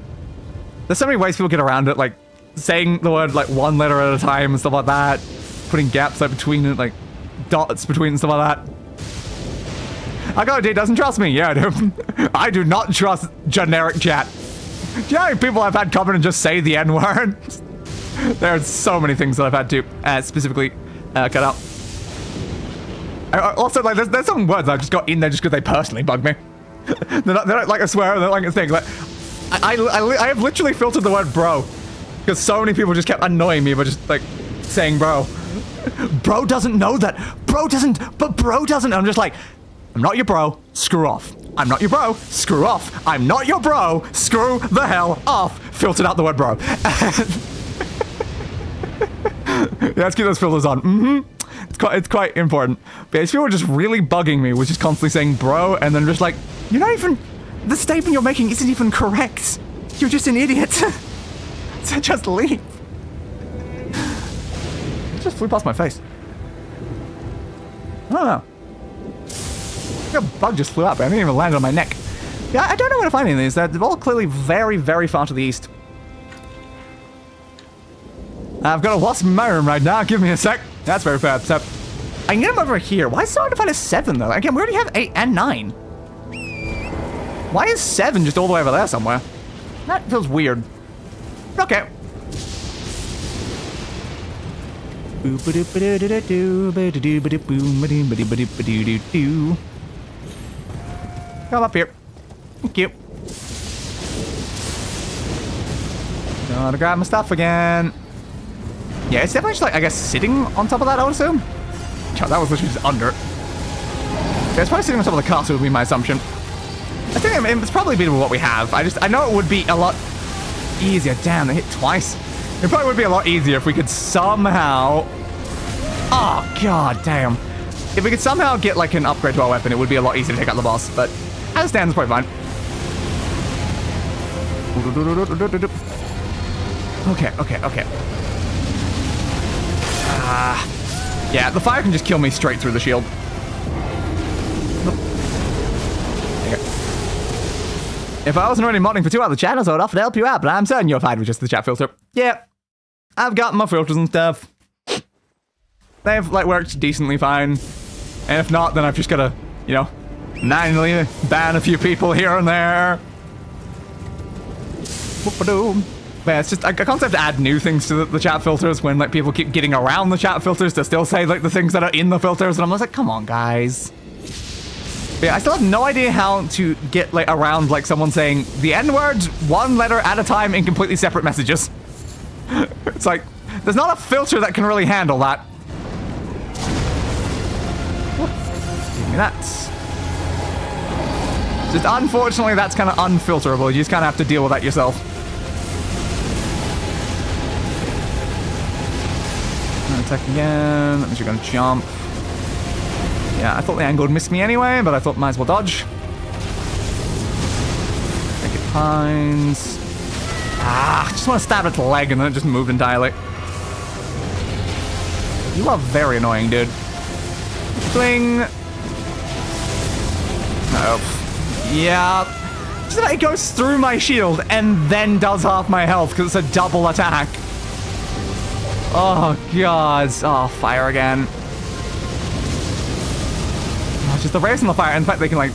There's so many ways people get around it, like, saying the word, like, one letter at a time and stuff like that. Putting gaps, like, between it, like, dots between and stuff like that. I got it, doesn't trust me. Yeah, I do. I do not trust generic chat. Do you know how many people I've had come in and just say the N-word? There are so many things that I've had to specifically cut out. Also, like, there's some words I've just got in there just because they personally bug me. They're not like a swear, they're like a thing. Like, I have literally filtered the word bro because so many people just kept annoying me by just like saying bro. Bro doesn't know that. Bro doesn't. I'm just like, I'm not your bro. Screw off. I'm not your bro. Screw off. I'm not your bro. Screw the hell off. Filtered out the word bro. Yeah, let's keep those filters on. It's quite important. But these people are just really bugging me with just constantly saying bro, and then just like, you're not even the statement you're making isn't even correct. You're just an idiot. So just leave. It just flew past my face. I don't know. A bug just flew up. I didn't even land on my neck. Yeah, I don't know where to find any of these. They're all clearly very, very far to the east. I've got a wasp in my room right now. Give me a sec. That's very fair. So, I can get them over here. Why is it so hard to find a 7, though? Again, we already have 8 and 9. Why is 7 just all the way over there somewhere? That feels weird. Okay. Come up here. Thank you. Gotta grab my stuff again. Yeah, it's definitely just like, I guess, sitting on top of that, I would assume. God, that was literally just under it. Yeah, it's probably sitting on top of the castle would be my assumption. I think it's probably beatable what we have. I know it would be a lot easier. Damn, they hit twice. It probably would be a lot easier if we could somehow... Oh, god damn. If we could somehow get like an upgrade to our weapon, it would be a lot easier to take out the boss, but as it stands, it's probably fine. Okay. Yeah, the fire can just kill me straight through the shield. Okay. If I wasn't already modding for 2 other channels, I would offer to help you out, but I'm certain you're fine with just the chat filter. Yeah, I've got my filters and stuff. They've, like, worked decently fine. And if not, then I've just gotta, you know, manually ban a few people here and there. Whoop-a-doo. But yeah, it's just, I can't have to add new things to the chat filters when, like, people keep getting around the chat filters to still say, like, the things that are in the filters, and I'm just like, come on, guys. But yeah, I still have no idea how to get, like, around, like, someone saying the N-word 1 letter at a time in completely separate messages. It's like, there's not a filter that can really handle that. Give me that. Just unfortunately, that's kind of unfilterable. You just kind of have to deal with that yourself. Attack again. That means you're gonna jump. Yeah, I thought the angle would miss me anyway, but I thought might as well dodge. Make it pines. I just want to stab its leg and then it just moved entirely. You are very annoying, dude. Fling. Oh. Yeah. Just like it goes through my shield and then does half my health because it's a double attack. Oh, God. Oh, fire again. Oh, just the race and the fire. In fact, they can, like,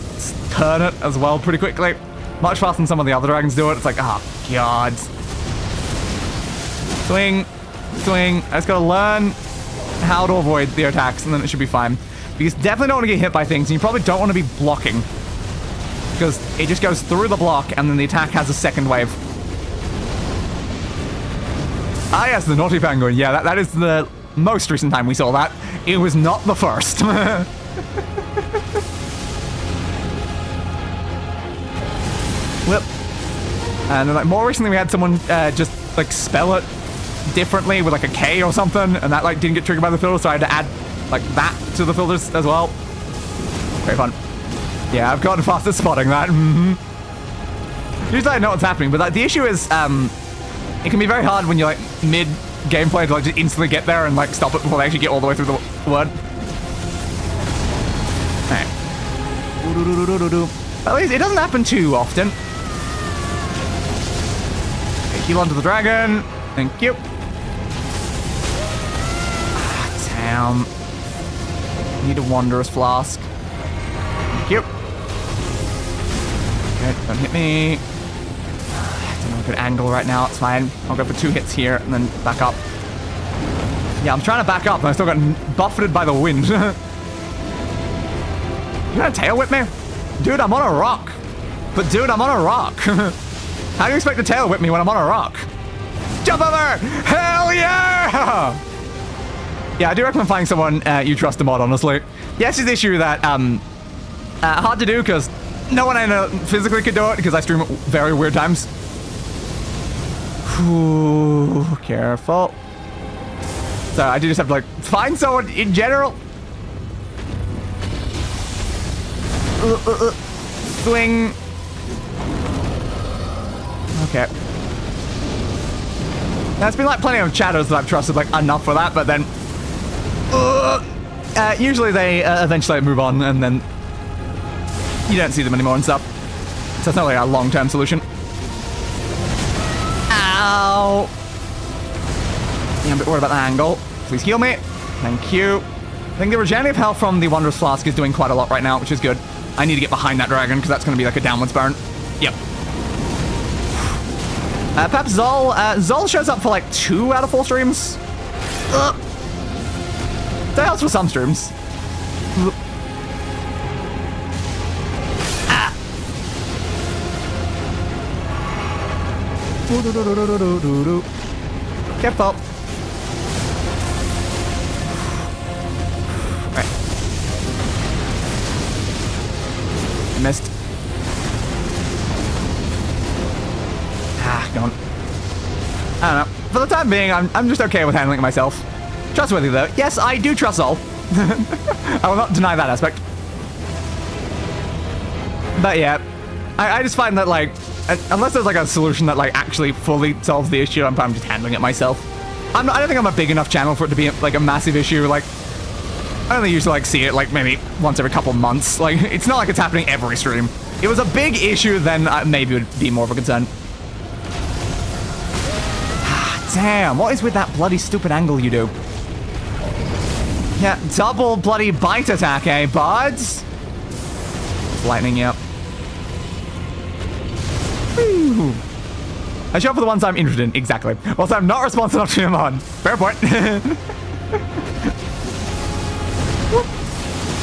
turn it as well pretty quickly. Much faster than some of the other dragons do it. It's like, oh, God. Swing. Swing. I just gotta learn how to avoid the attacks, and then it should be fine. Because definitely don't want to get hit by things, and you probably don't want to be blocking. Because it just goes through the block, and then the attack has a second wave. Ah, yes, the naughty penguin. Yeah, that is the most recent time we saw that. It was not the first. Whip. And then, like, more recently we had someone just, like, spell it differently with, like, a K or something, and that, like, didn't get triggered by the filter, so I had to add, like, that to the filters as well. Very fun. Yeah, I've gotten fast at spotting that. Usually I know what's happening, but, like, the issue is, it can be very hard when you're, like, mid-gameplay to, like, just instantly get there and, like, stop it before they actually get all the way through the word. Alright. At least it doesn't happen too often. Okay, heal onto the dragon. Thank you. Ah, damn. Need a Wanderer's Flask. Thank you. Okay, don't hit me. Don't know a good angle right now, it's fine. I'll go for 2 hits here and then back up. Yeah, I'm trying to back up and I still got buffeted by the wind. You gonna tail whip me? Dude, I'm on a rock. But dude, I'm on a rock. How do you expect to tail whip me when I'm on a rock? Jump over! Hell yeah! Yeah, I do recommend finding someone you trust to mod, honestly. Yeah, it's just the issue that, hard to do because no one I know physically could do it because I stream at very weird times. Ooh, careful. So I do just have to, like, find someone in general. Swing. Okay. There's been like plenty of chatters that I've trusted like enough for that, but then usually they eventually move on and then you don't see them anymore and stuff. So it's not like a long-term solution. Ow! Yeah, I'm a bit worried about the angle. Please heal me. Thank you. I think the regenerative health from the Wondrous Flask is doing quite a lot right now, which is good. I need to get behind that dragon because that's going to be like a downwards burn. Yep. Perhaps Zol. Zol shows up for like 2 out of 4 streams. That helps for some streams. Careful. Alright. Missed. Gone. I don't know. For the time being, I'm just okay with handling it myself. Trustworthy though. Yes, I do trust Zol. I will not deny that aspect. But yeah, I just find that like, unless there's like a solution that like actually fully solves the issue, I'm just handling it myself. I don't think I'm a big enough channel for it to be like a massive issue. Like, I only usually like see it like maybe once every couple months. Like, it's not like it's happening every stream. If it was a big issue, then maybe it would be more of a concern. Damn, what is with that bloody stupid angle you do? Yeah, double bloody bite attack, eh, buds? Lightning, yep. Whew. I show up for the ones I'm interested in, exactly. Also, I'm not responsive enough to him on. Fair point.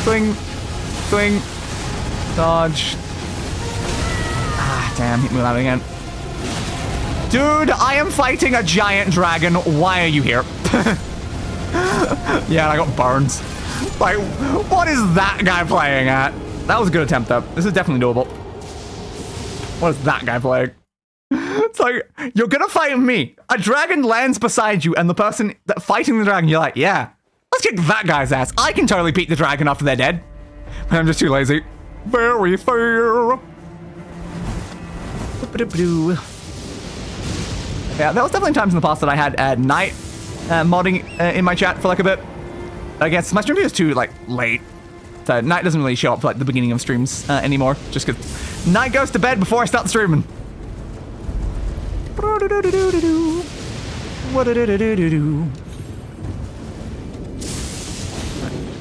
Swing. Swing. Dodge. Ah, damn, hit me with that again. Dude, I am fighting a giant dragon. Why are you here? Yeah, I got burns. Like, what is that guy playing at? That was a good attempt, though. This is definitely doable. What is that guy playing? It's like, you're gonna fight me. A dragon lands beside you, and the person that fighting the dragon, you're like, yeah, let's kick that guy's ass. I can totally beat the dragon after they're dead. I'm just too lazy. Very fair. Yeah, there was definitely times in the past that I had night modding in my chat for like a bit. I guess my stream view is too like late, so night doesn't really show up for like the beginning of streams anymore. Just because night goes to bed before I start streaming.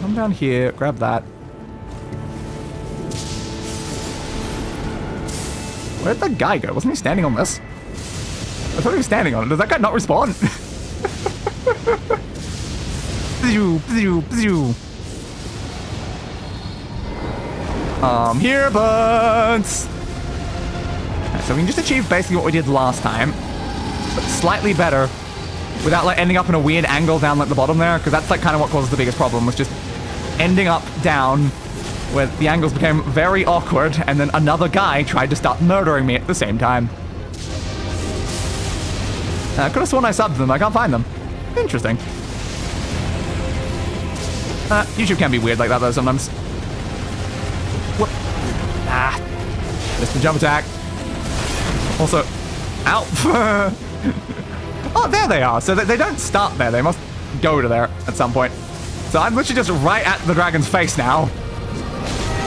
Come down here, grab that. Where'd the guy go? Wasn't he standing on this? I thought he was standing on it. Does that guy not respawn? Here, buds. Right, so we can just achieve basically what we did last time, but slightly better, without like ending up in a weird angle down like the bottom there, because that's like kind of what causes the biggest problem, was just ending up down where the angles became very awkward, and then another guy tried to start murdering me at the same time. I could have sworn I subbed them. I can't find them. Interesting. YouTube can be weird like that though sometimes. What? Ah. Missed the jump attack. Also, ow. Oh, there they are. So they don't start there. They must go to there at some point. So I'm literally just right at the dragon's face now.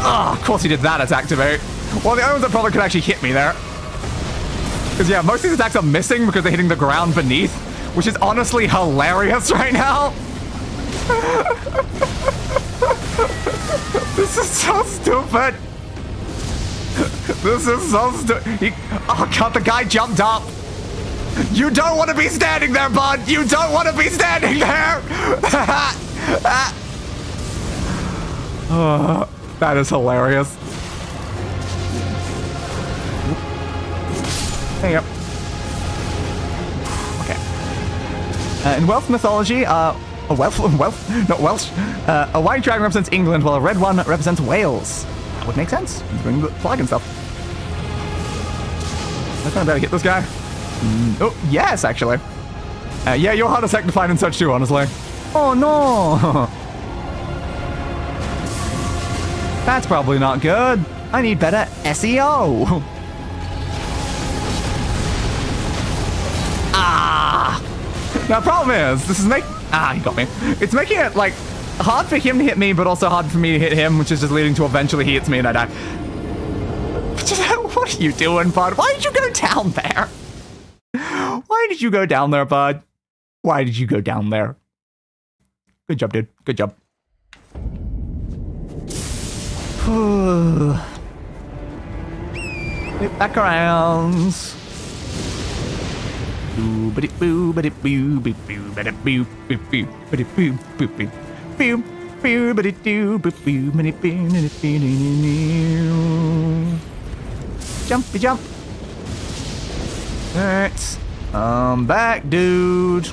Oh, of course he did that attack to me. Well, the only ones that probably could actually hit me there. Because, yeah, most of these attacks are missing because they're hitting the ground beneath, which is honestly hilarious right now. This is so stupid. This is so stupid. Oh, God, the guy jumped up. You don't want to be standing there, bud. You don't want to be standing there. Oh, that is hilarious. There you go. Okay. In Welsh mythology, a white dragon represents England, while a red one represents Wales. That would make sense. Bring the flag and stuff. I kind of better hit this guy. Oh, yes, actually. Yeah, you're hard as heck to find in such too, honestly. Oh, no. That's probably not good. I need better SEO. Now, problem is, this is he got me. It's making it, like, hard for him to hit me, but also hard for me to hit him, which is just leading to eventually he hits me and I die. What are you doing, bud? Why did you go down there? Why did you go down there, bud? Why did you go down there? Good job, dude. Good job. Flip back around. Jumpy jump. Alright. Back, dude. You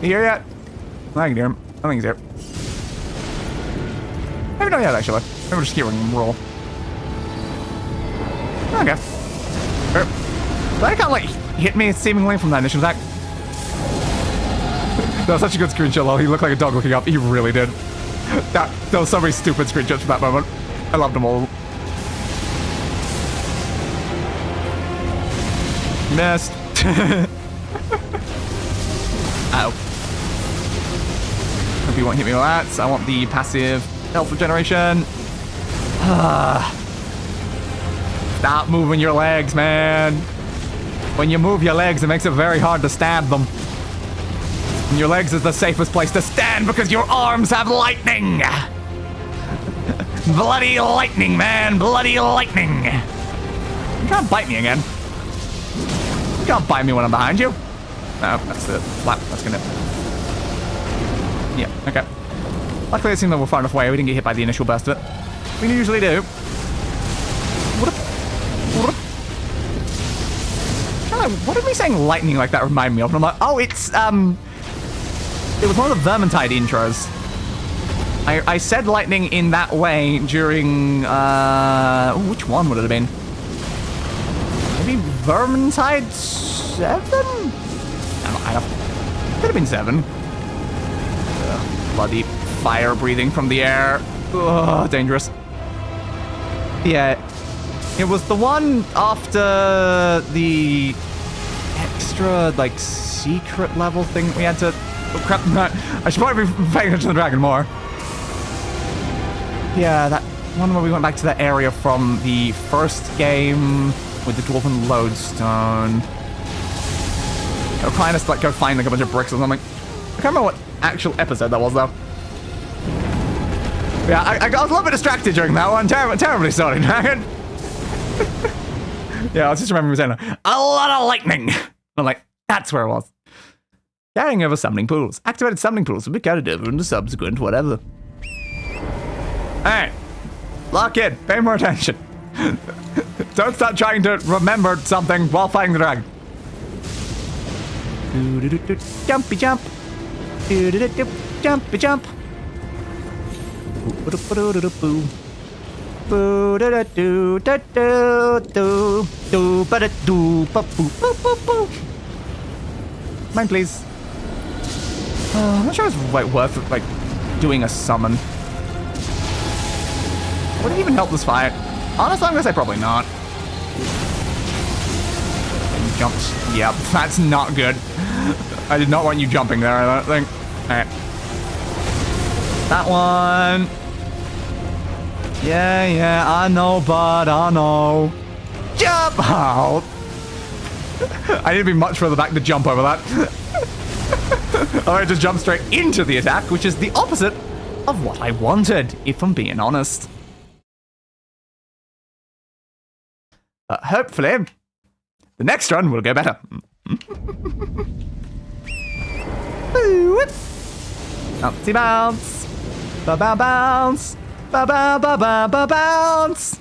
here yet? I can hear him. I think he's here. Maybe not yet, actually. Maybe we're just hearing him roll. Okay. That kind of like hit me seemingly from that initial attack. That was such a good screenshot, lol. He looked like a dog looking up. He really did. There was so many stupid screenshots from that moment. I loved them all. Missed. Ow. Hope you won't hit me with that. I want the passive health regeneration. Stop moving your legs, man. When you move your legs, it makes it very hard to stab them. And your legs is the safest place to stand because your arms have lightning. Bloody lightning, man. Bloody lightning. You can't bite me again. You can't bite me when I'm behind you. No, that's the flap. That's gonna... Yeah, okay. Luckily, it seemed like we're far enough away. We didn't get hit by the initial burst of it. We usually do. What did me saying lightning like that remind me of? And I'm like, oh, it's, it was one of the Vermintide intros. I said lightning in that way during, which one would it have been? Maybe Vermintide 7? I don't know. Could have been 7. Bloody fire breathing from the air. Ugh, dangerous. Yeah. It was the one after the extra, like, secret level thing we had to... Oh, crap. I should probably be paying attention to the dragon more. Yeah, that one where we went back to that area from the first game with the dwarven lodestone. They were trying to, like, go find, like, a bunch of bricks or something. I can't remember what actual episode that was, though. Yeah, I was a little bit distracted during that one. Terribly sorry, dragon. Yeah, I was just remembering saying a lot of lightning. I'm like, that's where it was. Carrying over summoning pools. Activated summoning pools will be carried over into subsequent whatever. Alright. Lock in. Pay more attention. Don't start trying to remember something while fighting the dragon. Jumpy jump. Jumpy jump. Mine, please. I'm not sure it's worth it, like, doing a summon. Would it even help this fight? Honestly, I'm gonna say probably not. And jumped. Yep, that's not good. I did not want you jumping there, I don't think. Alright. That one. Yeah, I know, bud, I know. Jump out! I need to be much further back to jump over that. I just jump straight into the attack, which is the opposite of what I wanted, if I'm being honest. But hopefully, the next run will go better. Bouncy bounce. Ba-ba-bounce. Ba-ba-ba-ba-ba-bounce.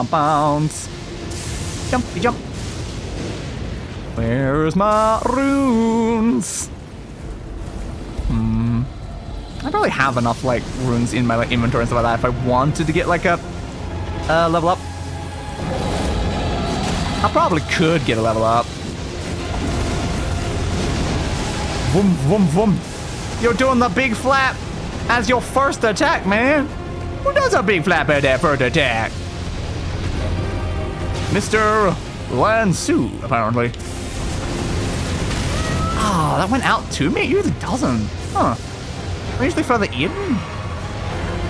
Bounce. Jumpy jump. Where's my runes? I probably have enough, like, runes in my, like, inventory and stuff like that if I wanted to get, like, a level up. I probably could get a level up. Vroom, vroom, vroom. You're doing the big flap as your first attack, man. Who does a big flap at that first attack? Mr. Lansseax, apparently. Ah, that went out to me? It usually doesn't. Huh. I usually further in?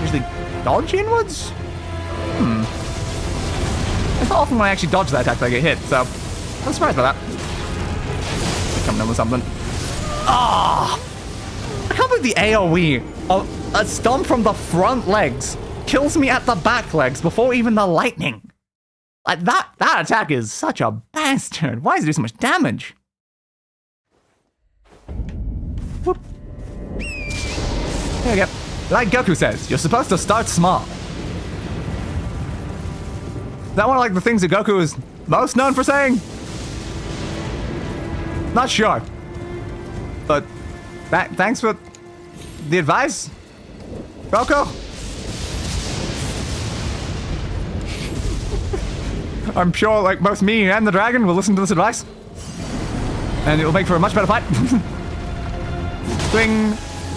Usually dodge inwards? It's not often when I actually dodge that attack that I get hit, so I'm surprised by that. Coming in with something. Ah! I can't believe the AoE of a stomp from the front legs kills me at the back legs before even the lightning. Like, that attack is such a bastard. Why does it do so much damage? Whoop. There we go. Like Goku says, you're supposed to start small. Is that one of like the things that Goku is most known for saying? Not sure. But thanks for the advice, Goku. I'm sure like both me and the dragon will listen to this advice. And it will make for a much better fight. Swing,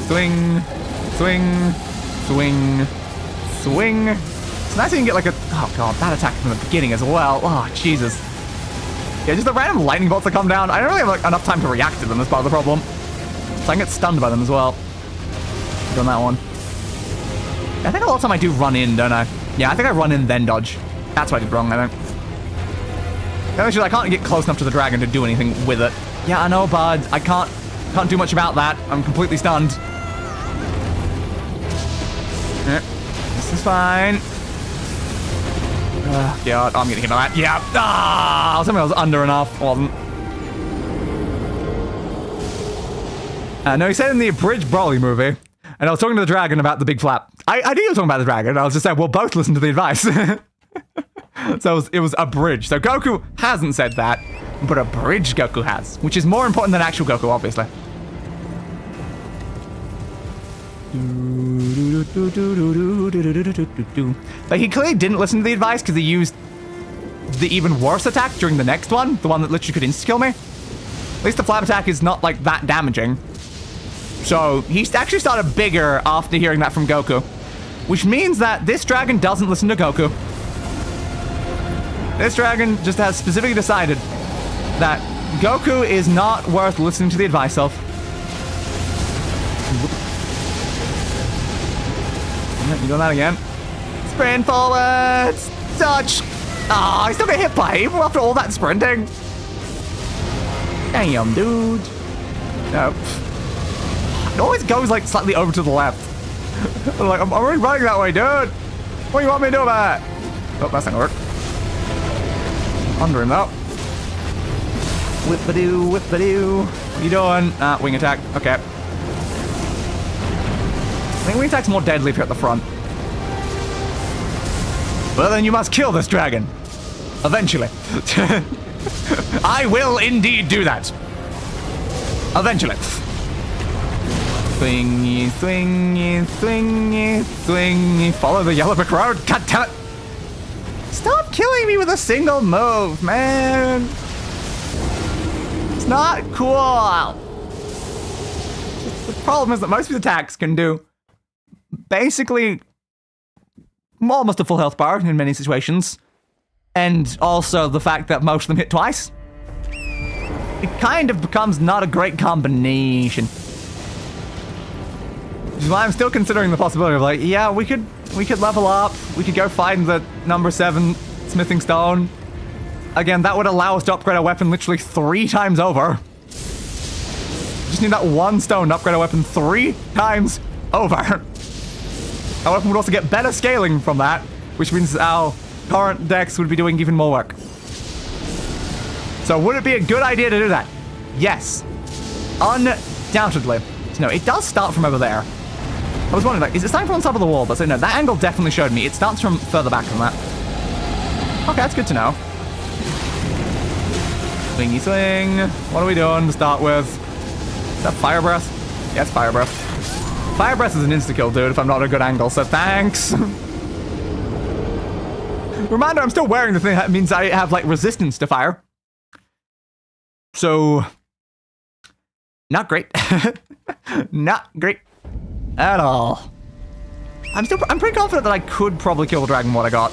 swing, swing, swing, swing. It's nice you can get like a... Oh god, that attack from the beginning as well. Oh, Jesus. Yeah, just the random lightning bolts that come down. I don't really have like enough time to react to them as part of the problem. So I can get stunned by them as well. Done that one. I think a lot of time I do run in, don't I? Yeah, I think I run in then dodge. That's what I did wrong, I think. Actually, I can't get close enough to the dragon to do anything with it. Yeah, I know, bud. I can't do much about that. I'm completely stunned. Yeah, this is fine. God, I'm getting hit by that. Yeah. Ah, something I was under enough. Wasn't. No, he said in the abridged Broly movie, and I was talking to the dragon about the big flap. I knew you were talking about the dragon. I was just saying, we'll both listen to the advice. So it was abridged. So Goku hasn't said that, but abridged Goku has, which is more important than actual Goku, obviously. But he clearly didn't listen to the advice because he used the even worse attack during the next one, the one that literally could insta-kill me. At least the flap attack is not like that damaging. So he actually started bigger after hearing that from Goku, which means that this dragon doesn't listen to Goku. This dragon just has specifically decided that Goku is not worth listening to the advice of. You doing that again? Sprint forwards! Dodge! Ah, I still get hit by him after all that sprinting. Damn, dude. No. It always goes like slightly over to the left. I'm like, I'm already running that way, dude. What do you want me to do about it? Oh, that's not gonna work. Under him though. Whip-a-doo, whip-a-doo. What are you doing? Wing attack. Okay. I think wing attack's more deadly if you're at the front. Well, then you must kill this dragon. Eventually. I will indeed do that. Eventually. Swingy, swingy, swingy, swingy. Follow the yellow brick road. God damn it. Stop killing me with a single move, man. It's not cool. The problem is that most of the attacks can do basically almost a full health bar in many situations. And also the fact that most of them hit twice. It kind of becomes not a great combination. Which is why I'm still considering the possibility of like, yeah, we could level up. We could go find the number 7 smithing stone. Again, that would allow us to upgrade our weapon literally 3 times over. Just need that one stone to upgrade our weapon 3 times over. Our weapon would also get better scaling from that, which means our current decks would be doing even more work. So would it be a good idea to do that? Yes. Undoubtedly. So no, it does start from over there. I was wondering, like, is it starting from on top of the wall? But so no, that angle definitely showed me. It starts from further back than that. Okay, that's good to know. Swingy swing. What are we doing to start with? Is that fire breath? Yes, fire breath. Fire breath is an insta-kill, dude, if I'm not at a good angle, so thanks. Reminder, I'm still wearing the thing. That means I have, like, resistance to fire. So... not great. Not great. At all. I'm pretty confident that I could probably kill the dragon with what I got.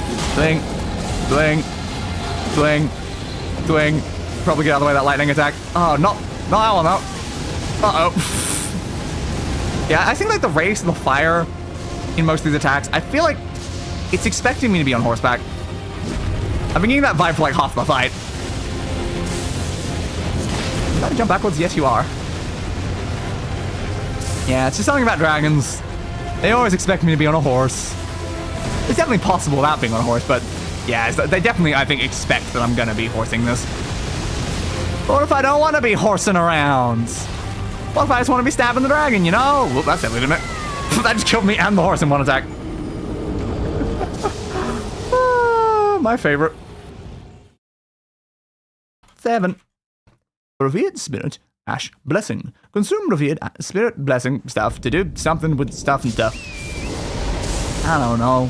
Swing. Swing. Swing. Swing. Probably get out of the way of that lightning attack. Oh, not that one, though. Uh-oh. Yeah, I think like the race and the fire in most of these attacks, I feel like it's expecting me to be on horseback. I've been getting that vibe for like half the fight. You gotta jump backwards? Yes, you are. Yeah, it's just something about dragons. They always expect me to be on a horse. It's definitely possible without being on a horse, but yeah, they definitely, I think, expect that I'm gonna be horsing this. What if I don't want to be horsing around? What if I just want to be stabbing the dragon, you know? Whoop, that's definitely didn't it? That just killed me and the horse in one attack. My favorite. 7. Revered Spirit Ash Blessing. Consume Revered Spirit Blessing stuff to do something with stuff and stuff. I don't know.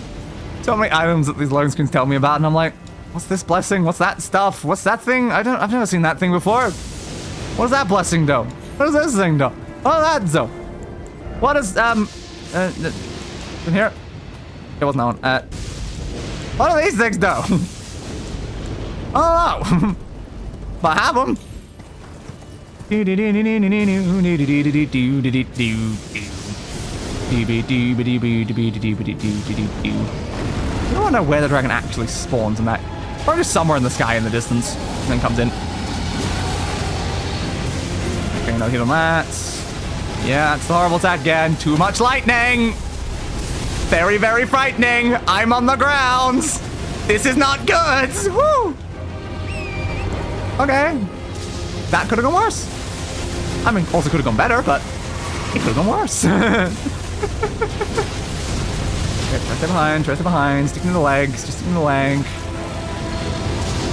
So many items that these loading screens tell me about, and I'm like, what's this blessing? What's that stuff? What's that thing? I've never seen that thing before. What does that blessing do? What does this thing do? What does that do? What is, in here? It wasn't that one. What do these things do? Oh, but I have them. You don't know where the dragon actually spawns in that. Probably just somewhere in the sky in the distance, and then comes in. Okay, no hit on that. Yeah, it's the horrible attack again. Too much lightning. Very, very frightening. I'm on the ground. This is not good. Woo. Okay. That could have gone worse. I mean, also could have gone better, but it could have gone worse. Try to behind, sticking to the legs, just sticking to the leg.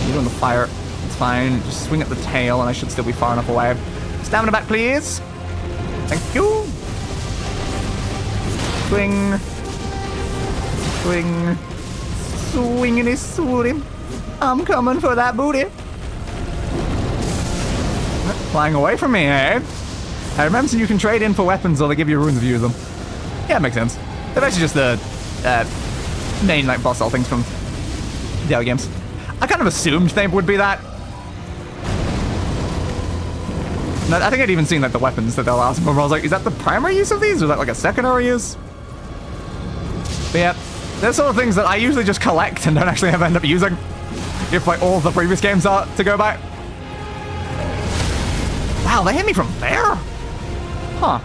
You're doing the fire. It's fine. Just swing at the tail, and I should still be far enough away. Stamina back, please. Thank you. Swing. Swing. Swinging is swooting. I'm coming for that booty. Flying away from me, eh? I remember you can trade in for weapons or they give you runes if you use them. Yeah, it makes sense. They're actually just the main like boss style things from the other games. I kind of assumed they would be that. No, I think I'd even seen like the weapons that they'll ask for. I was like, is that the primary use of these or is that like a secondary use? But yeah, they're sort of things that I usually just collect and don't actually ever end up using. If like all of the previous games are to go by. Wow, they hit me from there? Huh.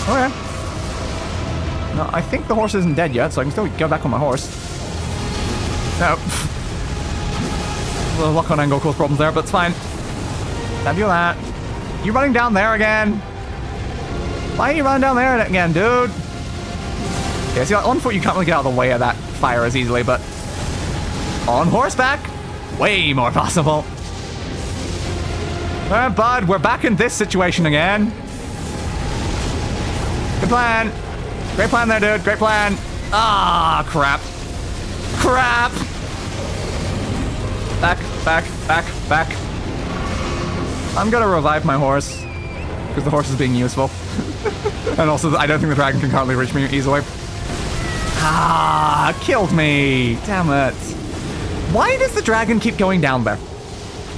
Okay. No, I think the horse isn't dead yet, so I can still go back on my horse. No. The lock-on angle caused problems there, but it's fine. Stab you that. You running down there again? Why are you running down there again, dude? Yeah, see, on foot you can't really get out of the way of that fire as easily, but on horseback, way more possible. Alright, bud, we're back in this situation again. Good plan. Great plan there, dude. Great plan. Ah, crap. Crap! Back, back, back, back. I'm gonna revive my horse, because the horse is being useful. And also, I don't think the dragon can currently reach me easily. Ah, killed me. Damn it. Why does the dragon keep going down there?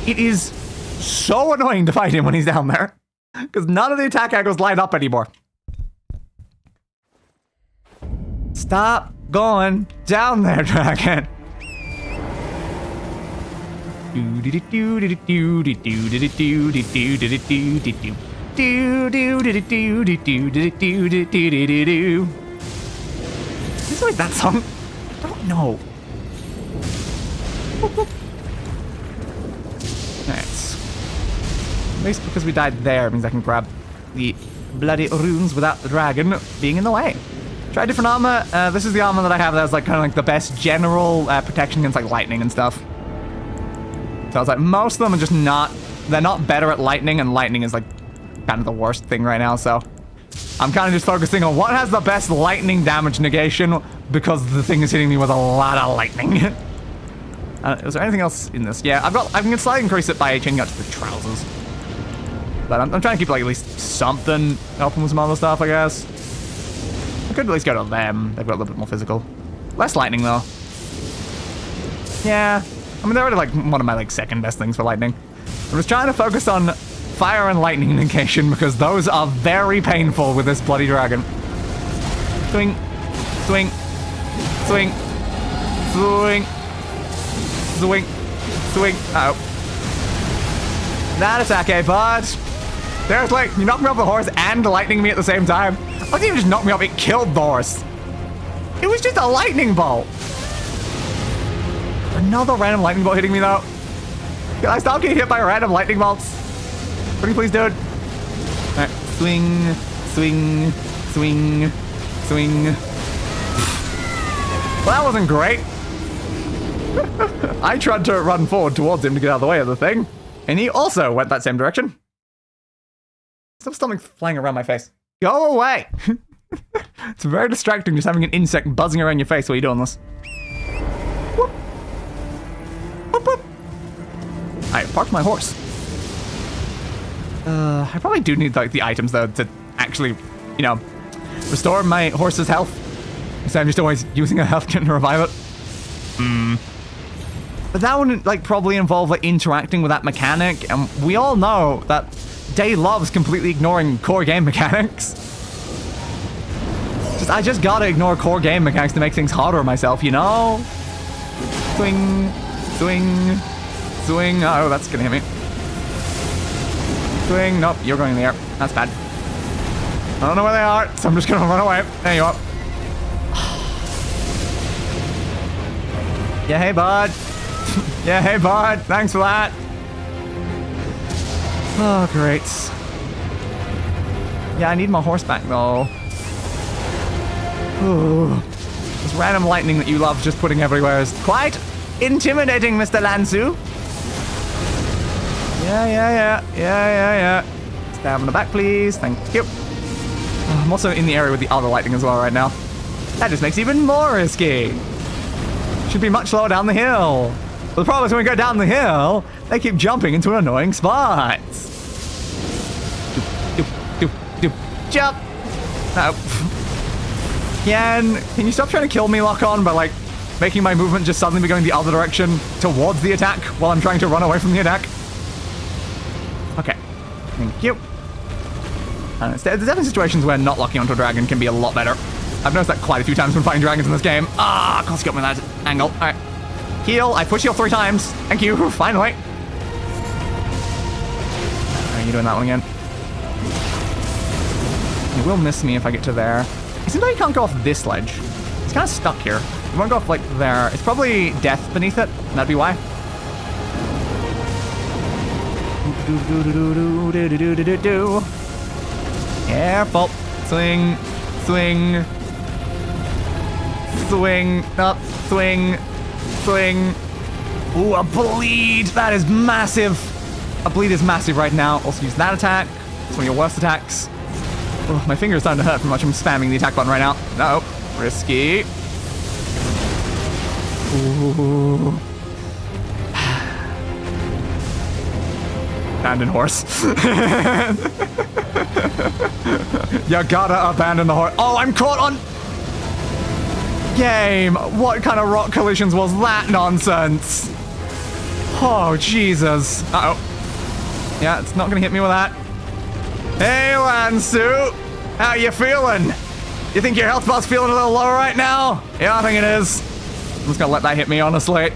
It is so annoying to fight him when he's down there, because none of the attack angles line up anymore. Stop going down there, dragon. This is like that song. I don't know. Alright. At least because we died there means I can grab the bloody runes without the dragon being in the way. Try different armor. This is the armor that I have that's like kind of like the best general protection against like lightning and stuff. So I was like, most of them are just not, they're not better at lightning, and lightning is like kind of the worst thing right now, so I'm kind of just focusing on what has the best lightning damage negation, because the thing is hitting me with a lot of lightning. Is there anything else in this? Yeah, I can slightly increase it by changing out to the trousers. But I'm trying to keep like at least something helping with some other stuff, I guess. I could at least go to them. They've got a little bit more physical. Less lightning though. Yeah. I mean, they're already like one of my like second best things for lightning. I'm just trying to focus on fire and lightning negation because those are very painful with this bloody dragon. Swing, swing, swing, swing, swing, swing. Oh. That attack, eh, bud? There's like, you knocked me off the horse and lightning me at the same time. I didn't even just knock me off, it killed the horse. It was just a lightning bolt. Another random lightning bolt hitting me though. Can I stop getting hit by random lightning bolts? Pretty please, dude. Alright, swing, swing, swing, swing. Well, that wasn't great. I tried to run forward towards him to get out of the way of the thing, and he also went that same direction. Stop something flying around my face. Go away! It's very distracting just having an insect buzzing around your face while you're doing this. Whoop. Whoop, whoop. I parked my horse. I probably do need like the items though to actually, you know, restore my horse's health. So I'm just always using a health kit to revive it. But that wouldn't like probably involve like interacting with that mechanic, and we all know that Day loves completely ignoring core game mechanics. I just gotta ignore core game mechanics to make things harder on myself, you know? Swing, swing, swing. Oh, that's gonna hit me. Swing. Nope, you're going in the air. That's bad. I don't know where they are, so I'm just gonna run away. There you are. Yeah, hey, bud. Yeah, hey, bud. Thanks for that. Oh, great. Yeah, I need my horse back, though. Ooh. This random lightning that you love just putting everywhere is quite intimidating, Mr. Lansu. Yeah. Stab in the back, please. Thank you. Oh, I'm also in the area with the other lightning as well right now. That just makes it even more risky. Should be much lower down the hill. But the problem is when we go down the hill, they keep jumping into annoying spots. Jump! No. Can you stop trying to kill me, Lock-On, by like making my movement just suddenly be going the other direction towards the attack while I'm trying to run away from the attack? Okay. Thank you. There's definitely situations where not locking onto a dragon can be a lot better. I've noticed that quite a few times when fighting dragons in this game. Ah, of course, got me that angle. All right. Heal. I push heal 3 times. Thank you. Finally. Are you doing that one again? You will miss me if I get to there. It seems like you can't go off this ledge. It's kind of stuck here. You won't go off like there. It's probably death beneath it. That'd be why. Do. Careful. Swing. Swing. Swing. Up. Swing. Swing. Ooh, a bleed. That is massive. A bleed is massive right now. Also use that attack. It's one of your worst attacks. Oh, my finger's starting to hurt from much I'm spamming the attack button right now. No. Risky. Ooh. Abandon horse. You gotta abandon the horse. Oh, I'm caught on... Game. What kind of rock collisions was that nonsense? Oh, Jesus. Uh-oh. Yeah, it's not gonna hit me with that. Hey, Lansu. How you feeling? You think your health bar's feeling a little low right now? Yeah, I think it is. I'm just gonna let that hit me, honestly.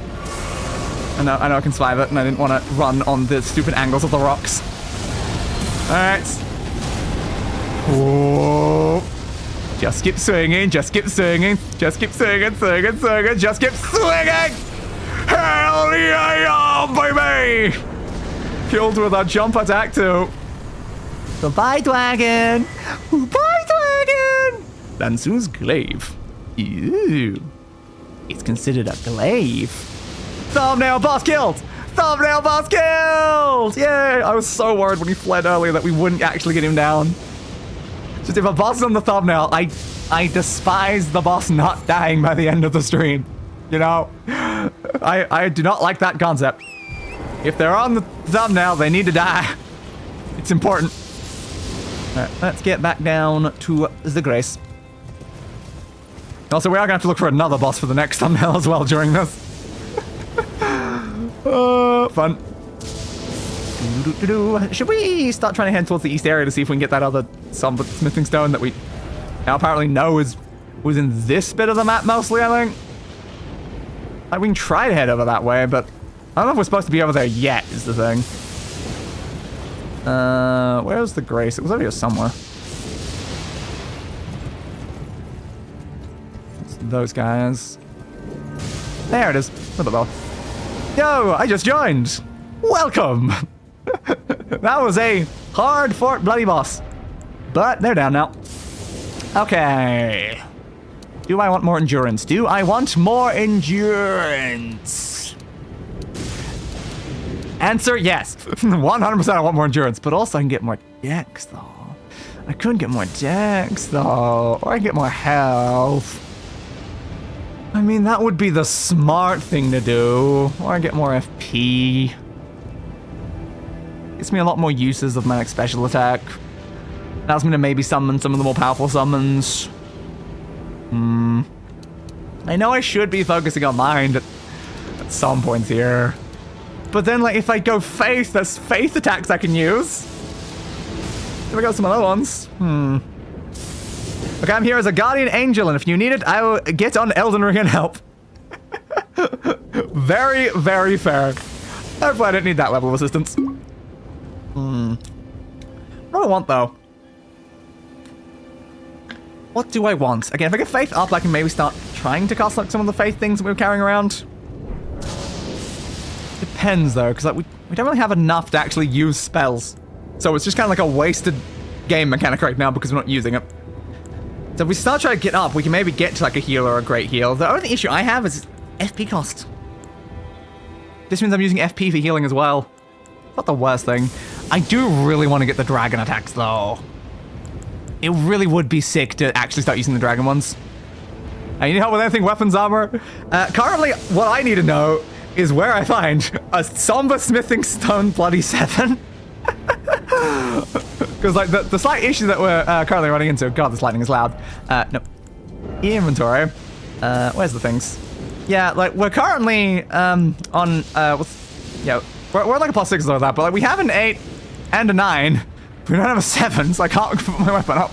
I know I can survive it, and I didn't want to run on the stupid angles of the rocks. Alright. Whoa. Just keep swinging, just keep swinging, just keep swinging, swinging, swinging, just keep swinging! Hell yeah, baby! Killed with a jump attack too. Goodbye, dragon! Goodbye, dragon! Lansu's glaive. Ew. It's considered a glaive. Thumbnail boss killed! Thumbnail boss killed! Yay! I was so worried when he fled earlier that we wouldn't actually get him down. Just if a boss is on the thumbnail, I despise the boss not dying by the end of the stream. You know? I do not like that concept. If they're on the thumbnail, they need to die. It's important. Alright, let's get back down to the Grace. Also, we are gonna have to look for another boss for the next thumbnail as well during this. Fun. Should we start trying to head towards the east area to see if we can get that other smithing stone that we now apparently know was in this bit of the map mostly, I think? Like, we can try to head over that way, but I don't know if we're supposed to be over there yet, is the thing. Where's the Grace? It was over here somewhere. It's those guys. There it is. With the bell. Yo, I just joined. Welcome. That was a hard fought bloody boss. But they're down now. Okay. Do I want more endurance? Do I want more endurance? Answer, yes. 100% I want more endurance, but also I can get more dex, though. I could get more dex, though. Or I can get more health. I mean, that would be the smart thing to do. Or I get more FP. Gives me a lot more uses of my next special attack. Allows me to maybe summon some of the more powerful summons. I know I should be focusing on mind at some points here. But then, like, if I go faith, there's faith attacks I can use. Here we go, some other ones. Okay, I'm here as a guardian angel, and if you need it, I will get on Elden Ring and help. Very, very fair. Hopefully I don't need that level of assistance. What do I want, though? What do I want? Again, if I get faith up, I can maybe start trying to cast like some of the faith things that we were carrying around. Depends, though, because like, we don't really have enough to actually use spells. So it's just kind of like a wasted game mechanic right now because we're not using it. So if we start trying to get up, we can maybe get to like a heal or a great heal. The only issue I have is FP cost. This means I'm using FP for healing as well. Not the worst thing. I do really want to get the dragon attacks, though. It really would be sick to actually start using the dragon ones. You need help with anything weapons armor? Currently, what I need to know is where I find a somber smithing stone bloody 7. Because like the slight issue that we're currently running into. God, this lightning is loud. No. Inventory. Where's the things? Yeah, like we're currently on we're like a +6 or that, but like we have an 8 and a 9. We don't have a 7, so I can't put my weapon up.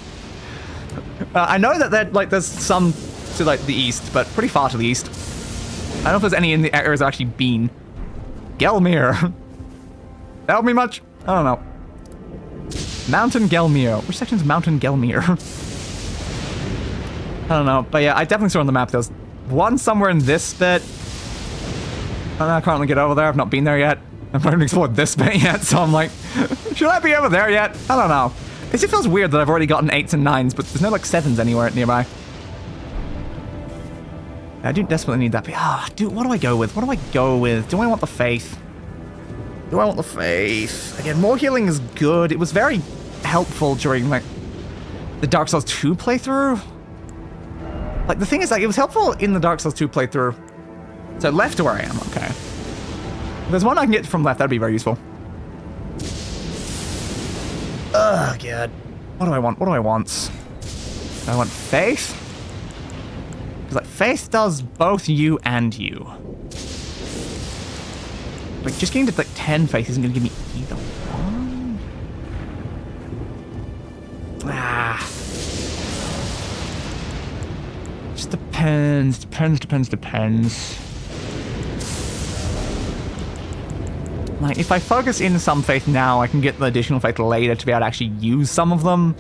I know that there's some to like the east, but pretty far to the east. I don't know if there's any in the areas I've actually been. Gelmir. Help me much? I don't know. Mountain Gelmir. Which section's Mountain Gelmir? I don't know, but yeah, I definitely saw on the map there's one somewhere in this bit. I don't know, I can't really get over there. I've not been there yet. I haven't explored this bit yet, so I'm like, should I be over there yet? I don't know. It just feels weird that I've already gotten 8s and 9s, but there's no like 7s anywhere nearby. I do desperately need that. Dude, what do I go with? What do I go with? Do I want the faith? Do I want the faith? Again, more healing is good. It was very helpful during like the Dark Souls 2 playthrough. Like the thing is, like it was helpful in the Dark Souls 2 playthrough. So left to where I am, okay. If there's one I can get from left, that'd be very useful. Ugh, God. What do I want? What do I want? Do I want faith? Because like faith does both you and you. Like just getting to like 10 faith isn't gonna give me either one. Just depends. Like, if I focus in some faith now, I can get the additional faith later to be able to actually use some of them.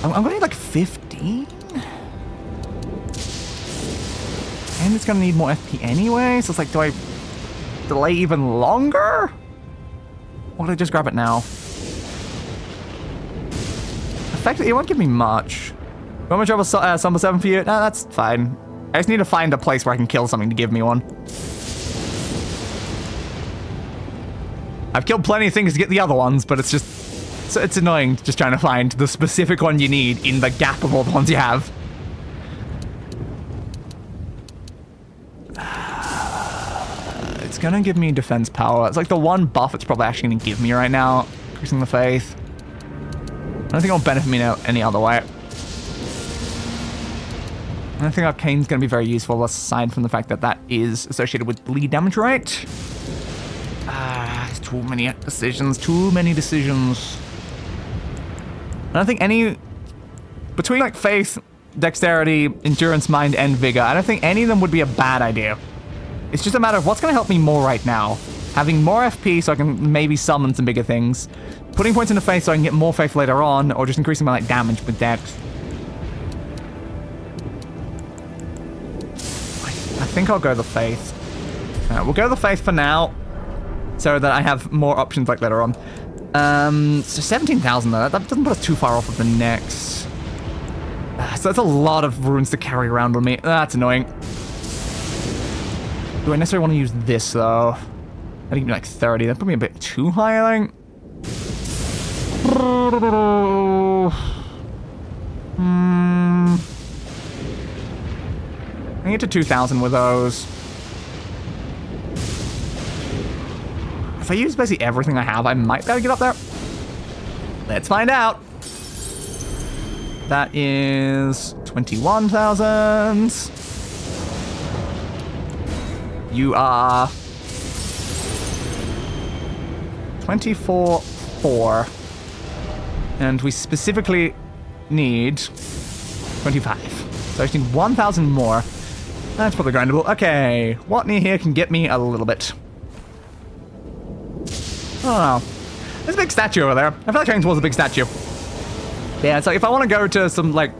I'm gonna need like 15? And it's gonna need more FP anyway, so it's like, do I delay even longer? Or do I just grab it now? Effectively, it won't give me much. You want me to travel Summer 7 for you? No, that's fine. I just need to find a place where I can kill something to give me one. I've killed plenty of things to get the other ones, but it's just... So it's annoying just trying to find the specific one you need in the gap of all the ones you have. It's gonna give me defense power. It's like the one buff it's probably actually gonna give me right now. Increasing the faith. I don't think it'll benefit me any other way. I don't think Arcane's gonna be very useful, aside from the fact that that is associated with bleed damage rate. Too many decisions. I don't think any... Between, like, faith, dexterity, endurance, mind, and vigor, I don't think any of them would be a bad idea. It's just a matter of what's going to help me more right now. Having more FP so I can maybe summon some bigger things. Putting points into faith so I can get more faith later on, or just increasing my, like, damage with dex. I think I'll go the faith. We'll go the faith for now. So that I have more options like later on. So 17,000 though, that doesn't put us too far off of the next. So that's a lot of runes to carry around with me. That's annoying. Do I necessarily want to use this though? I think like 30, that put me a bit too high, I think. I can get to 2,000 with those. If I use basically everything I have, I might be able to get up there. Let's find out. That is 21,000. You are 24,400. And we specifically need 25. So I just need 1,000 more. That's probably grindable. Okay, what near here can get me a little bit? I don't know. There's a big statue over there. I feel like heading towards a big statue. Yeah, it's like if I want to go to some, like,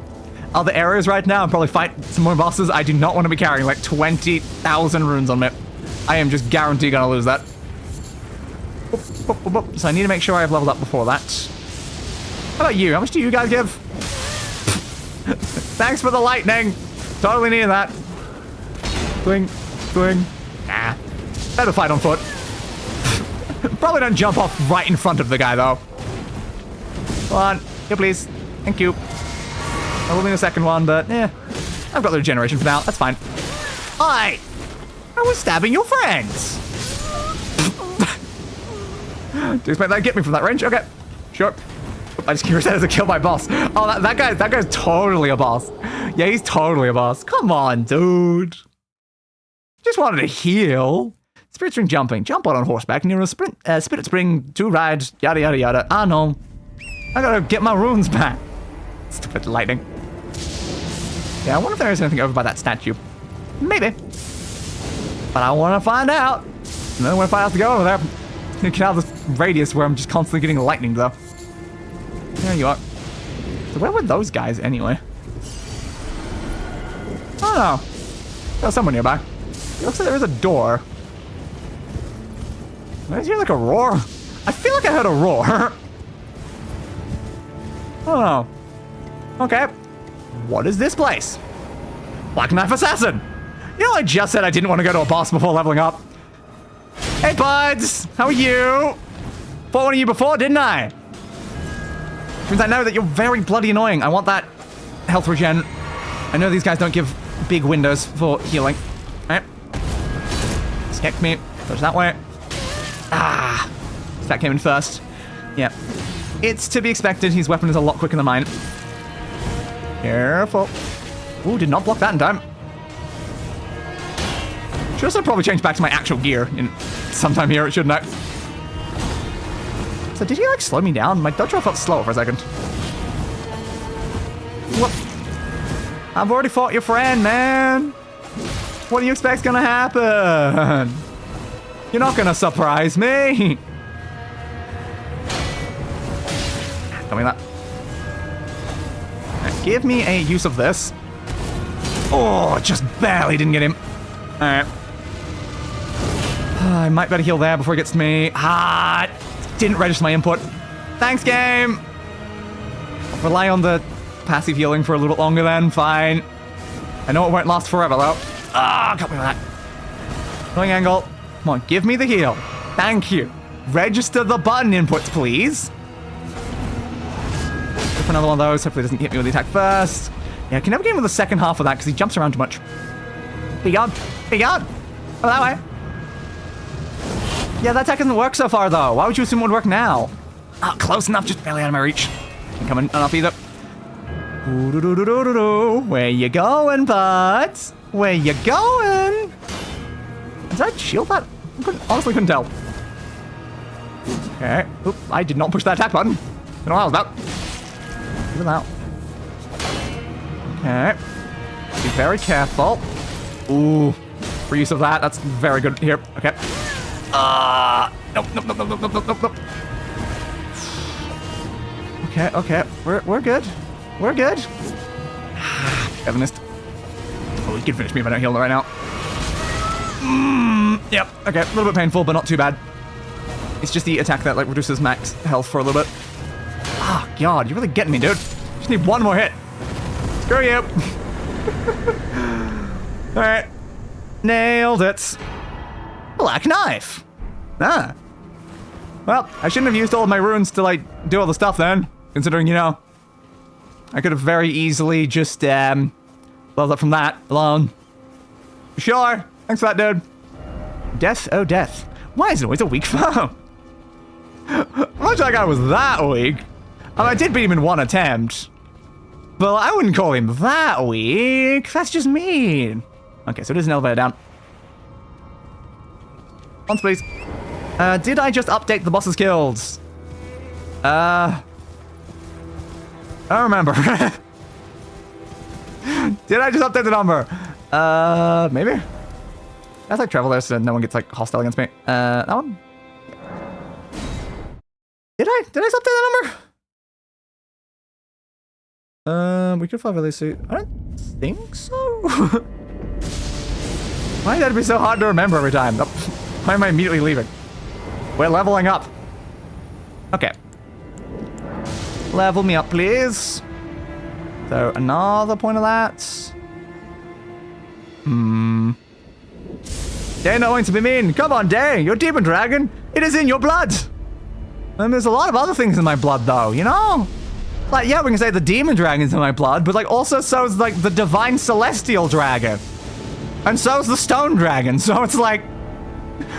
other areas right now and probably fight some more bosses, I do not want to be carrying, like, 20,000 runes on me. I am just guaranteed gonna lose that. So I need to make sure I have leveled up before that. How about you? How much do you guys give? Thanks for the lightning. Totally needed that. Swing. Nah. Better fight on foot. Probably don't jump off right in front of the guy, though. Come on. Here, please. Thank you. I will need a second one, but, I've got the regeneration for now. That's fine. I was stabbing your friends. Do you expect that to get me from that range? Okay. Sure. I just curious as to kill my boss. Oh, that guy's totally a boss. Yeah, he's totally a boss. Come on, dude. Just wanted to heal. Spirit Spring jumping. Jump out on horseback near a Spirit Spring to ride. Yada, yada, yada. Ah, no. I gotta get my runes back. Stupid lightning. Yeah, I wonder if there is anything over by that statue. Maybe. But I want to find out. And then when I find out to go over there, you can have this radius where I'm just constantly getting lightning, though. There you are. So where were those guys, anyway? I don't know. There's someone nearby. It looks like there is a door. Did I hear like a roar? I feel like I heard a roar. I don't know. Okay. What is this place? Black Knife Assassin. You know, I just said I didn't want to go to a boss before leveling up. Hey, buds. How are you? Fought one of you before, didn't I? Means I know that you're very bloody annoying. I want that health regen. I know these guys don't give big windows for healing. All right. Skip me. Goes that way. Ah. That came in first. Yeah. It's to be expected. His weapon is a lot quicker than mine. Careful. Ooh, did not block that in time. Should also probably change back to my actual gear in sometime here, shouldn't I? So did he like slow me down? My dodge roll felt slow for a second. What? I've already fought your friend, man. What do you expect's gonna happen? You're not gonna surprise me. Tell me that. Right, give me a use of this. Oh, just barely didn't get him. Alright. I might better heal there before he gets to me. Ah, didn't register my input. Thanks, game. I'll rely on the passive healing for a little bit longer then. Fine. I know it won't last forever, though. Ah, got me with that. Annoying angle. Come on, give me the heal. Thank you. Register the button inputs, please. Go for another one of those. Hopefully it doesn't hit me with the attack first. Yeah, I can never get him with the second half of that because he jumps around too much. Be gone. Be gone. Oh, that way. Yeah, that attack doesn't work so far, though. Why would you assume it would work now? Ah, close enough. Just barely out of my reach. Ain't coming enough either. Where you going, bud? Where you going? Did I shield that? Honestly couldn't tell. Okay. Oop, I did not push that attack button. Don't know what I was about. Give it out. Okay. Be very careful. Ooh. For use of that. That's very good here. Okay. Nope, nope, nope, nope, nope, nope, nope. Okay, okay. We're good. We're good. Heavenist. Oh, he can finish me if I don't heal right now. Yep. Okay. A little bit painful, but not too bad. It's just the attack that like reduces max health for a little bit. Ah, God, you're really getting me, dude. Just need one more hit. Screw you. All right. Nailed it. Black knife. Ah. Well, I shouldn't have used all of my runes to like do all the stuff then, considering, you know, I could have very easily just leveled up from that alone. Sure. Thanks for that, dude. Death, oh death. Why is it always a weak foe? Much like I was that weak. I mean, I did beat him in one attempt. But I wouldn't call him that weak. That's just mean. Okay, so it is an elevator down. Once, please. Did I just update the boss's kills? I don't remember. Did I just update the number? Maybe? That's like travel there so no one gets like hostile against me. That one? Did I just update that number? We could fly really soon. I don't think so. Why did it be so hard to remember every time? Why am I immediately leaving? We're leveling up. Okay. Level me up, please. So, another point of that. Day not going to be mean. Come on, Day. You're demon dragon. It is in your blood. And there's a lot of other things in my blood, though, you know? Like, yeah, we can say the demon dragon's in my blood, but, like, also so's, like, the divine celestial dragon. And so's the stone dragon. So it's like,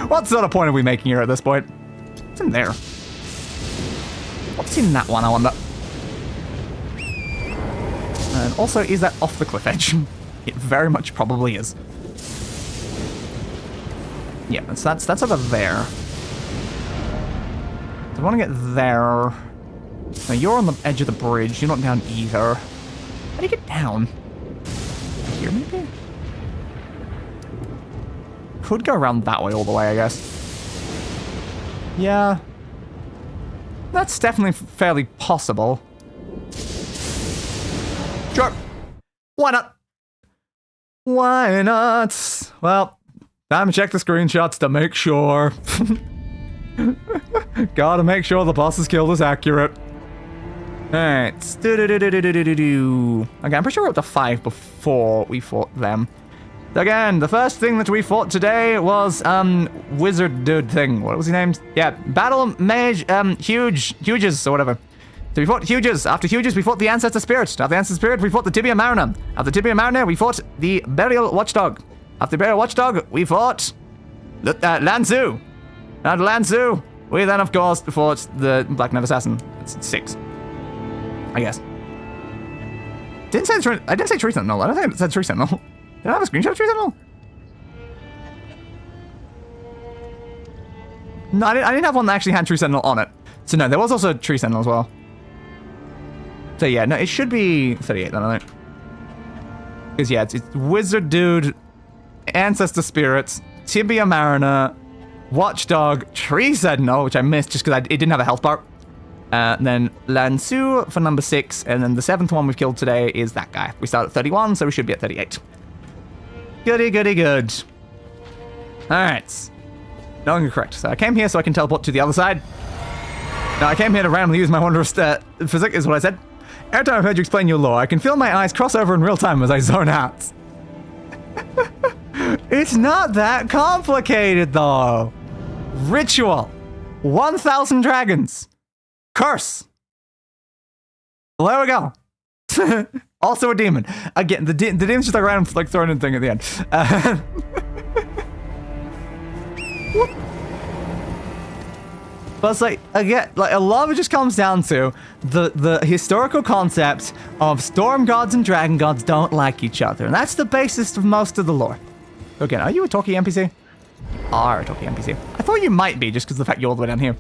what sort of point are we making here at this point? What's in there? What's in that one, I wonder? And also, is that off the cliff edge? It very much probably is. Yeah, that's over there. So I want to get there. No, you're on the edge of the bridge. You're not down either. How do you get down? Here, maybe? Could go around that way all the way, I guess. Yeah. That's definitely fairly possible. Sure. Why not? Why not? Well, time to check the screenshots to make sure. Gotta make sure the boss's kill is accurate. Alright. Okay, I'm pretty sure we're up to 5 before we fought them. Again, the first thing that we fought today was, wizard dude thing. What was his name? Yeah, Battle Mage, Huges, or whatever. So we fought Huges. After Huges, we fought the Ancestor Spirit. After the Ancestor Spirit, we fought the Tibia Mariner. After Tibia Mariner, we fought the Burial Watchdog. After the Burial Watchdog, we fought Lansu. After Lansu, we then, of course, fought the Black Knight Assassin. It's 6. I guess. I didn't say Tree Sentinel. I don't think it said Tree Sentinel. Did I have a screenshot of Tree Sentinel? No, I didn't have one that actually had Tree Sentinel on it. So no, there was also Tree Sentinel as well. So yeah, no, it should be 38 then, I think. Because yeah, it's Wizard Dude, Ancestor Spirits, Tibia Mariner, Watchdog, Tree Sentinel, which I missed just because it didn't have a health bar. Then Lansu for number 6, and then the 7th one we've killed today is that guy. We start at 31, so we should be at 38. Goody, goody, good. Alright. No, I'm correct. So I came here so I can teleport to the other side. No, I came here to randomly use my wondrous physics, is what I said. Every time I've heard you explain your lore, I can feel my eyes cross over in real time as I zone out. It's not that complicated, though. Ritual. 1,000 dragons. Curse. Well, there we go. Also a demon. Again, the demon's just like random, like throwing in thing at the end. But it's like, again, like a lot of it just comes down to the historical concept of storm gods and dragon gods don't like each other. And that's the basis of most of the lore. Again, are you a talkie NPC? Are a talkie NPC. I thought you might be, just because of the fact you're all the way down here.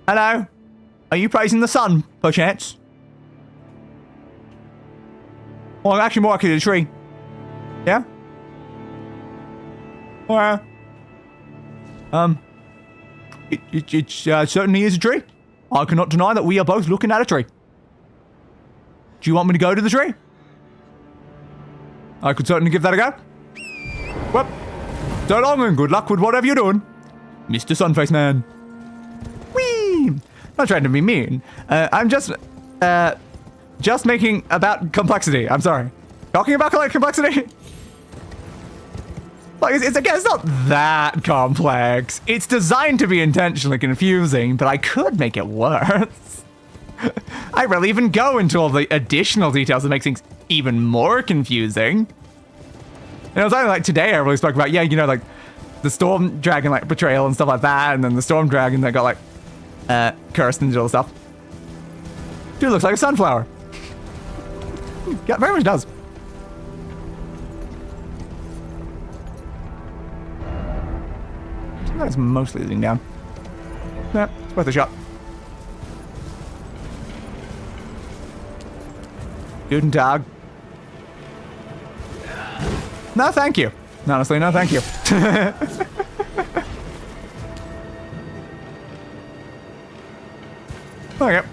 Hello? Are you praising the sun, perchance? Or actually more likely the tree. Yeah? Or, it certainly is a tree. I cannot deny that we are both looking at a tree. Do you want me to go to the tree? I could certainly give that a go. Well, so long and good luck with whatever you're doing, Mr. Sunface Man. Whee! Not trying to be mean. I'm just making about complexity. I'm sorry. Talking about complexity? Like, it's not that complex. It's designed to be intentionally confusing, but I could make it worse. I rarely even go into all the additional details that make things even more confusing. And it was only like today I really spoke about, yeah, you know, like the storm dragon like betrayal and stuff like that, and then the storm dragon that got like cursed and did all the stuff. Dude looks like a sunflower. Yeah, very much does. That's mostly leading down. Yeah, it's worth a shot. Guten Tag. No, thank you. Honestly, no, thank you. Okay.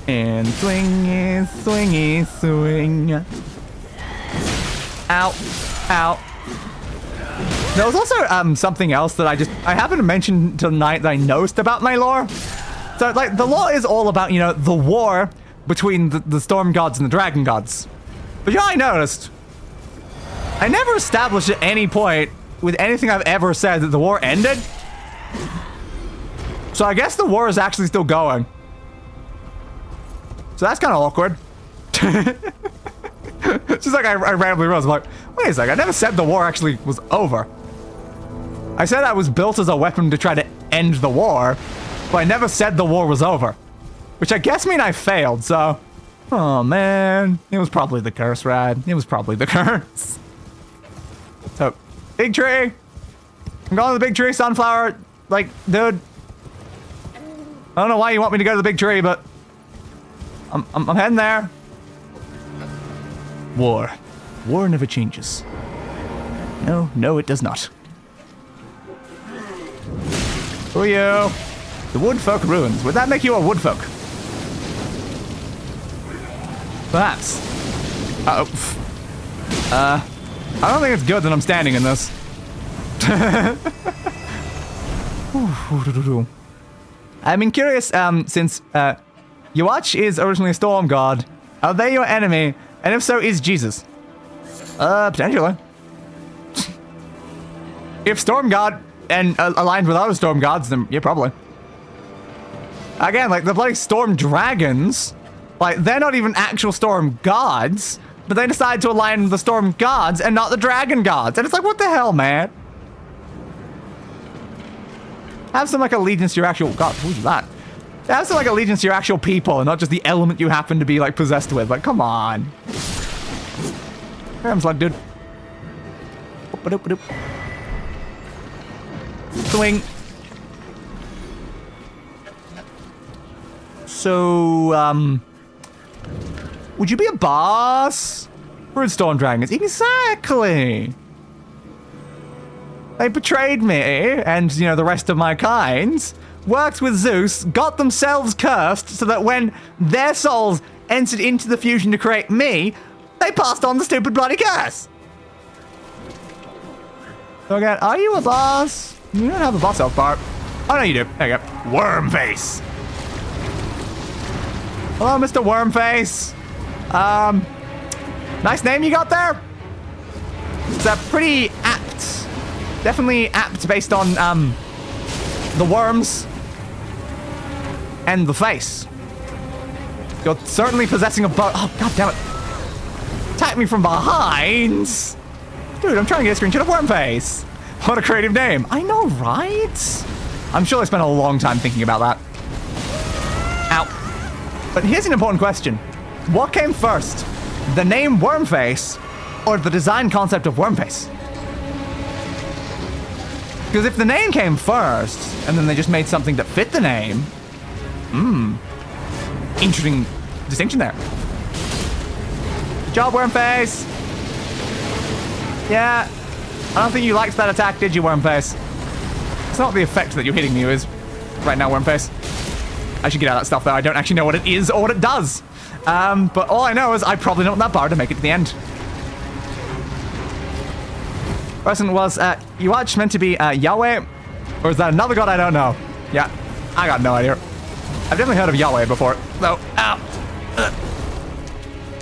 And swingy, swingy, swing. Ow. Ow. There was also something else that I haven't mentioned tonight that I noticed about my lore. So, like, the lore is all about, you know, the war between the storm gods and the dragon gods. But you know, I noticed, I never established at any point with anything I've ever said that the war ended. So I guess the war is actually still going. So that's kind of awkward. It's just like I randomly realized, I'm like, wait a second, I never said the war actually was over. I said I was built as a weapon to try to end the war, but I never said the war was over. Which I guess mean I failed, so... Oh, man. It was probably the curse, Rad. It was probably the curse. So, big tree. I'm going to the big tree, sunflower. Like, dude. I don't know why you want me to go to the big tree, but... I'm heading there. War. War never changes. No, it does not. Who are you? The Woodfolk Ruins. Would that make you a Woodfolk? Perhaps. I don't think it's good that I'm standing in this. I've been curious, since Yuach is originally a storm god, are they your enemy? And if so, is Jesus? Potentially. If storm god and aligned with other storm gods, then yeah, probably. Again, like the bloody storm dragons, like they're not even actual storm gods, but they decide to align with the storm gods and not the dragon gods. And it's like, what the hell, man? Have some like allegiance to your actual god. Who's that? Have some like allegiance to your actual people and not just the element you happen to be like possessed with. Like, come on. I'm like, dude. Swing. So, would you be a boss? Brood Storm Dragons. Exactly. They betrayed me, and, you know, the rest of my kind, worked with Zeus, got themselves cursed, so that when their souls entered into the fusion to create me, they passed on the stupid bloody curse. So again, are you a boss? You don't have a boss elf part. Oh, no, you do. There you go. Wormface. Hello, Mr. Wormface. Nice name you got there. It's a pretty apt. Definitely apt based on, the worms and the face. You're certainly possessing a bow. Oh, god damn it. Attack me from behind. Dude, I'm trying to get a screenshot of Wormface. What a creative name. I know, right? I'm sure I spent a long time thinking about that. Ow. But here's an important question. What came first? The name Wormface or the design concept of Wormface? Because if the name came first, and then they just made something that fit the name, interesting distinction there. Good job, Wormface. Yeah, I don't think you liked that attack, did you, Wormface? It's not the effect that you're hitting me with right now, Wormface. I should get out of that stuff, though. I don't actually know what it is or what it does. But all I know is I probably don't want that bar to make it to the end. Person was, Yuach meant to be, Yahweh? Or is that another god I don't know? Yeah, I got no idea. I've definitely heard of Yahweh before, though. Ow.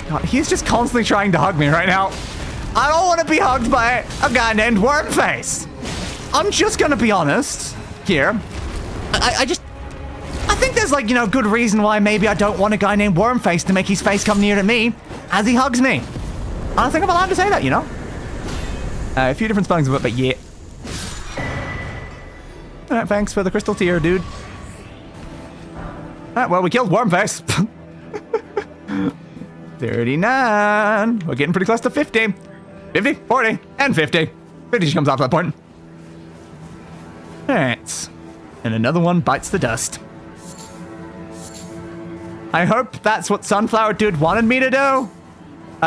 God, he's just constantly trying to hug me right now. I don't want to be hugged by a guy named Wormface. I'm just gonna be honest here. I think there's, like, you know, good reason why maybe I don't want a guy named Wormface to make his face come near to me as he hugs me. I don't think I'm allowed to say that, you know? A few different spellings of it, but yeah. Alright, thanks for the crystal tear, dude. Alright, well, we killed Wormface. 39. We're getting pretty close to 50. 50, 40, and 50. 50 just comes off that point. Alright. And another one bites the dust. I hope that's what Sunflower Dude wanted me to do.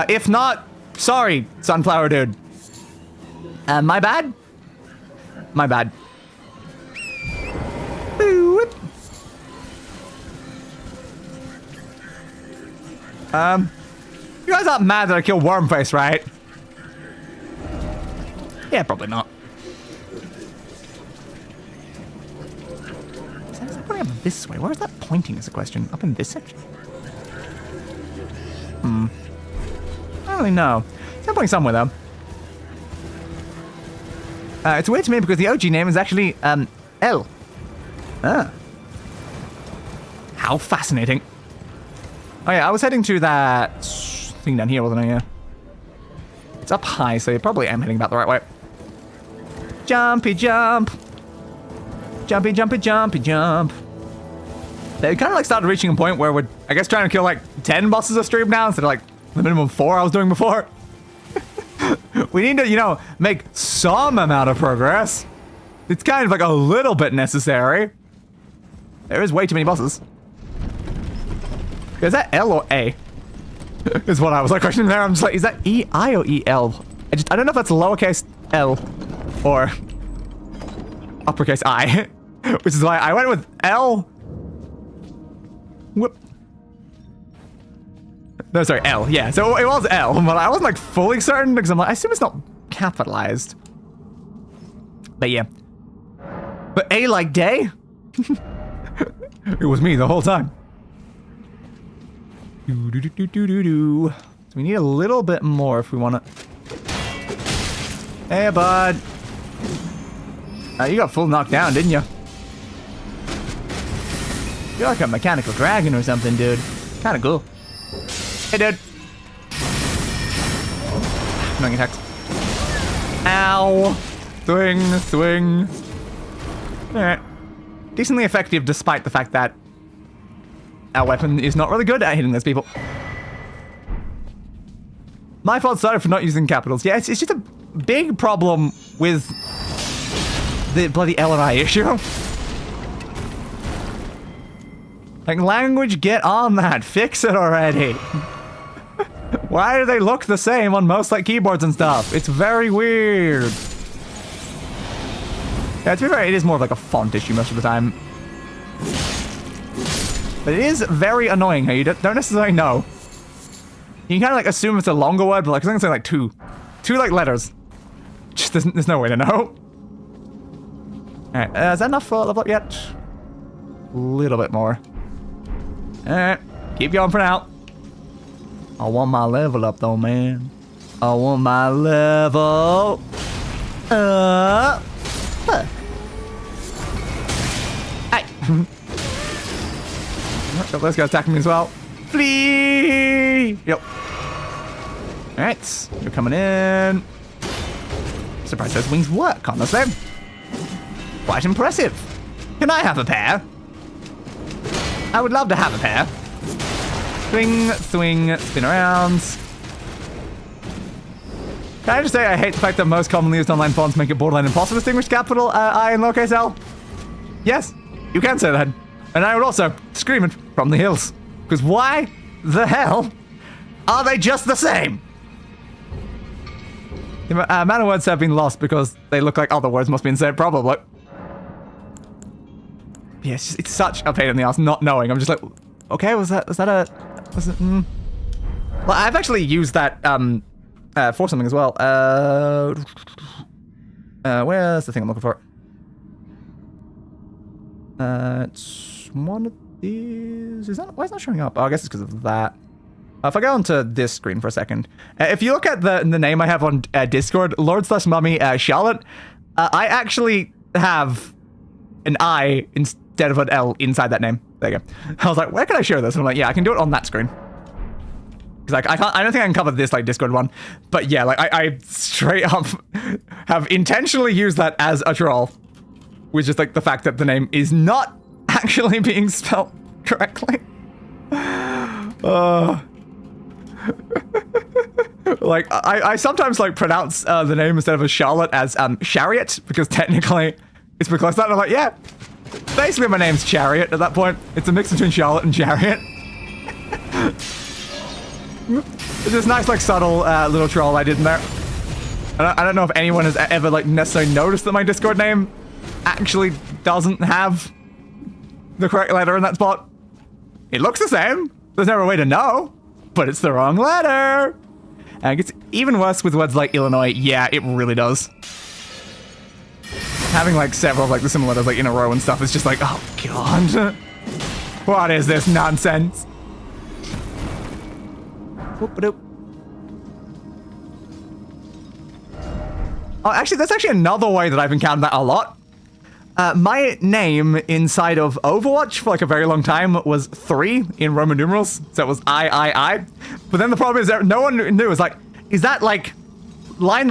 If not, sorry, Sunflower Dude. My bad? My bad. Boop. You guys aren't mad that I killed Wormface, right? Yeah, probably not. Is that pointing up this way? Where is that pointing is the question? Up in this section? I don't really know. It's not pointing somewhere, though. It's weird to me because the OG name is actually, L. Ah. How fascinating. Oh yeah, I was heading to that thing down here, wasn't I? Yeah. It's up high, so you probably am heading about the right way. Jumpy jump. Jumpy, jumpy, jumpy jump. They kind of like started reaching a point where we're, I guess, trying to kill like 10 bosses a stream now instead of like the minimum 4 I was doing before. We need to, you know, make some amount of progress. It's kind of like a little bit necessary. There is way too many bosses. Is that L or A? Is what I was like questioning there. I'm just like, is that E-I or E-L? I don't know if that's lowercase L or uppercase I. Which is why I went with L. Whoop. No, sorry, L. Yeah, so it was L, but I wasn't like fully certain because I'm like, I assume it's not capitalized. But yeah. But A like day? It was me the whole time. So we need a little bit more if we want to... Hey, bud. You got full knocked down, didn't you? You're like a mechanical dragon or something, dude. Kind of cool. Hey, dude. Annoying attacks. Ow. Swing, swing. Alright. Decently effective despite the fact that our weapon is not really good at hitting those people. My fault, sorry for not using capitals. Yeah, it's just a big problem with the bloody L&I issue. Like, language, get on that. Fix it already. Why do they look the same on most, like, keyboards and stuff? It's very weird. Yeah, to be fair, it is more of like a font issue most of the time. But it is very annoying how you don't necessarily know. You can kind of like assume it's a longer word, but like, I think it's like two like letters. Just there's no way to know. Alright, is that enough for level up yet? A little bit more. Alright, keep going for now. I want my level up though, man. I want my level up. Huh. Hey. Those guys attacking me as well. Flee! Yep. Alright, you're coming in. Surprised those wings work, honestly. Quite impressive. Can I have a pair? I would love to have a pair. Swing, swing, spin around. Can I just say I hate the fact that most commonly used online fonts make it borderline impossible to distinguish capital I and lowercase l? Yes, you can say that. And I would also scream it from the hills. Because why the hell are they just the same? The amount of words have been lost because they look like other words must be instead, probably. Yeah, it's such a pain in the ass not knowing. I'm just like, okay, was it, Well, I've actually used that, for something as well. Where's the thing I'm looking for? It's one of these. Why is that showing up? Oh, I guess it's because of that. If I go onto this screen for a second, if you look at the name I have on Discord, Lord/Mummy Charlotte, I actually have an I instead of an L inside that name. There you go. I was like, where can I share this? And I'm like, yeah, I can do it on that screen. Like, I don't think I can cover this, like, Discord one. But yeah, like, I straight up have intentionally used that as a troll. Which is, like, the fact that the name is not actually being spelled correctly. Like, I sometimes, like, pronounce the name instead of a Charlotte as, Chariot. Because technically, it's pretty close to that. And I'm like, yeah, basically my name's Chariot at that point. It's a mix between Charlotte and Chariot. It's this nice, like, subtle little troll I did in there. I don't know if anyone has ever, like, necessarily noticed that my Discord name actually doesn't have the correct letter in that spot. It looks the same. There's never a way to know, but it's the wrong letter. And it gets even worse with words like Illinois. Yeah, it really does. Having, like, several of, like, the similar letters, like, in a row and stuff is just like, oh, God. What is this nonsense? Whoop-a-doop. Oh, actually, that's actually another way that I've encountered that a lot. My name inside of Overwatch for like a very long time was 3 in Roman numerals. So it was I. But then the problem is that no one knew. It was like, is that like line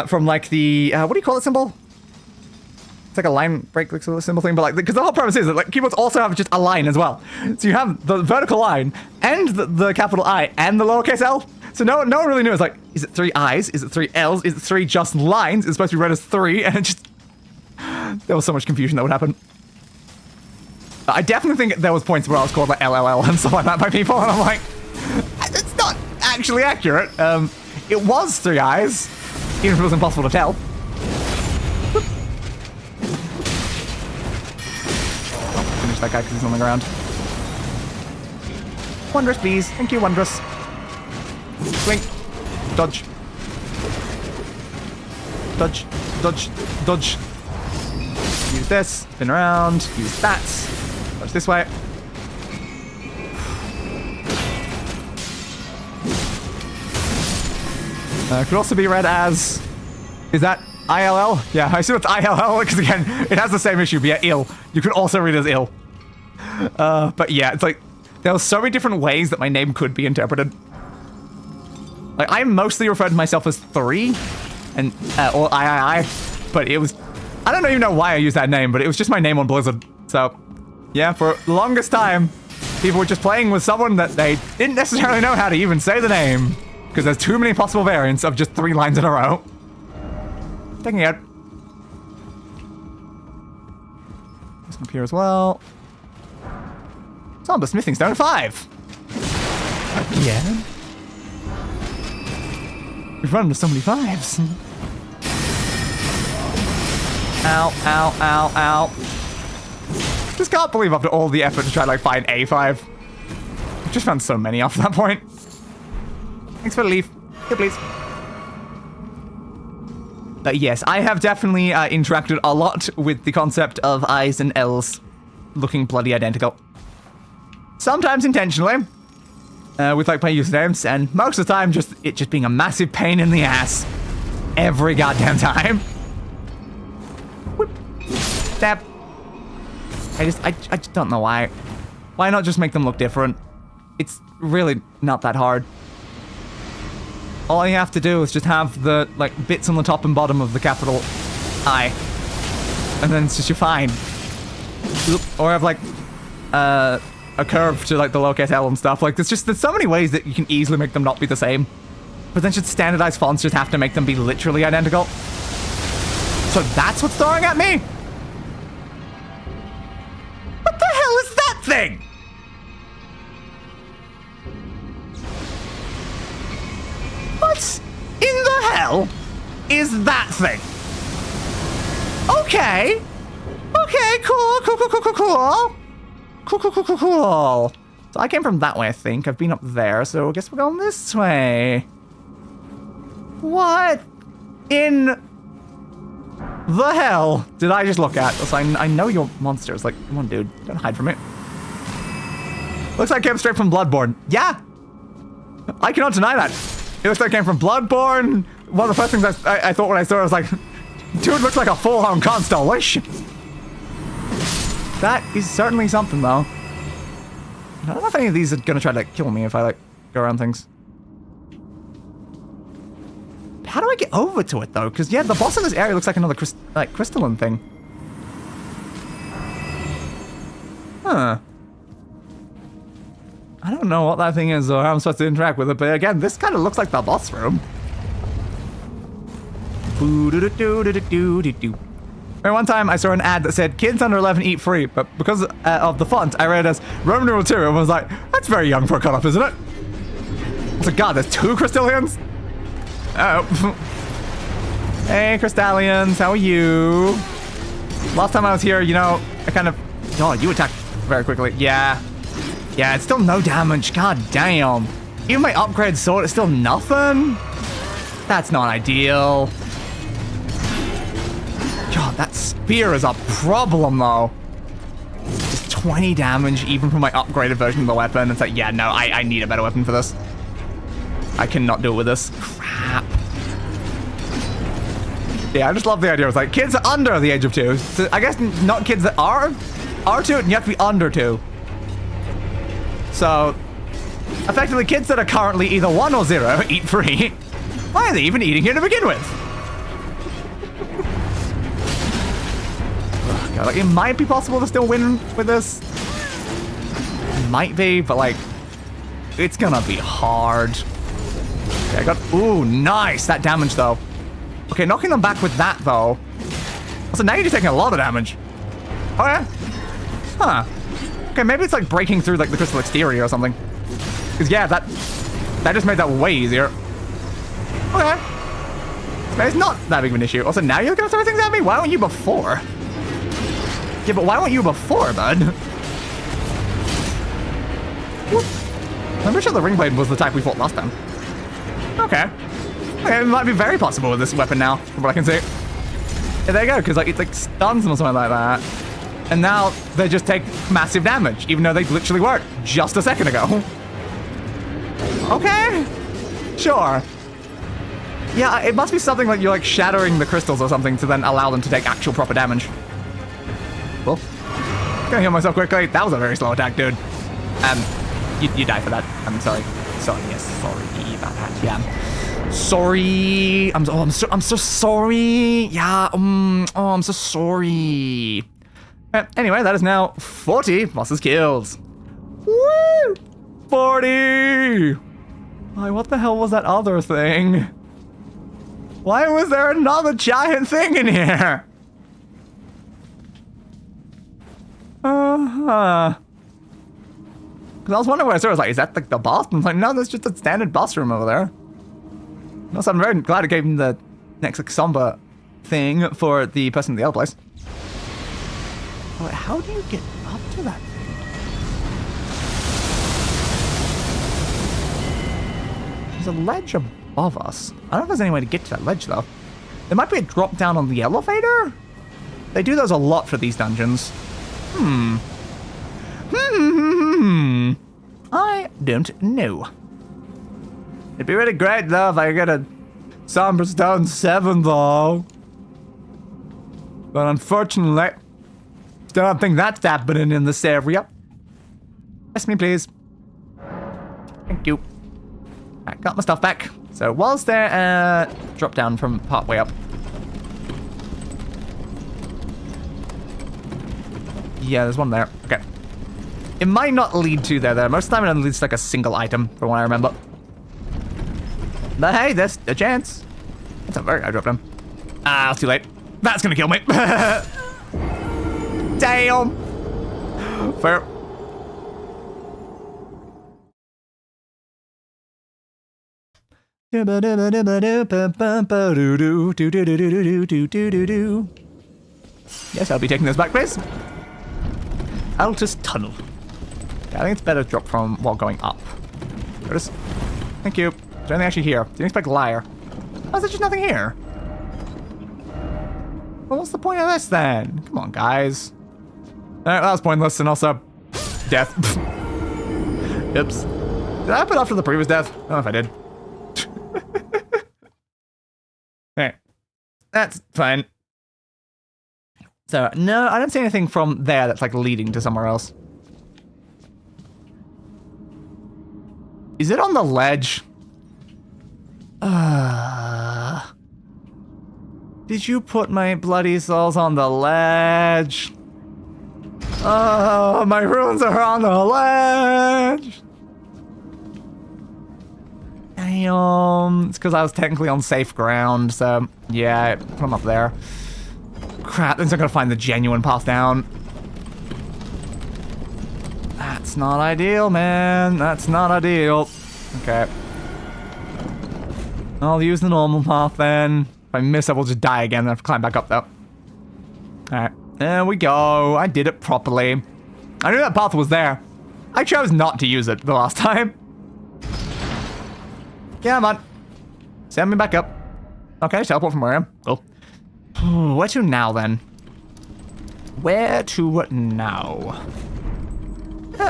from like the, what do you call it symbol? It's like a line break like, symbol thing, but like, because the whole premise is that like keyboards also have just a line as well. So you have the vertical line and the capital I and the lowercase l. So no one really knew. It's like, is it 3 I's? Is it 3 L's? Is it 3 just lines? It's supposed to be read as 3, and it just... There was so much confusion that would happen. I definitely think there was points where I was called like LLL and stuff like that by people, and I'm like, it's not actually accurate. It was 3 I's, even if it was impossible to tell. Oh, finish that guy because he's on the ground. Wondrous, please. Thank you, Wondrous. Swing. Dodge. Dodge, dodge, dodge. Use this, spin around, use that. Dodge this way. Could also be read as... Is that ILL? Yeah, I assume it's ILL, because again, it has the same issue, but yeah, ill. You could also read it as ill. But yeah, it's like, there are so many different ways that my name could be interpreted. Like, I mostly refer to myself as 3, and, or I, but it was, I don't even know why I used that name, but it was just my name on Blizzard. So, yeah, for the longest time, people were just playing with someone that they didn't necessarily know how to even say the name, because there's too many possible variants of just 3 lines in a row. Taking it out. This up here as well. Somber smithing stone 5. Again? We've run into so many 5s. Ow, ow, ow, ow. Just can't believe after all the effort to try to like find A5. I've just found so many after that point. Thanks for the leaf. Here, please. But yes, I have definitely interacted a lot with the concept of I's and L's looking bloody identical. Sometimes intentionally, with like my usernames, and most of the time it just being a massive pain in the ass every goddamn time. Whoop. Stab. I just don't know why. Why not just make them look different? It's really not that hard. All you have to do is just have the like bits on the top and bottom of the capital I, and then it's just you're fine. Or have like a curve to like the lowercase L and stuff. Like there's so many ways that you can easily make them not be the same. But then just standardized fonts just have to make them be literally identical. So that's what's throwing at me? What the hell is that thing? What in the hell is that thing? Okay. Okay, cool. Cool. So I came from that way, I think. I've been up there, so I guess we're going this way. What in the hell did I just look at? Also, I know you're monsters. Like, come on, dude. Don't hide from it. Looks like I came straight from Bloodborne. Yeah. I cannot deny that. It looks like I came from Bloodborne. One of the first things I thought when I saw it, I was like, dude looks like a full-on constellation. That is certainly something, though. I don't know if any of these are gonna try to kill me if I, like, go around things. How do I get over to it, though? Because, yeah, the boss in this area looks like another crystalline thing. Huh. I don't know what that thing is or how I'm supposed to interact with it, but again, this kind of looks like the boss room. One time I saw an ad that said, kids under 11 eat free, but because of the font, I read it as Roman numeral 2 and was like, that's very young for a cutoff, isn't it? I was like, God, there's 2 Crystallians? Oh. Hey, Crystallians, how are you? Last time I was here, you know, I kind of... Oh, you attacked very quickly. Yeah. Yeah, it's still no damage. God damn. Even my upgrade sword is still nothing? That's not ideal. God, that spear is a problem, though. Just 20 damage, even from my upgraded version of the weapon. It's like, yeah, no, I need a better weapon for this. I cannot do it with this. Crap. Yeah, I just love the idea. It's like, kids under the age of 2. So I guess not kids that are 2, and you have to be under 2. So, effectively, kids that are currently either 1 or 0 eat free. Why are they even eating here to begin with? God, like, it might be possible to still win with this. It might be, but like, it's gonna be hard. Okay, I got, ooh, nice, that damage though. Okay, knocking them back with that though. So now you're just taking a lot of damage. Oh yeah? Huh. Okay, maybe it's like breaking through like the crystal exterior or something. Because yeah, that just made that way easier. Okay. It's not that big of an issue. Also, now you're gonna throw things at me? Why weren't you before? Yeah, but why weren't you before, bud? I'm pretty sure the ring blade was the type we fought last time. Okay. It might be very possible with this weapon now, from what I can see. Yeah, there you go, because like it like stuns them or something like that. And now they just take massive damage, even though they literally weren't just a second ago. Okay. Sure. Yeah, it must be something like you're like shattering the crystals or something to then allow them to take actual proper damage. Well, gonna heal myself quickly. That was a very slow attack, dude. You die for that. I'm sorry. Sorry, yes, sorry about that. Yeah. Sorry. I'm so sorry. Yeah. I'm so sorry. Anyway, that is now 40 bosses killed. Woo! 40! Why, what the hell was that other thing? Why was there another giant thing in here? Because I was wondering what I saw. I was like, is that like the boss? And I was like, no, that's just a standard boss room over there. Also, I'm very glad it gave him the next like, somber thing for the person in the other place. Wait, how do you get up to that thing? There's a ledge above us. I don't know if there's any way to get to that ledge, though. There might be a drop down on the elevator? They do those a lot for these dungeons. I don't know. It'd be really great, though, if I get a Somber Stone 7, though. But unfortunately, still don't think that's happening in this area. Bless me, please. Thank you. I got my stuff back. So, was there a drop down from part way up? Yeah, there's one there. Okay. It might not lead to there, though. Most of the time it only leads to like a single item, from what I remember. But hey, there's a chance. That's a very high drop down. Ah, it's too late. That's gonna kill me. Damn. Fair. Yes, I'll be taking this back, please. Altus Tunnel. Yeah, I think it's better to drop from while going up. There it is. Thank you. Is there anything actually here? Didn't expect liar. Oh, is there just nothing here? Well, what's the point of this then? Come on, guys. Alright, that was pointless, and also death. Oops. Did I put after the previous death? I don't know if I did. Alright. That's fine. So, no, I don't see anything from there that's like leading to somewhere else. Is it on the ledge? Did you put my bloody souls on the ledge? Oh, my runes are on the ledge! Damn. It's because I was technically on safe ground, so yeah, put them up there. Crap, then I'm gonna find the genuine path down. That's not ideal, man. That's not ideal. Okay. I'll use the normal path then. If I miss, I will just die again and I have to climb back up though. Alright, there we go. I did it properly. I knew that path was there. I chose not to use it the last time. Come on. Send me back up. Okay, teleport from where I am. Cool. Where to now, then? Where to now?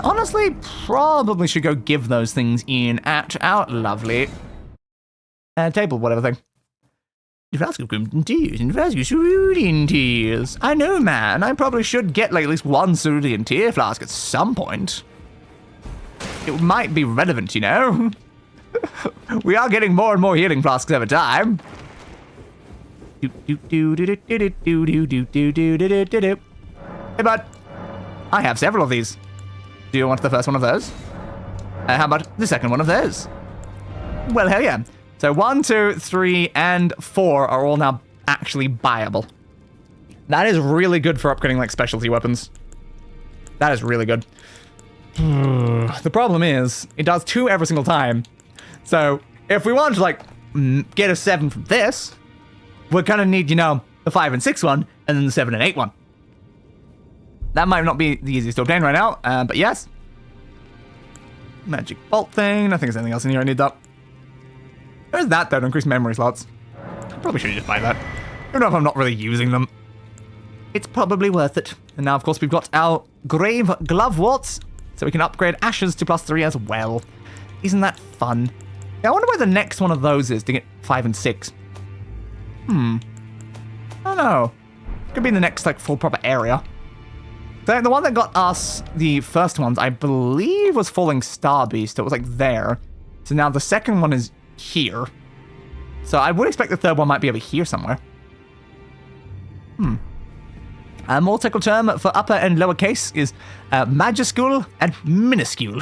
Honestly, probably should go give those things in at our lovely table, whatever thing. The flask of crimson tears and flask of cerulean tears. I know, man. I probably should get like at least one cerulean tear flask at some point. It might be relevant, you know. We are getting more and more healing flasks over time. Hey, bud. I have several of these. Do you want the first one of those? How about the second one of those? Well, hell yeah. So 1, 2, 3, and 4 are all now actually buyable. That is really good for upgrading like specialty weapons. That is really good. The problem is, it does 2 every single time. So if we want to like get a 7 from this, we're gonna need, you know, the 5 and 6 one, and then the 7 and 8 one. That might not be the easiest to obtain right now, but yes. Magic bolt thing. I think there's anything else in here I need though. There's that, though, to increase memory slots. Probably should just buy that. Even if I'm not really using them. It's probably worth it. And now, of course, we've got our Grave Gloveworts, so we can upgrade Ashes to +3 as well. Isn't that fun? Yeah, I wonder where the next one of those is to get 5 and 6. I don't know. Could be in the next, like, full proper area. The one that got us the first ones, I believe, was Falling Star Beast. It was, like, there. So now the second one is here. So I would expect the third one might be over here somewhere. A more technical term for upper and lower case is majuscule and minuscule.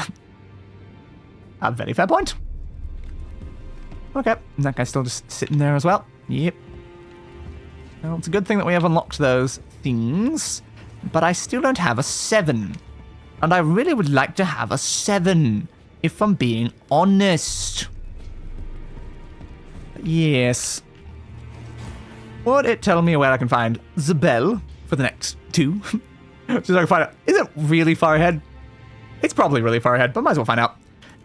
A very fair point. Okay, that guy's still just sitting there as well. Yep. Well, it's a good thing that we have unlocked those things, but I still don't have a 7. And I really would like to have a 7, if I'm being honest. Yes. Would it tell me where I can find the bell for the next 2? Just so I can find out. Is it really far ahead? It's probably really far ahead, but might as well find out.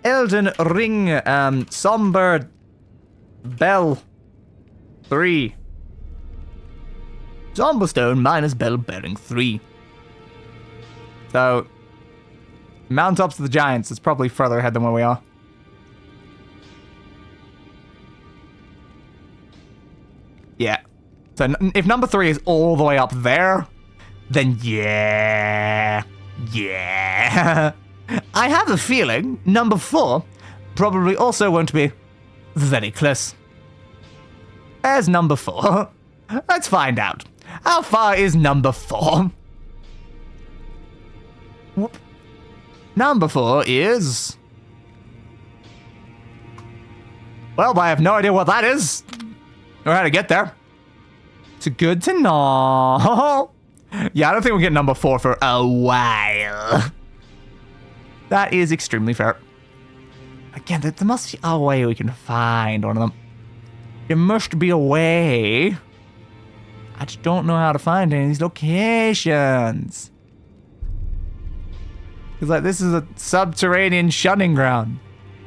Elden Ring, Somber Bell 3. Zomberstone minus bell bearing 3. So, Mountaintops of the Giants is probably further ahead than where we are. Yeah. So if number 3 is all the way up there, then yeah. I have a feeling number 4 probably also won't be very close. There's number 4. Let's find out. How far is number 4? Whoop. Number 4 is... Well, I have no idea what that is. Or how to get there. It's good to know. Yeah, I don't think we'll get number 4 for a while. That is extremely fair. Again, there must be a way we can find one of them. There must be a way. I just don't know how to find any of these locations. Because, like, this is a subterranean shunning ground.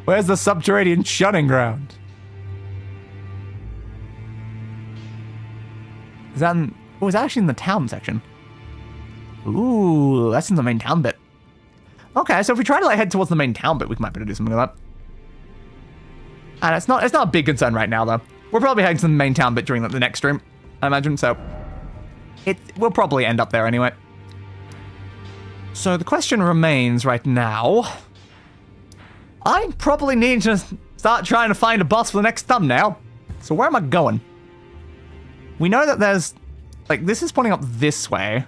Where's the subterranean shunning ground? Is that in... Oh, is that actually in the town section? Ooh, that's in the main town bit. Okay, so if we try to, like, head towards the main town bit, we might be able to do something like that. And it's not a big concern right now, though. We're probably heading to the main town bit during the next stream, I imagine, so... We'll probably end up there anyway. So the question remains right now... I probably need to start trying to find a boss for the next thumbnail. So where am I going? We know that there's... Like, this is pointing up this way.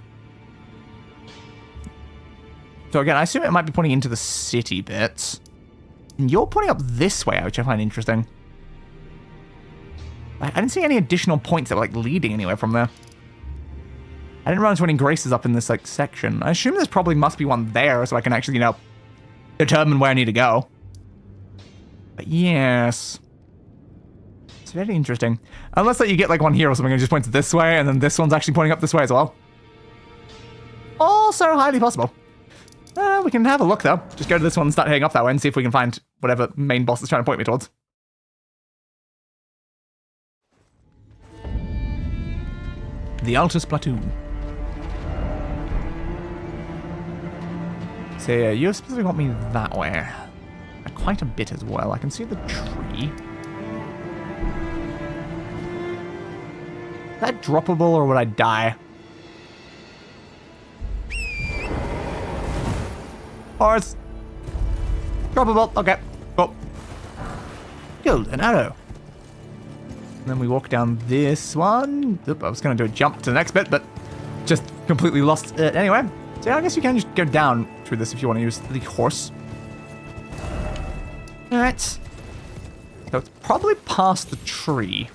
So again, I assume it might be pointing into the city bits. And you're pointing up this way, which I find interesting. I didn't see any additional points that were, like, leading anywhere from there. I didn't run into any graces up in this, like, section. I assume there's probably must be one there, so I can actually, you know, determine where I need to go. But yes. It's very interesting. Unless that you get, like, one here or something and it just points this way, and then this one's actually pointing up this way as well. Also highly possible. We can have a look, though. Just go to this one and start heading up that way and see if we can find whatever main boss is trying to point me towards. The Altus Platoon. So yeah, you specifically want me that way. Quite a bit as well. I can see the tree. Is that droppable or would I die? Horse. Droppable. Okay. Cool. Golden arrow. And then we walk down this one. Oop, I was going to do a jump to the next bit, but just completely lost it anyway. So yeah, I guess you can just go down through this if you want to use the horse. Alright. So it's probably past the tree.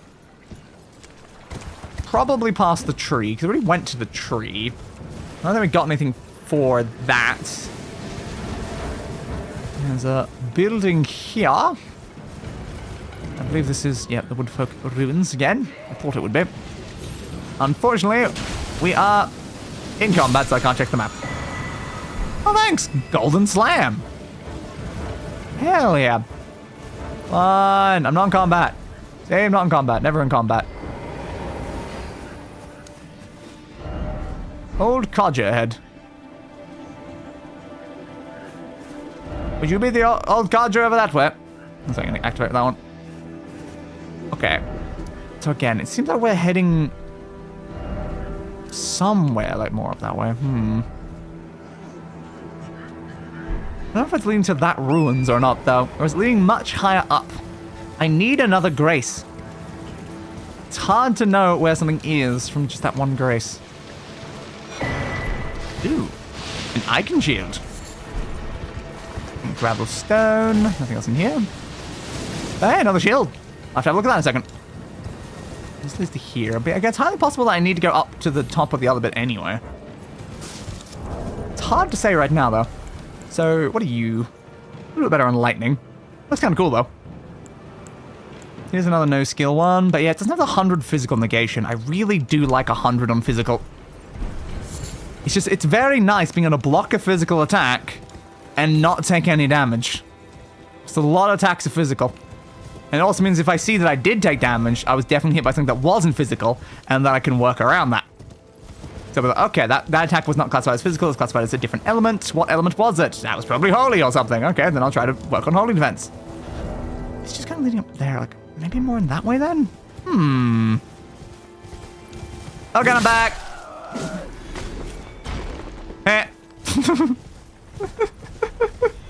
Probably past the tree, because we already went to the tree. I don't think we got anything for that. There's a building here. I believe this is, yeah, the Woodfolk Ruins again. I thought it would be. Unfortunately, we are in combat, so I can't check the map. Oh, thanks! Golden Slam! Hell yeah. Fine, I'm non-combat. Same, not in combat. Never in combat. Old codger head. Would you be the old codger over that way? I'm going to activate that one. Okay. So again, it seems like we're heading somewhere like more up that way. I don't know if it's leading to that ruins or not though, or it's leading much higher up. I need another grace. It's hard to know where something is from just that one grace. Ooh, an icon shield. Gravel stone. Nothing else in here. Hey, another shield. I'll have to have a look at that in a second. This leads to here. But again, it's highly possible that I need to go up to the top of the other bit anyway. It's hard to say right now, though. So, what are you? A little bit better on lightning. Looks kind of cool, though. Here's another no skill one. But yeah, it doesn't have the 100 physical negation. I really do like 100 on physical. It's just, it's very nice being able to block a physical attack and not take any damage. Just a lot of attacks are physical. And it also means if I see that I did take damage, I was definitely hit by something that wasn't physical, and that I can work around that. So we're like, okay, that attack was not classified as physical, it's classified as a different element. What element was it? That was probably holy or something. Okay, then I'll try to work on holy defense. It's just kind of leading up there, like, maybe more in that way then? Okay, I'm back. Eh.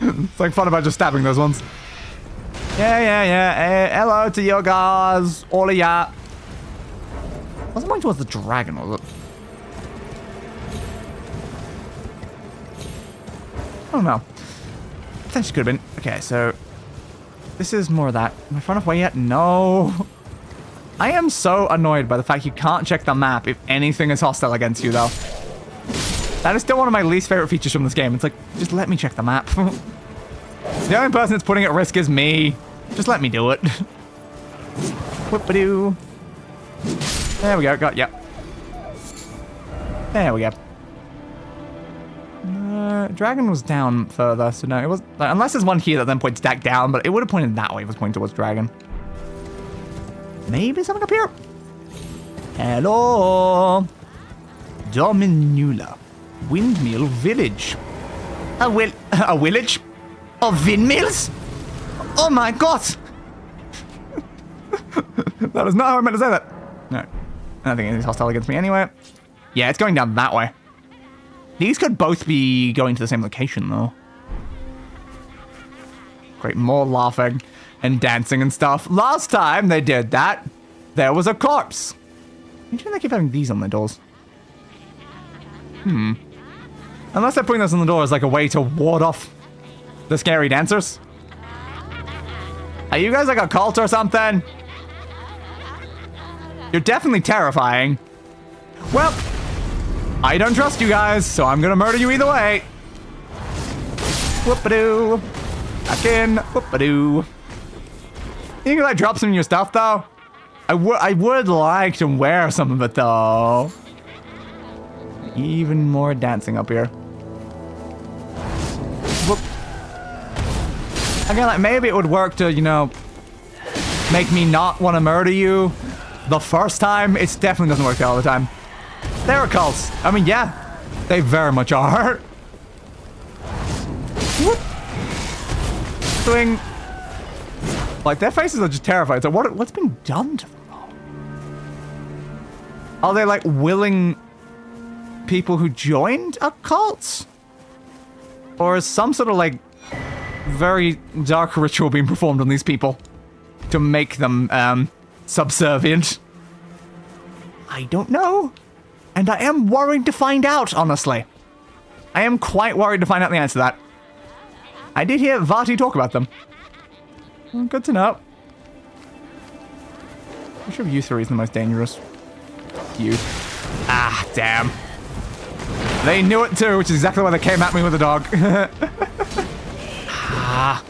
It's like fun about just stabbing those ones. Yeah. Hello to you guys. All of ya. I wasn't going towards the dragon, was it? Oh no. Potentially could have been. Okay, so this is more of that. Am I far enough away yet? No. I am so annoyed by the fact you can't check the map if anything is hostile against you, though. That is still one of my least favorite features from this game. It's like, just let me check the map. The only person that's putting it at risk is me. Just let me do it. Whoop-a-doo. There we go. Got, yep. There we go. Dragon was down further, so no, it was... unless there's one here that then points back down, but it would have pointed that way if it was pointing towards dragon. Maybe something up here? Hello? Dominula. Windmill Village. A village? Of windmills? Oh my god! That is not how I meant to say that. No. I don't think anything's hostile against me anyway. Yeah, it's going down that way. These could both be going to the same location, though. Great, more laughing and dancing and stuff. Last time they did that, there was a corpse. Why do they keep having these on their doors? Unless they're putting this on the door as like a way to ward off the scary dancers. Are you guys like a cult or something? You're definitely terrifying. Well, I don't trust you guys, so I'm gonna murder you either way. Whoop-a-doo. Back in. Whoop-a-doo. You think I drop some of your stuff, though? I would like to wear some of it, though. Even more dancing up here. Whoop. Again, like, maybe it would work to, you know, make me not want to murder you the first time. It definitely doesn't work all the time. They're cults. I mean, yeah, they very much are. Whoop. Swing. Like, their faces are just terrified. So what's been done to them? Are they, like, willing people who joined a cult? Or is some sort of, like, very dark ritual being performed on these people to make them, subservient? I don't know. And I am worried to find out, honestly. I am quite worried to find out the answer to that. I did hear Vati talk about them. Well, good to know. Which of you three is the most dangerous? You. Ah, damn. They knew it too, which is exactly why they came at me with a dog. Ah.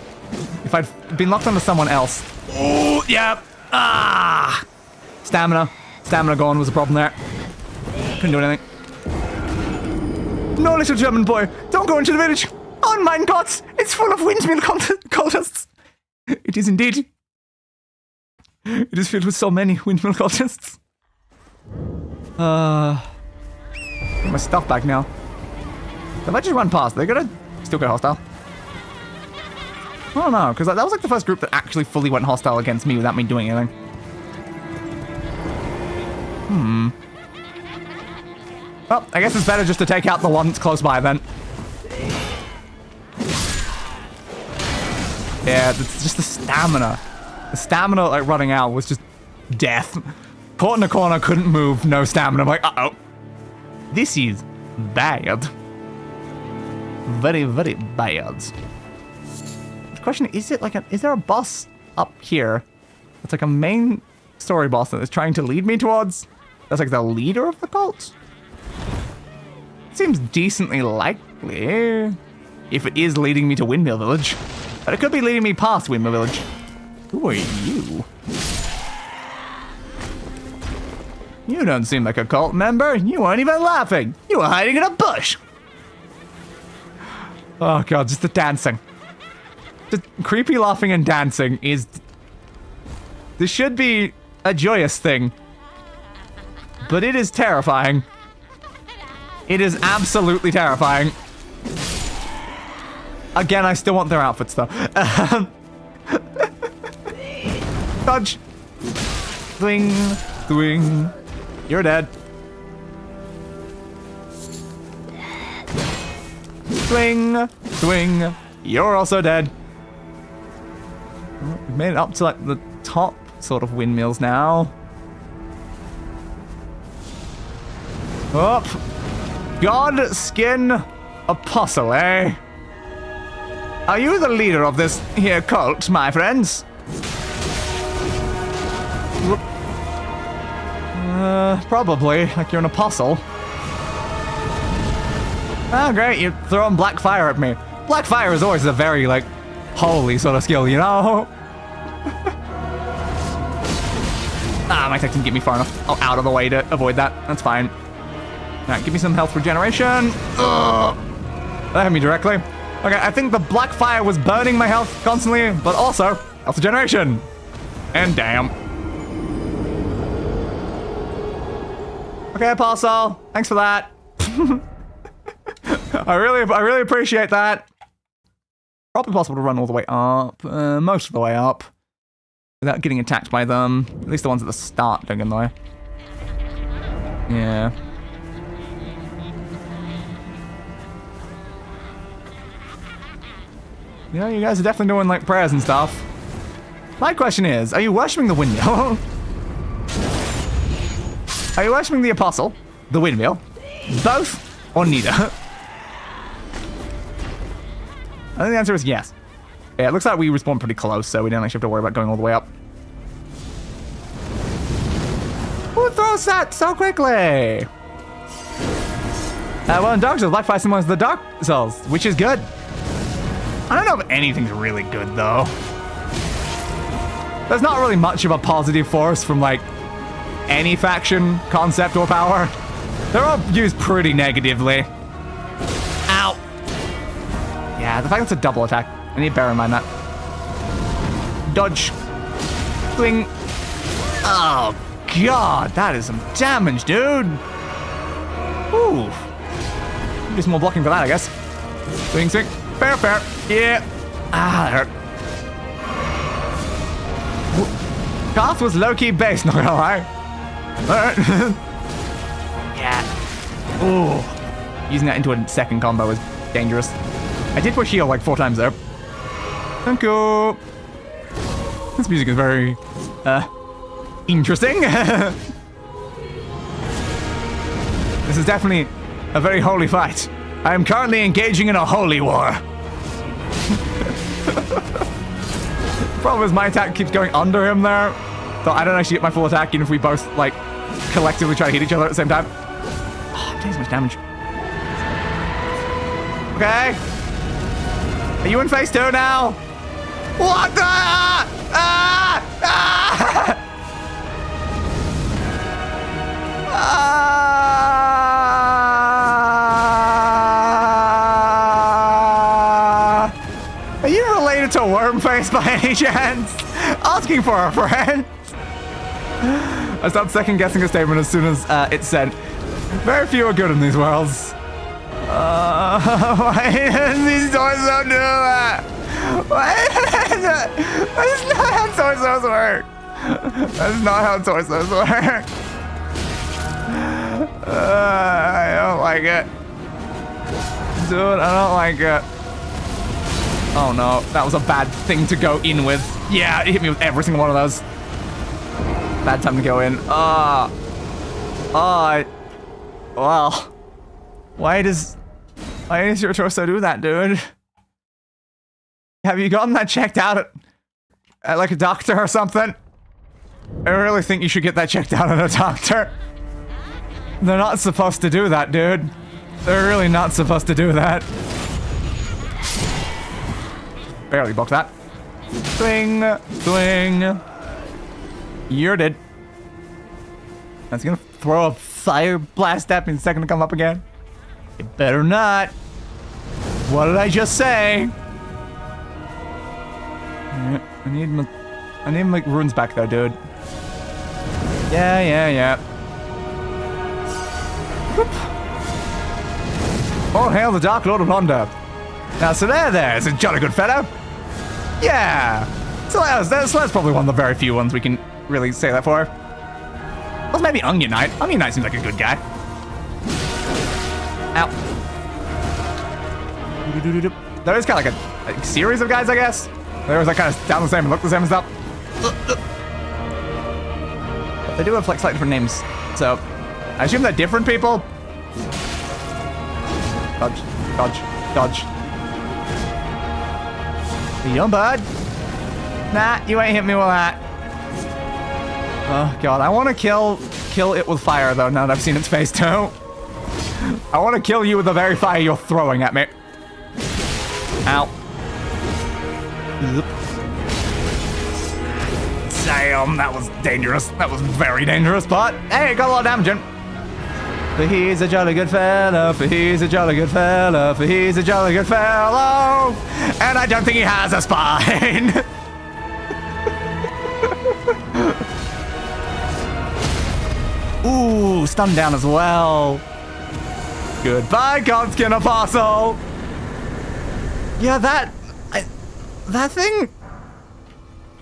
If I'd been locked onto someone else. Oh, yep. Ah. Stamina. Stamina gone was a problem there. Couldn't do anything. No, little German boy. Don't go into the village. On mine gods. It's full of windmill cultists. It is indeed. It is filled with so many windmill cultists. Get my stuff back now. If I just run past, they're gonna still go hostile. I don't know, because that was like the first group that actually fully went hostile against me without me doing anything. Well, I guess it's better just to take out the ones close by then. Yeah, it's just the stamina. The stamina, like, running out was just death. Caught in a corner, couldn't move, no stamina. I'm like, uh-oh. This is bad. Very, very bad. The question is it like is there a boss up here that's like a main story boss that is trying to lead me towards? That's like the leader of the cult? Seems decently likely. If it is leading me to Windmill Village. But it could be leading me past Windmill Village. Who are you? You don't seem like a cult member. You weren't even laughing. You were hiding in a bush. Oh god, just the dancing. Just creepy laughing and dancing is... This should be a joyous thing. But it is terrifying. It is absolutely terrifying. Again, I still want their outfits though. Dodge. Swing. Swing. You're dead. Swing. Swing. You're also dead. We've made it up to like the top sort of windmills now. Up. God Skin Apostle, eh? Are you the leader of this here cult, my friends? Probably. Like you're an apostle. Oh, great. You're throwing black fire at me. Black fire is always a very, like, holy sort of skill, you know? My tech didn't get me far enough out of the way to avoid that. That's fine. Alright, give me some health regeneration. Ugh. That hit me directly. Okay, I think the black fire was burning my health constantly, but also health regeneration. And damn. Okay, Apostle. Thanks for that. I really appreciate that. Probably possible to run all the way up, most of the way up, without getting attacked by them. At least the ones at the start don't get in the way. Yeah. You know, you guys are definitely doing, like, prayers and stuff. My question is, are you worshipping the windmill? Are you worshipping the apostle? The windmill? Both? Or neither? I think the answer is yes. Yeah, it looks like we respawn pretty close, so we don't actually have to worry about going all the way up. Who throws that so quickly? Well, in Dark Souls, Black Fire symbolizes the Dark Souls, which is good. I don't know if anything's really good, though. There's not really much of a positive force from, like, any faction, concept, or power. They're all used pretty negatively. Ow. Yeah, the fact it's a double attack. I need to bear in mind that. Dodge. Swing. Oh, God. That is some damage, dude. Ooh. Do some more blocking for that, I guess. Swing, swing. Fair, fair. Yeah. Ah, that hurt. Garth was low-key based, not gonna lie. Yeah. Ooh. Using that into a second combo is dangerous. I did push heal like 4 times there. Thank you. This music is very, interesting. This is definitely a very holy fight. I am currently engaging in a holy war. The problem is my attack keeps going under him there. So I don't actually get my full attack even if we both, like, collectively try to hit each other at the same time. Oh, I'm taking so much damage. Okay. Are you in phase 2 now? What the? Are you related to Wormface by any chance? Asking for a friend. I start second guessing a statement as soon as it's said. Very few are good in these worlds. Why does these torsos do that? That's not how torsos work. That's not how torsos work. I don't like it. Dude, I don't like it. Oh no, that was a bad thing to go in with. Yeah, it hit me with every single one of those. Bad time to go in. Well. Why does your torso do that, dude? Have you gotten that checked out at like a doctor or something? I really think you should get that checked out at a doctor. They're not supposed to do that, dude. They're really not supposed to do that. Barely blocked that. Swing, swing. You're dead. That's gonna throw a fire blast at me in a second to come up again. You better not. What did I just say? I need my runes back though, dude. Yeah. Whoop. Oh, hail the Dark Lord of Honda. Now, so there's a jolly good fellow. Yeah. So that's probably one of the very few ones we can really say that for. Well, maybe Onion Knight. Onion Knight seems like a good guy. Ow. There is kind of like a series of guys, I guess. They was like kind of sound the same and look the same and stuff. But they do have like slightly different names. So I assume they're different people. Dodge, dodge, dodge. Young bud. Nah, you ain't hit me with that. Oh god, I want to kill it with fire though. Now that I've seen its face too. I want to kill you with the very fire you're throwing at me. Ow. Damn, that was dangerous. That was very dangerous, but hey, it got a lot of damage in. For he's a jolly good fellow, for he's a jolly good fellow, for he's a jolly good fellow. And I don't think he has a spine. Ooh, stunned down as well. Goodbye, Godskin Apostle. Yeah, that thing.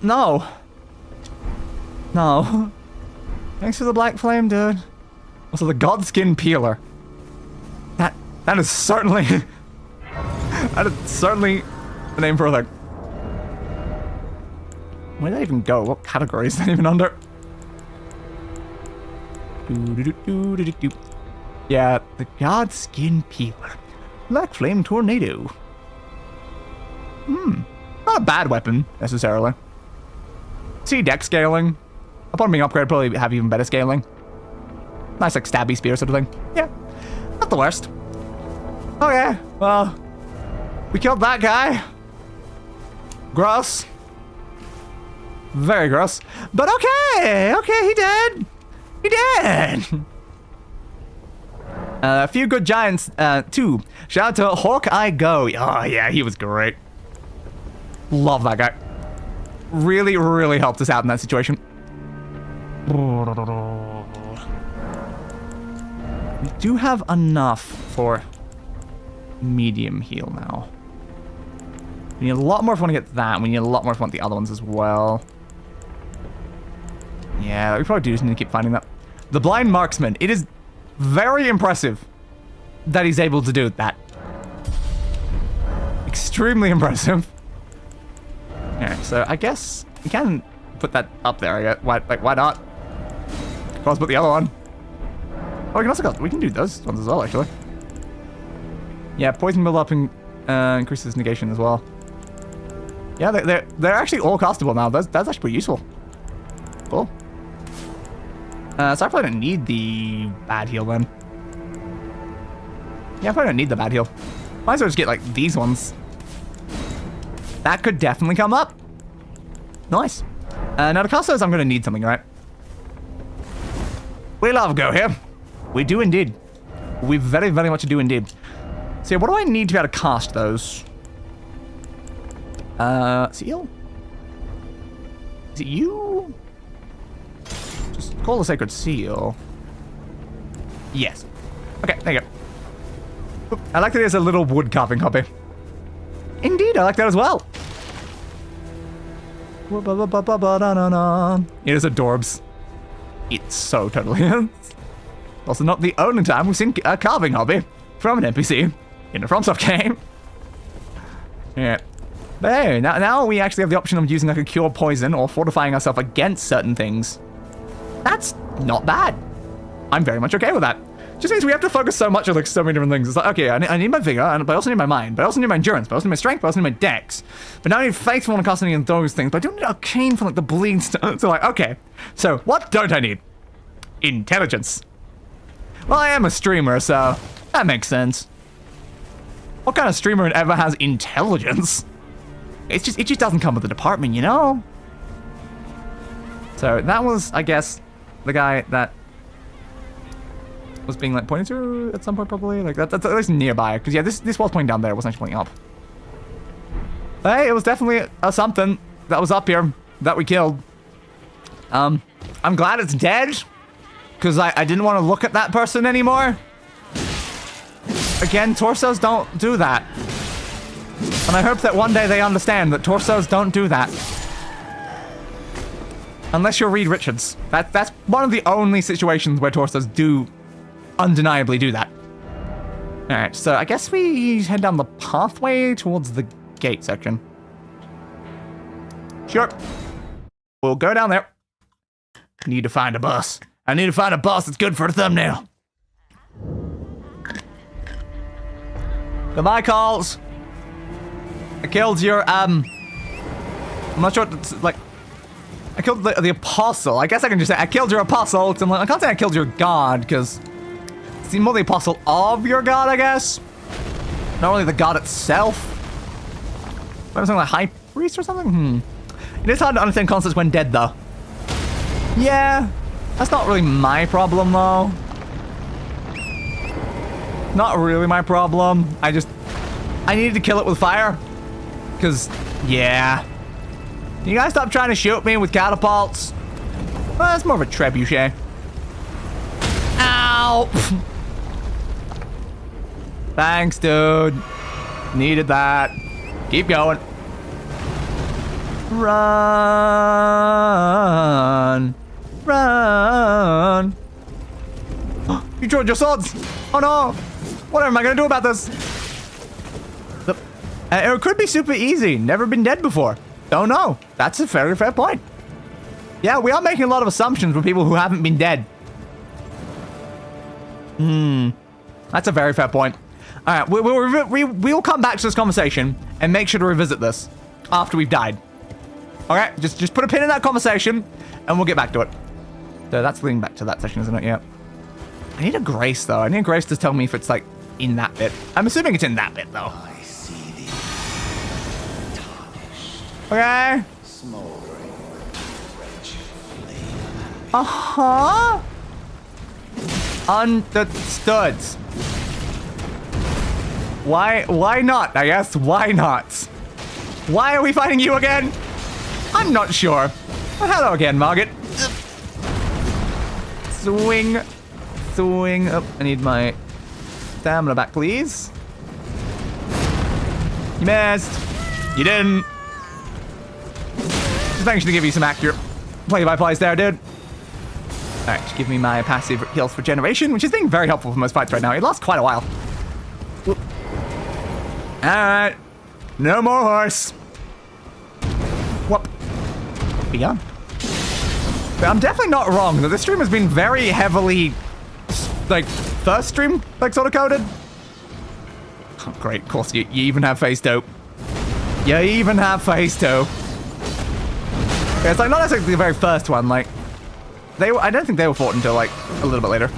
No. Thanks for the black flame, dude. Also, the Godskin Peeler. That is certainly that is certainly the name for a thing. Where did that even go? What category is that even under? Yeah, the Godskin Peeler. Black Flame Tornado. Not a bad weapon, necessarily. See deck scaling. Upon being upgraded, probably have even better scaling. Nice, like, stabby spear sort of thing. Yeah, not the worst. Okay, well, we killed that guy. Gross. Very gross. But okay, he did. He did. A few good giants, too. Shout out to Hawkeye Go. Oh, yeah, he was great. Love that guy. Really, really helped us out in that situation. We do have enough for medium heal now. We need a lot more if we want to get that. We need a lot more if we want the other ones as well. Yeah, we probably do just need to keep finding that. The Blind Marksman. It is very impressive that he's able to do that. Extremely impressive. Alright, so I guess we can put that up there. I guess. Why not? Let's put the other one. Oh, we can do those ones as well, actually. Yeah, poison build up and increases negation as well. Yeah, they're actually all castable now. That's actually pretty useful. Cool. So I probably don't need the bad heal then. Yeah, I probably don't need the bad heal. Might as well just get like these ones. That could definitely come up. Nice. Now to cast those, I'm going to need something, right? We love go here. We do indeed. We very, very much do indeed. So yeah, what do I need to be able to cast those? Seal? Is it you? Let's call the Sacred Seal. Yes. Okay, there you go. Oop, I like that there's a little wood carving hobby. Indeed, I like that as well. It is adorbs. It so totally is. Also not the only time we've seen a carving hobby from an NPC in a FromSoft game. Yeah. But hey, now we actually have the option of using like a cure poison or fortifying ourselves against certain things. That's not bad. I'm very much okay with that. Just means we have to focus so much on like so many different things. It's like, okay, I need my vigor, but I also need my mind, but I also need my endurance, but I also need my strength, but I also need my dex. But now I need faithful and custody and those things, but I don't need arcane for like the bleed stuff. So like, okay, so what don't I need? Intelligence. Well, I am a streamer, so that makes sense. What kind of streamer ever has intelligence? It just doesn't come with the department, you know? So that was, I guess, the guy that was being like pointed to at some point, probably. Like that's at least nearby. Because yeah, this was pointing down there, it wasn't actually pointing up. But hey, it was definitely a something that was up here that we killed. I'm glad it's dead. Because I didn't want to look at that person anymore. Again, torsos don't do that. And I hope that one day they understand that torsos don't do that. Unless you're Reed Richards. That's one of the only situations where torsos do undeniably do that. Alright, so I guess we head down the pathway towards the gate section. Sure. We'll go down there. Need to find a bus. I need to find a bus that's good for a thumbnail. Goodbye, calls. I killed your, I'm not sure what it's like. I killed the apostle. I guess I can just say I killed your apostle. I can't say I killed your god, because it's more the apostle of your god, I guess. Not really the god itself. Maybe something like high priest or something? It is hard to understand concepts when dead, though. Yeah, that's not really my problem, though. Not really my problem. I needed to kill it with fire. Because, yeah. You guys stop trying to shoot me with catapults? Well, that's more of a trebuchet. Ow! Thanks, dude. Needed that. Keep going. Run. Run. You dropped your swords. Oh no. What am I going to do about this? It could be super easy. Never been dead before. Don't know. That's a very fair point. Yeah, we are making a lot of assumptions with people who haven't been dead. That's a very fair point. All right, we'll come back to this conversation and make sure to revisit this after we've died. All right, just put a pin in that conversation and we'll get back to it. So that's leading back to that session, isn't it? Yeah. I need a grace, though. I need a grace to tell me if it's, like, in that bit. I'm assuming it's in that bit, though. I see the tarnished, Okay. smoldering, rich flame. Uh-huh. Understood. Why not? I guess, why not? Why are we fighting you again? I'm not sure. Well, hello again, Margaret. Swing. Swing. Oh, I need my stamina back, please. You missed. You didn't. Just making sure to give you some accurate play-by-plays there, dude. Alright, just give me my passive health regeneration, which is being very helpful for most fights right now. It lasts quite a while. Alright. No more horse. Whoop. Be gone. But I'm definitely not wrong that this stream has been very heavily, like, first stream, like, sort of coded. Oh, great. Of course, you even have face dope. You even have face dope. Yeah, it's like not necessarily the very first one, like, I don't think they were fought until, like, a little bit later.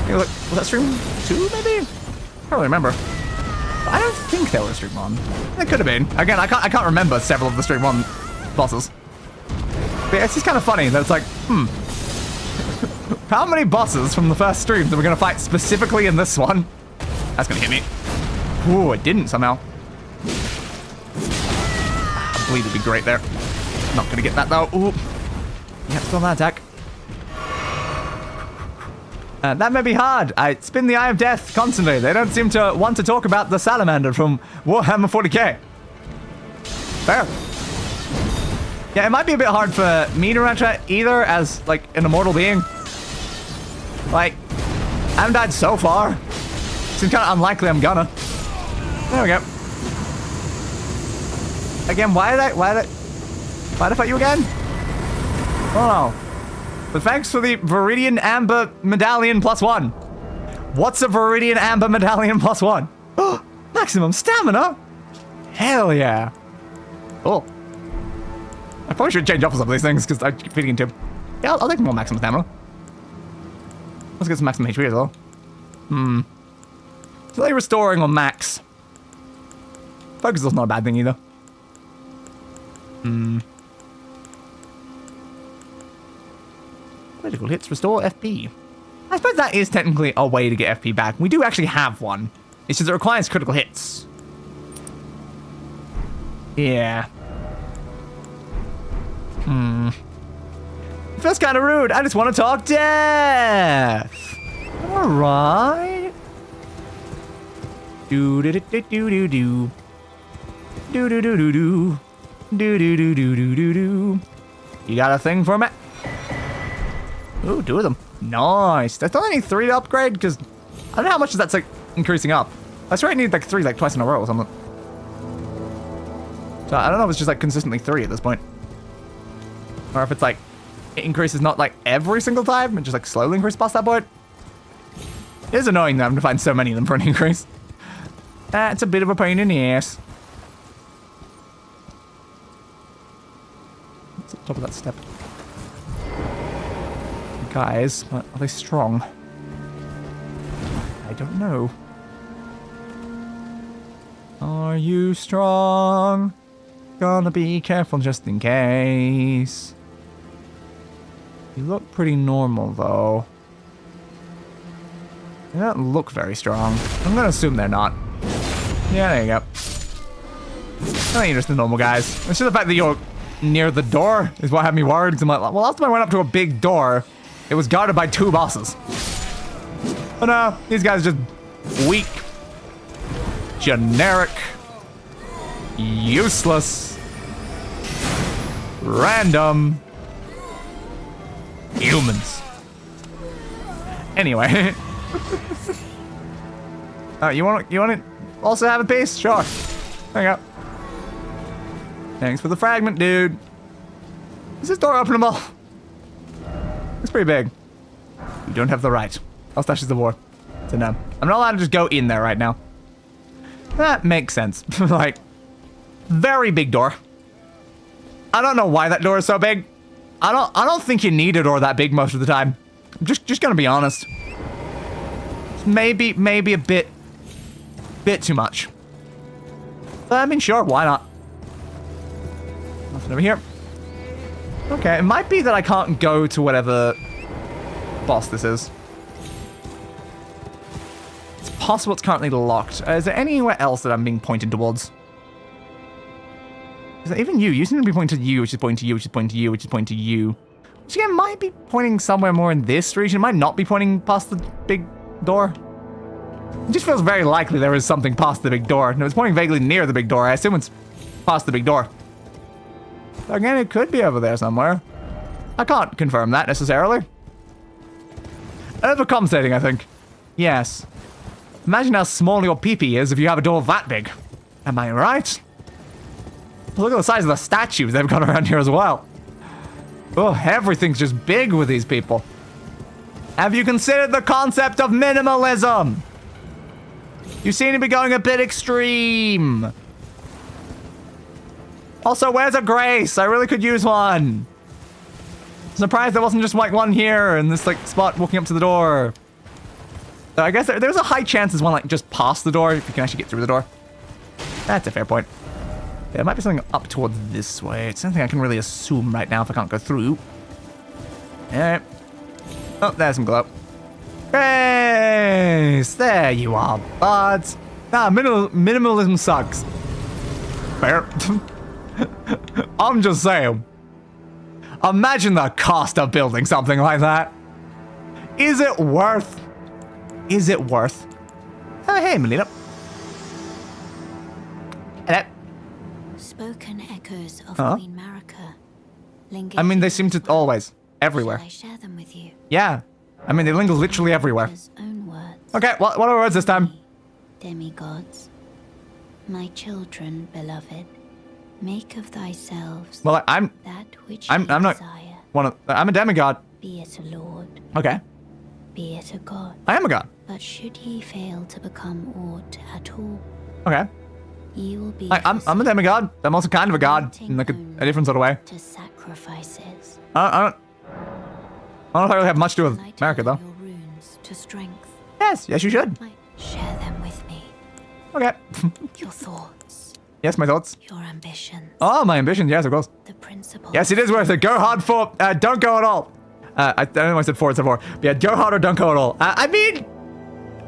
Was that stream 2, maybe? I don't really remember. I don't think they were stream 1. It could have been. Again, I can't remember several of the stream 1 bosses. But yeah, it's just kind of funny that it's like, how many bosses from the first streams are we going to fight specifically in this one? That's going to hit me. Ooh, it didn't somehow. I believe it'd be great there. Not going to get that, though. Ooh. Yeah, still that attack. That may be hard. I spin the Eye of Death constantly. They don't seem to want to talk about the salamander from Warhammer 40k. Fair. Yeah, it might be a bit hard for me to run either as, like, an immortal being. Like, I haven't died so far. Seems kind of unlikely I'm gonna. There we go. Again, why did I fight you again? Oh no. But thanks for the Viridian Amber Medallion +1. What's a Viridian Amber Medallion +1? Oh, maximum stamina? Hell yeah. Cool. I probably should change up some of these things because I keep feeding into. Yeah, I'll take more maximum stamina. Let's get some maximum HP as well. Slowly restoring on max. Focus is not a bad thing either. Critical hits restore FP. I suppose that is technically a way to get FP back. We do actually have one. It's just it requires critical hits. Yeah. It feels kind of rude. I just want to talk death. Alright. Do do do do do do. Do do do do do. Do do do do do do do. You got a thing for me? Ooh, 2 of them. Nice. That's only need 3 to upgrade because I don't know how much that's like increasing up. I swear I need like 3 like twice in a row or something. So I don't know if it's just like consistently 3 at this point. Or if it's like it increases not like every single time and just like slowly increase past that point. It is annoying that I'm to find so many of them for an increase. That's a bit of a pain in the ass. What's at the top of that step? Guys, are they strong? I don't know. Are you strong? Gonna be careful just in case. You look pretty normal though. They don't look very strong. I'm gonna assume they're not. Yeah, there you go. I think you're just the normal guys. It's just the fact that you're near the door is what had me worried. Cause I'm like, well, last time I went up to a big door, it was guarded by 2 bosses. But no, these guys are just weak, generic, useless, random humans. Anyway. You want to also have a piece? Sure. There you go. Thanks for the fragment, dude. Is this door openable? It's pretty big. You don't have the right. Elstash is the war. So no. I'm not allowed to just go in there right now. That makes sense. Like, very big door. I don't know why that door is so big. I don't think you need a door that big most of the time. I'm just gonna be honest. Maybe a bit too much. But I mean, sure, why not? Nothing over here. Okay, it might be that I can't go to whatever boss this is. It's possible it's currently locked. Is there anywhere else that I'm being pointed towards? Is that even you? You seem to be pointing to you, which is pointing to you, which is pointing to you, which is pointing to you. Which again might be pointing somewhere more in this region. It might not be pointing past the big door. It just feels very likely there is something past the big door. No, it's pointing vaguely near the big door. I assume it's past the big door. So again, it could be over there somewhere. I can't confirm that necessarily. Overcompensating, I think. Yes. Imagine how small your pee-pee is if you have a door that big. Am I right? Look at the size of the statues they've got around here as well. Oh, everything's just big with these people. Have you considered the concept of minimalism? You seem to be going a bit extreme. Also, where's a Grace? I really could use one. Surprised there wasn't just like one here in this like spot walking up to the door. So I guess there's a high chance there's one like just past the door if you can actually get through the door. That's a fair point. There might be something up towards this way. It's something I can really assume right now if I can't go through. Alright. Oh, there's some glow. Grace! There you are, buds. Ah, minimalism sucks. Fair. I'm just saying. Imagine the cost of building something like that. Is it worth? Is it worth? Oh, hey, Melina. Hello. Spoken echoes of Huh? Queen Marika linger. I mean, they seem to always, everywhere. Shall I share them with you? Yeah. I mean, they linger literally everywhere. His own words. Okay, what are words this time? Demigods, my children beloved, make of thyselves Well, I'm that which I'm ye not desire. I'm a demigod. Be it a lord, Okay. be it a god. I am a god. But should ye fail to become aught at all, Okay. ye will be I'm a demigod. I'm also kind of a god in like a different sort of way. to sacrifices. I don't know if I really have much to do with Light America, though. your runes to strength. Yes, you should. Might share them with me. Okay. Your thoughts, Yes, my thoughts. your ambitions, Oh, my ambitions. Yes, of course. the principles. Yes, it is worth it. Go hard for. Don't go at all. I don't know why I said 4 instead of 4. But yeah, go hard or don't go at all. I mean,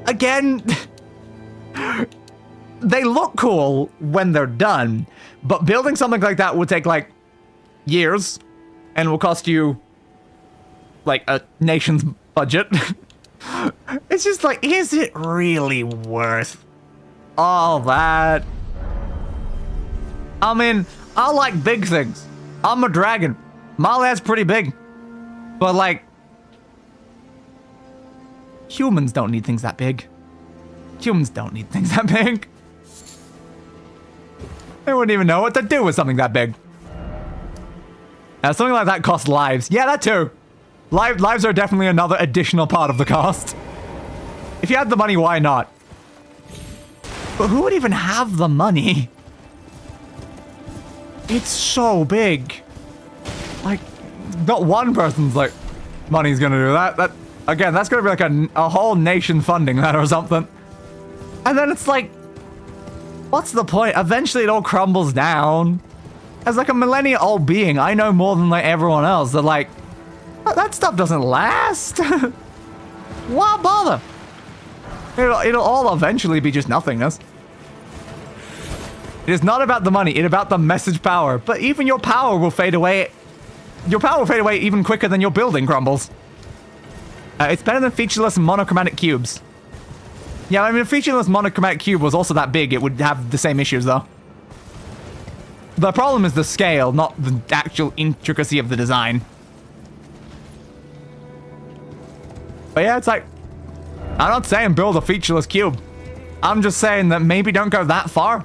again, they look cool when they're done, but building something like that would take like years, and will cost you like a nation's budget. It's just like, is it really worth all that? I mean, I like big things. I'm a dragon. My lad's pretty big. But like, humans don't need things that big. Humans don't need things that big. They wouldn't even know what to do with something that big. Something like that costs lives. Yeah, that too. Lives are definitely another additional part of the cost. If you had the money, why not? But who would even have the money? It's so big. Like, not one person's like, money's gonna do that. That again, that's gonna be like a whole nation funding that or something. And then it's like, what's the point? Eventually it all crumbles down. As like a millennia-old being, I know more than like everyone else. They're like, that stuff doesn't last. Why bother? It'll all eventually be just nothingness. It is not about the money, it's about the message power. But even your power will fade away. Your power will fade away even quicker than your building crumbles. It's better than featureless monochromatic cubes. Yeah, I mean, if featureless monochromatic cube was also that big, it would have the same issues, though. The problem is the scale, not the actual intricacy of the design. But yeah, it's like, I'm not saying build a featureless cube. I'm just saying that maybe don't go that far.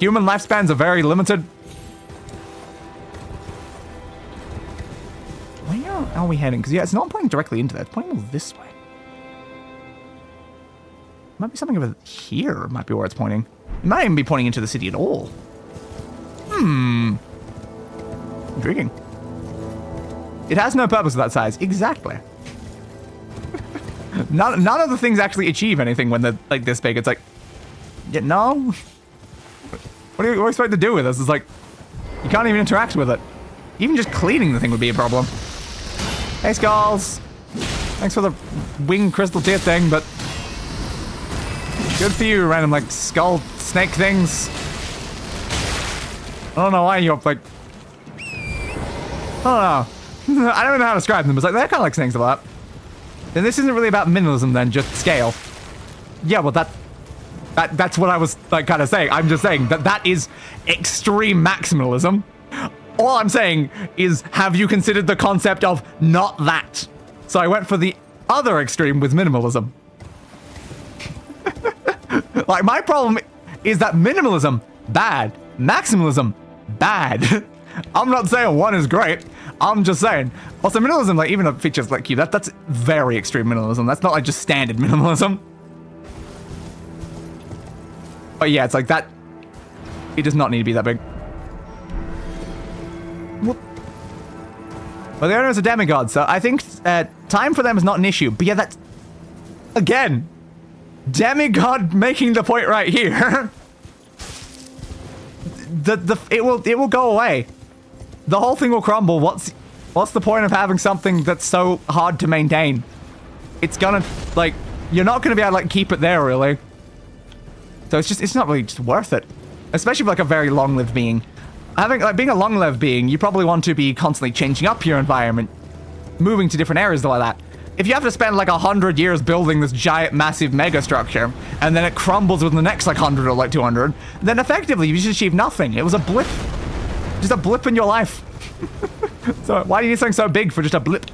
Human lifespans are very limited. Where are we heading? Because yeah, it's not pointing directly into that. It's pointing more this way. Might be something over here. Might be where it's pointing. It might even be pointing into the city at all. Intriguing. It has no purpose of that size. Exactly. None of the things actually achieve anything when they're like this big. It's like, yeah, no. What are you supposed to do with this? It's like, you can't even interact with it. Even just cleaning the thing would be a problem. Hey, Skulls. Thanks for the wing crystal tear thing, but good for you, random like skull snake things. I don't know why you're like, I don't know. I don't know how to describe them. It's like, they're kind of like snakes a lot. Then this isn't really about minimalism then, just scale. Yeah, well that's what I was like kind of saying. I'm just saying that is extreme maximalism. All I'm saying is, have you considered the concept of not that? So I went for the other extreme with minimalism. Like, my problem is that minimalism, bad. Maximalism, bad. I'm not saying one is great. I'm just saying. Also, minimalism, like, even a feature like cube, that's very extreme minimalism. That's not like just standard minimalism. But yeah, it's like that. It does not need to be that big. Whoop. Well, the owner is a demigod, so I think time for them is not an issue. But yeah, that's again, demigod making the point right here. It will go away. The whole thing will crumble. What's the point of having something that's so hard to maintain? It's gonna, like, you're not gonna be able to like keep it there really. So it's not really just worth it, especially for like a very long-lived being. Being a long-lived being, you probably want to be constantly changing up your environment, moving to different areas like that. if you have to spend like 100 years building this giant, massive mega structure, and then it crumbles within the next like 100 or like 200, then effectively you just achieved nothing. It was a blip. Just a blip in your life. So why do you need something so big for just a blip?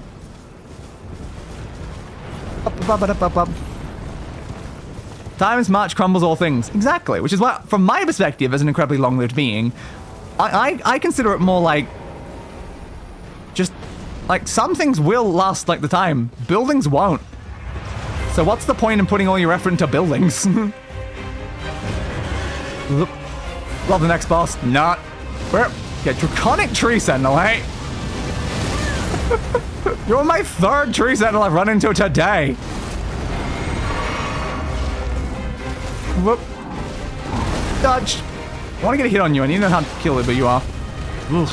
Time's march crumbles all things. Exactly. Which is why, from my perspective, as an incredibly long-lived being, I consider it more like just like some things will last like the time. Buildings won't. So what's the point in putting all your effort into buildings? Love the next boss. Not. Get Draconic Tree Sentinel, hey? You're my third Tree Sentinel I've run into today. Whoop. Dodge. I want to get a hit on you, and you know how to kill it, but you are. Oof.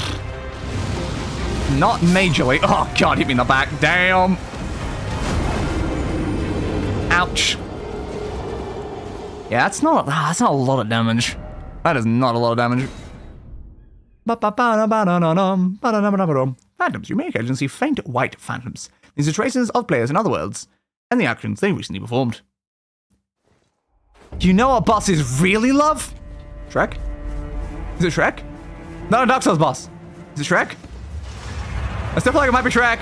Not majorly. Oh, God, hit me in the back. Damn. Ouch. Yeah, that's not a lot of damage. That is not a lot of damage. Phantoms. You may occasionally see faint white phantoms. These are traces of players in other worlds, and the actions they recently performed. Do you know what bosses really love? Shrek? Is it Shrek? Not a Dark Souls boss. Is it Shrek? I still feel like it might be Shrek.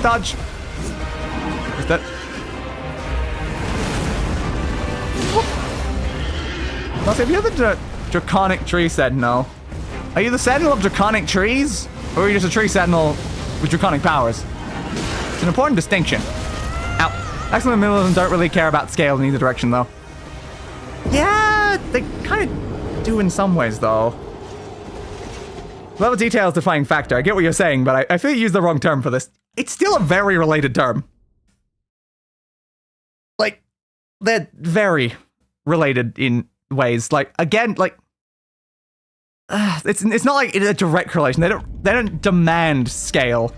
Dodge. Is that? If you're the Draconic Tree Sentinel, are you the Sentinel of Draconic Trees? Or are you just a Tree Sentinel with Draconic powers? It's an important distinction. Ow. Excellent minimalism don't really care about scale in either direction, though. Yeah, they kind of do in some ways, though. Level detail is the defining factor. I get what you're saying, but I feel you used the wrong term for this. It's still a very related term. Like, they're very related in ways. Like, again, like, it's not like a direct correlation. They don't demand scale,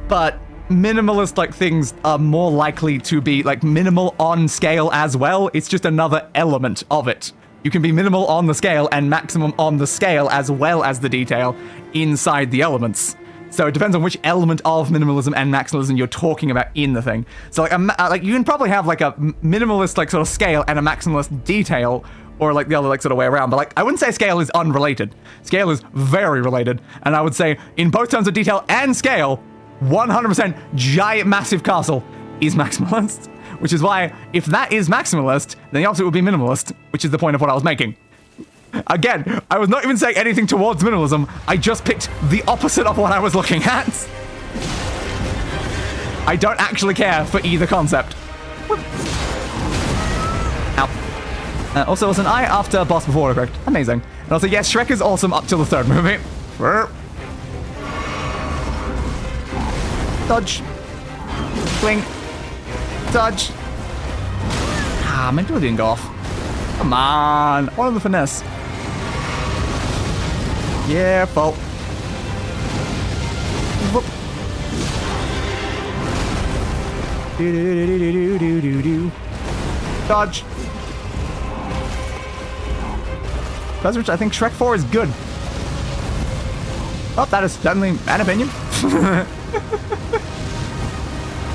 but minimalist like things are more likely to be like minimal on scale as well. It's just another element of it. You can be minimal on the scale and maximum on the scale as well as the detail inside the elements. So it depends on which element of minimalism and maximalism you're talking about in the thing. So like you can probably have like a minimalist like sort of scale and a maximalist detail, or like the other like sort of way around. But like I wouldn't say scale is unrelated. Scale is very related, and I would say in both terms of detail and scale, 100% giant massive castle is maximalist. Which is why, if that is maximalist, then the opposite would be minimalist, which is the point of what I was making. Again, I was not even saying anything towards minimalism, I just picked the opposite of what I was looking at. I don't actually care for either concept. Ow. Also, was an eye after boss before, correct? Amazing. And also, yes, Shrek is awesome up till the third movie. Dodge. Swing. Dodge. Ah, maybe it didn't go off. Come on. What the finesse? Yeah, fault. Whoop. Do. Dodge. That's which I think Shrek 4 is good. Oh, that is certainly an opinion.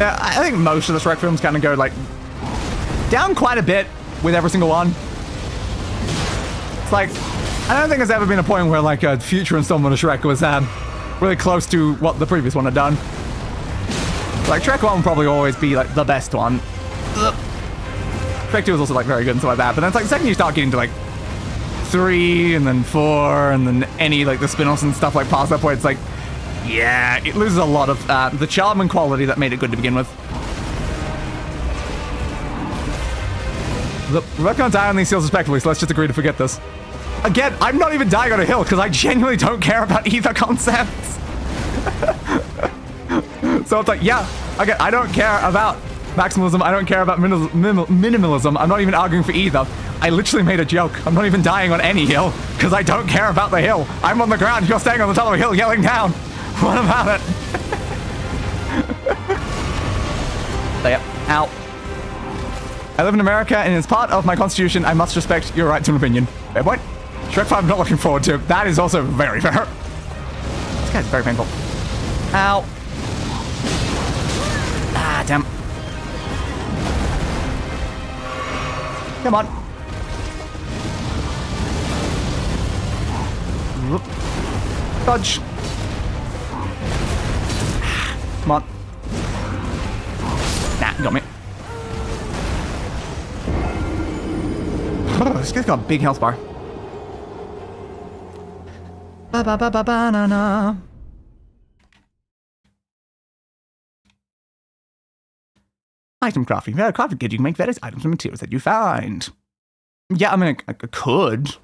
Yeah, I think most of the Shrek films kind of go like down quite a bit with every single one. It's like, I don't think there's ever been a point where like a future installment of Shrek was really close to what the previous one had done. Like Shrek 1 will probably always be like the best one. Shrek 2 is also like very good and stuff like that, but then it's like the second you start getting to like 3 and then 4 and then any like the spin-offs and stuff like past that point, it's like, yeah, it loses a lot of the charm and quality that made it good to begin with. Look, we're not gonna die on these hills respectively, so let's just agree to forget this. Again, I'm not even dying on a hill because I genuinely don't care about either concepts. So it's like, yeah, okay, I don't care about maximalism, I don't care about minimalism, I'm not even arguing for either. I literally made a joke. I'm not even dying on any hill because I don't care about the hill. I'm on the ground, you're staying on the top of a hill yelling down. What about it? Yep. Ow. I live in America, and as part of my constitution, I must respect your right to an opinion. Fair point. Shrek 5 I'm not looking forward to. That is also very fair. This guy's very painful. Ow. Ah, damn. Come on. Whoop. Dodge. Come on. Nah, you got me. This guy's got a big health bar. Ba-ba-ba-ba-ba-na-na. Item crafting. Yeah, crafting kit. You can make various items from materials that you find. Yeah, I mean, I could.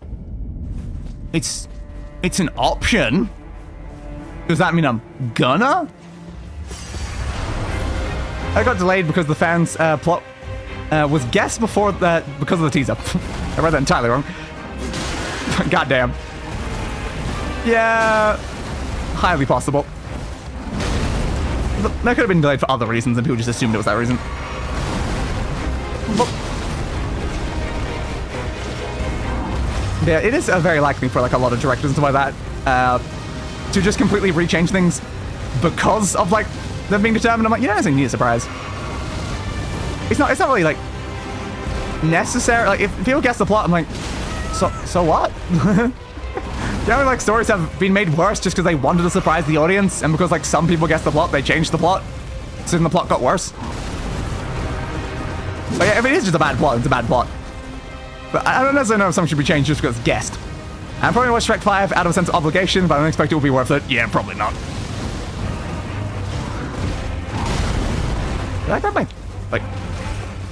It's an option. Does that mean I'm gonna? I got delayed because the fans' plot was guessed before that because of the teaser. I read that entirely wrong. Goddamn. Yeah, highly possible. But that could have been delayed for other reasons, and people just assumed it was that reason. But yeah, it is very likely for like a lot of directors and stuff like that to just completely rechange things because of like them being determined. I'm like, you don't necessarily need a surprise. It's not really like necessary. Like if people guess the plot, I'm like, so what? You know, like stories have been made worse just because they wanted to surprise the audience, and because like some people guessed the plot, they changed the plot, so then the plot got worse. But yeah, if it is just a bad plot, it's a bad plot. But I don't necessarily know if something should be changed just because it's guessed. I'm probably gonna watch Shrek 5 out of a sense of obligation, but I don't expect it will be worth it. Yeah, probably not. Did I grab my like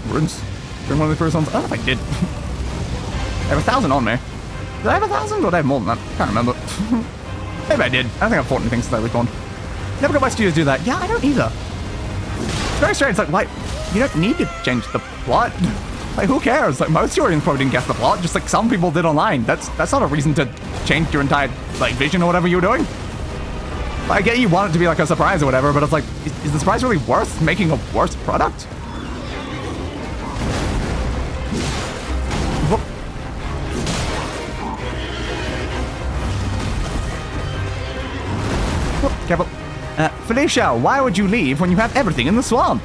runes during one of the first ones? I don't know if I did. I have 1,000 on me. Did I have 1,000 or did I have more than that? I can't remember. Maybe I did. I don't think I've fought anything since I respawned. Never got my studios to do that. Yeah, I don't either. It's very strange. It's like, why? You don't need to change the plot. Like, who cares? Like, most audience probably didn't guess the plot. Just like some people did online. That's not a reason to change your entire like vision or whatever you were doing. Like, I get you want it to be like a surprise or whatever, but it's like, is the surprise really worth making a worse product? Careful. Felicia, why would you leave when you have everything in the swamp?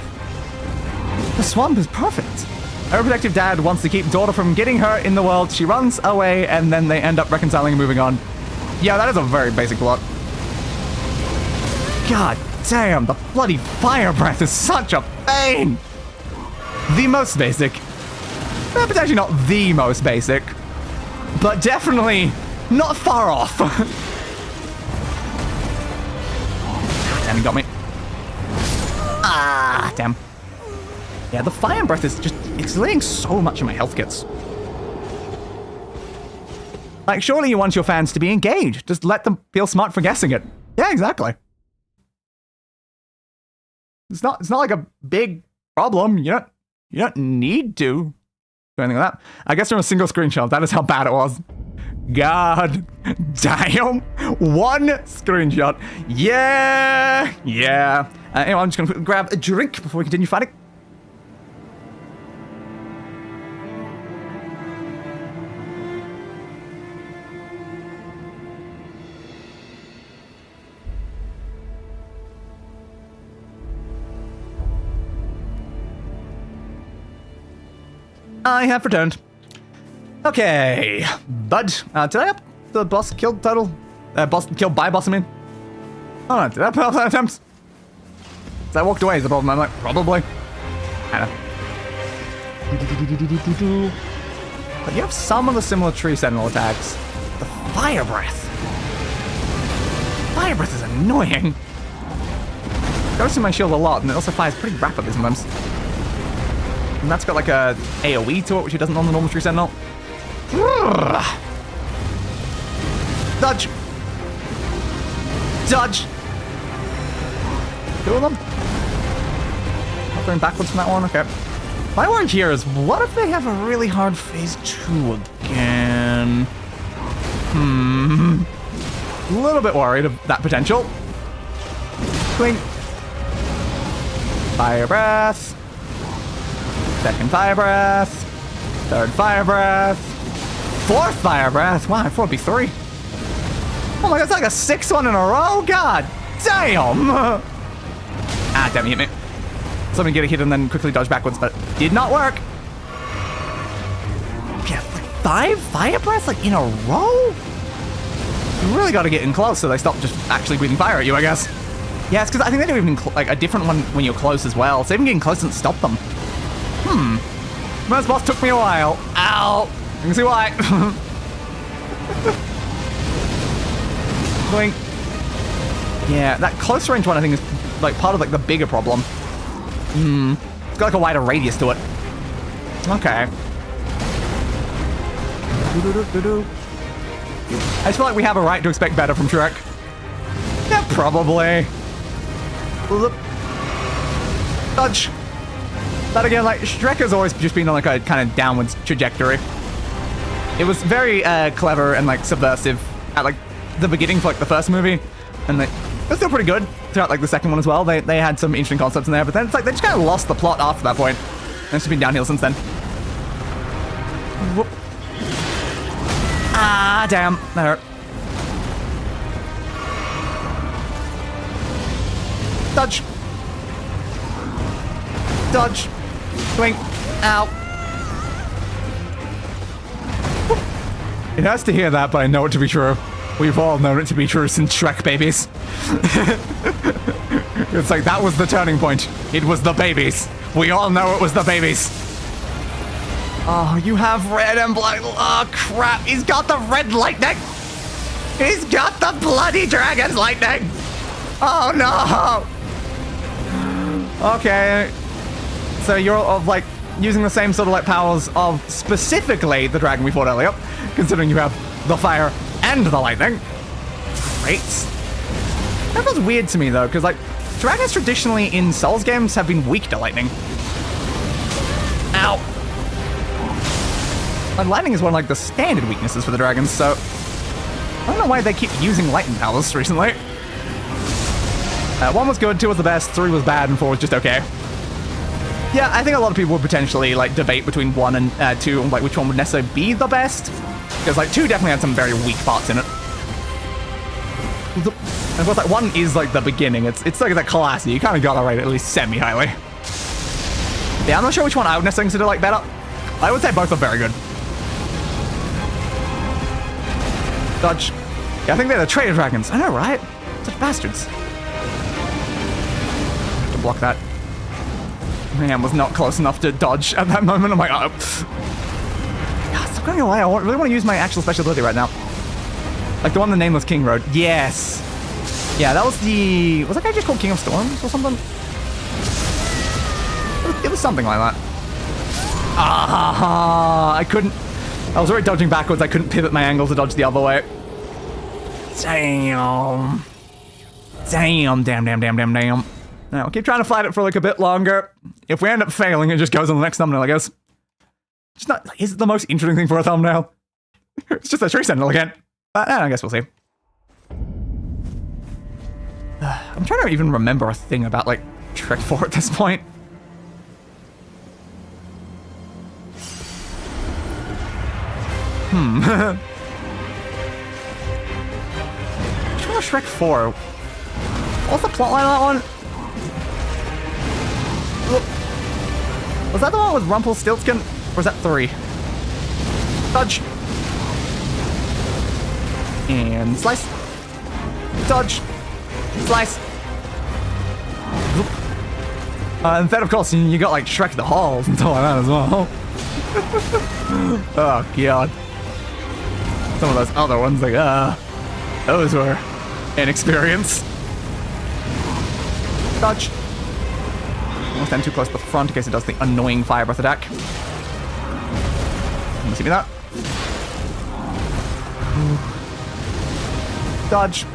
The swamp is perfect. Her protective dad wants to keep daughter from getting her in the world. She runs away, and then they end up reconciling and moving on. Yeah, that is a very basic plot. God damn, the bloody fire breath is such a pain. The most basic. Potentially not the most basic, but definitely not far off. Damn, he got me. Ah, damn. Yeah, the fire breath is just, it's laying so much of my health kits. Like, surely you want your fans to be engaged. Just let them feel smart for guessing it. Yeah, exactly. It's not like a big problem. You don't need to do anything like that. I guess from a single screenshot, that is how bad it was. God damn. One screenshot. Yeah. Anyway, I'm just gonna grab a drink before we continue fighting. I have returned. Okay, bud. Did I up the boss killed total? Boss killed by boss, I mean. Oh, no, did I put up that attempts? So I walked away is the problem. I'm like, probably. I don't know. But you have some of the similar tree sentinel attacks. The fire breath. Fire breath is annoying. It goes through my shield a lot, and it also fires pretty rapidly sometimes. And that's got like a AoE to it, which it doesn't on the normal tree sentinel. Dodge! Dodge! Two of them? Not going backwards from that one? Okay. My worry here is, what if they have a really hard phase 2 again? A little bit worried of that potential. Clink. Fire breath. Second fire breath. Third fire breath. Fourth fire breath. Wow, I thought it'd be 3. Oh my god, it's like a 6th one in a row. God Damn! Ah, damn, he hit me. So let me get a hit and then quickly dodge backwards, but it did not work. Yeah, like 5 fire breaths like in a row? You really got to get in close so they stop just actually breathing fire at you, I guess. Yeah, it's because I think they do even like a different one when you're close as well. So even getting close doesn't stop them. First boss took me a while. Ow! You can see why. Blink. Yeah, that close range one I think is like part of like the bigger problem. It's got like a wider radius to it. Okay. I just feel like we have a right to expect better from Shrek. Yeah, probably. Dodge. But again, like, Shrek has always just been on like a kind of downwards trajectory. It was very clever and like subversive at like the beginning for like the first movie. And like, it was still pretty good throughout like the second one as well. They had some interesting concepts in there, but then it's like they just kind of lost the plot after that point. And it's just been downhill since then. Whoop. Ah, damn. That hurt. Dodge. Dodge. Blink. Ow. It hurts to hear that, but I know it to be true. We've all known it to be true since Shrek babies. It's like, that was the turning point. It was the babies. We all know it was the babies. Oh, you have red and black. Oh, crap. He's got the red lightning. He's got the bloody dragon's lightning. Oh, no. Okay. So you're of like using the same sort of like powers of specifically the dragon we fought earlier, considering you have the fire and the lightning. Great. That feels weird to me though, because like dragons traditionally in Souls games have been weak to lightning. Ow. Like lightning is one of like the standard weaknesses for the dragons, so I don't know why they keep using lightning powers recently. 1 was good, 2 was the best, 3 was bad, and 4 was just okay. Yeah, I think a lot of people would potentially like debate between 1 and 2 on like which one would necessarily be the best, because like 2 definitely had some very weak parts in it. And of course, like 1 is like the beginning. It's like the classy. You kind of gotta rate it at least semi-highly. Yeah, I'm not sure which one I would necessarily consider like better. I would say both are very good. Dodge. Yeah, I think they're the traitor dragons. I know, right? Such bastards. To block that. Man was not close enough to dodge at that moment. I'm like, oh. God, stop going away. I really want to use my actual special ability right now. Like the one the Nameless King rode. Yes. Yeah, that was the... Was that guy just called King of Storms or something? It was something like that. Ah, I couldn't... I was already dodging backwards. I couldn't pivot my angle to dodge the other way. Damn. Damn, damn, damn, damn, damn, damn. Now, we'll keep trying to fight it for like a bit longer. If we end up failing, it just goes on the next thumbnail, I guess. It's not... Is it the most interesting thing for a thumbnail? It's just a tree sentinel again. I guess we'll see. I'm trying to even remember a thing about, like, Trek 4 at this point. Which one was Shrek 4? What's the plotline on that one? Was that the one with Rumpelstiltskin? Or was that 3? Dodge. And slice. Dodge. Slice. And then, of course, you got, like, Shrek the Halls and stuff like that as well. Oh, God. Some of those other ones, like, those were inexperienced. Dodge. Don't stand too close to the front in case it does the annoying fire breath attack. Can you see me that? Dodge.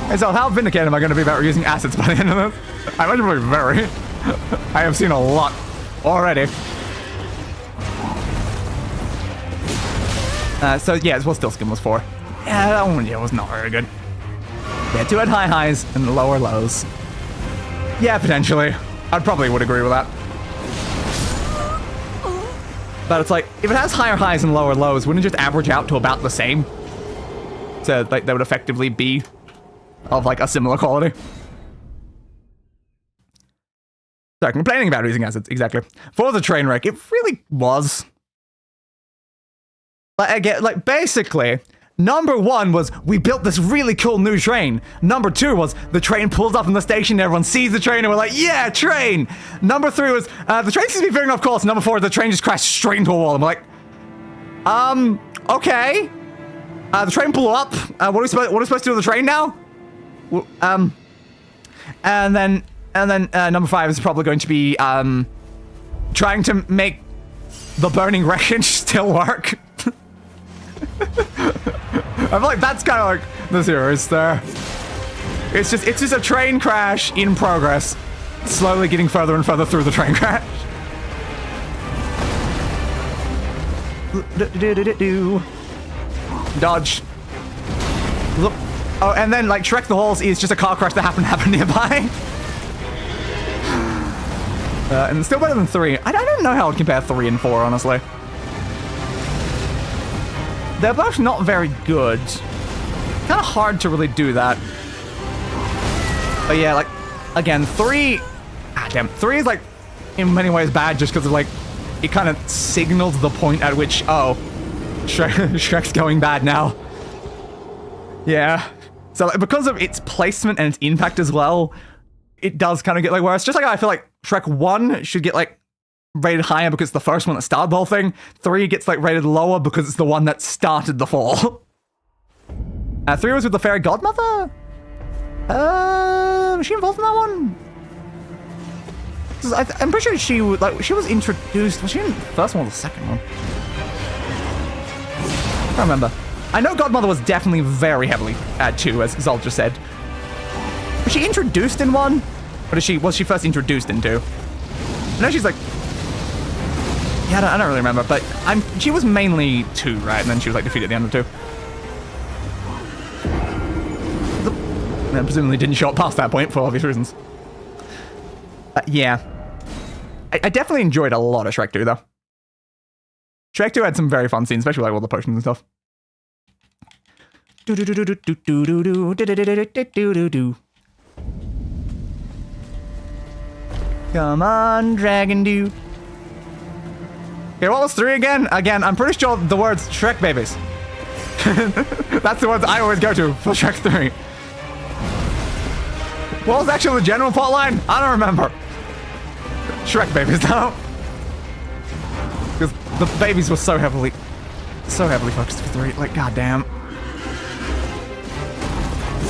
Hey, so how vindicated am I going to be about using assets by the end of this? I imagine we'll be very. I have seen a lot already. So yeah, it was still Skin was 4. Yeah, that one was not very good. Yeah, 2 had high highs and lower lows. Yeah, potentially. I probably would agree with that. But it's like, if it has higher highs and lower lows, wouldn't it just average out to about the same? So like, that would effectively be of like a similar quality. Sorry, complaining about using acids, exactly. For the train wreck, it really was. Like, again, like, basically, number 1 was, we built this really cool new train. Number 2 was, the train pulls up in the station, everyone sees the train, and we're like, yeah, train! Number 3 was, the train seems to be veering off course. Number 4, the train just crashed straight into a wall, and we're like, okay. The train blew up. What are we supposed to do with the train now? And then number 5 is probably going to be trying to make the burning wreckage still work. I feel like that's kind of like the series there. It's just a train crash in progress, slowly getting further and further through the train crash. Dodge. Look. Oh, and then like Shrek the Halls is just a car crash that happened nearby. And still better than 3. I don't know how I'd compare 3 and 4, honestly. They're both not very good. Kind of hard to really do that. But yeah, like, again, 3... Ah, damn. 3 is, like, in many ways bad just because of, like, it kind of signals the point at which, oh, Shrek's going bad now. Yeah. So, like, because of its placement and its impact as well, it does kind of get, like, worse. Just like I feel like Shrek 1 should get, like, rated higher because it's the first one that started the whole thing. 3 gets, like, rated lower because it's the one that started the fall. 3 was with the fairy godmother? Was she involved in that one? I'm pretty sure she was introduced. Was she in the first one or the second one? I don't remember. I know Godmother was definitely very heavily at 2, as Zol just said. Was she introduced in 1? Or was she first introduced in 2? I know she's like... Yeah, I don't really remember, but she was mainly 2, right? And then she was like defeated at the end of 2. And presumably didn't show up past that point for obvious reasons. Yeah. I definitely enjoyed a lot of Shrek 2, though. Shrek 2 had some very fun scenes, especially like all the potions and stuff. Come on, dragon dude. Okay, what was 3 again? Again, I'm pretty sure the words Shrek babies. That's the words I always go to for Shrek 3. What was actually the general plot line? I don't remember. Shrek babies, though. Because the babies were so heavily focused for 3. Like, goddamn.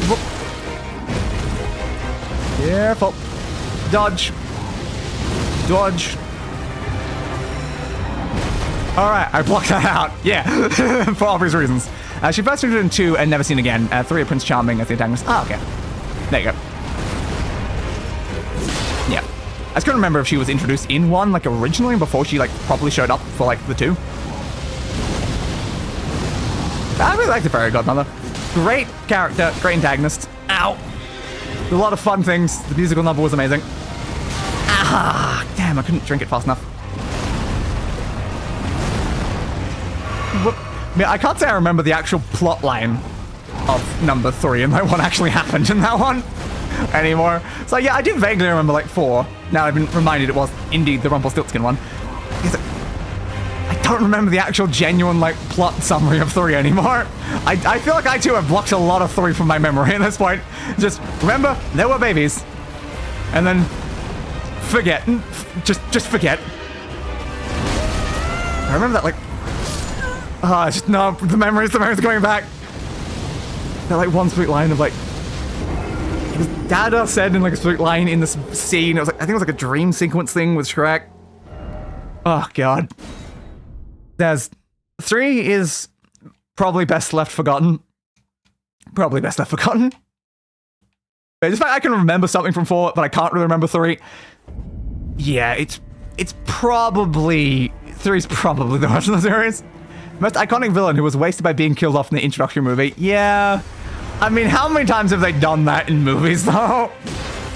Whoop. Careful. Dodge. Dodge. Alright, I blocked that out. Yeah, for obvious reasons. She first entered in 2 and never seen again. 3 Prince Charming as the antagonist. Ah, okay. There you go. Yeah. I just couldn't remember if she was introduced in 1, like, originally, before she, like, properly showed up for, like, the 2. I really like the Fairy Godmother. Great character, great antagonist. Ow. A lot of fun things. The musical number was amazing. Ah, damn, I couldn't drink it fast enough. I mean, I can't say I remember the actual plot line of number 3 and like what actually happened in that one anymore. So yeah, I do vaguely remember like 4. Now I've been reminded it was indeed the Rumpelstiltskin one. I don't remember the actual genuine like plot summary of 3 anymore. I feel like I too have blocked a lot of 3 from my memory at this point. Just remember, there were babies. And then forget. Just forget. I remember that like... no, the memories are going back. That like one sweet line of like... It was Dada said in like a sweet line in this scene. It was like, I think it was like a dream sequence thing with Shrek. Oh god. There's... 3 is probably best left forgotten. Probably best left forgotten. But despite I can remember something from 4, but I can't really remember 3. Yeah, it's probably... 3's probably the worst of the series. Most iconic villain who was wasted by being killed off in the introductory movie. Yeah. I mean, how many times have they done that in movies, though?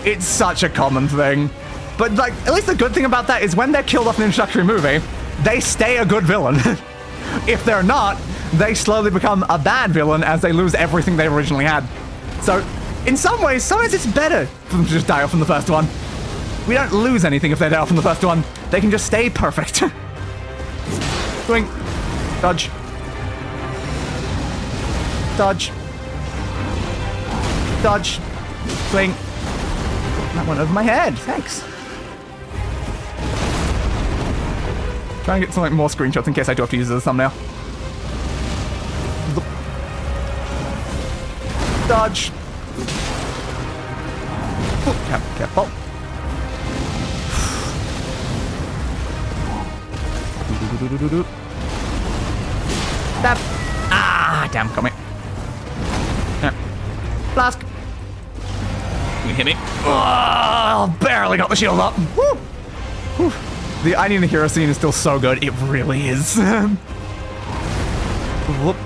It's such a common thing. But, like, at least the good thing about that is when they're killed off in the introductory movie, they stay a good villain. If they're not, they slowly become a bad villain as they lose everything they originally had. So, in some ways, sometimes it's better for them to just die off in the first one. We don't lose anything if they die off in the first one. They can just stay perfect. Swing. Dodge. Dodge. Dodge. Swing. That went over my head. Thanks. Try and get some like, more screenshots in case I do have to use it as a thumbnail. Dodge. Oh, careful. Stab. Ah, damn, got me. Yeah. Flask. You can hit me. Oh, barely got the shield up. Woo. Woo. The I Need a Hero scene is still so good. It really is. Whoop.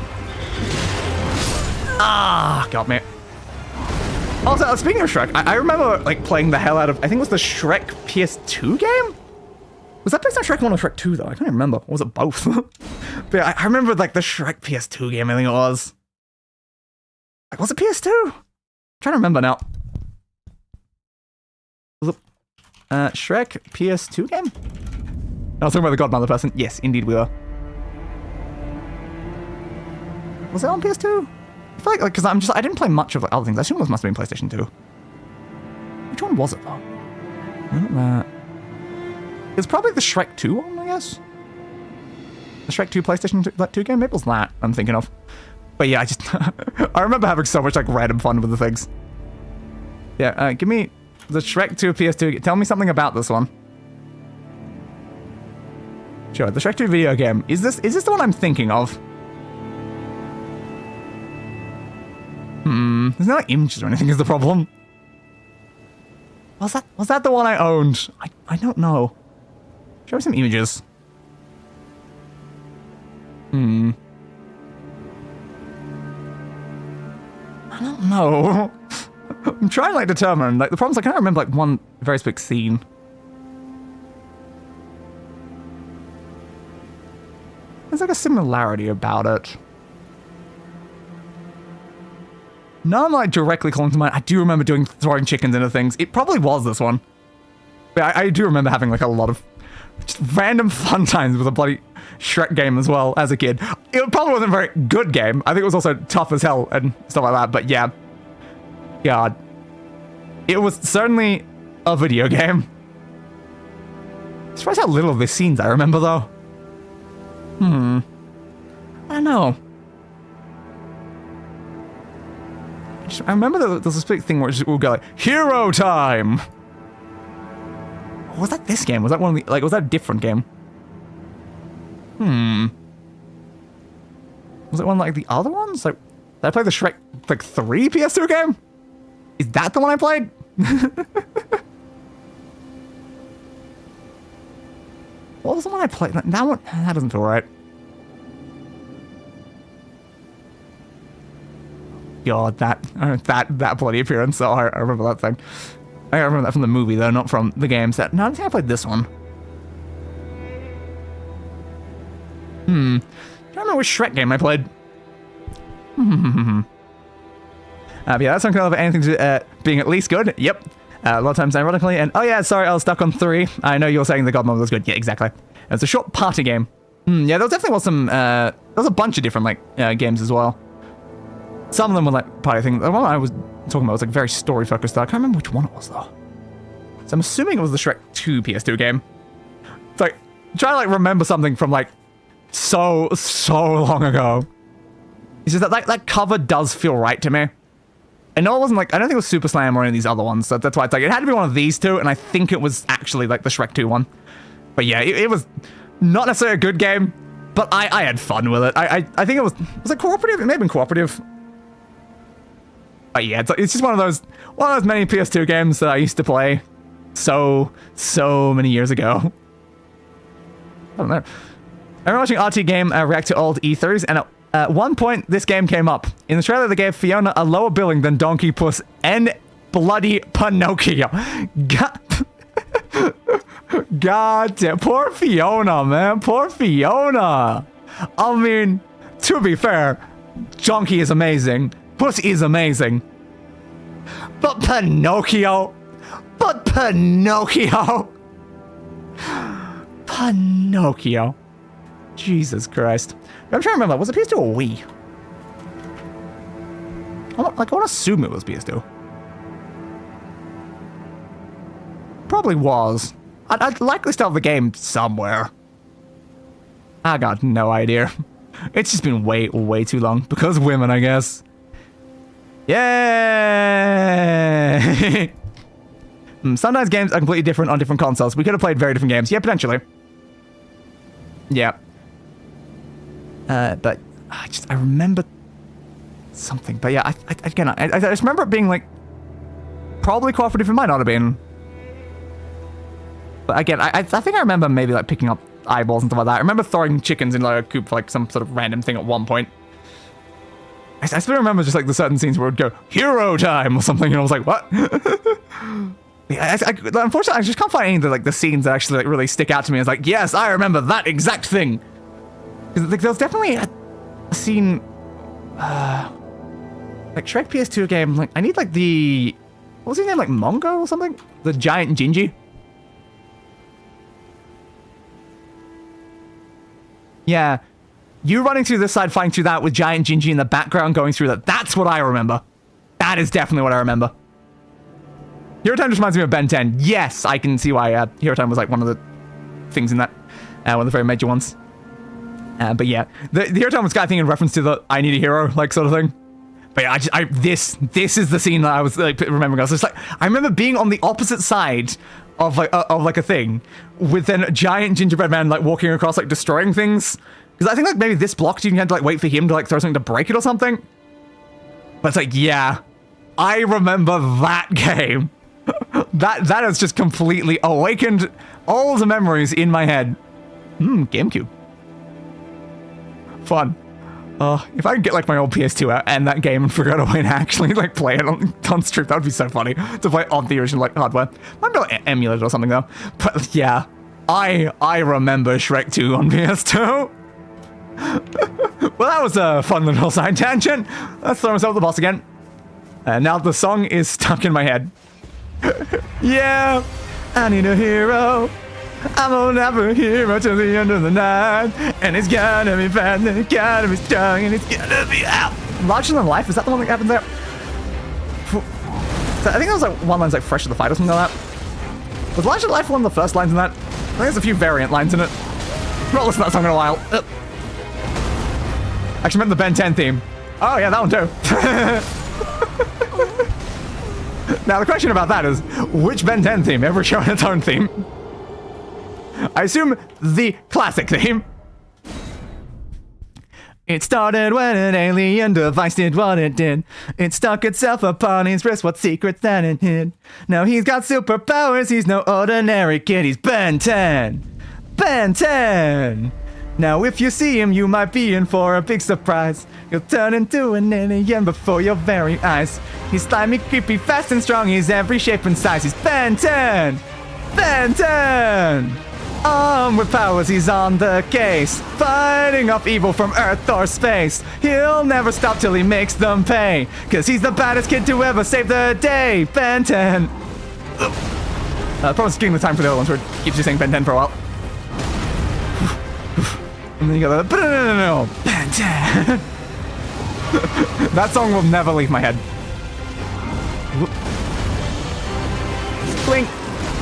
Ah, got me. Also, speaking of Shrek, I remember like playing the hell out of, I think it was the Shrek PS2 game? Was that based on Shrek 1 or Shrek 2 though? I can't remember. Or was it both? But yeah, I remember like the Shrek PS2 game, I think it was. Like, was it PS2? I'm trying to remember now. Was it Shrek PS2 game? I was talking about the Godmother person. Yes, indeed we were. Was it on PS2? I feel like, because I didn't play much of the other things. I assume it must have been PlayStation 2. Which one was it though? Not that. It's probably the Shrek 2 one, I guess. The Shrek 2 PlayStation 2 game? Maybe it was that I'm thinking of. But yeah, I just... I remember having so much like random fun with the things. Yeah, give me the Shrek 2 PS2. Tell me something about this one. Sure, the Shrek 2 video game. Is this the one I'm thinking of? There's no like, images or anything is the problem. Was that the one I owned? I don't know. Show me some images. I don't know. I'm trying to like determine. Like the problem is I can't remember like one very specific scene. There's like a similarity about it. None like directly calling to mind. I do remember throwing chickens into things. It probably was this one. But I do remember having like a lot of just random fun times with a bloody Shrek game as well as a kid. It probably wasn't a very good game. I think it was also tough as hell and stuff like that. But yeah. God. It was certainly a video game. I'm surprised how little of the scenes I remember though. I don't know. I remember there was this big thing where it would go like, hero time! Was that this game? Was that one of the, like, was that a different game? Was it one like the other ones? Like, did I play the Shrek, like, 3 PS2 game? Is that the one I played? What was the one I played? That one, that doesn't feel right. God, that bloody appearance. Oh, I remember that thing. I remember that from the movie, though, not from the games. No, I don't think I played this one. I don't remember which Shrek game I played. But yeah, that's not kind of anything to being at least good. Yep. A lot of times ironically, and oh yeah, sorry, I was stuck on 3. I know you're saying the Godmother was good. Yeah, exactly. It's a short party game. Yeah, there definitely was some, there was a bunch of different, like, games as well. Some of them were, like, party things. The one I was talking about was, like, very story-focused, though. I can't remember which one it was, though. So I'm assuming it was the Shrek 2 PS2 game. It's like, trying to, like, remember something from, like, so long ago. It's just that, that cover does feel right to me. And no, it wasn't, like, I don't think it was Super Slam or any of these other ones, so that's why it's, like, it had to be one of these two, and I think it was actually, like, the Shrek 2 one. But yeah, it was not necessarily a good game, but I had fun with it. I think it was it cooperative? It may have been cooperative. But yeah, it's just one of those many PS2 games that I used to play so many years ago. I don't know. I remember watching RT Game react to old E3s, and at one point this game came up. In Australia, they gave Fiona a lower billing than Donkey Puss and bloody Pinocchio. God damn, poor Fiona, man, poor Fiona. I mean, to be fair, Donkey is amazing. Puss is amazing. But Pinocchio. But Pinocchio. Pinocchio. Jesus Christ. I'm trying to remember, was it PS2 or Wii? I want to assume it was PS2. Probably was. I'd likely still have the game somewhere. I got no idea. It's just been way too long. Because women, I guess. Yay! Sometimes games are completely different on different consoles. We could have played very different games. Yeah, potentially. Yeah. But I remember something. But yeah, I just remember it being like probably cooperative. It might not have been. But again, I think I remember maybe like picking up eyeballs and stuff like that. I remember throwing chickens in like a coop for like some sort of random thing at one point. I still remember just like the certain scenes where it would go hero time or something, and I was like, what? Yeah, unfortunately, I just can't find any of the scenes that actually like really stick out to me. It's like, yes, I remember that exact thing. Because there was definitely a scene, like Shrek PS2 game. Like I need like what was his name, like Mongo or something? The giant Gingy. Yeah, you running through this side, fighting through that with giant Gingy in the background, going through that. That's what I remember. That is definitely what I remember. Hero Time just reminds me of Ben 10. Yes, I can see why Hero Time was like one of the things in that. One of the very major ones. But yeah, the Hero Time was I think in reference to the I need a hero like sort of thing. But yeah, this is the scene that I was like remembering. I was just like, I remember being on the opposite side of like a thing with then a giant gingerbread man like walking across like destroying things. Because I think like maybe this blocked you had to like wait for him to like throw something to break it or something. But it's like, yeah, I remember that game. that has just completely awakened all the memories in my head. GameCube. Fun. If I could get like my old PS2 out and that game and figure out a way to actually like play it on stream, that would be so funny to play on the original like hardware. Might be able to emulate it or something though. But yeah, I remember Shrek 2 on PS2. Well, that was a fun little side tangent. Let's throw myself at the boss again. And now the song is stuck in my head. Yeah, I need a hero. I'm gonna have a hero till the end of the night. And it's gonna be fast, and it's gotta be strong, and it's gonna be out. Larger than life? Is that the one that happens there? So I think that was like one line's like fresh to the fight or something like that. Was larger than life one of the first lines in that? I think there's a few variant lines in it. I've not listened to that song in a while. Actually meant the Ben 10 theme. Oh yeah, that one too. Now the question about that is, which Ben 10 theme? Every show has its own theme. I assume the classic theme. It started when an alien device did what it did. It stuck itself upon his wrist, what secrets that it hid. Now he's got superpowers, he's no ordinary kid, he's Ben 10. Ben 10! Now if you see him, you might be in for a big surprise. He'll turn into an alien before your very eyes. He's slimy, creepy, fast and strong, he's every shape and size. He's Ben 10! Ben 10! Armed with powers, he's on the case, fighting off evil from Earth or space. He'll never stop till he makes them pay, cause he's the baddest kid to ever save the day. Ben 10. Probably skipping the time for the other ones where it keeps you saying Ben 10 for a while. And then you go, no, Ben 10. That song will never leave my head. Blink,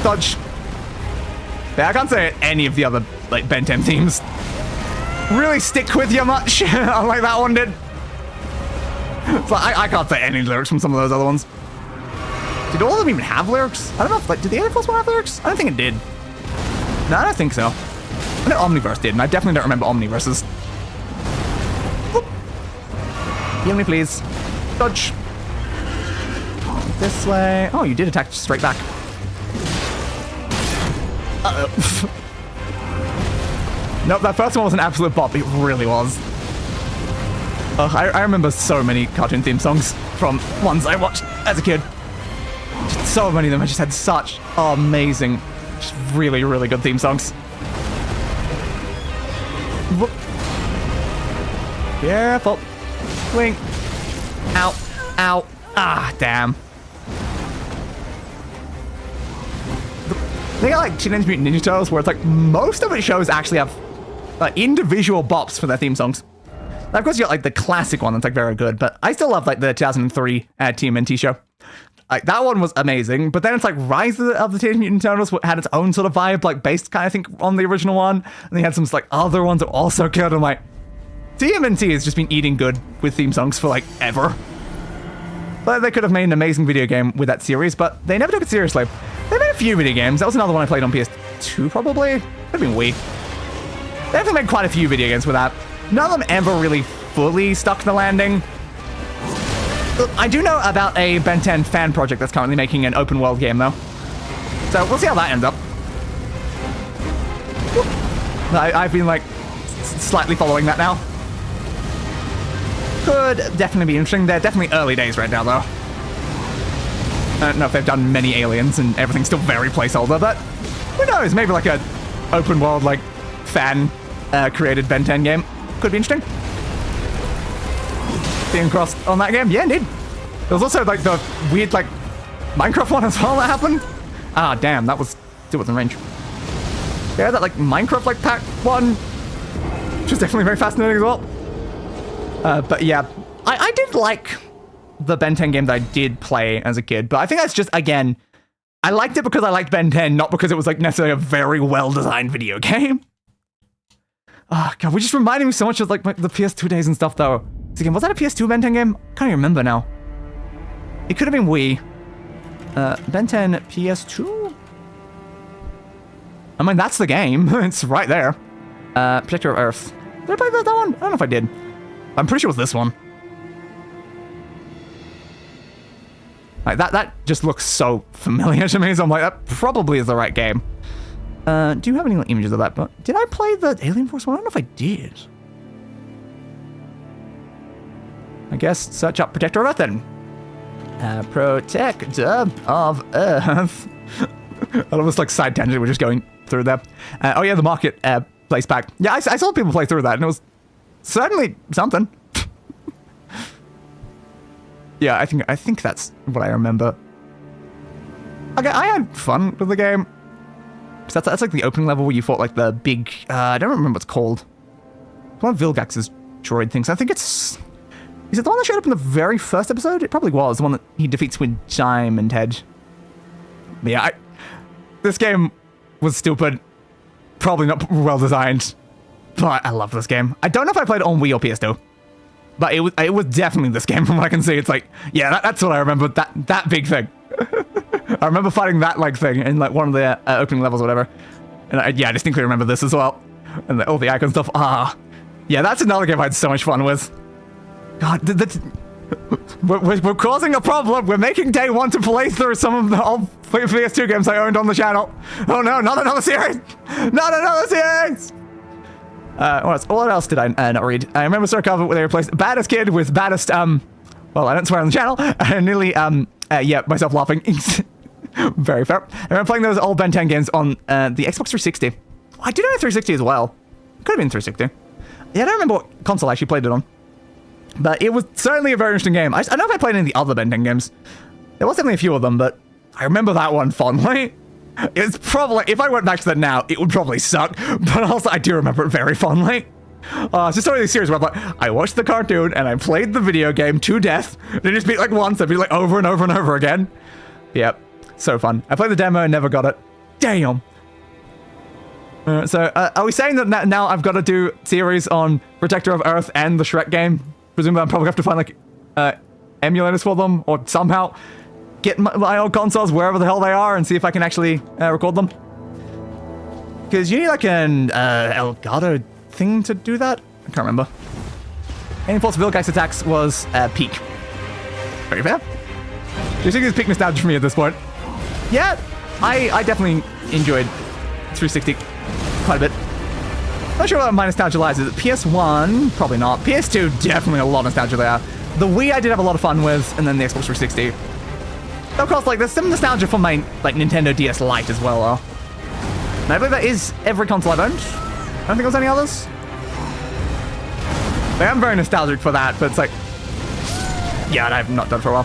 dodge. Yeah, I can't say any of the other like Ben 10 themes really stick with you much, like that one did. So I can't say any lyrics from some of those other ones. Did all of them even have lyrics? I don't know if like did the Air Force one have lyrics? I don't think it did. No, I don't think so. I know Omniverse did, and I definitely don't remember Omniverses. Whoop. Heal me, please. Dodge. This way. Oh, you did attack straight back. Uh-oh. Nope, that first one was an absolute bop. It really was. I remember so many cartoon theme songs from ones I watched as a kid. Just so many of them. I just had such amazing, just really, really good theme songs. Whoop. Careful. Wing. Ow. Ow. Ah, damn. think I like Teenage Mutant Ninja Turtles, where it's like most of its shows actually have individual bops for their theme songs. Now, of course, you got like the classic one that's like very good, but I still love like the 2003 TMNT show. Like that one was amazing, but then it's like Rise of the Teenage Mutant Turtles had its own sort of vibe, like based kind of think on the original one, and they had some like other ones that were also good. I'm like, TMNT has just been eating good with theme songs for like ever. But they could have made an amazing video game with that series, but they never took it seriously. They made a few video games. That was another one I played on PS2 probably. Could have been Wii. They definitely made quite a few video games with that. None of them ever really fully stuck the landing. I do know about a Ben 10 fan project that's currently making an open world game though. So we'll see how that ends up. I've been like slightly following that now. Could definitely be interesting. They're definitely early days right now though. I don't know if they've done many aliens and everything's still very placeholder, but who knows? Maybe like a open world like fan created Ben 10 game. Could be interesting. Being crossed on that game? Yeah, indeed. There was also like the weird like Minecraft one as well that happened. Ah, damn, that was still within range. Yeah, that like Minecraft like pack one, which was definitely very fascinating as well. But yeah, I did like the Ben 10 game that I did play as a kid, but I think that's just, again, I liked it because I liked Ben 10, not because it was like necessarily a very well-designed video game. Oh god, we're just reminding me so much of like the PS2 days and stuff though. So again, was that a PS2 Ben 10 game? I can't even remember now. It could have been Wii. Ben 10 PS2? I mean, that's the game. It's right there. Protector of Earth. Did I play that one? I don't know if I did. I'm pretty sure it was this one. Like that just looks so familiar to me, so I'm like, that probably is the right game. Do you have any like, images of that? But did I play the Alien Force one? I don't know if I did. I guess search up Protector of Earth then. Protector of Earth. I love this like side tangent we're just going through there. Oh yeah, the market place pack. Yeah, I saw people play through that, and it was certainly something. Yeah, I think that's what I remember. Okay, I had fun with the game. That's like the opening level where you fought like the big, I don't remember what it's called. One of Vilgax's droid things. I think it's, is it the one that showed up in the very first episode? It probably was, the one that he defeats with Diamond Head. But yeah, this game was stupid. Probably not well designed, but I love this game. I don't know if I played it on Wii or PS2. But it was definitely this game from what I can see. It's like, yeah, that's what I remember, that big thing. I remember fighting that like thing in like one of the opening levels or whatever. And I distinctly remember this as well. And all the icon stuff. Yeah, that's another game I had so much fun with. God, we're causing a problem. We're making day one to play through some of the old PS2 games I owned on the channel. Oh no, not another series! Not another series! What else did I not read? I remember Sir Cover where they replaced Baddest Kid with Baddest, well, I don't swear on the channel, and nearly, yeah, myself laughing. Very fair. I remember playing those old Ben 10 games on the Xbox 360. I did own a 360 as well. Could have been 360. Yeah, I don't remember what console I actually played it on. But it was certainly a very interesting game. I don't know if I played any of the other Ben 10 games. There was definitely a few of them, but I remember that one fondly. It's probably, if I went back to that now, it would probably suck, but also I do remember it very fondly. It's just one of these series where I'm like, I watched the cartoon and I played the video game to death. They just beat like once, I'd be like over and over and over again. Yep, so fun. I played the demo and never got it. Damn. So, are we saying that now I've got to do series on Protector of Earth and the Shrek game? Presumably I'm probably have to find like emulators for them or somehow get my old consoles wherever the hell they are and see if I can actually record them. Because you need like an Elgato thing to do that? I can't remember. Alien Force Vilgax Attacks was peak. Very fair. Do you think it's peak nostalgia for me at this point? Yeah, I definitely enjoyed 360 quite a bit. Not sure what my nostalgia lies. Is it PS1? Probably not. PS2, definitely a lot of nostalgia there. The Wii I did have a lot of fun with, and then the Xbox 360. Of course, like, there's some nostalgia for my, like, Nintendo DS Lite as well, though. And I believe that is every console I've owned. I don't think there's any others. I am very nostalgic for that, but it's like... Yeah, I've not done for a while.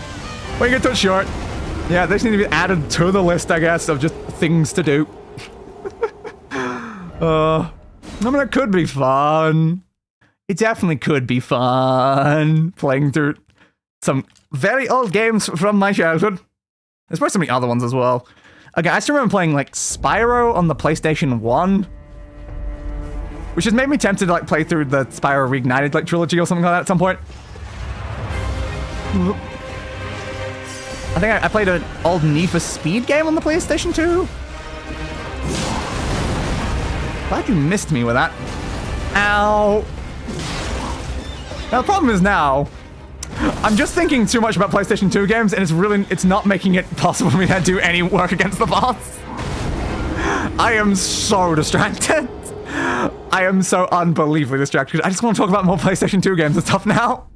When you get to it short. Yeah, they just need to be added to the list, I guess, of just things to do. I mean, it could be fun. It definitely could be fun playing through some very old games from my childhood. There's probably so many other ones as well. Okay, I still remember playing like Spyro on the PlayStation 1, which has made me tempted to like play through the Spyro Reignited like trilogy or something like that at some point. I think I played an old Need for Speed game on the PlayStation 2. Glad you missed me with that. Ow. Now the problem is now, I'm just thinking too much about PlayStation 2 games, and it's not making it possible for me to do any work against the boss. I am so distracted. I am so unbelievably distracted. I just want to talk about more PlayStation 2 games and stuff now.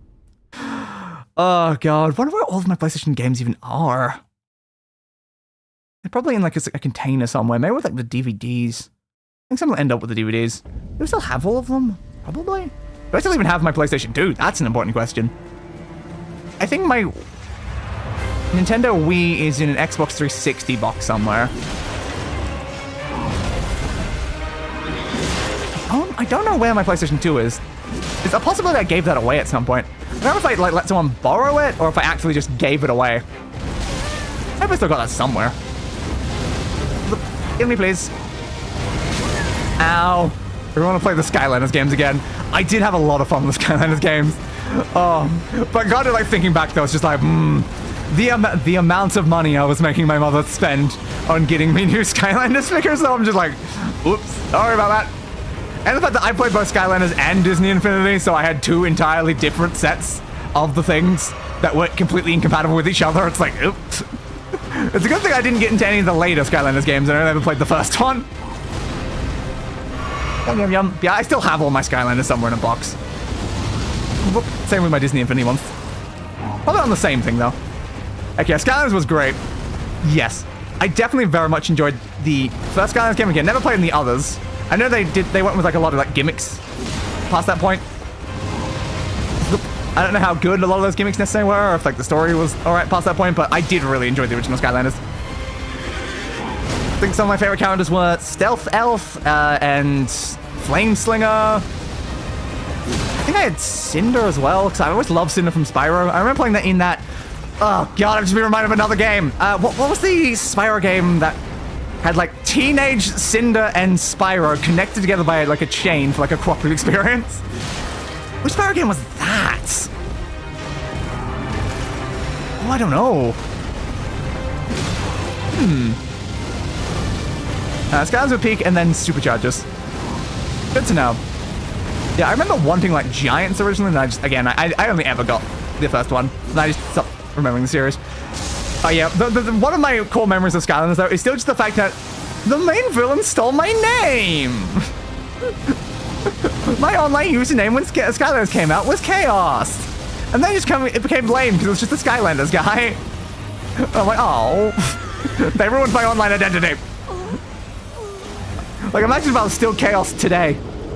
Oh god, I wonder where all of my PlayStation games even are. They're probably in like a container somewhere, maybe with like the DVDs. I think some will end up with the DVDs. Do we still have all of them? Probably. Do I still even have my PlayStation 2? That's an important question. I think my Nintendo Wii is in an Xbox 360 box somewhere. I don't know where my PlayStation 2 is. It's a possibility I gave that away at some point. I don't know if I like let someone borrow it or if I actually just gave it away. Maybe I still got that somewhere. Give me, please. Ow. We want to play the Skylanders games again. I did have a lot of fun with the Skylanders games. Oh, but God, like thinking back though, it's just like, the amount of money I was making my mother spend on getting me new Skylanders figures, so I'm just like, oops, sorry about that. And the fact that I played both Skylanders and Disney Infinity, so I had two entirely different sets of the things that were completely incompatible with each other. It's like, oops. It's a good thing I didn't get into any of the later Skylanders games, and I never played the first one. Yum, yum, yum. Yeah, I still have all my Skylanders somewhere in a box. Same with my Disney Infinity ones. Probably on the same thing, though. Okay, Skylanders was great. Yes. I definitely very much enjoyed the first Skylanders game again. Never played any others. I know they went with like a lot of like gimmicks past that point. I don't know how good a lot of those gimmicks necessarily were, or if like the story was alright past that point, but I did really enjoy the original Skylanders. I think some of my favorite characters were Stealth Elf and Flame Slinger. I think I had Cinder as well, because I always loved Cinder from Spyro. I remember playing that in that... Oh god, I've just been reminded of another game. What was the Spyro game that had like teenage Cinder and Spyro connected together by like a chain for like a cooperative experience? Which Spyro game was that? Oh, I don't know. Skylanders with Peak and then Superchargers. Good to know. Yeah, I remember wanting like Giants originally, and I just, again, I only ever got the first one, and I just stopped remembering the series. Oh yeah, one of my core memories of Skylanders though is still just the fact that the main villain stole my name! My online username when Skylanders came out was Chaos! And then it became lame because it was just the Skylanders guy. I'm like, oh. They ruined my online identity. Like, imagine if I was still Chaos today,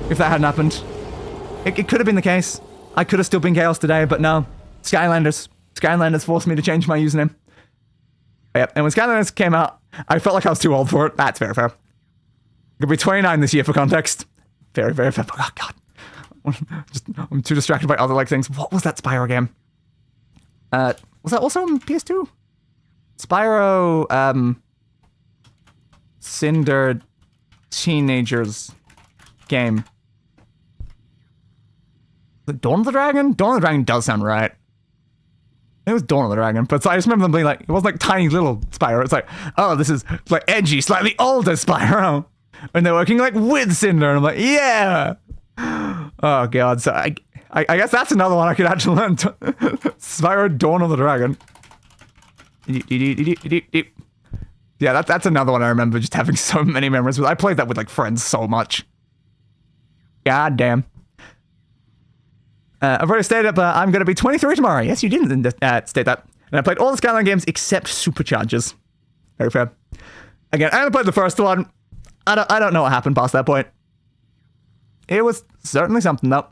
if that hadn't happened. It could have been the case. I could have still been Chaos today, but no. Skylanders. Skylanders forced me to change my username. Yep, and when Skylanders came out, I felt like I was too old for it. That's very fair. I'll be 29 this year for context. Very, very fair. Oh, God. I'm too distracted by other, like, things. What was that Spyro game? Was that also on PS2? Spyro, Cinder... Teenagers game. The Dawn of the Dragon? Dawn of the Dragon does sound right. It was Dawn of the Dragon, but I just remember them being like, it wasn't like tiny little Spyro. It's like, oh, this is like edgy, slightly older Spyro. And they're working like with Cinder, and I'm like, yeah. Oh god, so I guess that's another one I could actually learn. Spyro Dawn of the Dragon. Yeah, that's another one I remember just having so many memories with. I played that with like friends so much. God damn. I've already stated it, but I'm going to be 23 tomorrow. Yes, you didn't state that. And I played all the Skyline games except Superchargers. Very fair. Again, I only played the first one. I don't know what happened past that point. It was certainly something, though.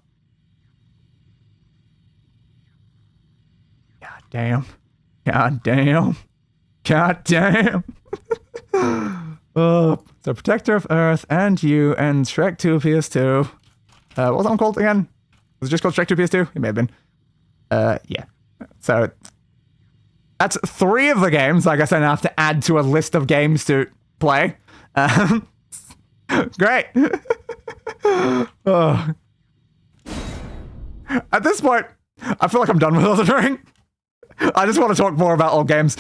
God damn. God damn. God damn. Oh. So Protector of Earth and you and Shrek 2 PS2. What was that one called again? Was it just called Shrek 2 PS2? It may have been. Yeah. So that's 3 of the games. I guess I now have to add to a list of games to play. Great. Oh. At this point, I feel like I'm done with Elden Ring. I just want to talk more about old games.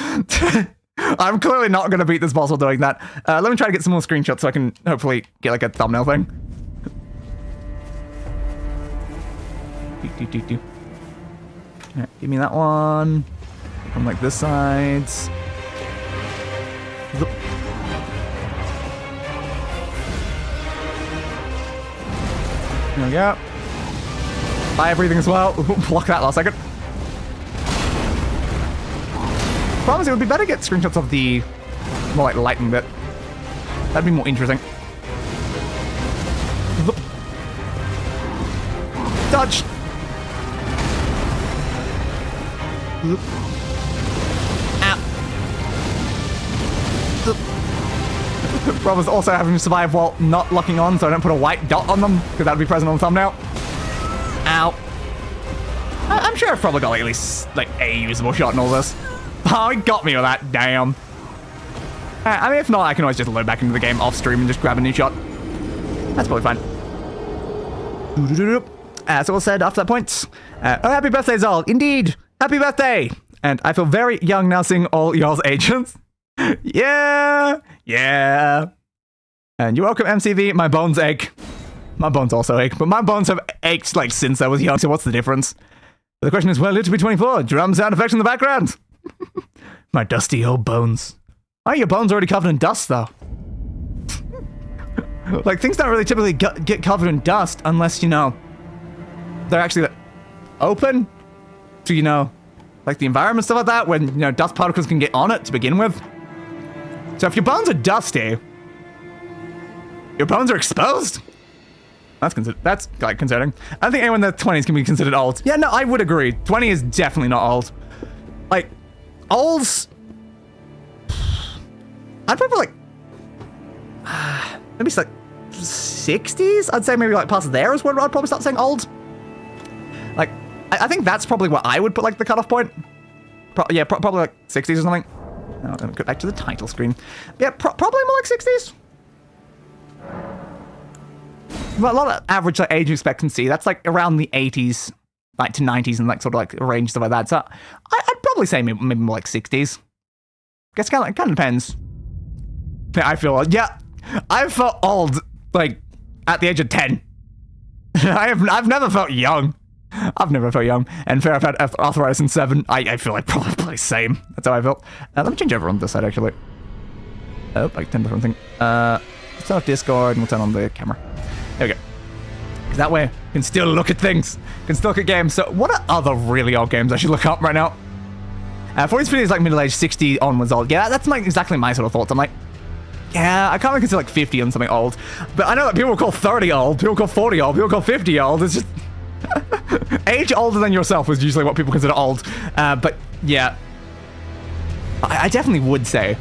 I'm clearly not going to beat this boss while doing that. Let me try to get some more screenshots so I can hopefully get like a thumbnail thing. Right, give me that one. From like this side. There we go. Buy everything as well. Block that last second. Promise it would be better to get screenshots of the more like lightning bit. That'd be more interesting. Dodge. Ow. Promise also having to survive while not locking on, so I don't put a white dot on them because that would be present on the thumbnail. Ow. I'm sure I've probably got like, at least like a usable shot in all this. Oh, he got me with that. Damn. I mean, if not, I can always just load back into the game off stream and just grab a new shot. That's probably fine. So all said after that point. Oh, happy birthday, Zol. Indeed. Happy birthday. And I feel very young now seeing all y'all's ages. Yeah. Yeah. And you're welcome, MCV. My bones ache. My bones also ache, but my bones have ached like since I was young, so what's the difference? But the question is, well, it'll be 24. Drum sound effects in the background. My dusty old bones. Why are your bones already covered in dust, though? Like, things don't really typically get covered in dust unless, you know, they're actually like, open to, you know, like the environment, stuff like that, when, you know, dust particles can get on it to begin with. So if your bones are dusty, your bones are exposed. That's like concerning. I don't think anyone in their 20s can be considered old. Yeah, no, I would agree. 20 is definitely not old. Like, olds. I'd probably like maybe like 60s. I'd say maybe like past there is where I'd probably start saying old. Like, I think that's probably where I would put like the cutoff point. Probably like 60s or something. Oh, let me go back to the title screen. Yeah, probably more like 60s. A lot of average like, age expectancy. That's like around the 80s, like to 90s, and like sort of like range stuff like that. So I'd probably say maybe more like 60s. Guess it kind of depends. I feel old. Yeah, I felt old like at the age of 10. I've never felt young. I've never felt young. And fair, I've had arthritis in 7. I feel like probably the same. That's how I felt. Let me change over on this side actually. Oh, I can different thing. Let's turn off Discord and we'll turn on the camera. There we go. That way, I can still look at things. Can still look at games. So, what are other really old games I should look up right now? 40s videos like middle-aged, 60 onwards old. Yeah, that's exactly my sort of thoughts. I'm like, yeah, I can't really consider like 50 on something old. But I know that people call 30 old, people call 40 old, people call 50 old. It's just... age older than yourself is usually what people consider old. But, yeah. I definitely would say...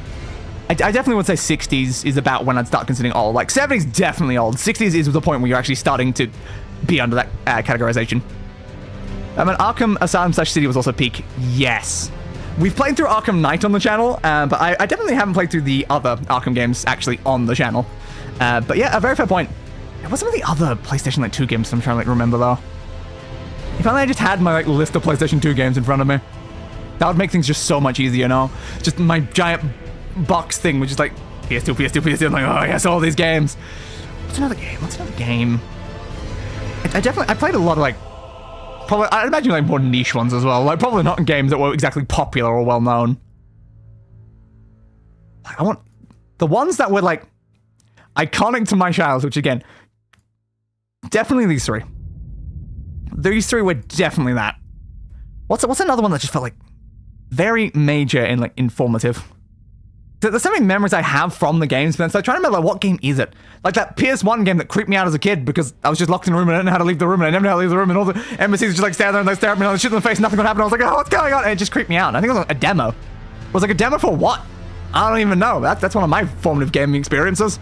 I definitely would say 60s is about when I'd start considering old. Like, 70s definitely old. 60s is the point where you're actually starting to be under that categorization. I mean, Arkham Asylum / City was also peak. Yes. We've played through Arkham Knight on the channel, but I definitely haven't played through the other Arkham games actually on the channel. But yeah, a very fair point. What's some of the other PlayStation like 2 games I'm trying to like remember though? If only I just had my like list of PlayStation 2 games in front of me. That would make things just so much easier, you know? Just my giant box thing, which is like PS2, PS2, PS2. I'm like, oh yes, all these games. What's another game? I played a lot of like, probably, I'd imagine like more niche ones as well. Like probably not games that were exactly popular or well known. I want the ones that were like iconic to my childhood, which again, definitely these three. These three were definitely that. What's another one that just felt like very major and like informative? There's so many memories I have from the games, but so I'm trying to remember like, what game is it? Like that PS1 game that creeped me out as a kid because I was just locked in a room and I didn't know how to leave the room and I never knew how to leave the room and all the NPCs just like stand there and like stare at me and like shit in the face and nothing would happen. I was like, oh, what's going on? And it just creeped me out. I think it was like, a demo. It was like a demo for what? I don't even know. That's one of my formative gaming experiences.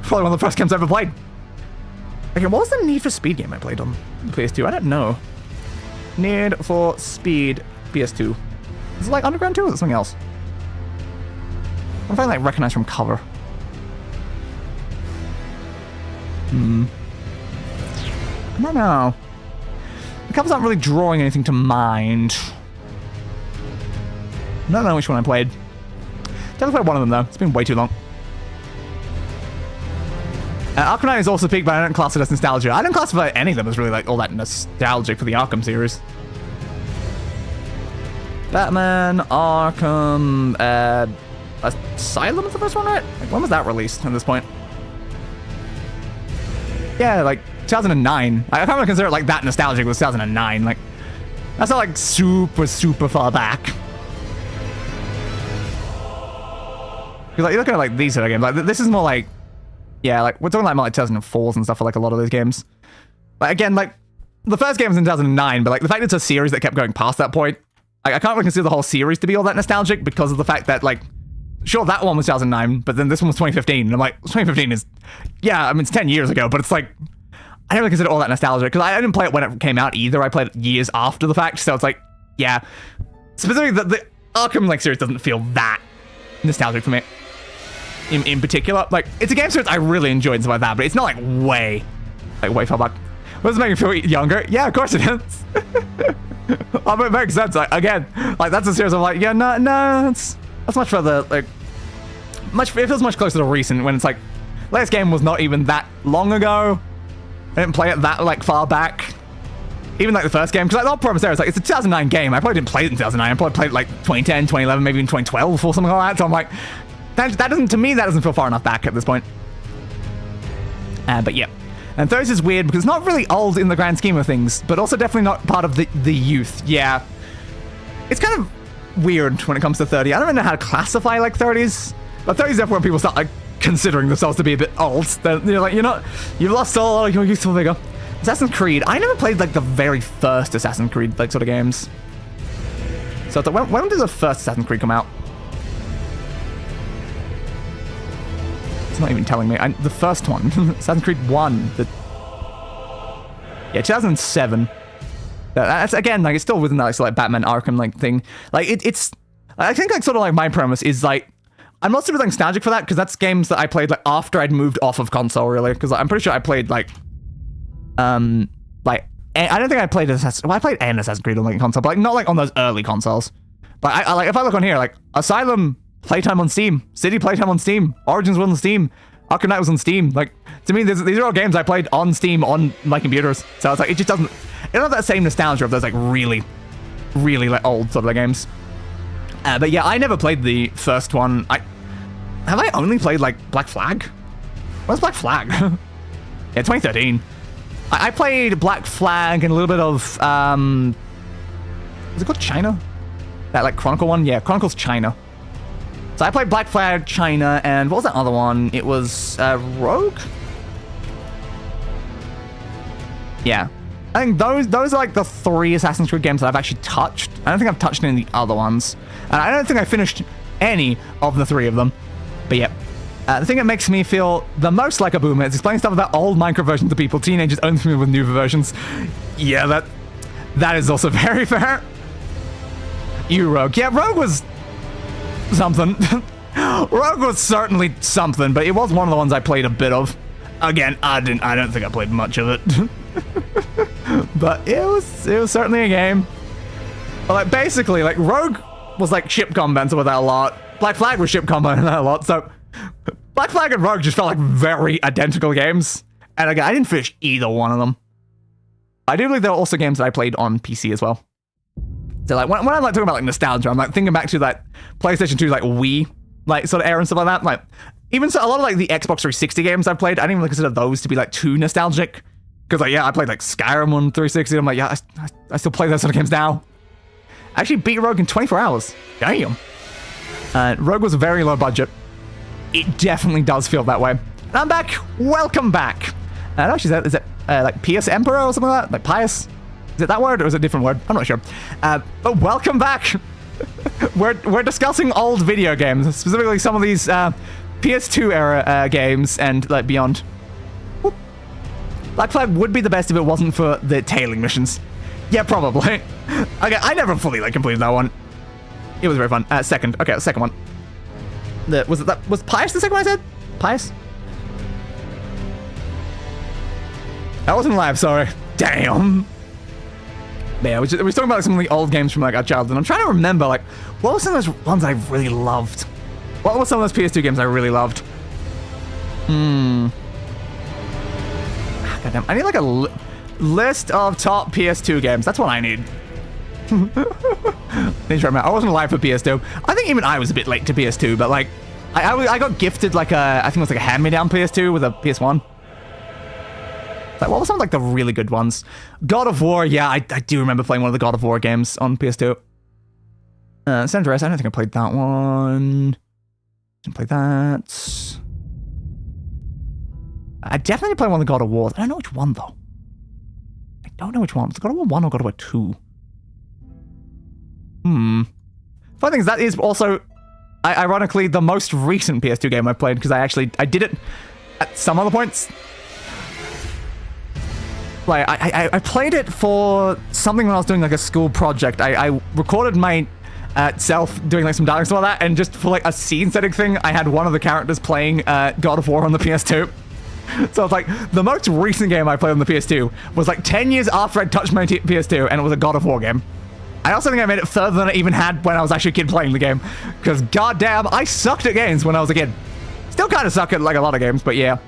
Probably one of the first games I ever played. Okay, what was the Need for Speed game I played on PS2? I don't know. Need for Speed PS2. Is it like Underground 2 or is it something else? I'm trying to like recognize from cover. I don't know. The cover's not really drawing anything to mind. I don't know which one I played. Definitely played one of them though. It's been way too long. Arkham Knight is also peak, but I don't class it as nostalgia. I don't classify any of them as really like all that nostalgic for the Arkham series. Batman, Arkham, Asylum is the first one, right? Like, when was that released at this point? Yeah, like 2009. I can't really consider it like that nostalgic. It was 2009. Like, that's not like super far back. Because like, you're looking at like these sort of games. Like, this is more like, yeah, like we're talking like more like 2004s and stuff for like a lot of those games. But again, like the first game was in 2009, but like the fact it's a series that kept going past that point, like I can't really consider the whole series to be all that nostalgic because of the fact that like, sure, that one was 2009, but then this one was 2015, and I'm like, 2015 is, yeah, I mean it's 10 years ago, but it's like, I don't really consider all that nostalgic because I didn't play it when it came out either. I played it years after the fact, so it's like, yeah, specifically the Arkham like series doesn't feel that nostalgic for me. In particular, like it's a game series I really enjoyed and stuff like that, but it's not like way far back. Does it make me feel younger? Yeah, of course it is. I mean, it makes sense. Like, again, like that's a series I'm like, yeah, no, that's much further. Like, it feels much closer to recent when it's like, last game was not even that long ago. I didn't play it that like far back. Even like the first game, because like the whole premise there is like it's a 2009 game. I probably didn't play it in 2009. I probably played it like 2010, 2011, maybe even 2012 or something like that. So I'm like. That doesn't, to me, that doesn't feel far enough back at this point. But yeah. And 30s is weird because it's not really old in the grand scheme of things, but also definitely not part of the youth. Yeah. It's kind of weird when it comes to 30. I don't really know how to classify like 30s, but 30s is definitely when people start like considering themselves to be a bit old. You're like, you've lost all your youthful vigor. Assassin's Creed. I never played like the very first Assassin's Creed like sort of games. So it's like, when did the first Assassin's Creed come out? It's not even telling me. The first one, Assassin's Creed 1. Yeah, 2007. That's again like it's still within that like Batman Arkham like thing. Like it's. I think like sort of like my premise is like I'm not super nostalgic for that because that's games that I played like after I'd moved off of console really because I'm pretty sure I played like I don't think I played Assassin's. Well, I played an Assassin's Creed on like console, but like not like on those early consoles. But I like if I look on here like Asylum. Playtime on Steam. City playtime on Steam. Origins was on Steam. Arkham Knight was on Steam. Like, to me, these are all games I played on Steam on my computers. So it's like, it just doesn't, it doesn't have that same nostalgia of those like really like old sort of like games. But yeah, I never played the first one. Have I only played like Black Flag? What's Black Flag? Yeah, 2013. I played Black Flag and a little bit of, was it called China? That like Chronicle one? Yeah, Chronicles China. So I played Black Flag, China, and what was that other one? It was Rogue? Yeah. I think those are like the 3 Assassin's Creed games that I've actually touched. I don't think I've touched any of the other ones. And I don't think I finished any of the 3 of them. But yeah. The thing that makes me feel the most like a boomer is explaining stuff about old Minecraft versions to people. Teenagers only familiar with newer versions. Yeah, that is also very fair. You Rogue. Yeah, Rogue was something. Rogue was certainly something, but it was one of the ones I played a bit of. Again, I don't think I played much of it. But it was certainly a game. But like basically, like Rogue was like ship combat and stuff with that a lot. Black Flag was ship combat and that a lot. So Black Flag and Rogue just felt like very identical games. And again, I didn't finish either one of them. I do believe there were also games that I played on PC as well. So like when I'm like talking about like nostalgia, I'm like thinking back to that PlayStation 2 like Wii like sort of era and stuff like that. Like even so, a lot of like the Xbox 360 games I've played, I didn't even consider those to be like too nostalgic. Because like yeah, I played like Skyrim on 360. And I'm like yeah, I still play those sort of games now. I actually beat Rogue in 24 hours. Damn. Rogue was very low budget. It definitely does feel that way. And I'm back. Welcome back. Actually, is it like Pious Emperor or something like that? Like Pious? Is it that word or is it a different word? I'm not sure. But welcome back. We're discussing old video games, specifically some of these PS2 era games and like beyond. Whoop. Black Flag would be the best if it wasn't for the tailing missions. Yeah, probably. Okay, I never fully like completed that one. It was very fun. Second. Okay, the second one. Was Pious the second one I said? Pious? That wasn't live, sorry. Damn. Yeah, we were talking about some of the old games from like our childhood. I'm trying to remember, like, what were some of those ones I really loved? What were some of those PS2 games I really loved? Goddamn, I need like a list of top PS2 games. That's what I need. I wasn't alive for PS2. I think even I was a bit late to PS2, but like, I got gifted like I think it was like a hand-me-down PS2 with a PS1. Like, what were some of like the really good ones? God of War, yeah, I do remember playing one of the God of War games on PS2. San Andreas, I don't think I played that one. Didn't play that. I definitely played one of the God of Wars. I don't know which one though. I don't know which one. Was it God of War 1 or God of War 2? Funny thing is, that is also, ironically, the most recent PS2 game I played, because I did it at some other points. Like, I played it for something when I was doing like a school project. I recorded my self doing like some dialogue and stuff like that, and just for like a scene setting thing, I had one of the characters playing God of War on the PS2. So it's like, the most recent game I played on the PS2 was like 10 years after I touched my PS2, and it was a God of War game. I also think I made it further than I even had when I was actually a kid playing the game, because goddamn, I sucked at games when I was a kid. Still kind of suck at like a lot of games, but yeah.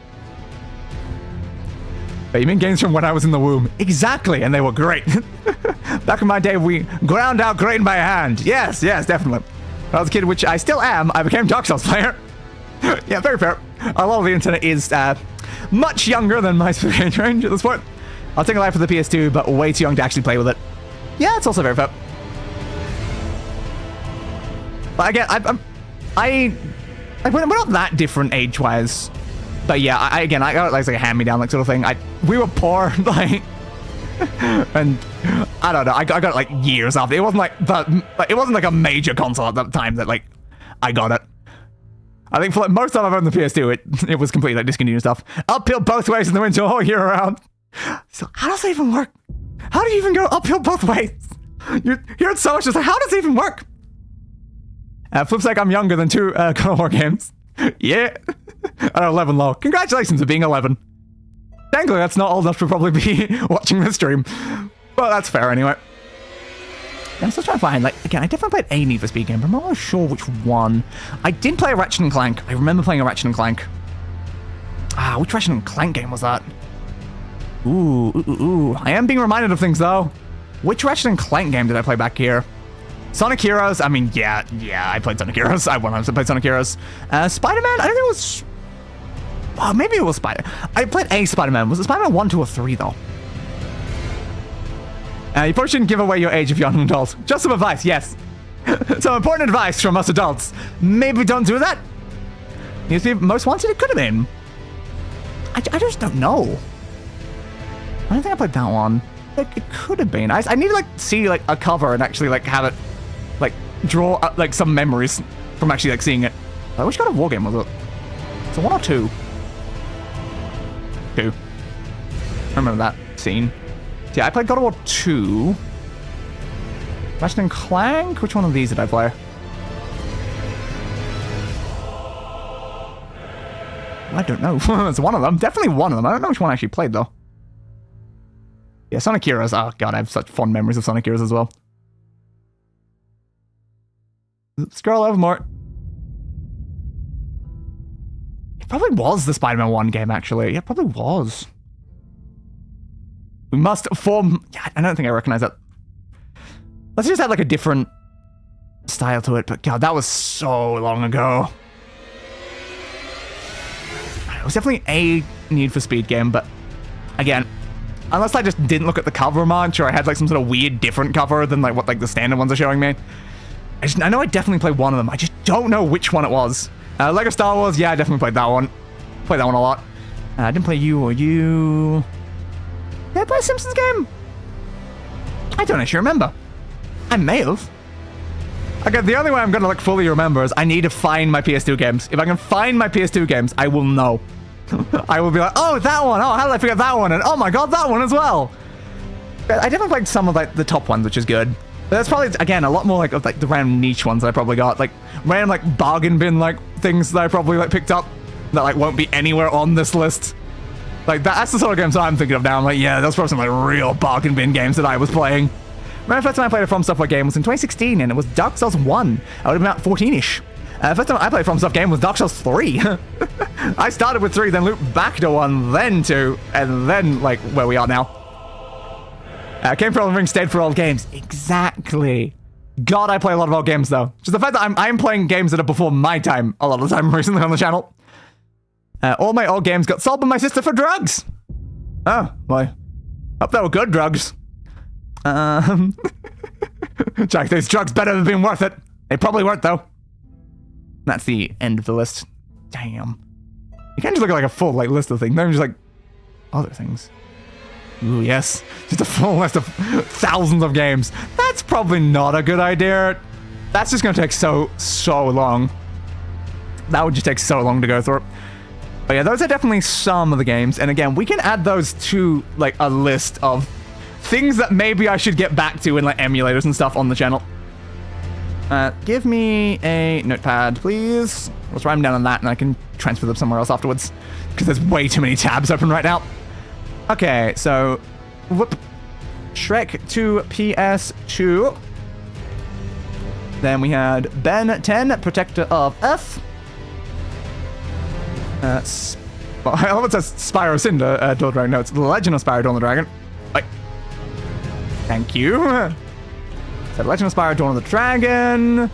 But you mean games from when I was in the womb? Exactly, and they were great. Back in my day, we ground out grain by hand. Yes, definitely. When I was a kid, which I still am, I became Dark Souls player. Yeah, very fair. A lot of the internet is much younger than my age range at this point. I'll take a life for the PS2, but way too young to actually play with it. Yeah, it's also very fair. But again, we're not that different age-wise. But yeah, I got like a hand-me-down like sort of thing. We were poor, like, and I don't know. I got it like years after. It wasn't like it wasn't like a major console at that time that like I got it. I think for like most time I've owned the PS2, it was completely like discontinued stuff. Uphill both ways in the winter all year round. So how does that even work? How do you even go uphill both ways? You're hearing so much, just like, how does it even work? Flip side, I'm younger than 2 God of War games. Yeah. At 11 low. Congratulations for being 11. Thankfully, that's not old enough to probably be watching this stream. But that's fair anyway. I'm still trying to find, like, again, I definitely played a Need for Speed game, but I'm not really sure which one. I did play a Ratchet and Clank. I remember playing a Ratchet and Clank. Which Ratchet and Clank game was that? Ooh. I am being reminded of things, though. Which Ratchet and Clank game did I play back here? Sonic Heroes, I mean, yeah, I played Sonic Heroes. I 100% played Sonic Heroes. Spider-Man, I don't think it was... Oh, maybe it was I played a Spider-Man. Was it Spider-Man 1, 2, or 3, though? You probably shouldn't give away your age if you're an adult. Just some advice, yes. Some important advice from us adults. Maybe don't do that. Need to be Most Wanted? It could have been. I just don't know. I don't think I played that one. Like, it could have been. I need to, like, see, like, a cover and actually, like, have it, like, draw, like, some memories from actually, like, seeing it. Which kind of war game was it? So 1 or 2? 2. I remember that scene. Yeah, I played God of War 2. Ratchet and Clank? Which one of these did I play? I don't know. It's one of them. Definitely one of them. I don't know which one I actually played, though. Yeah, Sonic Heroes. Oh, God, I have such fond memories of Sonic Heroes as well. Scroll over more. It probably was the Spider-Man 1 game, actually. Yeah, it probably was. We must form... Yeah, I don't think I recognize that. Let's just have, like, a different style to it. But, God, that was so long ago. It was definitely a Need for Speed game, but... Again... Unless I just didn't look at the cover much, or I had like some sort of weird different cover than like what like the standard ones are showing me. I know I definitely played one of them. I just don't know which one it was. Lego Star Wars, yeah, I definitely played that one. Played that one a lot. I didn't play You or You. Did I play a Simpsons game? I don't actually remember. I may have. Okay, the only way I'm gonna like fully remember is I need to find my PS2 games. If I can find my PS2 games, I will know. I will be like, oh, that one. Oh, how did I forget that one? And oh my god, that one as well. I definitely played some of like the top ones, which is good. But that's probably, again, a lot more like of like the random niche ones that I probably got. Like random like bargain bin like things that I probably like picked up that like won't be anywhere on this list. Like that's the sort of games that I'm thinking of now. I'm like, yeah, those were some like real bargain bin games that I was playing. My first time I played a From Software game was in 2016, and it was Dark Souls 1. I would have been about 14-ish. First time I played a From Software game was Dark Souls 3. I started with 3, then looped back to 1, then 2, and then like where we are now. Came for Elden Ring, stayed for old games. Exactly. God, I play a lot of old games though. Just the fact that I'm playing games that are before my time a lot of the time recently on the channel. All my old games got sold by my sister for drugs. Oh, well, hope they were good drugs. Jack, these drugs better have been worth it. They probably weren't though. That's the end of the list. Damn. You can't just look at like a full like list of things. They're just like other things. Ooh, yes. Just a full list of thousands of games. That's probably not a good idea. That's just gonna take so long. That would just take so long to go through. But yeah, those are definitely some of the games. And again, we can add those to like a list of things that maybe I should get back to in like emulators and stuff on the channel. Give me a notepad, please. Let's write them down on that and I can transfer them somewhere else afterwards. Because there's way too many tabs open right now. Okay, so whoop. Shrek to PS2. Then we had Ben 10, Protector of Earth. I love it says Spyro Cinder, Dawn of the Dragon. No, it's The Legend of Spyro Dawn of the Dragon. Wait. Thank you. So Legend of Spyro Dawn of the Dragon.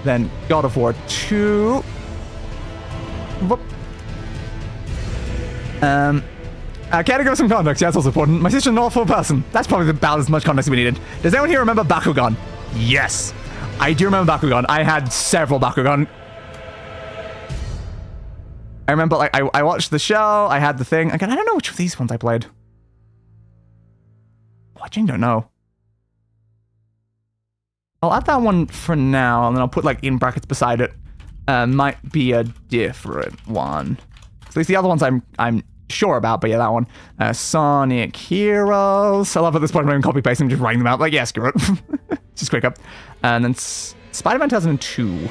Then God of War 2. Whoop. Can I give some context? Yeah, that's also important. My sister's an awful person. That's probably about as much context as we needed. Does anyone here remember Bakugan? Yes. I do remember Bakugan. I had several Bakugan. I remember, like, I watched the show. I had the thing. Again, I don't know which of these ones I played. I don't know. I'll add that one for now, and then I'll put, like, in brackets beside it. Might be a different one. So at least the other ones I'm sure about, but yeah, that one. Sonic Heroes. I love at this point I'm even copy-pasting, just writing them out. Like, yeah, screw it. Just quick up. And then Spider-Man 2002.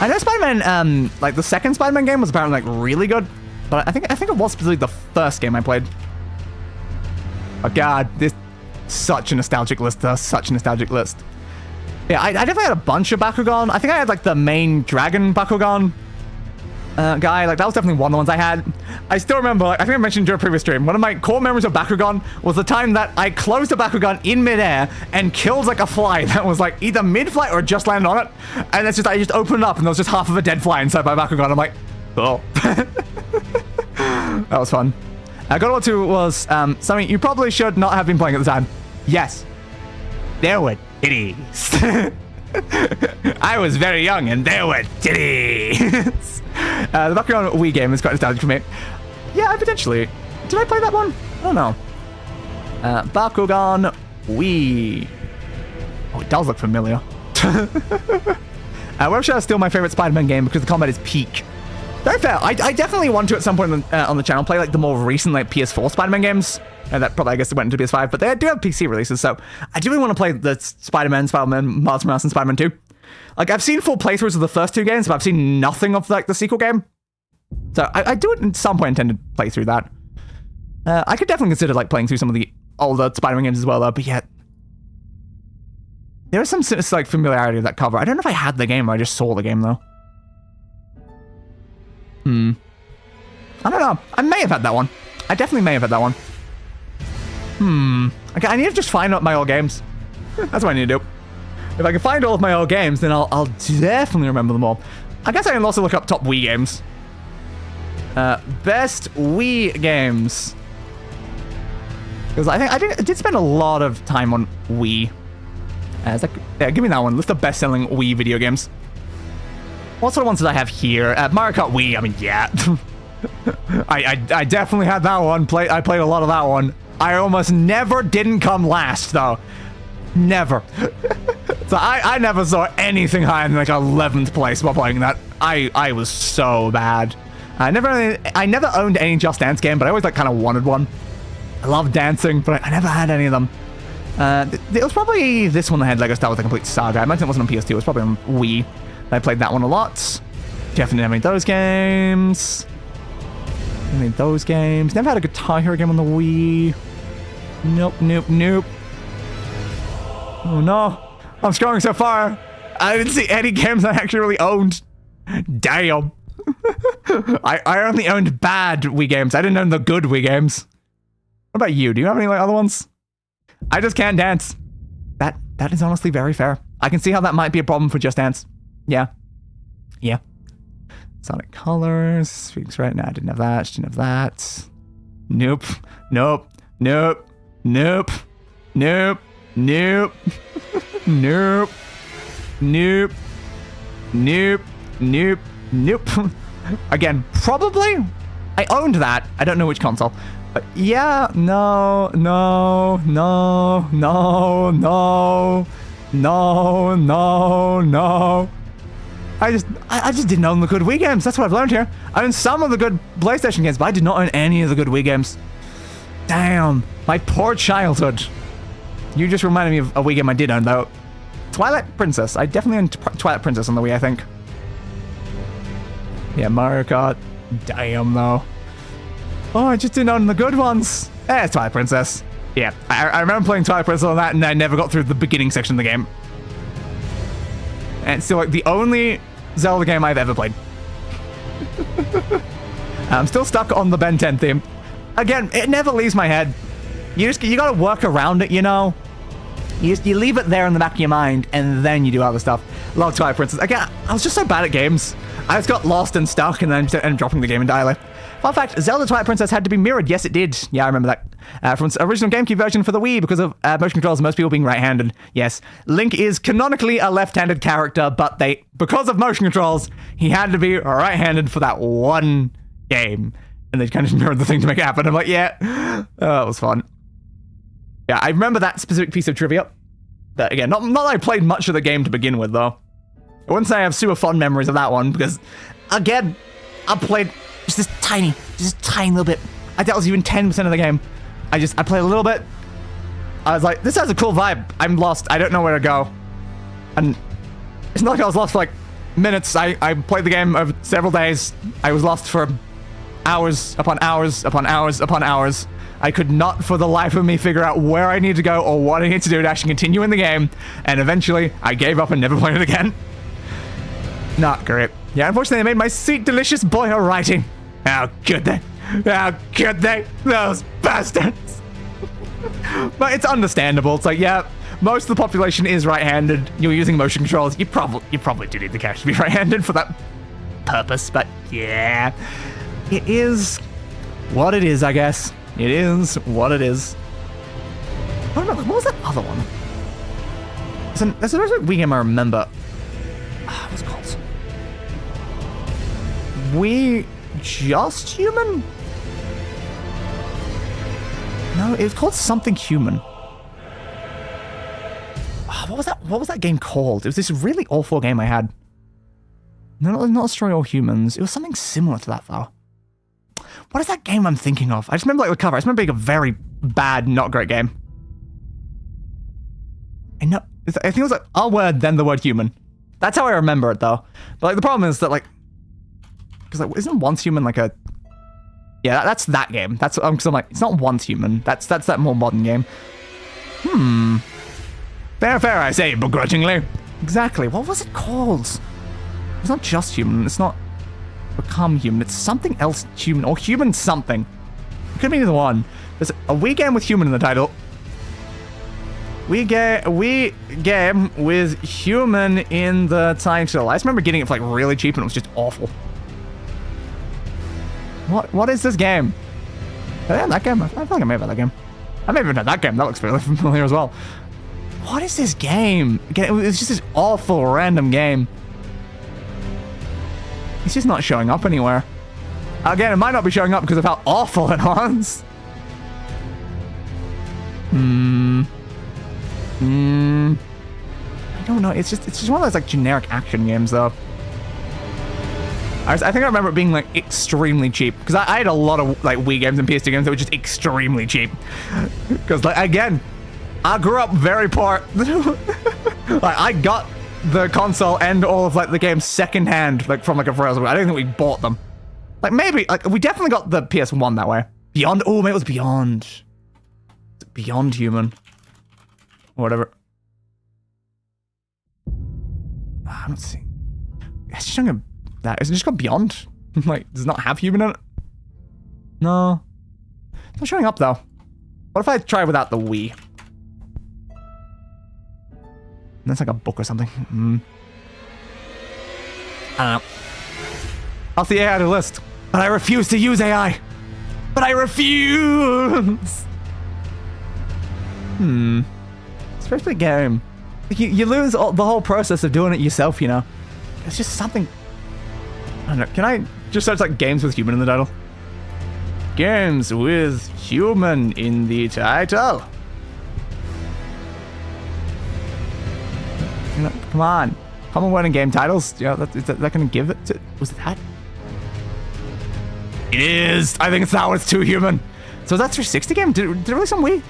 I know Spider-Man, like, the second Spider-Man game was apparently, like, really good. But I think it was specifically the first game I played. Oh, God. This such a nostalgic list, though. Such a nostalgic list. Yeah, I definitely had a bunch of Bakugan. I think I had, like, the main Dragon Bakugan guy. Like, that was definitely one of the ones I had. I still remember, like, I think I mentioned during a previous stream, one of my core memories of Bakugan was the time that I closed a Bakugan in midair and killed, like, a fly that was, like, either mid-flight or just landed on it. And it's just, I just opened it up and there was just half of a dead fly inside my Bakugan. I'm like, oh. That was fun. God of War 2 was something you probably should not have been playing at the time. Yes. There were titties. I was very young and there were titties. The Bakugan Wii game is quite nostalgic for me. Yeah, potentially. Did I play that one? I don't know. Bakugan Wii. Oh, it does look familiar. Web Shadow is still my favorite Spider-Man game because the combat is peak. Very fair. I definitely want to at some point on the channel play like the more recent like PS4 Spider-Man games. And that probably I guess it went into PS5, but they do have PC releases, so I do really want to play the Spider-Man, Miles Morales, and Spider-Man 2. Like I've seen full playthroughs of the first two games, but I've seen nothing of like the sequel game. So I do at some point intend to play through that. I could definitely consider like playing through some of the older Spider-Man games as well, though. But yet there is some like familiarity of that cover. I don't know if I had the game or I just saw the game though. I don't know. I may have had that one. I definitely may have had that one. Okay, I need to just find out my old games. That's what I need to do. If I can find all of my old games, then I'll definitely remember them all. I guess I can also look up top Wii games. Best Wii games. Because I think I did spend a lot of time on Wii. It's like, yeah, give me that one. List of best-selling Wii video games. What sort of ones did I have here? Mario Kart Wii, I mean, yeah. I definitely had that one. I played a lot of that one. I almost never didn't come last, though. Never. So I never saw anything higher than like 11th place while playing that. I was so bad. I never owned any Just Dance game, but I always like kind of wanted one. I love dancing, but I never had any of them. It was probably this one that had Lego Star Wars: The Complete Saga. I imagine it wasn't on PS2. It was probably on Wii. I played that one a lot. Definitely didn't have any of those games. Never had a Guitar Hero game on the Wii. Nope. Oh no. I'm scrolling so far. I didn't see any games I actually really owned. Damn. I only owned bad Wii games. I didn't own the good Wii games. What about you? Do you have any like other ones? I just can't dance. That is honestly very fair. I can see how that might be a problem for Just Dance. Yeah. Sonic Colors. Sphinx Right now. I didn't have that. Nope. Nope. Again, probably I owned that. I don't know which console. But yeah, no. I just didn't own the good Wii games. That's what I've learned here. I owned some of the good PlayStation games, but I did not own any of the good Wii games. Damn, my poor childhood. You just reminded me of a Wii game I did own, though. Twilight Princess. I definitely owned Twilight Princess on the Wii, I think. Yeah, Mario Kart. Damn, though. Oh, I just didn't own the good ones. It's Twilight Princess. Yeah, I remember playing Twilight Princess on that, and I never got through the beginning section of the game. And it's still like the only Zelda game I've ever played. I'm still stuck on the Ben 10 theme. Again, it never leaves my head. You gotta work around it, you know? You leave it there in the back of your mind, and then you do other stuff. Love Twilight Princess. Again, I was just so bad at games. I just got lost and stuck, and then just ended up dropping the game entirely. Fun fact, Zelda Twilight Princess had to be mirrored. Yes, it did. Yeah, I remember that. From its original GameCube version for the Wii, because of motion controls and most people being right-handed. Yes, Link is canonically a left-handed character, but because of motion controls, he had to be right-handed for that one game. And they kind of mirrored the thing to make it happen. I'm like, yeah, that was fun. Yeah, I remember that specific piece of trivia. But again, not that I played much of the game to begin with, though. I wouldn't say I have super fond memories of that one, because, again, I played just this tiny little bit. I doubt it was even 10% of the game. I played a little bit. I was like, this has a cool vibe. I'm lost. I don't know where to go. And it's not like I was lost for, like, minutes. I played the game over several days. I was lost for hours upon hours upon hours upon hours. I could not for the life of me figure out where I need to go or what I need to do to actually continue in the game. And eventually, I gave up and never played it again. Not great. Yeah, unfortunately, they made my sweet, delicious boyhood writing. How could they? How could they? Those bastards. But it's understandable. It's like, yeah, most of the population is right-handed. You're using motion controls. You probably do need the character to be right-handed for that purpose. But yeah, it is what it is, I guess. It is what it is. Oh no, what was that other one? There's another Wii game I remember. What's it called? Wii Just Human? No, it was called something human. What was that game called? It was this really awful game I had. No, not Destroy All Humans. It was something similar to that, though. What is that game I'm thinking of? I just remember like the cover. I just remember being a very bad, not great game. I think it was like a word, then the word human. That's how I remember it, though. But like the problem is that like, because like, isn't Once Human like a? Yeah, that's that game. That's because I'm like, it's not Once Human. That's that more modern game. Fair, I say begrudgingly. Exactly. What was it called? It's not Just Human. It's not Become Human. It's something else human or human something. It could be either one. There's a Wii game with human in the title. Wii game with human in the title. I just remember getting it for like really cheap and it was just awful. What is this game? Oh, yeah, that game. I feel like I may have had that game. I may have even had that game. That looks fairly familiar as well. What is this game? Again, it was just this awful random game. It's just not showing up anywhere. Again, it might not be showing up because of how awful it was. I don't know. It's just one of those like generic action games though. I think I remember it being like extremely cheap because I had a lot of like Wii games and PS2 games that were just extremely cheap. Because like again, I grew up very poor. Like I got the console and all of like the games secondhand, like from like a friend. I don't think we bought them. Like maybe like we definitely got the PS1 that way. Beyond. Oh, maybe it was Beyond. Beyond Human. Or whatever. I don't see. It's just showing that. Is it just got Beyond? Like, does it not have Human in it? No. It's not showing up though. What if I try without the Wii? That's like a book or something. I don't know. Off the AI to list. But I refuse to use AI. But I refuse. It's a very big game. You lose the whole process of doing it yourself, you know. It's just something. I don't know. Can I just search like games with human in the title? Games with human in the title. You know, come on. Common word in game titles. Yeah, is that gonna give it to? Was it that? It is. I think it's that one. It's too human. So is that 360 game? Did it release on Wii?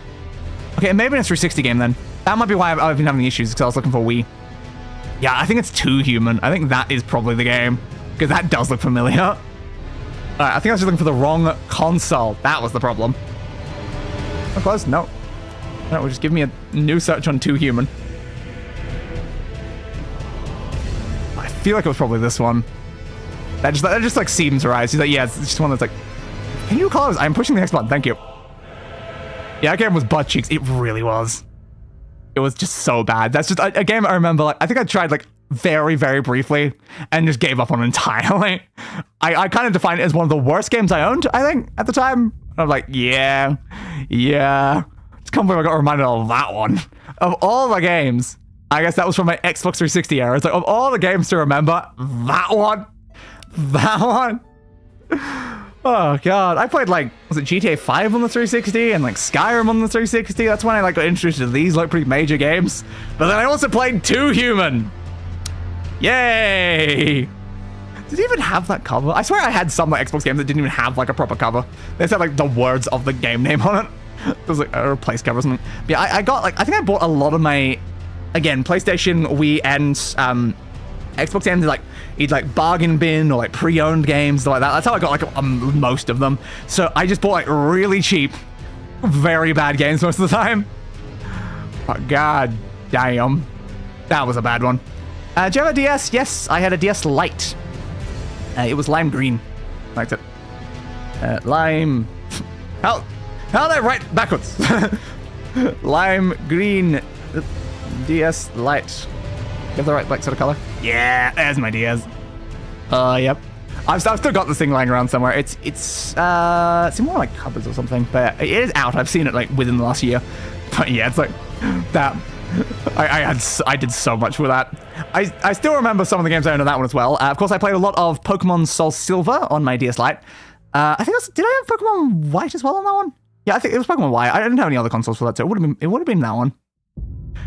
Okay, maybe it's 360 game then. That might be why I've been having issues because I was looking for Wii. Yeah, I think it's too human. I think that is probably the game because that does look familiar. All right, I think I was just looking for the wrong console. That was the problem. Oh, close? No. No, just give me a new search on too human. I feel like it was probably this one. That just like seems right. He's like, yeah, it's just one that's like, can you close? I'm pushing the X button. Thank you. Yeah, that game was butt cheeks. It really was. It was just so bad. That's just a game I remember. Like, I think I tried like very, very briefly and just gave up on it entirely. I kind of defined it as one of the worst games I owned, I think, at the time. I'm like, yeah. It's come from I got reminded of that one. Of all the games, I guess that was from my Xbox 360 era. It's like, of all the games to remember, that one. Oh god, I played like, was it GTA 5 on the 360 and like Skyrim on the 360? That's when I like got introduced to these like pretty major games. But then I also played Too Human. Yay! Did it even have that cover? I swear I had some like Xbox games that didn't even have like a proper cover. They just had like the words of the game name on it. It was like a replace cover or something. But yeah, I got like, I think I bought a lot of my, again, PlayStation, Wii, and Xbox games like either like bargain bin or like pre-owned games like that. That's how I got like most of them. So I just bought like really cheap, very bad games most of the time. But god damn, that was a bad one. Do you have a DS? Yes, I had a DS Lite. It was lime green. Liked it. Lime. How did I write backwards? Lime green DS Lite. You have the right like sort of color? Yeah, there's my DS. Yep. I've still got this thing lying around somewhere. It's more like cupboards or something, but it is out. I've seen it like within the last year. But yeah, it's like that. I did so much with that. I still remember some of the games I owned on that one as well. Of course, I played a lot of Pokemon Soul Silver on my DS Lite. I think did I have Pokemon White as well on that one? Yeah, I think it was Pokemon White. I didn't have any other consoles for that, so it would have been that one.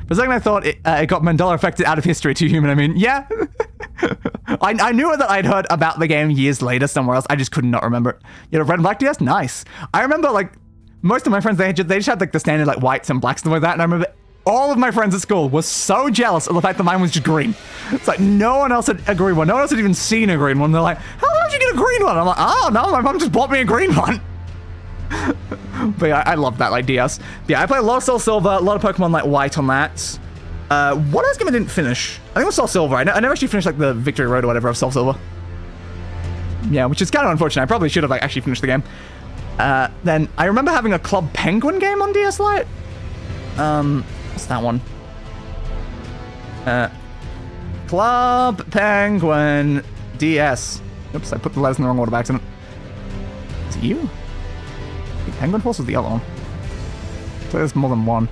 For a second, I thought it got Mandela affected out of history to human. I mean, yeah. I knew that I'd heard about the game years later somewhere else. I just could not remember it. You know, Red and Black DS? Nice. I remember, like, most of my friends, they just had, like, the standard, like, whites and blacks and stuff like that. And I remember all of my friends at school were so jealous of the fact that mine was just green. It's like, no one else had a green one. No one else had even seen a green one. They're like, how did you get a green one? I'm like, oh, no, my mom just bought me a green one. But yeah, I love that like DS. But yeah, I played a lot of Soul Silver, a lot of Pokemon like White on that. What else game I didn't finish? I think it was Soul Silver. I never actually finished like the Victory Road or whatever of Soul Silver. Yeah, which is kind of unfortunate. I probably should have like actually finished the game. Then I remember having a Club Penguin game on DS Lite. What's that one? Club Penguin DS. Oops, I put the letters in the wrong order by accident. Is it you? Penguin Force was the other one. So there's more than one.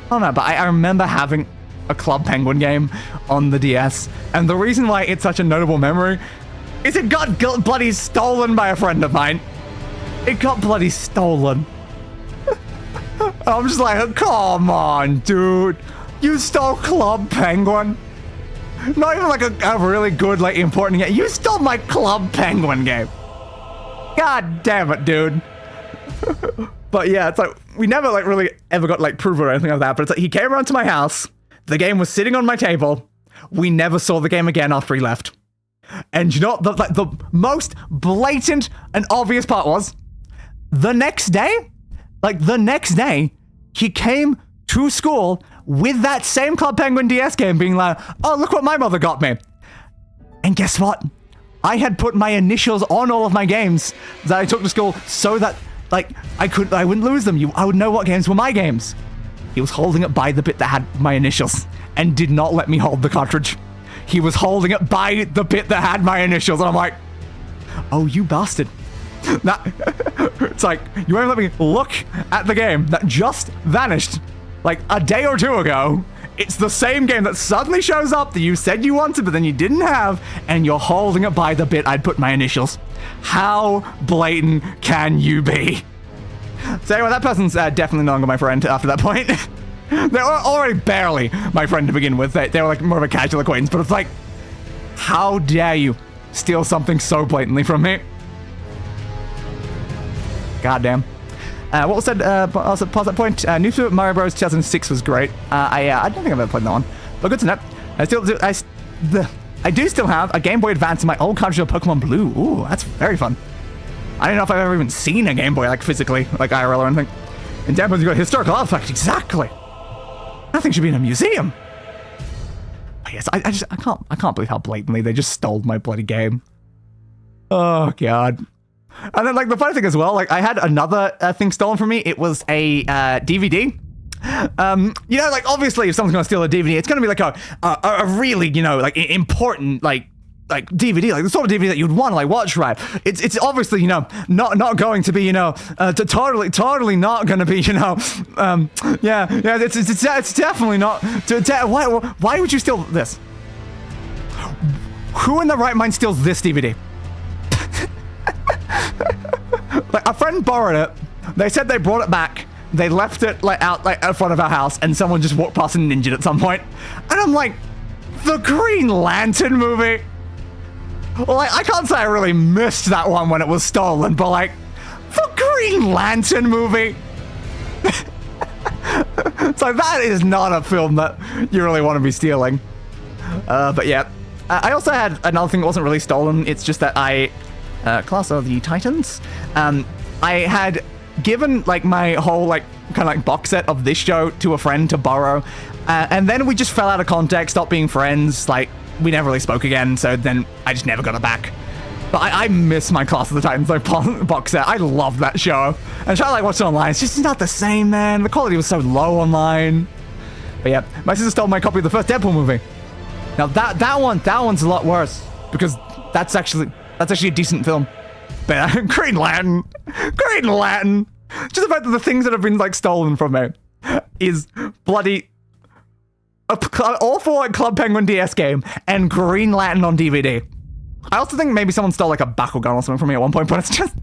I don't know, but I remember having a Club Penguin game on the DS, and the reason why it's such a notable memory is it got bloody stolen by a friend of mine. It got bloody stolen. I'm just like, come on, dude. You stole Club Penguin? Not even like a really good, like, important game. You stole my Club Penguin game. God damn it, dude. But yeah, it's like, we never, like, really ever got, like, proof or anything like that. But it's like, he came around to my house. The game was sitting on my table. We never saw the game again after he left. And you know what the most blatant and obvious part was? The next day, he came to school with that same Club Penguin DS game being like, oh, look what my mother got me. And guess what? I had put my initials on all of my games that I took to school so that, like, I wouldn't lose them. I would know what games were my games. He was holding it by the bit that had my initials and did not let me hold the cartridge. He was holding it by the bit that had my initials, and I'm like, oh, you bastard. It's like, you won't let me look at the game that just vanished like a day or two ago. It's the same game that suddenly shows up that you said you wanted, but then you didn't have, and you're holding it by the bit I'd put my initials. How blatant can you be? So anyway, that person's definitely no longer my friend after that point. They were already barely my friend to begin with. They were like more of a casual acquaintance, but it's like, how dare you steal something so blatantly from me? Goddamn. What was said, also past that point, New Super Mario Bros. 2006 was great. I don't think I've ever played that one, but good to know. I do still have a Game Boy Advance in my old cartridge of Pokemon Blue. Ooh, that's very fun. I don't know if I've ever even seen a Game Boy, like, physically, like IRL or anything. In Denver, you got a historical artifact, exactly. That thing should be in a museum. But yes, I can't believe how blatantly they just stole my bloody game. Oh, God. And then, like, the funny thing as well, like, I had another thing stolen from me. It was a DVD. You know, like, obviously, if someone's gonna steal a DVD, it's gonna be like a really, you know, like, important, like DVD, like the sort of DVD that you'd want to like watch, right? It's obviously, you know, not going to be, you know, totally not going to be, you know, it's definitely not. Why would you steal this? Who in the right mind steals this DVD? Like, a friend borrowed it. They said they brought it back. They left it like out like in front of our house, and someone just walked past and ninja'd at some point. And I'm like, the Green Lantern movie. Well, like, I can't say I really missed that one when it was stolen, but like, the Green Lantern movie. So that is not a film that you really want to be stealing. But yeah, I also had another thing that wasn't really stolen. It's just that Class of the Titans. I had given like my whole like kind of like box set of this show to a friend to borrow, and then we just fell out of contact, stopped being friends. Like, we never really spoke again, so then I just never got it back. But I miss my Class of the Titans like box set. I love that show. And I try to like watch it online. It's just not the same, man. The quality was so low online. But yeah, my sister stole my copy of the first Deadpool movie. Now that one's a lot worse because that's actually a decent film. But Green Lantern. Just the fact that the things that have been like stolen from me is bloody awful like Club Penguin DS game and Green Lantern on DVD. I also think maybe someone stole like a Bakugan or something from me at one point, but it's just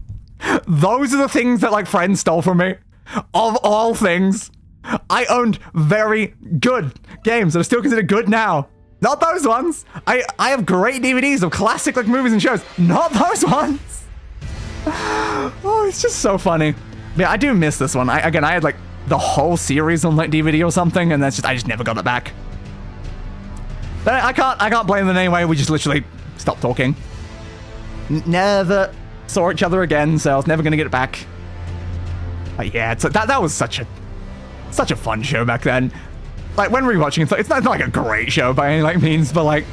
those are the things that like friends stole from me. Of all things, I owned very good games that are still considered good now. Not those ones. I have great DVDs of classic like movies and shows. Not those ones. Oh, it's just so funny. Yeah, I do miss this one. I had like the whole series on like DVD or something, and I just never got it back. But I can't blame them anyway. We just literally stopped talking. Never saw each other again, so I was never gonna get it back. But yeah, that was such a fun show back then. Like, when rewatching it's not like a great show by any like means, but like,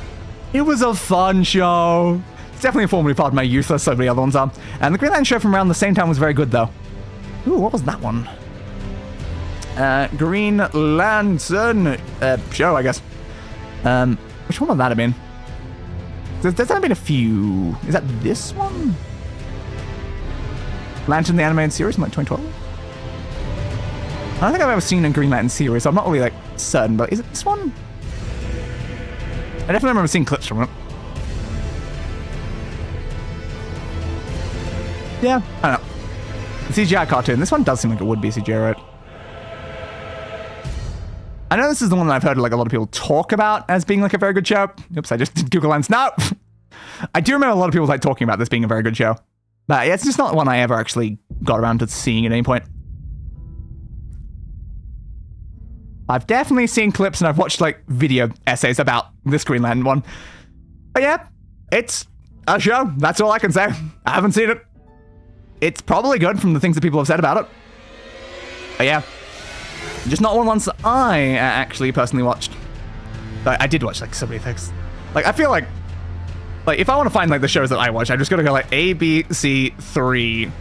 it was a fun show. It's definitely a formative part of my youth, as so many other ones are. And the Green Lantern show from around the same time was very good, though. Ooh, what was that one? Green Lantern show, I guess. Which one would that have been? There's been a few. Is that this one? Lantern the animated series from like 2012? I don't think I've ever seen a Green Lantern series, so I'm not really like certain, but is it this one? I definitely remember seeing clips from it. Yeah, I don't know. The CGI cartoon. This one does seem like it would be CGI, right? I know this is the one that I've heard like a lot of people talk about as being like a very good show. Oops, I just did Google Lens. No! I do remember a lot of people like talking about this being a very good show. But it's just not one I ever actually got around to seeing at any point. I've definitely seen clips and I've watched like video essays about this Green Lantern one. But yeah, it's a show. That's all I can say. I haven't seen it. It's probably good from the things that people have said about it. But yeah. Just not one once I actually personally watched. But I did watch like so many things. Like I feel like if I want to find like the shows that I watch, I just gotta go like A, B, C, 3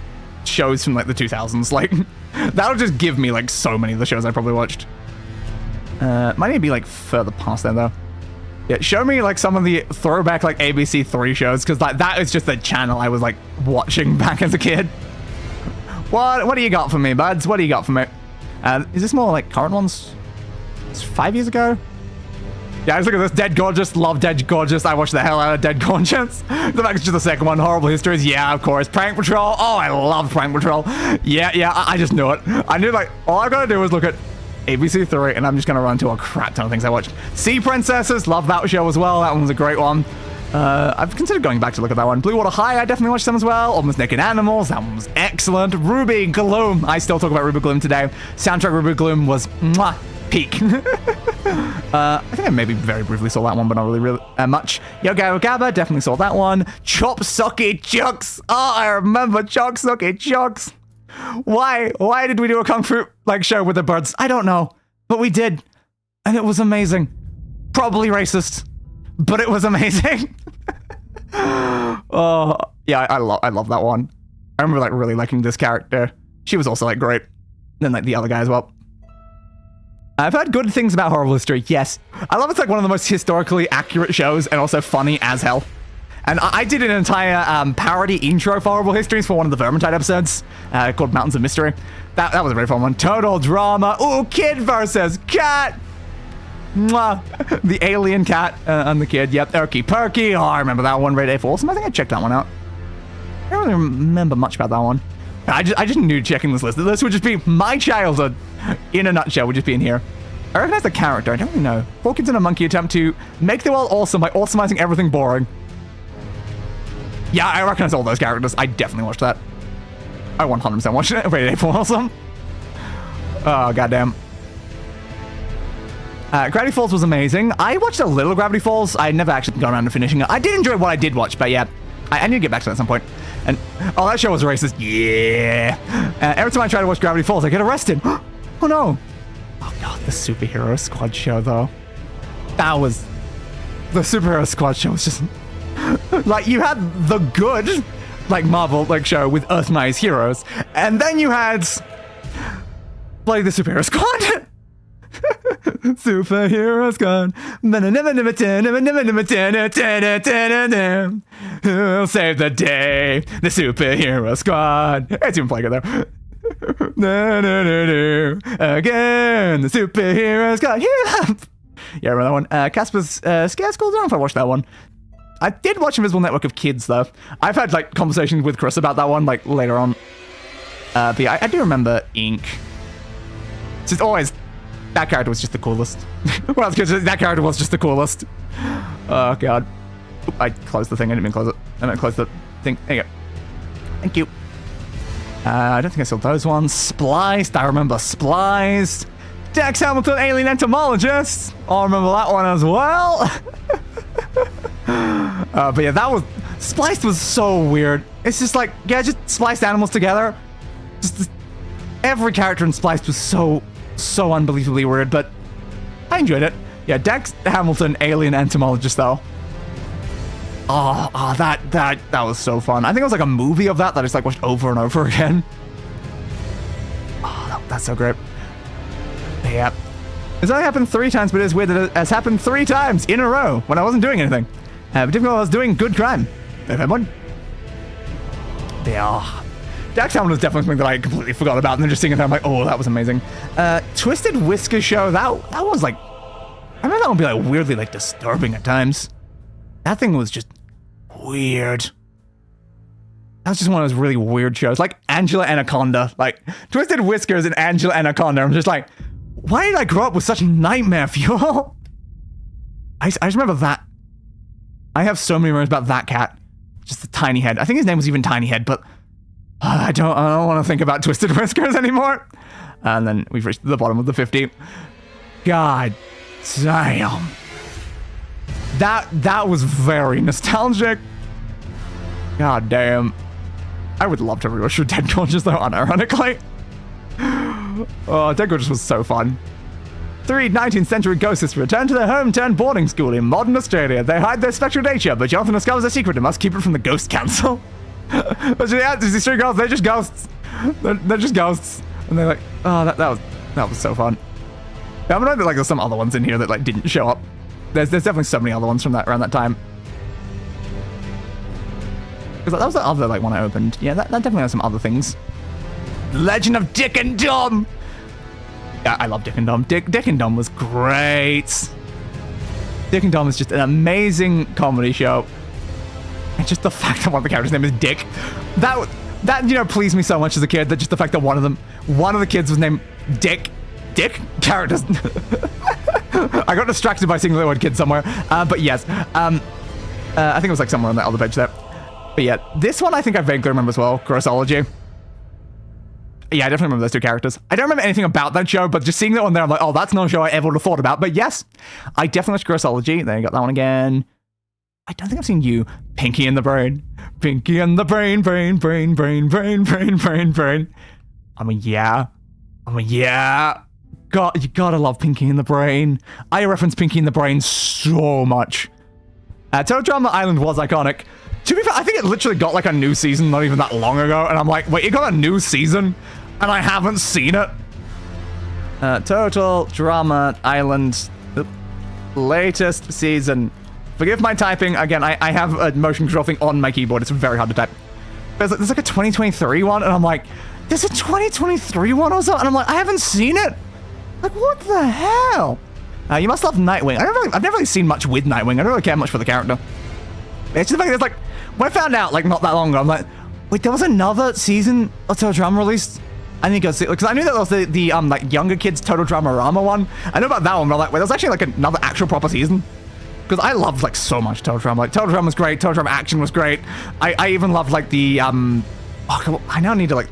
shows from like the 2000s. Like that'll just give me like so many of the shows I probably watched. Might need to be like further past then though. Yeah, show me like some of the throwback like ABC 3 shows because like that is just the channel I was like watching back as a kid. What do you got for me, buds? What do you got for me? Is this more like current ones? It's 5 years ago? Yeah, let's look at this. Dead Gorgeous. Love Dead Gorgeous. I watched the hell out of Dead Gorgeous. The fact it's just the second one. Horrible Histories. Yeah, of course. Prank Patrol. Oh, I love Prank Patrol. Yeah, I just knew it. I knew like all I gotta do was look at ABC 3 and I'm just gonna run to a crap ton of things I watched. Sea Princesses. Love that show as well. That one was a great one. I've considered going back to look at that one. Blue Water High, I definitely watched them as well. Almost Naked Animals, that one was excellent. Ruby Gloom, I still talk about Ruby Gloom today. Soundtrack Ruby Gloom was mwah, peak. I think I maybe very briefly saw that one, but not really much. Yo Gabba Gabba, definitely saw that one. Chop Socky Chucks, oh, I remember Chop Socky Chucks. Why did we do a Kung Fu like show with the birds? I don't know, but we did, and it was amazing. Probably racist, but it was amazing. Oh yeah, I love that one. I remember like really liking this character. She was also like great. And then like the other guy as well. I've heard good things about Horrible History. Yes, I love it's like one of the most historically accurate shows and also funny as hell. And I did an entire parody intro for Horrible Histories for one of the Vermintide episodes called Mountains of Mystery. That was a very fun one. Total drama. Ooh, kid versus cat. Mwah. The alien cat and the kid. Yep, Erky Perky. Oh, I remember that one. Rated A for Awesome. I think I checked that one out. I don't really remember much about that one. I just knew checking this list. This would just be my childhood in a nutshell. Would just be in here. I recognize the character. I don't really know. 4 kids and a monkey attempt to make the world awesome by awesomizing everything boring. Yeah, I recognize all those characters. I definitely watched that. I 100% watched it. Rated A for Awesome. Oh, goddamn. Gravity Falls was amazing. I watched a little Gravity Falls. I never actually got around to finishing it. I did enjoy what I did watch, but yeah, I need to get back to that at some point. And oh, that show was racist. Yeah. Every time I try to watch Gravity Falls, I get arrested. Oh no. Oh god, the Superhero Squad show though. That was the Superhero Squad show was just like you had the good like Marvel like show with Earth Mightiest Heroes, and then you had like the Superhero Squad. Superhero Squad. Who'll save the day? The Superhero Squad. It's even playing it there. Again, the Superhero Squad. Yeah, remember that one. Casper's Scare School. I don't know if I watched that one. I did watch Invisible Network of Kids though. I've had like conversations with Chris about that one like later on. But yeah, I do remember Ink. It's just always. That character was just the coolest. Well, that character was just the coolest. Oh, God. Oop, I closed the thing. I didn't mean to close it. I meant to close the thing. There you go. Thank you. I don't think I saw those ones. Spliced. I remember Spliced. Dax Hamilton, Alien Entomologist. I remember that one as well. But yeah, that was... Spliced was so weird. It's just like, yeah, just spliced animals together. Just every character in Spliced was so unbelievably weird, but I enjoyed it. Yeah, Dax Hamilton, Alien Entomologist, though. Oh, that was so fun. I think it was like a movie of that I just like watched over and over again. Oh, that's so great. Yeah. It's only happened 3 times, but it's weird that it has happened 3 times in a row when I wasn't doing anything. Particularly when I was doing good crime. Everyone. Yeah. Dax Hamilton was definitely something that I completely forgot about, and then just seeing it there, I'm like, oh, that was amazing. Twisted Whisker show, that was like, I remember that one be like weirdly like disturbing at times. That thing was just weird. That was just one of those really weird shows, like Angela Anaconda, like Twisted Whiskers and Angela Anaconda. I'm just like, Why did I grow up with such nightmare fuel? I just remember that. I have so many memories about that cat. Just the tiny head. I think his name was even Tiny Head, but I don't want to think about Twisted Whiskers anymore. And then we've reached the bottom of the 50. God damn. That was very nostalgic. God damn. I would love to rewatch your Dead Gorgeous though, unironically. Oh, Dead Gorgeous was so fun. 3 19th century ghosts return to their home-turned boarding school in modern Australia. They hide their spectral nature, but Jonathan discovers a secret and must keep it from the Ghost Council. But yeah, these 3 girls, they're just ghosts. They're just ghosts. And they're like, oh, that was so fun. Yeah, I'm annoyed that like there's some other ones in here that like didn't show up. There's definitely so many other ones from around that time. Because that was the other like one I opened. Yeah, that definitely has some other things. Legend of Dick and Dumb. Yeah, I love Dick and Dumb. Dick and Dumb was great. Dick and Dumb is just an amazing comedy show. And just the fact that one of the characters' name is Dick, that pleased me so much as a kid. That just the fact that one of the kids was named Dick. Characters. I got distracted by seeing the word kid somewhere. But yes, I think it was like somewhere on that other page there. But yeah, this one I think I vaguely remember as well. Grossology. Yeah, I definitely remember those 2 characters. I don't remember anything about that show, but just seeing that one there, I'm like, oh, that's not a show I ever would have thought about. But yes, I definitely watched Grossology. There you got that one again. I don't think I've seen you. Pinky and the Brain. Pinky and the Brain. I mean, yeah. God, you gotta love Pinky and the Brain. I reference Pinky and the Brain so much. Total Drama Island was iconic. To be fair, I think it literally got like a new season not even that long ago, and I'm like, wait, it got a new season? And I haven't seen it? Total Drama Island, latest season. Forgive my typing. Again, I have a motion control thing on my keyboard. It's very hard to type. There's like a 2023 one, and I'm like, there's a 2023 one or so? And I'm like, I haven't seen it. Like, what the hell? You must love Nightwing. I've never really seen much with Nightwing. I don't really care much for the character. It's just like, there's like, when I found out, like, not that long ago, I'm like, wait, there was another season of Total Drama released? I think I see, because I knew that was the like younger kids Total Drama Rama one. I know about that one, but I'm like, wait, there's actually like another actual proper season. Because I loved like so much Total Drama. Like Total Drama was great. Total Drama Action was great. I even loved like the oh, I now need to like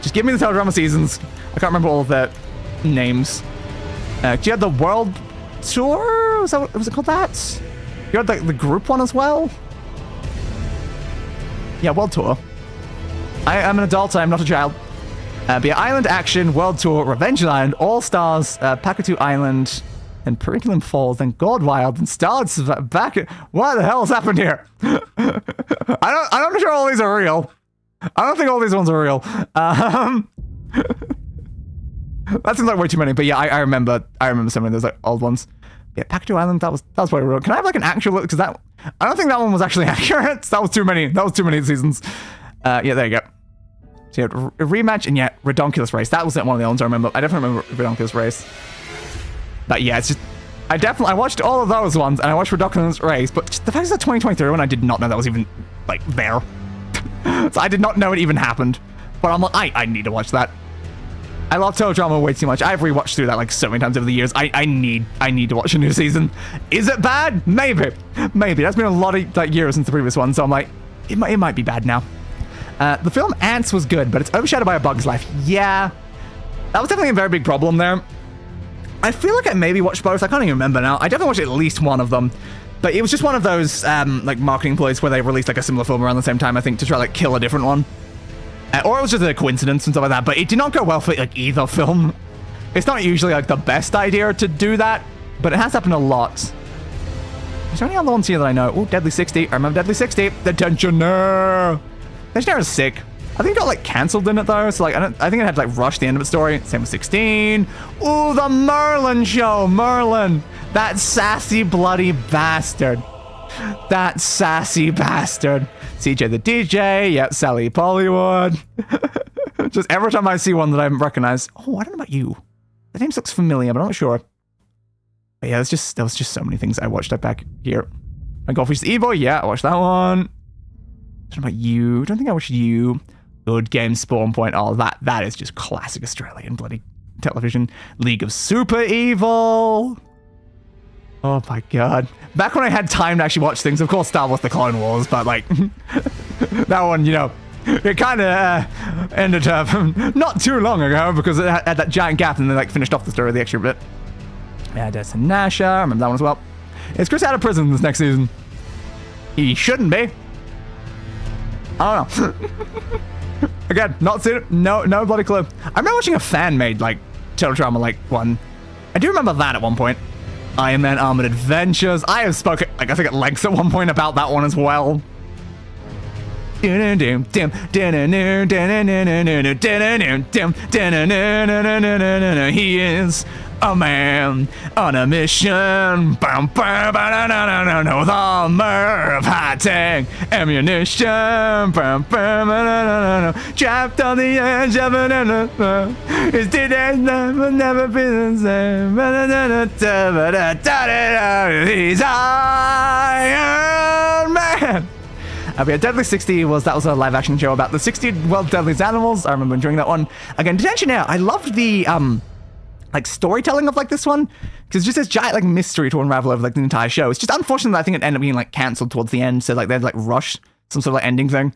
just give me the Total Drama seasons. I can't remember all of their names. You had the World Tour. Was it called that? You had like the group one as well. Yeah, World Tour. I am an adult. I am not a child. But yeah, Island Action, World Tour, Revenge Island, All Stars, Pakatu Island, and Periculum Falls, then God Wild, and Stars back. What the hell has happened here? I'm not sure all these are real. I don't think all these ones are real. That seems like way too many. But yeah, I remember some of those like old ones. Yeah, Pakatu Island. That was probably real. Can I have like an actual look? Because I don't think that one was actually accurate. That was too many. That was too many seasons. Yeah, there you go. So you had a rematch and yeah, Redonkulous Race. That was one of the ones I remember. I definitely remember Redonkulous Race. But yeah, it's just I watched all of those ones and I watched Redonkulous Race. But just the fact it's a 2023 one, I did not know that was even like there. So I did not know it even happened. But I'm like, I need to watch that. I love Total Drama way too much. I've rewatched through that like so many times over the years. I need to watch a new season. Is it bad? Maybe. That's been a lot of like years since the previous one, so I'm like, it might be bad now. The film Ants was good, but it's overshadowed by A Bug's Life. Yeah, that was definitely a very big problem there. I feel like I maybe watched both. I can't even remember now. I definitely watched at least one of them, but it was just one of those like marketing ploys where they released like a similar film around the same time, I think, to try like kill a different one. Or it was just a coincidence and stuff like that, but it did not go well for like either film. It's not usually like the best idea to do that, but it has happened a lot. Is there any other ones here that I know? Oh, Deadly 60. I remember Deadly 60. The Tensioner. Tensioner is sick. I think it got like cancelled in it though, so like I think it had to like rush the end of its story. Same with 16. Ooh, the Merlin show. Merlin. That sassy bloody bastard. That sassy bastard. CJ the DJ, yep, Sally Bollywood. Just every time I see one that I recognize, oh, I don't know about you. The name looks familiar, but I'm not sure. But yeah, there was just so many things I watched up back here. My Goldfish the Evo, yeah, I watched that one. I don't know about you. I don't think I watched you. Good Game Spawn Point. Oh, that is just classic Australian bloody television. League of Super Evil. Oh my god. Back when I had time to actually watch things, of course Star Wars The Clone Wars, but like, that one, you know, it kind of ended not too long ago because it had that giant gap and then like finished off the story of the extra bit. Yeah, Deus and Nasha, I remember that one as well. Is Chris out of prison this next season? He shouldn't be. I don't know. Again, not seen it. No bloody clue. I remember watching a fan-made, like, Total Drama, like, one. I do remember that at one point. Iron Man Armored Adventures. I have spoken, like, I think at length at one point about that one as well. He is a man on a mission with armor of high-tech ammunition, trapped on the edge of an his today's life will never be the same. He's Iron Man. But yeah, Deadly 60 that was a live action show about the 60 world's deadliest animals. I remember enjoying that one. Again, Detention Air, I loved the like storytelling of like this one, because it's just this giant like mystery to unravel over like the entire show. It's just unfortunate that I think it ended up being like cancelled towards the end, so like they'd like rush some sort of like ending thing.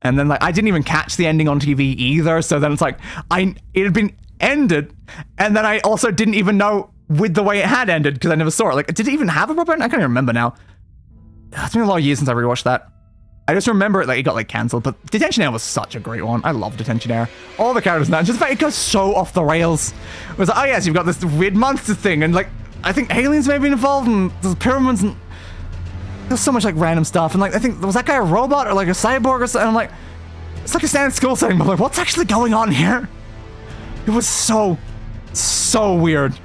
And then like I didn't even catch the ending on TV either, so then it's like it had been ended, and then I also didn't even know with the way it had ended because I never saw it. Like, did it even have a proper end? I can't even remember now. It's been a lot of years since I rewatched that. I just remember it like it got like cancelled, but Detention Air was such a great one. I love Detention Air. All the characters now, just the fact it goes so off the rails. It was like, oh yes, you've got this weird monster thing, and like I think aliens may be involved, and there's pyramids, and there's so much like random stuff, and like I think was that guy a robot or like a cyborg or something? I'm like, it's like a standard school setting, but like what's actually going on here? It was so weird,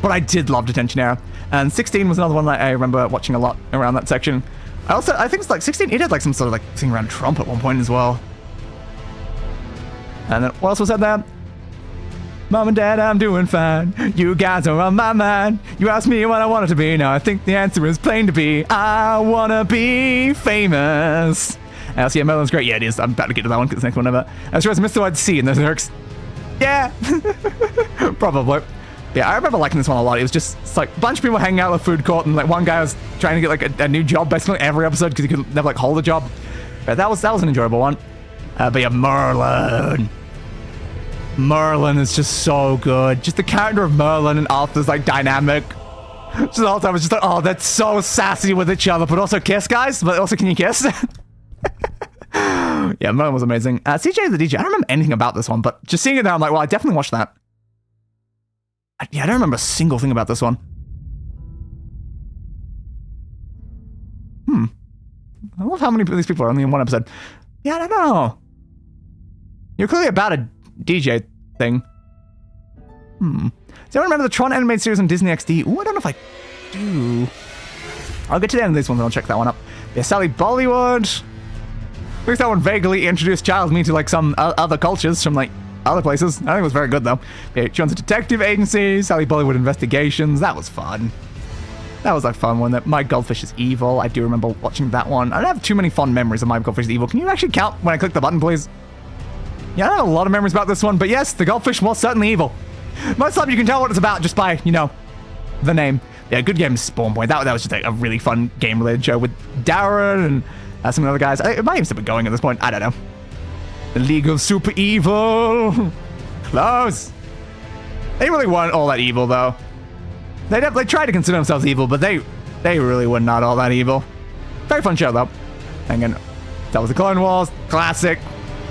but I did love Detention Air. And 16 was another one that I remember watching a lot around that section. I think it's like 16, it had like some sort of like thing around Trump at one point as well. And then what else was that there? Mom and Dad, I'm doing fine. You guys are on my mind. You asked me what I wanted to be. Now I think the answer is plain to be. I wanna be famous. LCM Merlin's great. Yeah, it is. I'm about to get to that one because it's the next one ever. I was Mr. Wide C in those lyrics. Yeah. Probably. Yeah, I remember liking this one a lot. It was just it's like a bunch of people hanging out in the food court, and like one guy was trying to get like a new job basically every episode because he could never like hold a job. But that was an enjoyable one. But yeah, Merlin is just so good. Just the character of Merlin and Arthur's like dynamic. Just the whole time I was just like, oh, that's so sassy with each other, but also kiss, guys. But also, can you kiss? Yeah, Merlin was amazing. CJ the DJ. I don't remember anything about this one, but just seeing it there, I'm like, well, I definitely watched that. Yeah, I don't remember a single thing about this one. I love how many of these people are only in one episode. Yeah, I don't know. You're clearly about a DJ thing. Does anyone remember the Tron animated series on Disney XD? Ooh, I don't know if I do. I'll get to the end of this one, then I'll check that one up. Yeah, Sally Bollywood. At least that one vaguely introduced Charles me to like some other cultures from like other places. I think it was very good though. Yeah, she runs a detective agency, Sally Bollywood Investigations. That was fun. That was a fun one. That My Goldfish is Evil. I do remember watching that one. I don't have too many fond memories of My Goldfish is Evil. Can you actually count when I click the button, please? Yeah, I don't have a lot of memories about this one, but yes, the goldfish was certainly evil. Most of the time you can tell what it's about just by, you know, the name. Yeah, good game, Spawn Point. That was just a really fun game-related show with Darren and some of the other guys. It might even still be going at this point. I don't know. The League of Super Evil. Close. They really weren't all that evil, though. They tried to consider themselves evil, but they really were not all that evil. Very fun show, though. And again, that was the Clone Wars. Classic.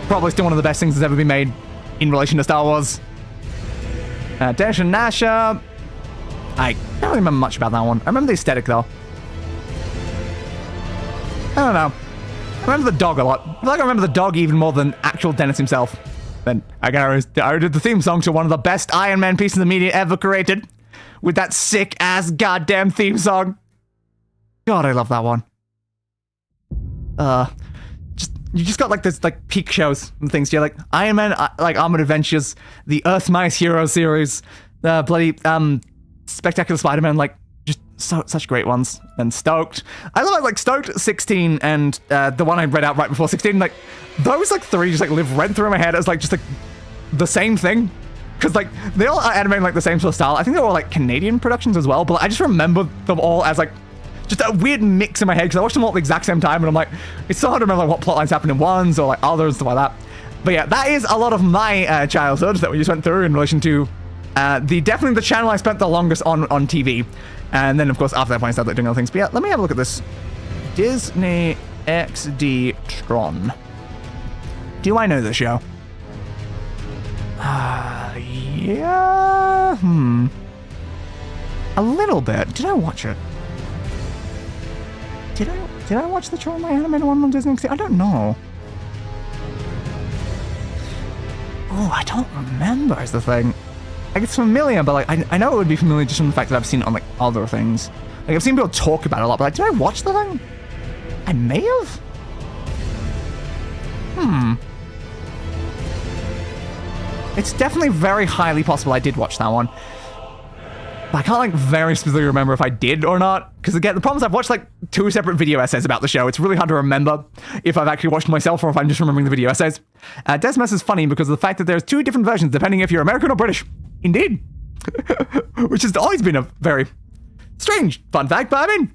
Probably still one of the best things that's ever been made in relation to Star Wars. Dash and Nasha. I don't really remember much about that one. I remember the aesthetic, though. I don't know. I remember the dog a lot. I feel like I remember the dog even more than actual Dennis himself. Then I did the theme song to one of the best Iron Man pieces of media ever created. With that sick-ass goddamn theme song. God, I love that one. You just got like this like peak shows and things. You're like Iron Man, like Armored Adventures, the Earth Mice Hero series, the bloody Spectacular Spider-Man, like just such great ones. And Stoked. I love it, like Stoked, 16, and the one I read out right before 16. Like those like three just like live rent through my head as like just like the same thing. because like they all are animating like the same sort of style. I think they're all like Canadian productions as well, but I just remember them all as like just a weird mix in my head because I watched them all at the exact same time, and I'm like, it's so hard to remember like what plot lines happen in ones or like others and stuff like that. But yeah, that is a lot of my childhood that we just went through in relation to definitely the channel I spent the longest on TV. And then, of course, after that point, I started doing other things. But yeah, let me have a look at this. Disney XD Tron. Do I know the show? Yeah. A little bit. Did I watch it? Did I watch the Tron animated one on Disney XD? I don't know. Oh, I don't remember is the thing. Like, it's familiar, but like I know it would be familiar just from the fact that I've seen it on like other things. Like I've seen people talk about it a lot, but like, did I watch the thing? I may have. It's definitely very highly possible I did watch that one. But I can't like very specifically remember if I did or not. Because again, the problem is I've watched like 2 separate video essays about the show. It's really hard to remember if I've actually watched myself or if I'm just remembering the video essays. Desmos is funny because of the fact that there's 2 different versions depending if you're American or British. Indeed. Which has always been a very strange fun fact, but I mean,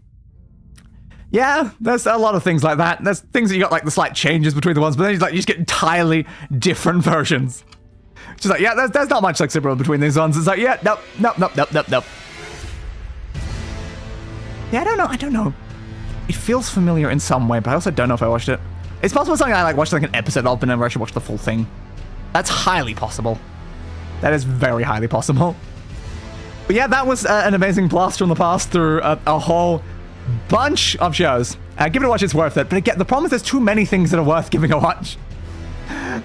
yeah, there's a lot of things like that. There's things that you got like the slight changes between the ones, but then you just get entirely different versions. Just like, yeah, there's not much like similar between these ones. It's like, yeah, nope. Yeah, I don't know. It feels familiar in some way, but I also don't know if I watched it. It's possible it's something I like watched like an episode of, but never actually watched the full thing. That's highly possible. That is very highly possible. But yeah, that was an amazing blast from the past through a whole bunch of shows. Give it a watch, it's worth it. But again, the problem is there's too many things that are worth giving a watch.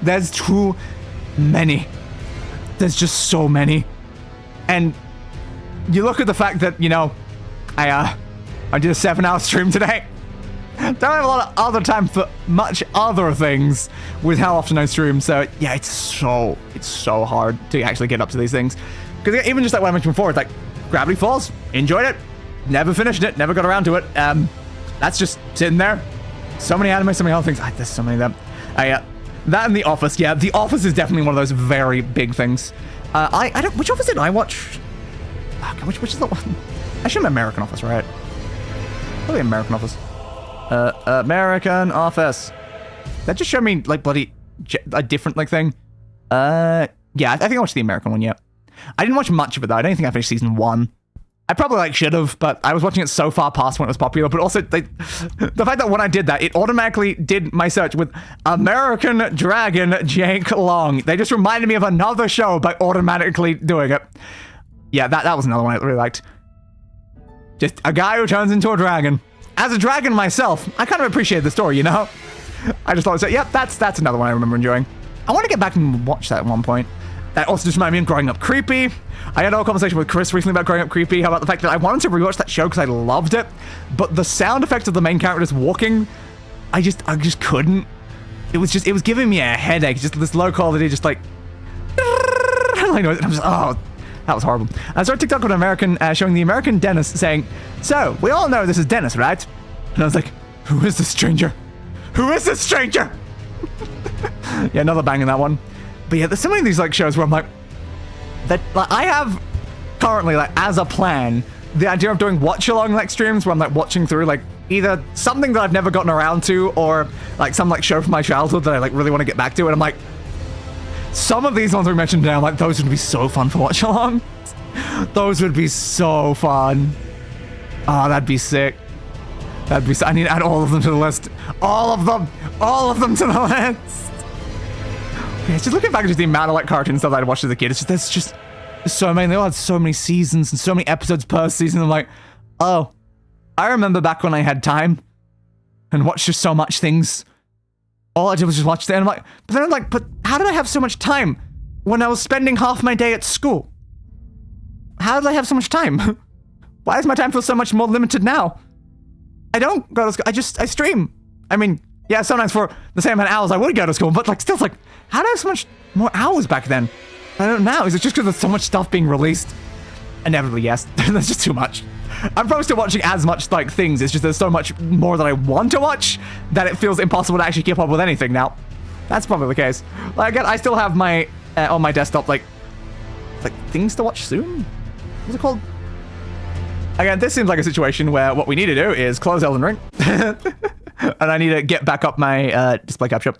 There's too many. There's just so many. And you look at the fact that, you know, I did a 7-hour stream today. Don't have a lot of other time for much other things with how often I stream. So yeah, it's so hard to actually get up to these things. Because even just like what I mentioned before, it's like Gravity Falls, enjoyed it, never finished it, never got around to it. That's just sitting there. So many anime, so many other things. There's so many of them. That and The Office. Yeah, The Office is definitely one of those very big things. I don't. Which Office did I watch? Which is the one? I should have American Office, right? Probably American Office. American Office. That just showed me like bloody a different like thing. Yeah, I think I watched the American one. Yeah, I didn't watch much of it though. I don't think I finished season 1. I probably like should have, but I was watching it so far past when it was popular. But also the fact that when I did that, it automatically did my search with American Dragon Jake Long. They just reminded me of another show by automatically doing it. Yeah, that was another one I really liked. Just a guy who turns into a dragon. As a dragon myself, I kind of appreciate the story, you know? I just thought, so, yep, that's another one I remember enjoying. I want to get back and watch that at one point. That also just reminded me of Growing Up Creepy. I had a whole conversation with Chris recently about Growing Up Creepy, how about the fact that I wanted to rewatch that show because I loved it, but the sound effects of the main characters walking, I just couldn't. It was giving me a headache, just this low quality, just like, I'm just, oh, that was horrible. I saw a TikTok of an American showing the American dentist saying, so, we all know this is Dennis, right? And I was like, who is this stranger? Who is this stranger? Yeah, another bang in that one. But yeah, there's so many of these like shows where I'm like, I have currently like as a plan the idea of doing watch along like streams where I'm like watching through like either something that I've never gotten around to or like some like show from my childhood that I like really want to get back to, and I'm like, some of these ones we mentioned now, like those would be so fun to watch along. Those would be so fun. Oh, that'd be sick. That'd be. I need to add all of them to the list. All of them to the list. Yeah, just looking back at just the amount of like cartoon stuff that I watched as a kid, there's so many. They all had so many seasons and so many episodes per season. I'm like, oh, I remember back when I had time and watched just so much things. All I did was just watch it, and I'm like, but then I'm like, but how did I have so much time when I was spending half my day at school? How did I have so much time? Why does my time feel so much more limited now? I don't go to school. I stream. I mean, yeah, sometimes for the same amount of hours I would go to school, but like still, it's like, how did I have so much more hours back then? I don't know. Is it just because there's so much stuff being released? Inevitably, yes. There's just too much. I'm probably still watching as much like things. It's just there's so much more that I want to watch that it feels impossible to actually keep up with anything now. That's probably the case. Like again, I still have my on my desktop like like things to watch soon. What's it called? Again, this seems like a situation where what we need to do is close Elden Ring. And I need to get back up my display capture.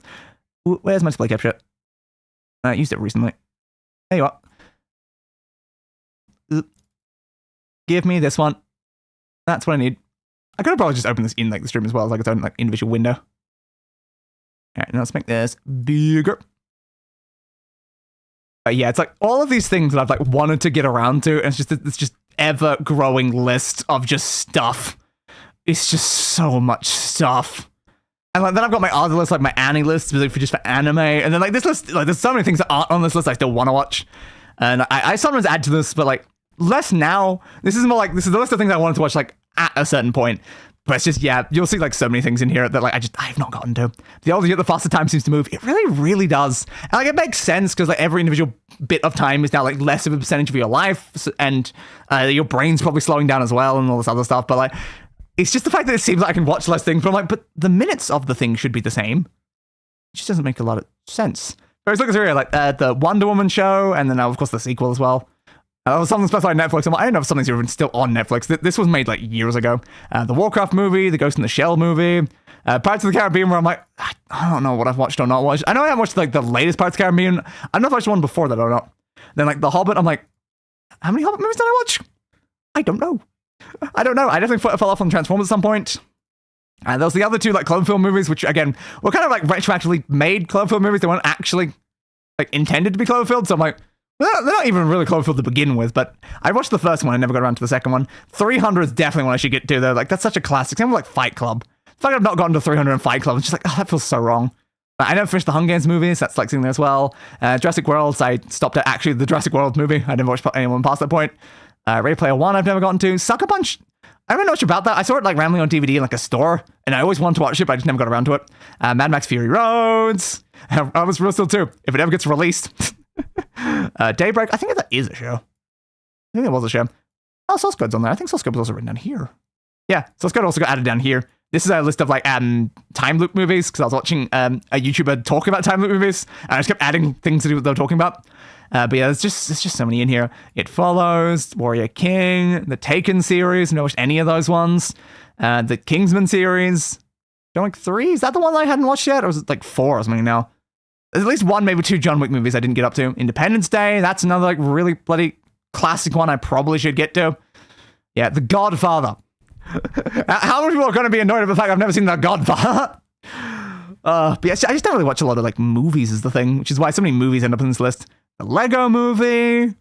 Where's my display capture? I used it recently. There you are. Give me this one. That's what I need. I could have probably just opened this in like the stream as well, as like its own like individual window. Alright, now let's make this bigger. Yeah, it's like all of these things that I've like wanted to get around to, and it's just ever growing list of just stuff. It's just so much stuff. And like then I've got my other list, like my Annie list, specifically for just for anime, and then like this list, like there's so many things that aren't on this list I still want to watch, and I sometimes add to this, but like less now. This is more like this is the list of things I wanted to watch like at a certain point. But it's just, yeah, you'll see like so many things in here that like I've not gotten to. The older you get, the faster time seems to move. It really, really does. And like it makes sense because like every individual bit of time is now like less of a percentage of your life, and your brain's probably slowing down as well and all this other stuff. But like, it's just the fact that it seems like I can watch less things. But I'm like, but the minutes of the thing should be the same. It just doesn't make a lot of sense. But I was looking through here, like the Wonder Woman show, and then of course the sequel as well. Something special on Netflix. I don't know if something's even still on Netflix. This was made like years ago. The Warcraft movie, the Ghost in the Shell movie, Pirates of the Caribbean, where I'm like, I don't know what I've watched or not watched. I know I haven't watched like the latest Pirates of the Caribbean. I don't know if I watched one before that or not. Then like The Hobbit, I'm like, how many Hobbit movies did I watch? I don't know. I definitely fell off on Transformers at some point. And there was the other two like Cloverfield movies, which again were kind of like retroactively made Cloverfield movies. They weren't actually like intended to be Cloverfield. So I'm like, they're not even really Cloverfield to begin with, but I watched the first one. I never got around to the second one. 300 is definitely one I should get to, though. Like, that's such a classic. Same with, like, Fight Club. The fact I've not gotten to 300 and Fight Club, it's just like, oh, that feels so wrong. I never finished the Hunger Games movies. That's, like, sitting there as well. Jurassic World, I stopped at, actually, the Jurassic World movie. I never watched anyone past that point. Ready Player One, I've never gotten to. Sucker Punch, I don't really know much about that. I saw it, like, rambling on DVD in, like, a store, and I always wanted to watch it, but I just never got around to it. Mad Max Fury Roads. I was real still, too. If it ever gets released... Daybreak, I think that is a show. I think it was a show. Oh, Source Code's on there. I think Source Code was also written down here. Yeah, Source Code also got added down here. This is a list of like time loop movies, because I was watching a YouTuber talk about time loop movies, and I just kept adding things to do what they were talking about. But yeah, there's just so many in here. It Follows, Warrior King, the Taken series, never watched any of those ones. The Kingsman series, John Wick 3, is that the one I hadn't watched yet? Or was it like 4 or something now? There's at least one, maybe 2 John Wick movies I didn't get up to. Independence Day, that's another like really bloody classic one I probably should get to. Yeah, The Godfather. How many people are going to be annoyed at the fact I've never seen The Godfather? But yeah, I just don't really watch a lot of like movies is the thing, which is why so many movies end up in this list. The Lego Movie.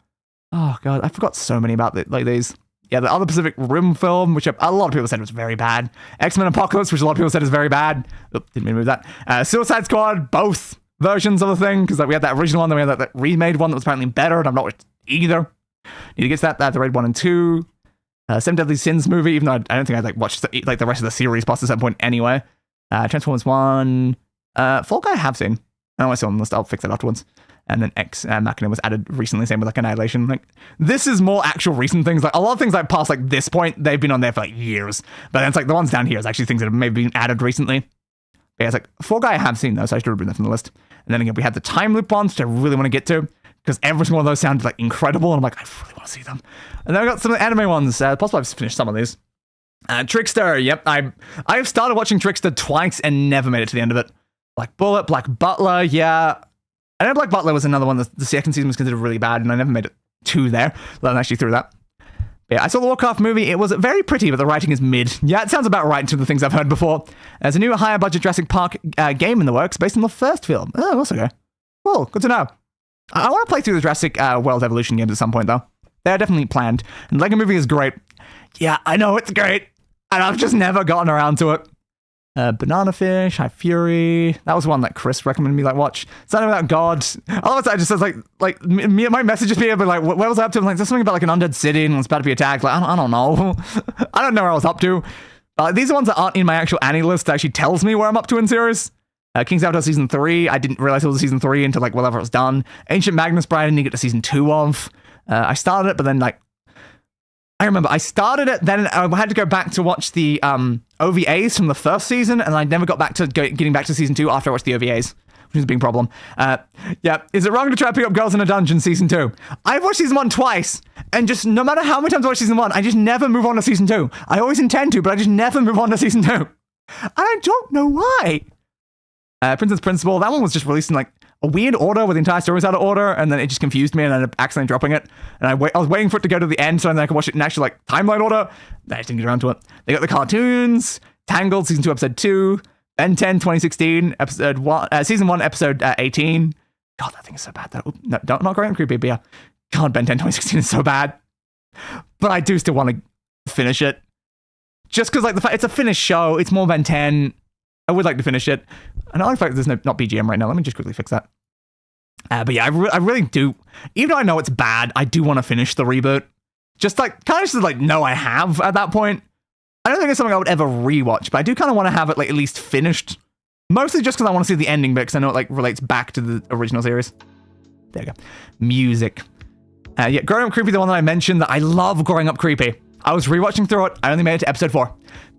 Oh god, I forgot so many about like these. Yeah, the other Pacific Rim film, which a lot of people said was very bad. X-Men Apocalypse, which a lot of people said is very bad. Oop, didn't mean to move that. Suicide Squad, both versions of the thing, because like, we had that original one, then we had that remade one that was apparently better, and I've not watched either. Need to get to that. The Raid 1 and 2. Seven Deadly Sins movie, even though I don't think I'd like watched the rest of the series past a certain point anyway. Transformers 1. Fall Guy I have seen. I know I saw on the list, I'll fix it afterwards. And then Ex Machina was added recently, same with like Annihilation. Like, this is more actual recent things. Like a lot of things like past like this point, they've been on there for like years. But then it's like the ones down here is actually things that have maybe been added recently. But yeah, it's like Fall Guy I have seen though, so I should have been there from the list. And then again, we had the time loop ones, which I really want to get to, because every single one of those sounded like incredible, and I'm like, I really want to see them. And then I got some of the anime ones. Possibly I've finished some of these. Trickster, yep, I've started watching Trickster twice and never made it to the end of it. Black Bullet, Black Butler, yeah. I know Black Butler was another one that the second season was considered really bad, and I never made it to there, let alone actually through that. But yeah, I saw the Warcraft movie. It was very pretty, but the writing is mid. Yeah, it sounds about right to the things I've heard before. There's a new higher budget Jurassic Park game in the works based on the first film. Oh, that's okay. Cool, good to know. I want to play through the Jurassic World Evolution games at some point, though. They're definitely planned. And Lego Movie is great. Yeah, I know it's great. And I've just never gotten around to it. Banana Fish, High Fury. That was one that Chris recommended me like watch. Something about God. All of a sudden, it just says like me. My messages be like, where was I up to? I'm like, there's something about like an undead city and it's about to be attacked. Like, I don't know. I don't know where I was up to. These are ones that aren't in my actual Annie list. That actually tells me where I'm up to in series. King's Avatar Season 3. I didn't realize it was Season 3 until like whatever it was done. Ancient Magnus Bride, I didn't get to Season 2 of. I started it, but then like I remember I started it, then I had to go back to watch the OVAs from the first season, and I never got back to getting back to Season 2 after I watched the OVAs, which is a big problem. Yeah, is it wrong to try to pick up girls in a dungeon season 2? I've watched season 1 twice, and just no matter how many times I watch season 1, I just never move on to season 2. I always intend to, but I just never move on to season 2. And I don't know why. Princess Principal, that one was just released in like a weird order where the entire story was out of order, and then it just confused me and I ended up accidentally dropping it. And I was waiting for it to go to the end so then I could watch it in actual like timeline order. I just didn't get around to it. They got the cartoons, Tangled season 2 episode 2, Ben 10 2016 episode 1, season 1 episode 18. God, that thing is so bad though. No, not great and creepy, but yeah. God, Ben 10 2016 is so bad. But I do still want to finish it. Just because like the fact it's a finished show, it's more Ben 10. I would like to finish it. And I like the fact that there's not BGM right now. Let me just quickly fix that. But yeah, I really do. Even though I know it's bad, I do want to finish the reboot. Just like, kind of just like, no, I have at that point. I don't think it's something I would ever rewatch, but I do kind of want to have it like at least finished. Mostly just because I want to see the ending bit, because I know it like relates back to the original series. There you go. Music. Yeah, Growing Up Creepy, the one that I mentioned, that I love Growing Up Creepy. I was rewatching through it. I only made it to episode 4.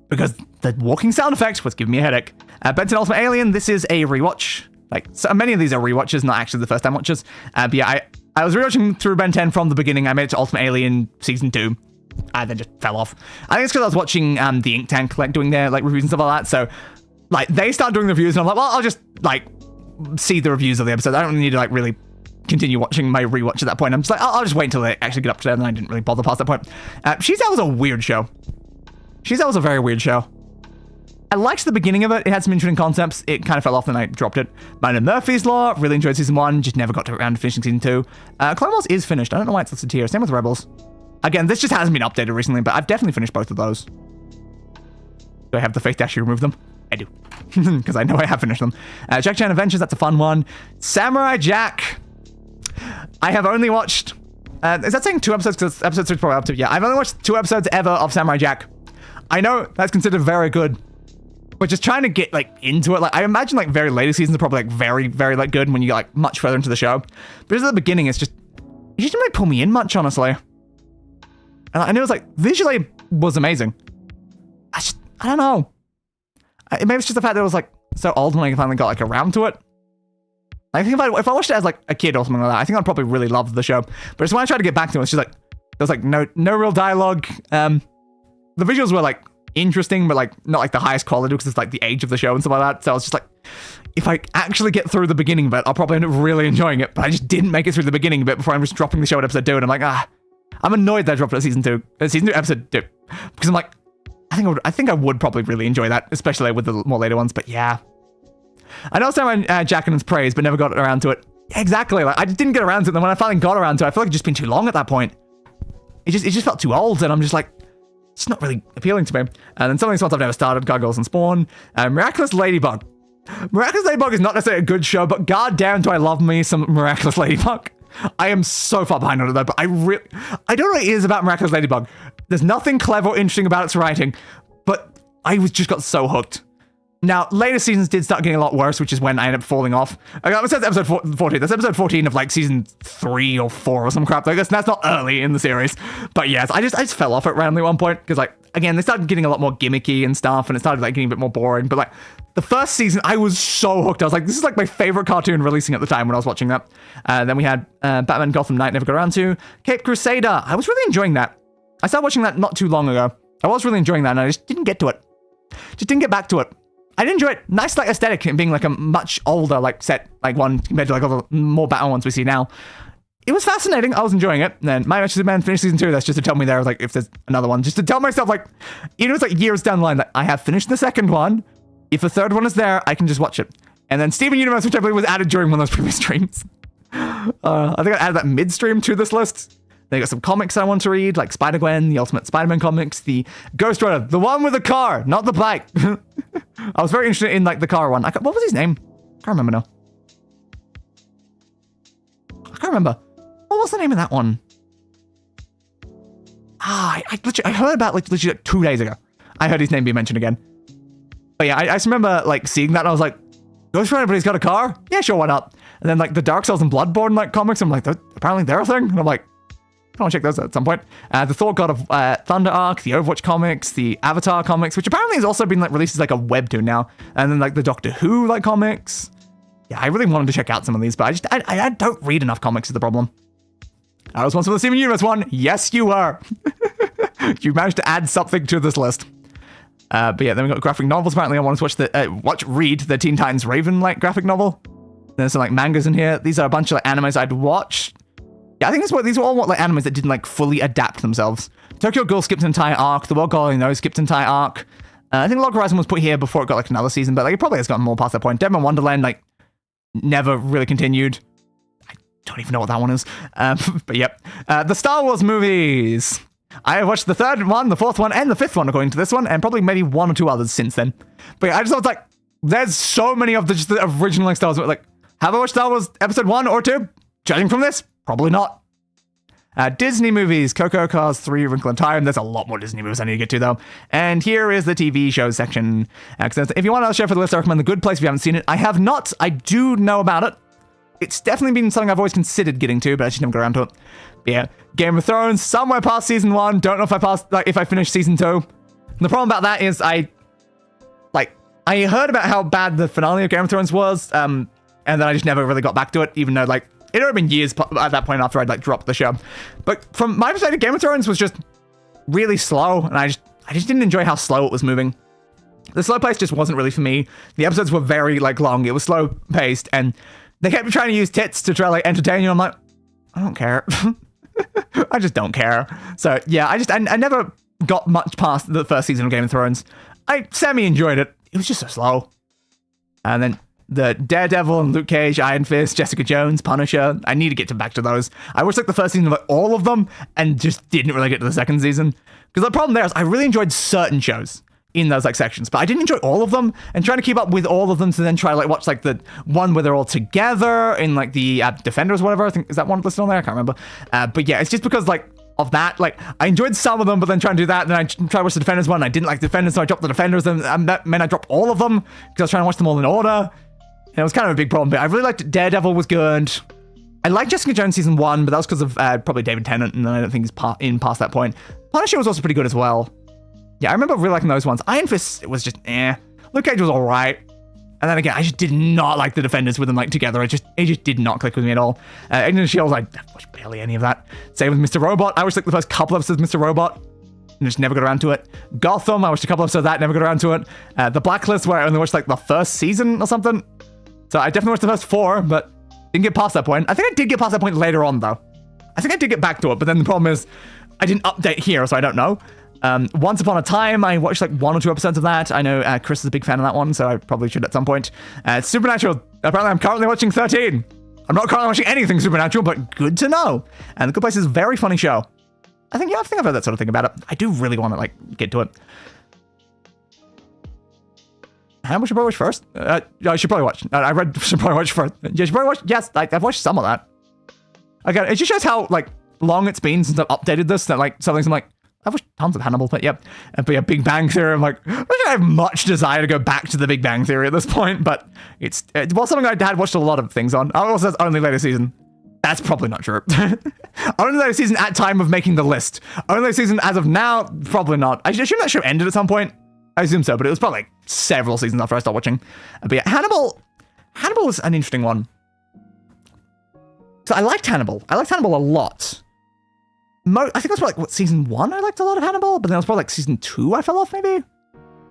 Because the walking sound effect was giving me a headache. Ben 10 Ultimate Alien, this is a rewatch. Like, so many of these are rewatches, not actually the first time watches. But yeah, I was rewatching through Ben 10 from the beginning. I made it to Ultimate Alien Season 2. I then just fell off. I think it's because I was watching the Ink Tank, like, doing their, like, reviews and stuff like that. So, like, they started doing the reviews, and I'm like, well, I'll just, like, see the reviews of the episode. I don't need to, like, really continue watching my rewatch at that point. I'm just like, I'll just wait until they actually get up to that, and I didn't really bother past that point. She's Out was a weird show. She's Out was a very weird show. I liked the beginning of it. It had some interesting concepts. It kind of fell off and I dropped it. Mine and Murphy's Law, really enjoyed season 1, just never got around to finishing season 2. Clone Wars is finished. I don't know why it's listed here. Same with Rebels. Again, this just hasn't been updated recently, but I've definitely finished both of those. Do I have the faith to actually remove them? I do. Because I know I have finished them. Jack Chan Adventures, that's a fun one. Samurai Jack. I have only watched... is that saying 2 episodes? Because episode 3 is probably up to... Yeah, I've only watched 2 episodes ever of Samurai Jack. I know that's considered very good. But just trying to get, like, into it. Like, I imagine, like, very later seasons are probably, like, very, very, like, good when you get, like, much further into the show. But just at the beginning, it just didn't really pull me in much, honestly. And it was, like, visually was amazing. I don't know. Maybe it's just the fact that it was, like, so old when I finally got, like, around to it. I think if I watched it as, like, a kid or something like that, I think I'd probably really love the show. But just when I tried to get back to it, it's just, like, there was, like, no real dialogue. The visuals were, like, interesting, but like not like the highest quality because it's like the age of the show and stuff like that. So I was just like, if I actually get through the beginning bit, I'll probably end up really enjoying it. But I just didn't make it through the beginning bit before I'm just dropping the show at episode 2, and I'm like, I'm annoyed that I dropped it at season 2 episode 2 because I'm like, I think I would probably really enjoy that, especially with the more later ones. But yeah, I know Samurai Jack and its praise, but never got around to it. Exactly, like I just didn't get around to it. And then when I finally got around to it, I feel like it's just been too long at that point. It just felt too old, and I'm just like, it's not really appealing to me. And then some of these ones I've never started, Gargoyles and Spawn. Miraculous Ladybug. Miraculous Ladybug is not necessarily a good show, but goddamn do I love me some Miraculous Ladybug. I am so far behind on it though, but I don't know what it is about Miraculous Ladybug. There's nothing clever or interesting about its writing, but I just got so hooked. Now, later seasons did start getting a lot worse, which is when I ended up falling off. That's episode 14. That's episode 14 of like season 3 or 4 or some crap like this. That's not early in the series. But yes, I just fell off it randomly at one point because like, again, they started getting a lot more gimmicky and stuff and it started like getting a bit more boring. But like the first season, I was so hooked. I was like, this is like my favorite cartoon releasing at the time when I was watching that. Then we had Batman Gotham Knight, never got around to. Cape Crusader. I was really enjoying that. I started watching that not too long ago. I was really enjoying that and I just didn't get to it. Just didn't get back to it. I did enjoy it. Nice, like, aesthetic, and being, like, a much older, like, set, like, one compared to, like, all the more Batman ones we see now. It was fascinating. I was enjoying it. And then My Match Superman finished season 2. That's just to tell me there, like, if there's another one. Just to tell myself, like, you know, it's, like, years down the line that I have finished the second one. If the third one is there, I can just watch it. And then Steven Universe, which I believe was added during one of those previous streams. I think I added that midstream to this list. They got some comics I want to read, like Spider-Gwen, the Ultimate Spider-Man comics, the Ghost Rider, the one with the car, not the bike. I was very interested in like the car one. What was his name? I can't remember now. I can't remember. What was the name of that one? I heard about literally 2 days ago. I heard his name be mentioned again. But yeah, I just remember like seeing that and I was like, Ghost Rider, but he's got a car? Yeah, sure, why not? And then like the Dark Souls and Bloodborne like comics, I'm like, apparently they're a thing. And I'm like, I want to check those out at some point. The Thor God of Thunder arc, the Overwatch comics, the Avatar comics, which apparently has also been like released as like a webtoon now. And then like the Doctor Who like comics. Yeah, I really wanted to check out some of these, but I don't read enough comics is the problem. I was once for the Steven Universe one. Yes, you were. You managed to add something to this list. But yeah, then we got graphic novels. Apparently, I wanted to read the Teen Titans Raven graphic novel. There's some mangas in here. These are a bunch of animes I'd watched. Yeah, I think these were all animes that didn't fully adapt themselves. Tokyo Ghoul skipped an entire arc. The World Calling Those skipped an entire arc. I think Log Horizon was put here before it got another season, but it probably has gotten more past that point. Deadman Wonderland never really continued. I don't even know what that one is. But yep. The Star Wars movies. I have watched the third one, the fourth one, and the fifth one according to this one, and probably maybe one or two others since then. But yeah, I just thought there's so many of the original Star Wars. Have I watched Star Wars episode 1 or 2? Judging from this, probably not. Disney movies, Coco, Cars 3, Wrinkle in Time. There's a lot more Disney movies I need to get to, though. And here is the TV shows section. If you want another show for the list, I recommend The Good Place if you haven't seen it. I have not. I do know about it. It's definitely been something I've always considered getting to, but I just never got around to it. But yeah, Game of Thrones, somewhere past season 1. Don't know if I finished season 2. The problem about that is I heard about how bad the finale of Game of Thrones was, and then I just never really got back to it, even though it had already been years at that point after I'd dropped the show. But from my perspective, Game of Thrones was just really slow, and I just didn't enjoy how slow it was moving. The slow pace just wasn't really for me. The episodes were very long. It was slow paced, and they kept trying to use tits to try entertain you. I'm like, I don't care. I just don't care. So yeah, I never got much past the first season of Game of Thrones. I semi-enjoyed it. It was just so slow. And then the Daredevil and Luke Cage, Iron Fist, Jessica Jones, Punisher. I need to get back to those. I watched the first season of all of them and just didn't really get to the second season. Because the problem there is I really enjoyed certain shows in those sections, but I didn't enjoy all of them, and trying to keep up with all of them to then try to watch the one where they're all together in the Defenders or whatever. I think, is that one listed on there? I can't remember. But yeah, it's just because of that, I enjoyed some of them, but then trying to do that, and then I tried to watch the Defenders one, and I didn't like Defenders, so I dropped the Defenders, and that meant I dropped all of them because I was trying to watch them all in order. And it was kind of a big problem, but I really liked Daredevil was good. I liked Jessica Jones season 1, but that was because of probably David Tennant, and I don't think he's past that point. Punisher was also pretty good as well. Yeah, I remember really liking those ones. Iron Fist, it was just Luke Cage was alright. And then again, I just did not like the Defenders with them together. It just did not click with me at all. Agents of S.H.I.E.L.D., I watched barely any of that. Same with Mr. Robot. I watched the first couple episodes of Mr. Robot and just never got around to it. Gotham, I watched a couple episodes of that, never got around to it. The Blacklist, where I only watched the first season or something. So I definitely watched the first 4, but didn't get past that point. I think I did get past that point later on, though. I think I did get back to it, but then the problem is I didn't update here, so I don't know. Once Upon a Time, I watched 1 or 2 episodes of that. I know Chris is a big fan of that one, so I probably should at some point. Supernatural, apparently I'm currently watching 13. I'm not currently watching anything Supernatural, but good to know. And The Good Place is a very funny show. I think I've heard that sort of thing about it. I do really want to get to it. How should I watch first? I should probably watch. I read should probably watch first. Yeah, should probably watch. Yes, I've watched some of that. Again, it just shows how long it's been since I've updated this. That something's I've watched tons of Hannibal, but yep. But yeah, Big Bang Theory. I'm I don't have much desire to go back to the Big Bang Theory at this point, but it's something I had watched a lot of things on. Also, says only later season. That's probably not true. Only later season at time of making the list. Only later season as of now, probably not. I assume that show ended at some point. I assume so, but it was probably several seasons after I stopped watching. But yeah, Hannibal was an interesting one. So I liked Hannibal. I liked Hannibal a lot. I think it was season 1 I liked a lot of Hannibal, but then it was probably season 2 I fell off maybe.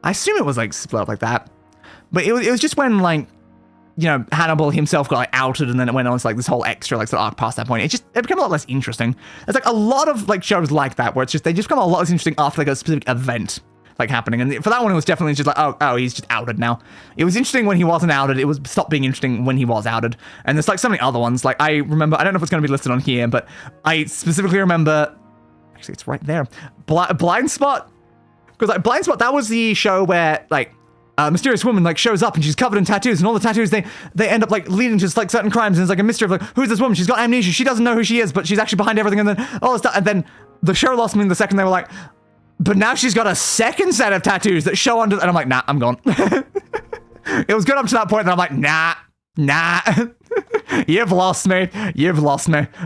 I assume it was split up like that. But it was just when Hannibal himself got outed, and then it went on to this whole extra sort of arc past that point. It became a lot less interesting. There's a lot of shows like that where they just become a lot less interesting after a specific event happening. And for that one, it was definitely just oh, he's just outed now. It was interesting when he wasn't outed. It was stopped being interesting when he was outed. And there's so many other ones. I remember, I don't know if it's going to be listed on here, but I specifically remember, actually it's right there, Blind Spot. Because Blind Spot, that was the show where a mysterious woman shows up and she's covered in tattoos, and all the tattoos they end up leading to certain crimes, and it's a mystery of who's this woman? She's got amnesia, she doesn't know who she is, but she's actually behind everything, and then all this stuff. And then the show lost me the second they were but now she's got a second set of tattoos that show under, and I'm nah, I'm gone. It was good up to that point, and I'm nah. You've lost me.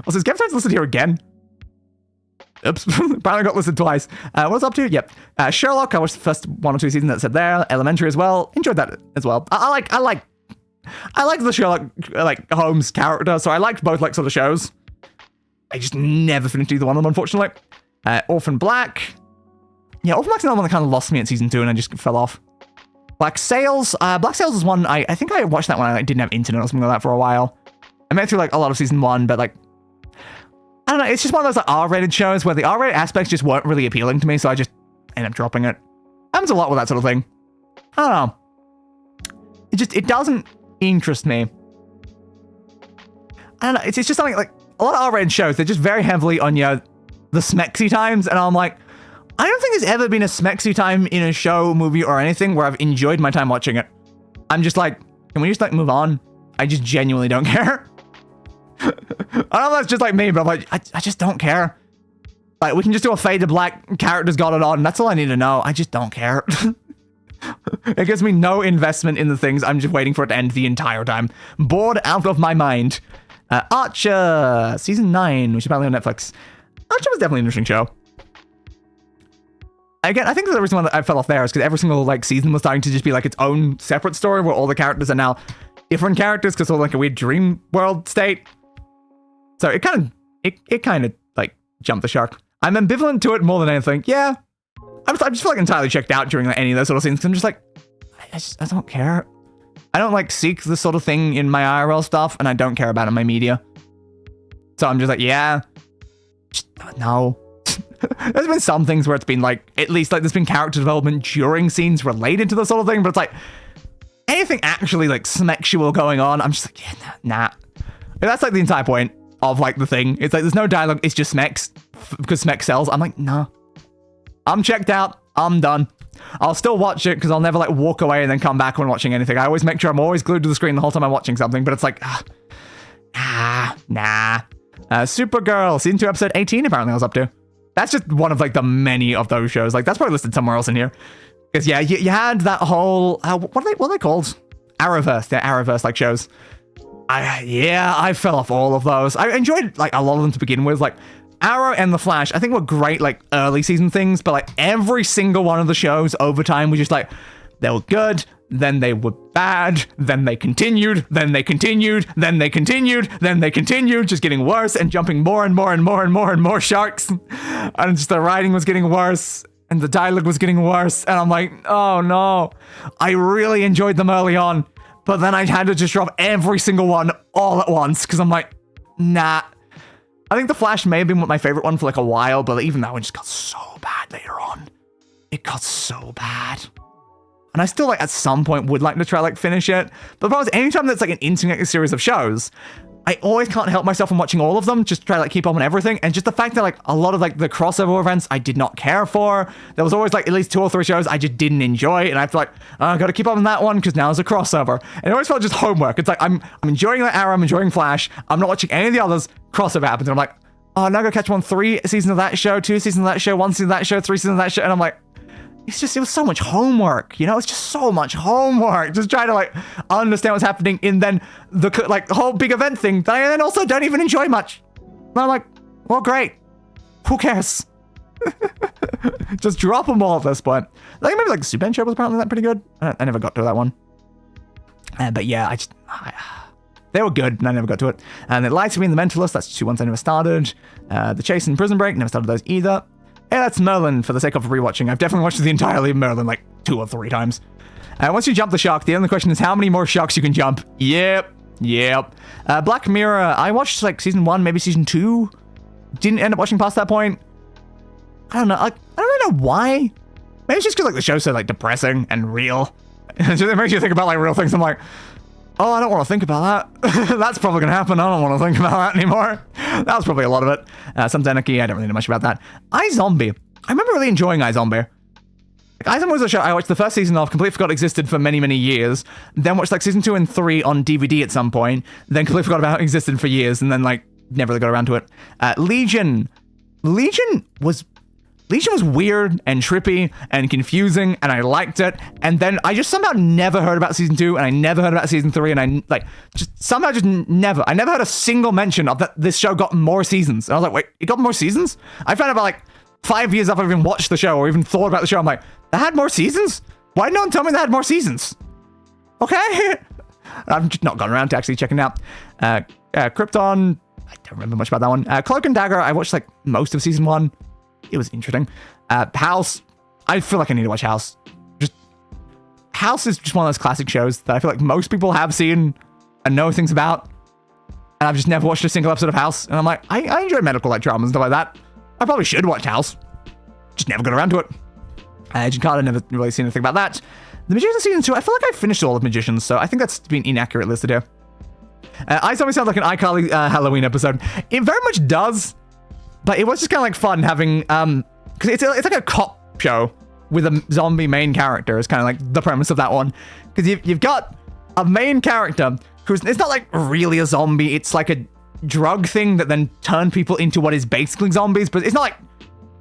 Was his Game of Thrones listed here again? Oops, apparently got listed twice. What was I up to? Yep. Sherlock, I watched the first 1 or 2 seasons that said there. Elementary as well. Enjoyed that as well. I like I liked the Sherlock like Holmes character, so I liked both like sort of shows. I just never finished either one of them, unfortunately. Orphan Black. Yeah, Orphan Black's another one that kind of lost me at season 2 and I just fell off. Black Sails. Black Sails is one, I think I watched that when I like, didn't have internet or something like that for a while. I made it through like a lot of season 1, but like, I don't know, it's just one of those like R-rated shows where the R-rated aspects just weren't really appealing to me, so I just ended up dropping it. Happens a lot with that sort of thing. I don't know. It doesn't interest me. I don't know, it's just something like, a lot of R-rated shows, they're just very heavily on, you know, the smexy times, and I'm like, I don't think there's ever been a smexy time in a show, movie, or anything where I've enjoyed my time watching it. I'm just like, can we just like move on? I just genuinely don't care. I don't know if that's just like me, but I'm like, I just don't care. Like, we can just do a fade to black, characters got it on, that's all I need to know. I just don't care. It gives me no investment in the things, I'm just waiting for it to end the entire time. Bored out of my mind. Archer, season 9, which is apparently on Netflix. Archer was definitely an interesting show. Again, I think the reason why I fell off there is because every single like season was starting to just be like its own separate story where all the characters are now different characters because it's all like a weird dream world state. So it kind of like jumped the shark. I'm ambivalent to it more than anything. Yeah, I just feel like entirely checked out during like any of those sort of scenes because I'm just like, I don't care. I don't like seek this sort of thing in my IRL stuff, and I don't care about it in my media. So I'm just like, yeah, just, no. There's been some things where it's been like, at least like there's been character development during scenes related to the sort of thing, but it's like, anything actually like smexual going on, I'm just like, yeah, nah. And that's like the entire point of like the thing. It's like, there's no dialogue, it's just smex, because smex sells. I'm like, nah. I'm checked out, I'm done. I'll still watch it because I'll never like walk away and then come back when watching anything. I always make sure I'm always glued to the screen the whole time I'm watching something, but it's like, nah. Supergirl, season 2, episode 18, apparently I was up to. That's just one of like the many of those shows. Like that's probably listed somewhere else in here. Because yeah, you had that whole, what are they called? Arrowverse, they're Arrowverse like shows. I fell off all of those. I enjoyed like a lot of them to begin with. Like Arrow and The Flash, I think were great like early season things, but like every single one of the shows over time was just like, they were good, then they were bad, then they continued, then they continued, then they continued, then they continued, just getting worse and jumping more and more and more and more and more sharks. And just the writing was getting worse and the dialogue was getting worse. And I'm like, oh no, I really enjoyed them early on, but then I had to just drop every single one all at once because I'm like, nah. I think The Flash may have been my favorite one for like a while, but even that one just got so bad later on. It got so bad. And I still like at some point would like to try like finish it. But the problem is anytime that's like an interconnected series of shows, I always can't help myself from watching all of them, just to try to like keep up on everything. And just the fact that like a lot of like the crossover events I did not care for. There was always like at least 2 or 3 shows I just didn't enjoy. And I have to like, I gotta keep up on that one because now there's a crossover. And it always felt just homework. It's like I'm enjoying that Arrow, I'm enjoying Flash. I'm not watching any of the others. Crossover happens. And I'm like, oh, now I gotta catch 3 seasons of that show, 2 seasons of that show, 1 season of that show, 3 seasons of that show. And I'm like, it was so much homework, you know? It's just so much homework. Just trying to like understand what's happening in then the like whole big event thing that I then also don't even enjoy much. And I'm like, well, great. Who cares? Just drop them all at this point. I think maybe like Super Show was apparently that pretty good. I never got to that one. But yeah, they were good and I never got to it. And then Light to Me and The Mentalist, that's 2 ones I never started. The Chase and Prison Break, never started those either. Yeah, that's Merlin for the sake of rewatching. I've definitely watched the entirety of Merlin like 2 or 3 times. Once you jump the shark, the only question is how many more sharks you can jump. Yep. Black Mirror, I watched like season 1, maybe season 2. Didn't end up watching past that point. I don't know. I don't really know why. Maybe it's just because like the show's so like depressing and real. It makes you think about like real things. I'm like, oh, I don't want to think about that. That's probably going to happen. I don't want to think about that anymore. That was probably a lot of it. Some Anarchy, I don't really know much about that. iZombie. I remember really enjoying iZombie. Like, iZombie was a show I watched the first season of, completely forgot existed for many, many years. Then watched like season 2 and 3 on DVD at some point. Then completely forgot about it existed for years. And then like never really got around to it. Legion. Legion was weird and trippy and confusing, and I liked it. And then I just somehow never heard about season 2, and I never heard about season 3, and I like just somehow just never. I never heard a single mention of that this show got more seasons. And I was like, wait, it got more seasons? I found out about like 5 years after I even watched the show or even thought about the show. I'm like, that had more seasons? Why didn't no one tell me that had more seasons? Okay. I've just not gone around to actually checking it out. Krypton, I don't remember much about that one. Cloak and Dagger, I watched like most of season 1. It was interesting. House, I feel like I need to watch House. House is just one of those classic shows that I feel like most people have seen and know things about. And I've just never watched a single episode of House. And I'm like, I enjoy medical like dramas and stuff like that. I probably should watch House. Just never got around to it. Agent Carter, never really seen anything about that. The Magicians season 2, I feel like I finished all of Magicians, so I think that's been inaccurate listed here. iZombie sounds like an iCarly Halloween episode. It very much does, but it was just kind of like fun having, because it's like a cop show with a zombie main character is kind of like the premise of that one. Because you've got a main character who's, it's not like really a zombie, it's like a drug thing that then turned people into what is basically zombies, but it's not like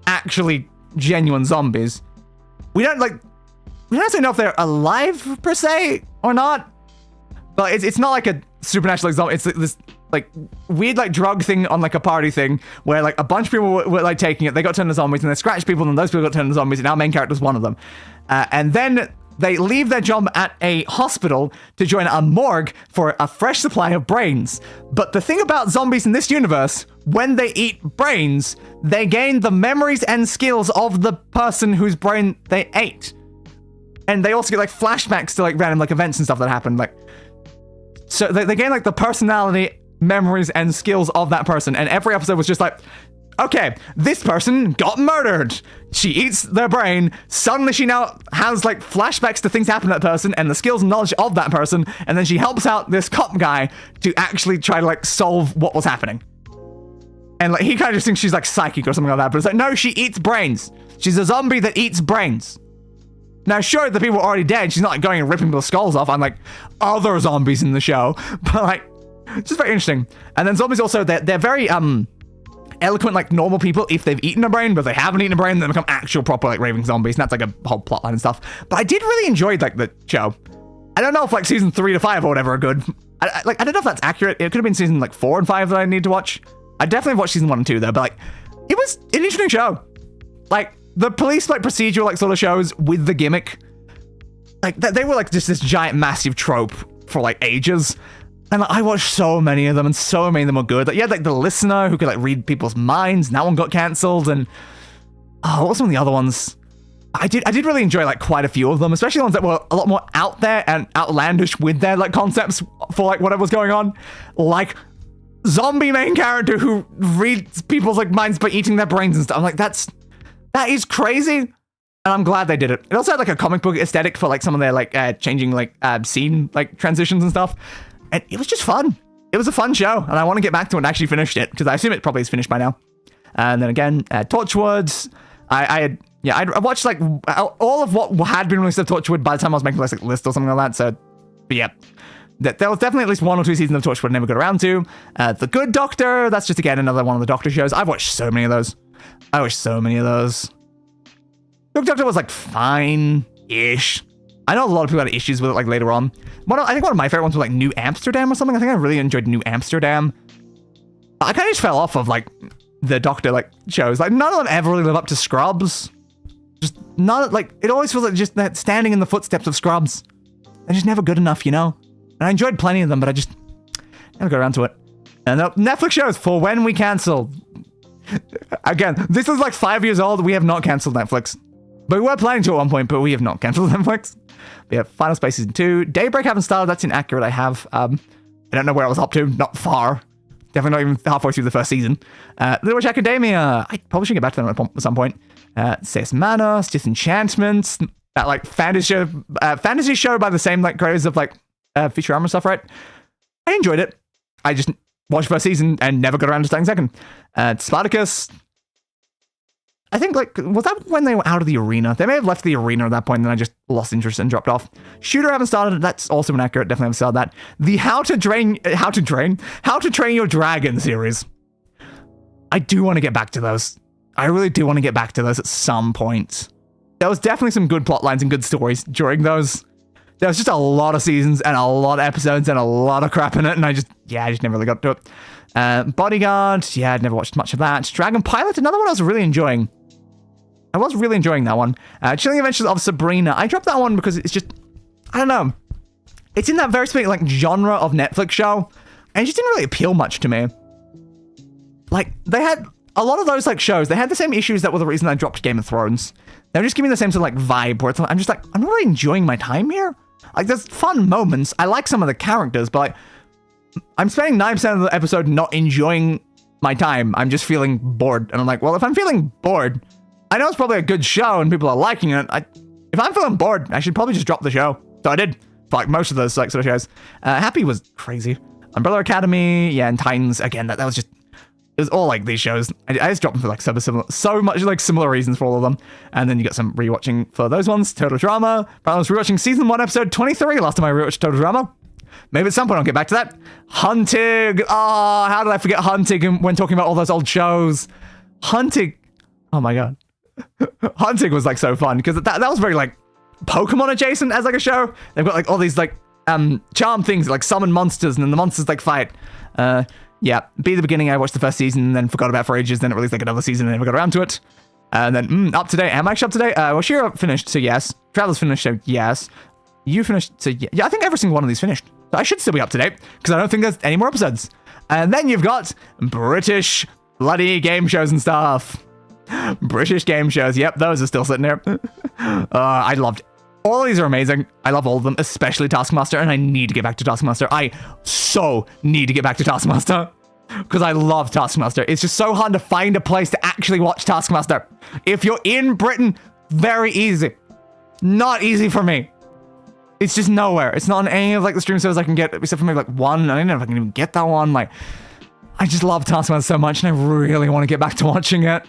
actually genuine zombies. We don't actually know if they're alive per se or not, but it's not like a supernatural like zombie. It's this like weird like drug thing on like a party thing where like a bunch of people were like taking it, they got turned into zombies, and they scratched people, and those people got turned into zombies, and our main character's one of them. And then they leave their job at a hospital to join a morgue for a fresh supply of brains. But the thing about zombies in this universe, when they eat brains, they gain the memories and skills of the person whose brain they ate. And they also get like flashbacks to like random like events and stuff that happened. Like, so they gain like the personality, memories, and skills of that person. And every episode was just like, okay, this person got murdered. She eats their brain. Suddenly she now has like flashbacks to things happen to that person and the skills and knowledge of that person. And then she helps out this cop guy to actually try to like solve what was happening. And like he kind of just thinks she's like psychic or something like that. But it's like, no, she eats brains. She's a zombie that eats brains. Now, sure, the people are already dead. She's not like going and ripping people's skulls off unlike other zombies in the show. But like, it's just very interesting. And then zombies also, they're very eloquent like normal people if they've eaten a brain, but if they haven't eaten a brain, they become actual proper like raving zombies. And that's like a whole plotline and stuff. But I did really enjoy like the show. I don't know if like season 3 to 5 or whatever are good. I don't know if that's accurate. It could have been season like 4 and 5 that I need to watch. I definitely watched season 1 and 2 though, but like it was an interesting show. Like the police like procedural like sort of shows with the gimmick, like they were like just this giant massive trope for like ages. And like, I watched so many of them, and so many of them were good. Like you had like the listener who could like read people's minds, and that one got cancelled. And what were some of the other ones? I did really enjoy like quite a few of them, especially the ones that were a lot more out there and outlandish with their like concepts for like whatever was going on. Like zombie main character who reads people's like minds by eating their brains and stuff. I'm like, that is crazy. And I'm glad they did it. It also had like a comic book aesthetic for like some of their like changing like scene like transitions and stuff. And it was just fun. It was a fun show, and I want to get back to it and actually finish it, because I assume it probably is finished by now. And then again, Torchwood. I watched like all of what had been released of Torchwood by the time I was making like a list or something like that. So, but yeah, there was definitely at least 1 or 2 seasons of Torchwood I never got around to. The Good Doctor. That's just again another one of the Doctor shows. I've watched so many of those. Good Doctor was like fine-ish. I know a lot of people had issues with it like later on. I think one of my favorite ones was like New Amsterdam or something. I think I really enjoyed New Amsterdam. I kind of just fell off of like the Doctor like shows. Like none of them ever really live up to Scrubs. Just none, like it always feels like just that standing in the footsteps of Scrubs. They're just never good enough, you know? And I enjoyed plenty of them, but I just never got around to it. And Netflix shows for when we cancel. Again, this is like 5 years old. We have not canceled Netflix. But we were planning to at one point, but we have not canceled Netflix. We have Final Space Season 2. Daybreak haven't started. That's inaccurate. I don't know where I was up to. Not far. Definitely not even halfway through the first season. Little Witch Academia. I probably should get back to them at some point. Cis Manos, Disenchantment. That like fantasy show by the same like creators of like Futurama stuff, right? I enjoyed it. I just watched first season and never got around to starting second. Spartacus. I think, like, was that when they were out of the arena? They may have left the arena at that point, and then I just lost interest and dropped off. Shooter, haven't started. That's also inaccurate. Definitely haven't started that. The How to Train Your Dragon series. I do want to get back to those. I really do want to get back to those at some point. There was definitely some good plot lines and good stories during those. There was just a lot of seasons and a lot of episodes and a lot of crap in it, and I just never really got to it. Bodyguard, I'd never watched much of that. Dragon Pilot, another one I was really enjoying. I was really enjoying that one. Chilling Adventures of Sabrina. I dropped that one because it's just, I don't know. it's in that very specific like genre of Netflix show, and it just didn't really appeal much to me. Like, they had a lot of those like shows, they had the same issues that were the reason I dropped Game of Thrones. They were just giving me the same sort of like vibe where it's like, I'm just like, I'm not really enjoying my time here. Like, there's fun moments. I like some of the characters, but like, I'm spending 9% of the episode not enjoying my time. I'm just feeling bored. And I'm like, well, if I'm feeling bored, I know it's probably a good show and people are liking it. If I'm feeling bored, I should probably just drop the show. So I did for like most of those like sort of shows. Happy was crazy. Umbrella Academy, yeah, and Titans, again, that was just, it was all like these shows. I just dropped them for like so much like similar reasons for all of them. And then you got some rewatching for those ones. Total Drama. I was rewatching season 1, episode 23 last time I rewatched Total Drama. Maybe at some point I'll get back to that. Hunting. Oh, how did I forget Hunting when talking about all those old shows? Hunting. Oh my god. Hunting was like so fun because that was very like Pokemon adjacent as like a show. They've got like all these like charm things like summon monsters and then the monsters like fight. Yeah, Be the Beginning, I watched the first season and then forgot about it for ages, then it released like another season and never got around to it. And then up to date. Am I actually up to date? Well, Shira finished, so yes. Traveler's finished, so yes. You finished, so yeah, I think every single one of these finished. So I should still be up to date because I don't think there's any more episodes. And then you've got British bloody game shows and stuff. British game shows, yep, those are still sitting there. I loved all of these are amazing. I love all of them, especially Taskmaster, and I need to get back to Taskmaster. I so need to get back to Taskmaster because I love Taskmaster. It's just so hard to find a place to actually watch Taskmaster. If you're in Britain, very easy. Not easy for me. It's just nowhere. It's not on any of like the stream servers I can get, except for maybe like one. I don't know if I can even get that one. Like, I just love Taskmaster so much, and I really want to get back to watching it.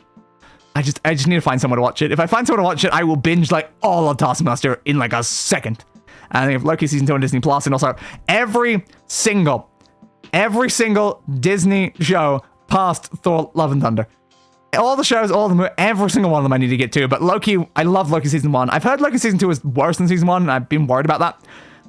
I just need to find someone to watch it. If I find someone to watch it, I will binge like all of Taskmaster in like a second. And they have Loki season 2 on Disney Plus, and also every single Disney show past Thor: Love and Thunder. All the shows, all of them, every single one of them I need to get to. But Loki, I love Loki season 1. I've heard Loki season 2 is worse than season 1, and I've been worried about that.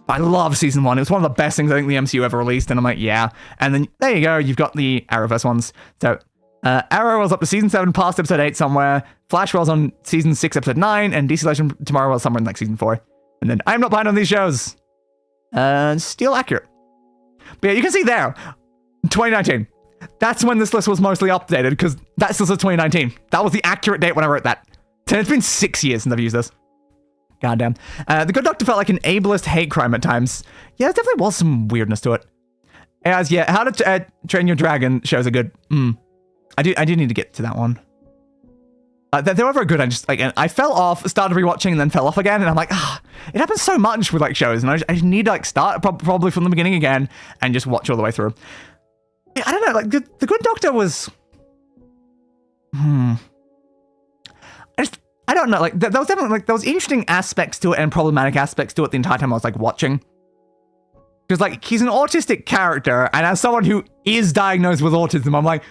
But I love season 1. It was one of the best things I think the MCU ever released, and I'm like, yeah. And then there you go, you've got the Arrowverse ones. So Arrow was up to season 7, past episode 8 somewhere. Flash was on season 6, episode 9, and DC Legend tomorrow was somewhere in like season 4. And then I'm not behind on these shows. Still accurate. But yeah, you can see there, 2019. That's when this list was mostly updated, because that's still 2019. That was the accurate date when I wrote that. So it's been 6 years since I've used this. Goddamn. The Good Doctor felt like an ableist hate crime at times. Yeah, there definitely was some weirdness to it. As yeah, How to Train Your Dragon shows are good. I do need to get to that one. They were very good. I fell off, started rewatching, and then fell off again. And I'm like, it happens so much with like shows, and I just need to like start probably from the beginning again and just watch all the way through. I don't know, like the Good Doctor was. I don't know, like there was definitely like there was interesting aspects to it and problematic aspects to it the entire time I was like watching. Because like he's an autistic character, and as someone who is diagnosed with autism, I'm like,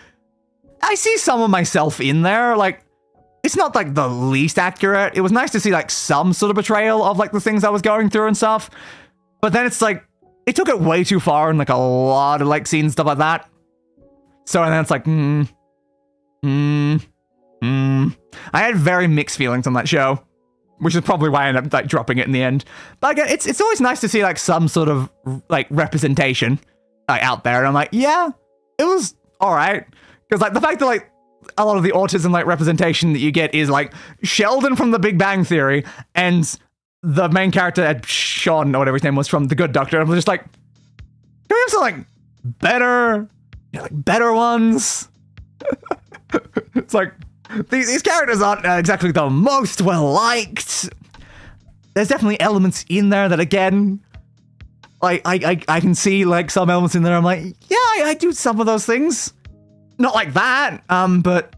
I see some of myself in there. Like, it's not like the least accurate. It was nice to see like some sort of betrayal of like the things I was going through and stuff. But then it's like, it took it way too far in like a lot of like scenes, stuff like that. So and then it's like, I had very mixed feelings on that show, which is probably why I ended up like dropping it in the end. But again, it's always nice to see like some sort of like representation like out there. And I'm like, yeah, it was all right. Because like the fact that like a lot of the autism like representation that you get is like Sheldon from The Big Bang Theory and the main character Sean or whatever his name was from The Good Doctor. I'm just like, can we have some like better, better ones? It's like these characters aren't exactly the most well liked. There's definitely elements in there that again, like I can see like some elements in there. I'm like, yeah, I do some of those things. Not like that, but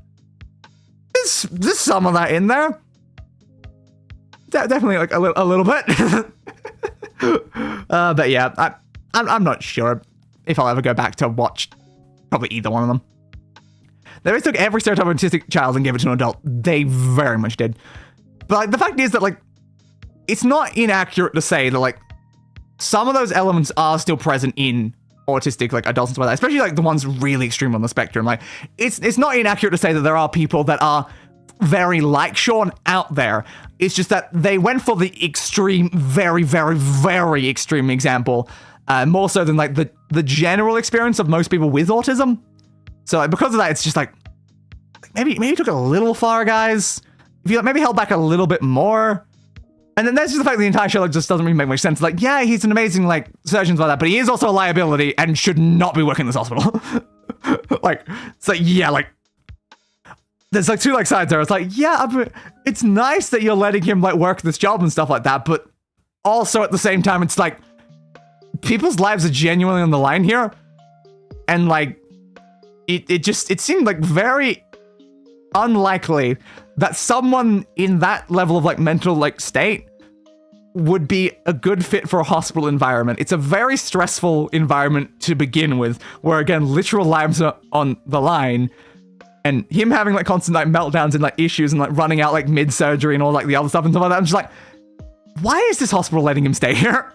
there's some of that in there. Definitely like a little bit. But yeah, I'm not sure if I'll ever go back to watch probably either one of them. They always took every stereotype of autistic child and gave it to an adult. They very much did. But like the fact is that like it's not inaccurate to say that like some of those elements are still present in autistic like adults and stuff like that, especially like the ones really extreme on the spectrum. Like it's not inaccurate to say that there are people that are very like Sean out there. It's just that they went for the extreme, very, very, very extreme example, more so than like the general experience of most people with autism. So like, because of that, it's just like, maybe you took it a little far, guys. If you maybe held back a little bit more. And then there's just the fact that the entire show just doesn't really make much sense. Like, yeah, he's an amazing like surgeon like that, but he is also a liability and should not be working in this hospital. Like, it's like, yeah, like, there's like two like sides there. It's like, yeah, but it's nice that you're letting him like work this job and stuff like that, but also at the same time, it's like people's lives are genuinely on the line here, and like it seemed like very unlikely that someone in that level of like mental like state would be a good fit for a hospital environment. It's a very stressful environment to begin with, where again, literal lives are on the line, and him having like constant like meltdowns and like issues and like running out like mid-surgery and all like the other stuff and stuff like that. I'm just like, why is this hospital letting him stay here?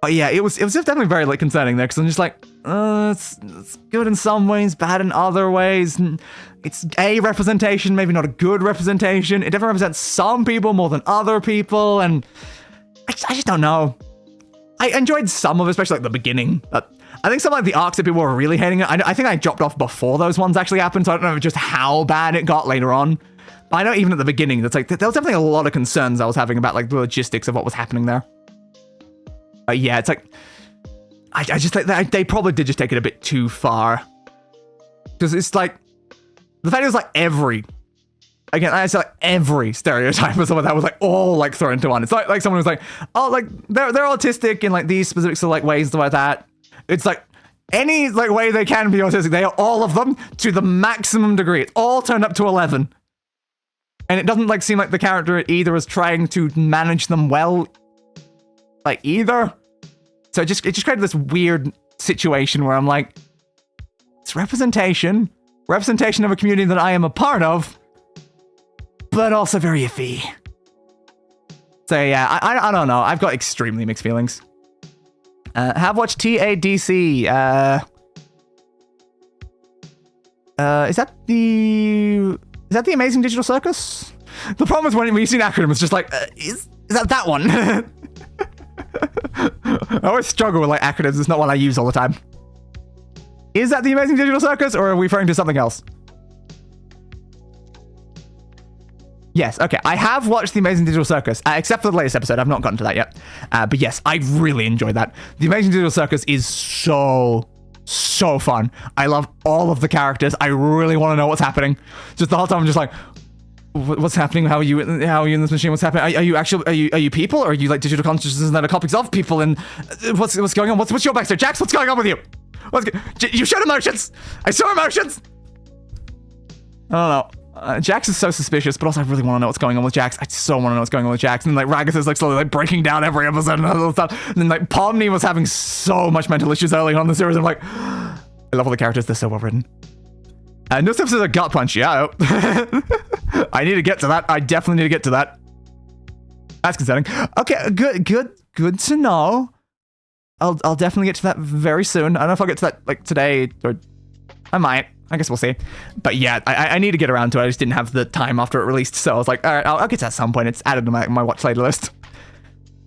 But yeah, it was just definitely very like concerning there, because I'm just like, it's good in some ways, bad in other ways. And it's a representation, maybe not a good representation. It definitely represents some people more than other people, and I just don't know. I enjoyed some of it, especially like the beginning. I think some of like the arcs that people were really hating it, I think I dropped off before those ones actually happened, so I don't know just how bad it got later on. But I know even at the beginning, that's like there was definitely a lot of concerns I was having about like the logistics of what was happening there. But yeah, it's like, I just think they probably did just take it a bit too far. Because it's like, the fact it was like every stereotype or something like that was like all like thrown into one. It's like someone was like, oh, like they're autistic in like these specific sort of like ways and stuff like that. It's like any like way they can be autistic, they are all of them to the maximum degree. It's all turned up to 11. And it doesn't like seem like the character either is trying to manage them well, like either. So it just created this weird situation where I'm like, it's representation of a community that I am a part of, but also very iffy. So yeah, I don't know. I've got extremely mixed feelings. Have watched TADC. Is that the Amazing Digital Circus? The problem is when you see an acronym, it's just like, is that one? I always struggle with like acronyms. It's not one I use all the time. Is that the Amazing Digital Circus, or are we referring to something else? Yes, okay. I have watched the Amazing Digital Circus, except for the latest episode. I've not gotten to that yet. But yes, I really enjoyed that. The Amazing Digital Circus is so fun. I love all of the characters. I really want to know what's happening. Just the whole time I'm just like, what's happening? How are you in this machine? What's happening? Are you people? Or are you like digital consciousness that are copies of people? And what's going on? What's your backstory? Jax, what's going on with you? You showed emotions. I saw emotions. I don't know. Jax is so suspicious, but also I really want to know what's going on with Jax. I so want to know what's going on with Jax. And then like Ragus is like slowly like breaking down every episode and all that stuff. And then like Pomni was having so much mental issues early on in the series. I'm like, I love all the characters. They're so well written. No steps is a gut punch. Yeah. I need to get to that. I definitely need to get to that. That's concerning. Okay, good to know. I'll definitely get to that very soon. I don't know if I'll get to that like today, or I might. I guess we'll see. But yeah, I need to get around to it. I just didn't have the time after it released, so I was like, all right, I'll get to that at some point. It's added to my watch later list.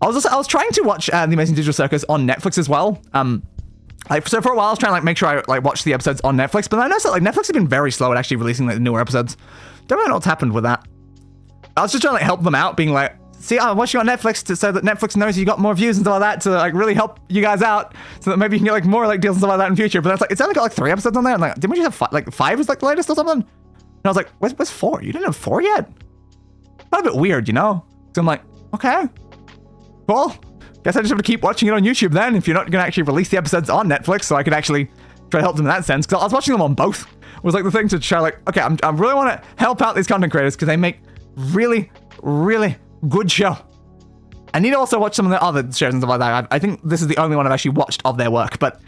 I was trying to watch The Amazing Digital Circus on Netflix as well. So for a while I was trying to like make sure I like watch the episodes on Netflix, but I noticed that like Netflix has been very slow at actually releasing like the newer episodes. Don't really know what's happened with that. I was just trying to like help them out, being like, see, I'm watching on Netflix so that Netflix knows you got more views and stuff like that, to like really help you guys out, so that maybe you can get like more like deals and stuff like that in future. But that's like, it's only got like 3 episodes on there. And like, didn't we just have like 5 is like the latest or something? And I was like, where's 4? You didn't have 4 yet? Not a bit weird, you know? So I'm like, okay, cool. Guess I just have to keep watching it on YouTube then, if you're not going to actually release the episodes on Netflix, so I could actually try to help them in that sense. Because I was watching them on both. It was like the thing to try like, okay, I really want to help out these content creators because they make really, really good show. I need to also watch some of the other shows and stuff like that. I think this is the only one I've actually watched of their work, but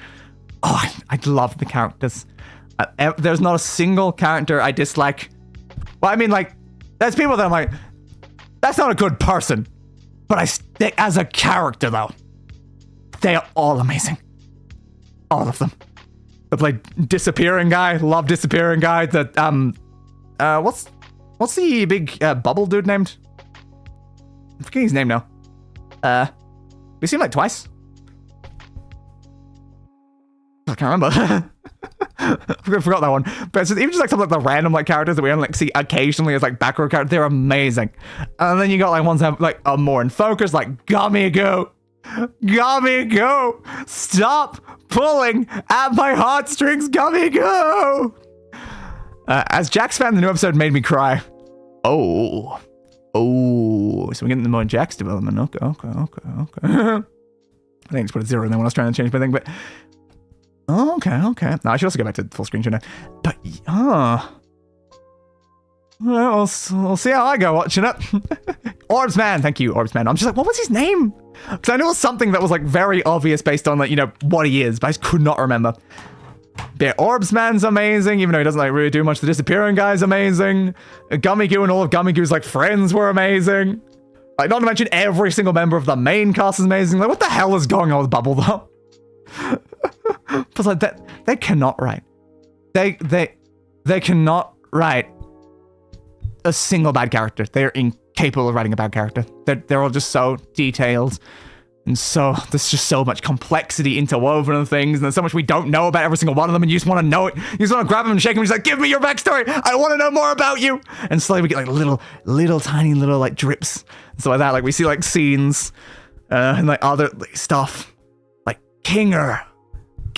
I love the characters. There's not a single character I dislike. Well, I mean, like, there's people that I'm like, that's not a good person, but as a character though, they are all amazing. All of them. The play Disappearing Guy, love Disappearing Guy. That What's the big bubble dude named? I'm forgetting his name now. We seen him like twice. I can't remember. I forgot that one. But it's just, even just like some of the random like characters that we only like see occasionally as like background characters, they're amazing. And then you got like ones that have like are more in focus, like Gummy-Goo. Gummy-Goo! Stop pulling at my heartstrings, Gummy-Goo! As Jax fan, the new episode made me cry. Oh, so we're getting the more Jax development. Okay. I think I just put a 0 in there when I was trying to change my thing, but okay. Now I should also go back to full screen, shouldn't I? But well, we'll see how I go watching it. Orbs Man, thank you, Orbs Man. I'm just like, what was his name? Because I knew it was something that was like very obvious based on like, you know, what he is, but I just could not remember. But yeah, Orbs Man's amazing, even though he doesn't like really do much. The Disappearing Guy's amazing. Gummy-Goo and all of Gummy-Goo's like friends were amazing. Like, not to mention every single member of the main cast is amazing. Like, what the hell is going on with Bubble though? But like that, they cannot write. They cannot write a single bad character. They're incapable of writing a bad character. They're all just so detailed. And so there's just so much complexity interwoven in things, and there's so much we don't know about every single one of them, and you just want to know it. You just want to grab them and shake them and just like, give me your backstory. I want to know more about you. And slowly we get like little tiny like drips and stuff like that. Like we see like scenes and like other like, stuff. Like Kinger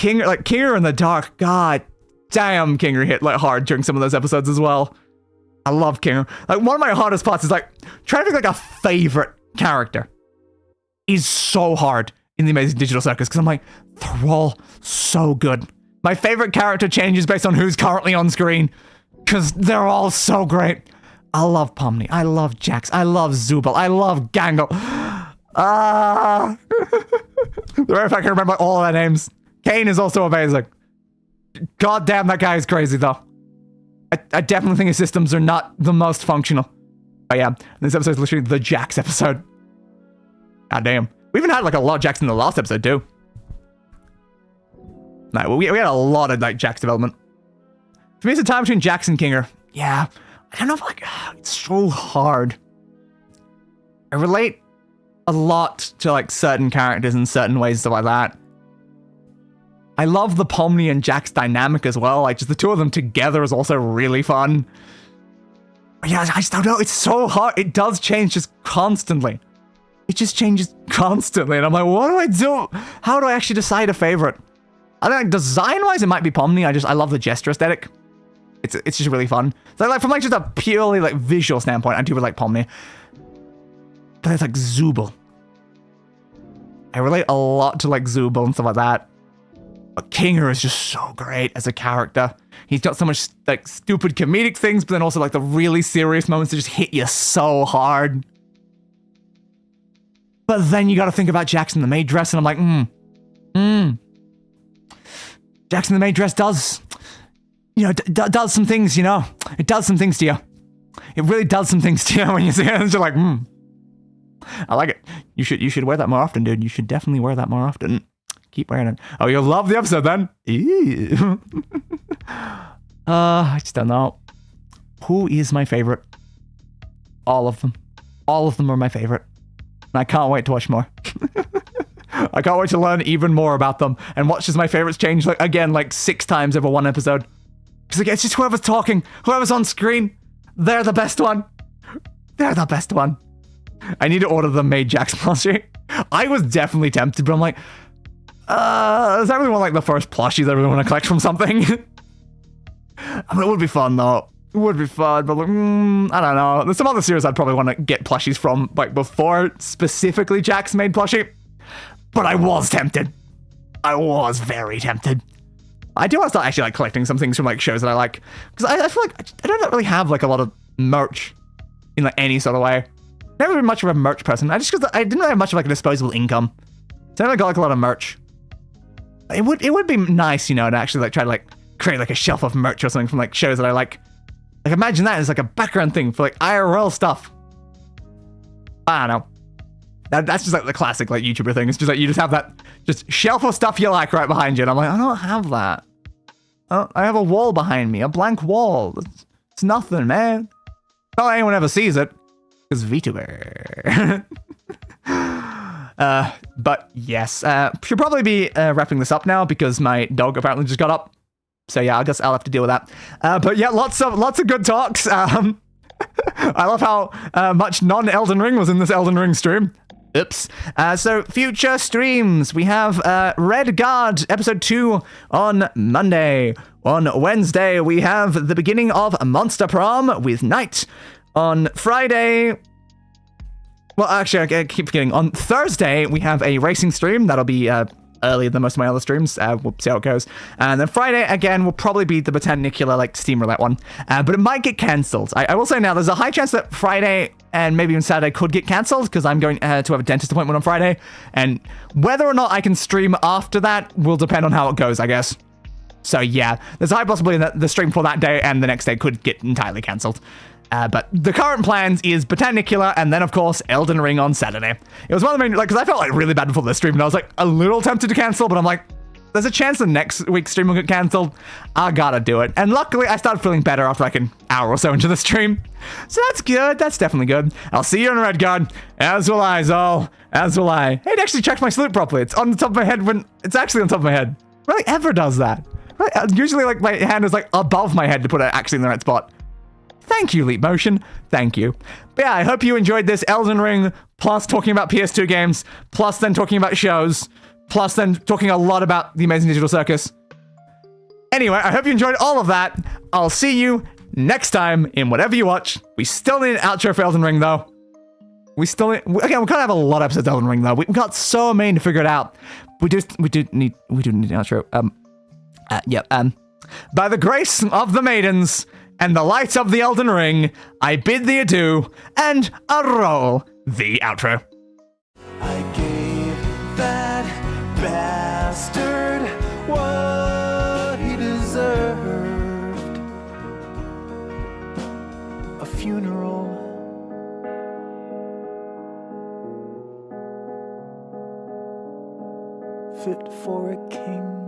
in the dark. God damn, Kinger hit like hard during some of those episodes as well. I love Kinger. Like one of my hardest parts is like trying to pick like a favorite character. Is so hard in the Amazing Digital Circus because I'm like, they're all so good. My favorite character changes based on who's currently on screen because they're all so great. I love Pomni. I love Jax. I love Zubal. I love Gangle. The rare fact I can remember all of their names. Kane is also amazing. God damn, that guy is crazy though. I definitely think his systems are not the most functional. But yeah, this episode is literally the Jax episode. God damn. We even had like a lot of Jax in the last episode too. No, we had a lot of like Jax development. For me, it's a time between Jax and Kinger. Yeah. I don't know if like, it's so hard. I relate a lot to like certain characters in certain ways, stuff like that. I love the Pomni and Jax dynamic as well. Like just the two of them together is also really fun. But yeah, I just don't know. It's so hard. It does change just constantly. It just changes constantly, and I'm like, what do I do? How do I actually decide a favorite? I think like, design-wise, it might be Pomni. I love the gesture aesthetic. It's just really fun. So like from like just a purely like visual standpoint, I do really like Pomni. But it's like Zubal. I relate a lot to like Zubal and stuff like that. But Kinger is just so great as a character. He's got so much like stupid comedic things, but then also like the really serious moments that just hit you so hard. But then you got to think about Jax in the maid dress, and I'm like, Jax in the maid dress does, you know, does some things, you know. It does some things to you. It really does some things to you when you see it. It's just like, I like it. You should wear that more often, dude. You should definitely wear that more often. Keep wearing it. Oh, you'll love the episode then. Ew. I just don't know. Who is my favorite? All of them. All of them are my favorite. And I can't wait to watch more. I can't wait to learn even more about them and watch as my favorites change like again like 6 times over one episode. Because again, it's just whoever's talking, whoever's on screen, they're the best one. They're the best one. I need to order the Maid Jax plushie. I was definitely tempted, but I'm like, does everyone want like the first plushies I really want to collect from something? I mean, it would be fun though. It would be fun, but like, I don't know. There's some other series I'd probably want to get plushies from, like before specifically Jax made plushie. But I was tempted. I was very tempted. I do want to start actually like collecting some things from like shows that I like, because I feel like I don't really have like a lot of merch in like any sort of way. Never been much of a merch person. Because I didn't really have much of like a disposable income, so I never got like a lot of merch. It would be nice, you know, to actually like try to like create like a shelf of merch or something from like shows that I like. Like imagine that as like a background thing for like IRL stuff. I don't know. That's just like the classic like YouTuber thing. It's just like you just have that just shelf of stuff you like right behind you. And I'm like, I don't have that. I have a wall behind me, a blank wall. It's It's nothing, man. Not that anyone ever sees it. Because VTuber. But yes, should probably be wrapping this up now because my dog apparently just got up. So yeah, I guess I'll have to deal with that. But yeah, lots of good talks. I love how much non-Elden Ring was in this Elden Ring stream. Oops. So future streams, we have Red Guard episode 2 on Monday. On Wednesday, we have the beginning of Monster Prom with Night. On Friday... Well, actually, I keep forgetting. On Thursday, we have a racing stream. That'll be earlier than most of my other streams. We'll see how it goes. And then Friday, again, will probably be the Botanicular, like, Steam Roulette one. But it might get cancelled. I will say now, there's a high chance that Friday and maybe even Saturday could get cancelled because I'm going to have a dentist appointment on Friday. And whether or not I can stream after that will depend on how it goes, I guess. So yeah, there's a high possibility that the stream for that day and the next day could get entirely cancelled. But the current plans is Botanicular and then, of course, Elden Ring on Saturday. It was one of the main, like, because I felt like really bad before this stream and I was like a little tempted to cancel, but I'm like, there's a chance the next week's stream will get cancelled. I gotta do it. And luckily, I started feeling better after like an hour or so into the stream. So that's good. That's definitely good. I'll see you in Red Guard. As will I, Zol. As will I. Hey, it actually checked my salute properly. It's on the top of my head when it's actually on top of my head. Really ever does that? Really? Usually, like, my hand is like above my head to put it actually in the right spot. Thank you, Leap Motion. Thank you. But yeah, I hope you enjoyed this Elden Ring, plus talking about PS2 games, plus then talking about shows, plus then talking a lot about the Amazing Digital Circus. Anyway, I hope you enjoyed all of that. I'll see you next time in whatever you watch. We still need an outro for Elden Ring, though. We still need... Again, we kind of have a lot of episodes of Elden Ring, though. We've got so many to figure it out. We do need an outro. By the grace of the maidens... and the light of the Elden Ring, I bid thee adieu, and roll the outro. I gave that bastard what he deserved. A funeral. Fit for a king.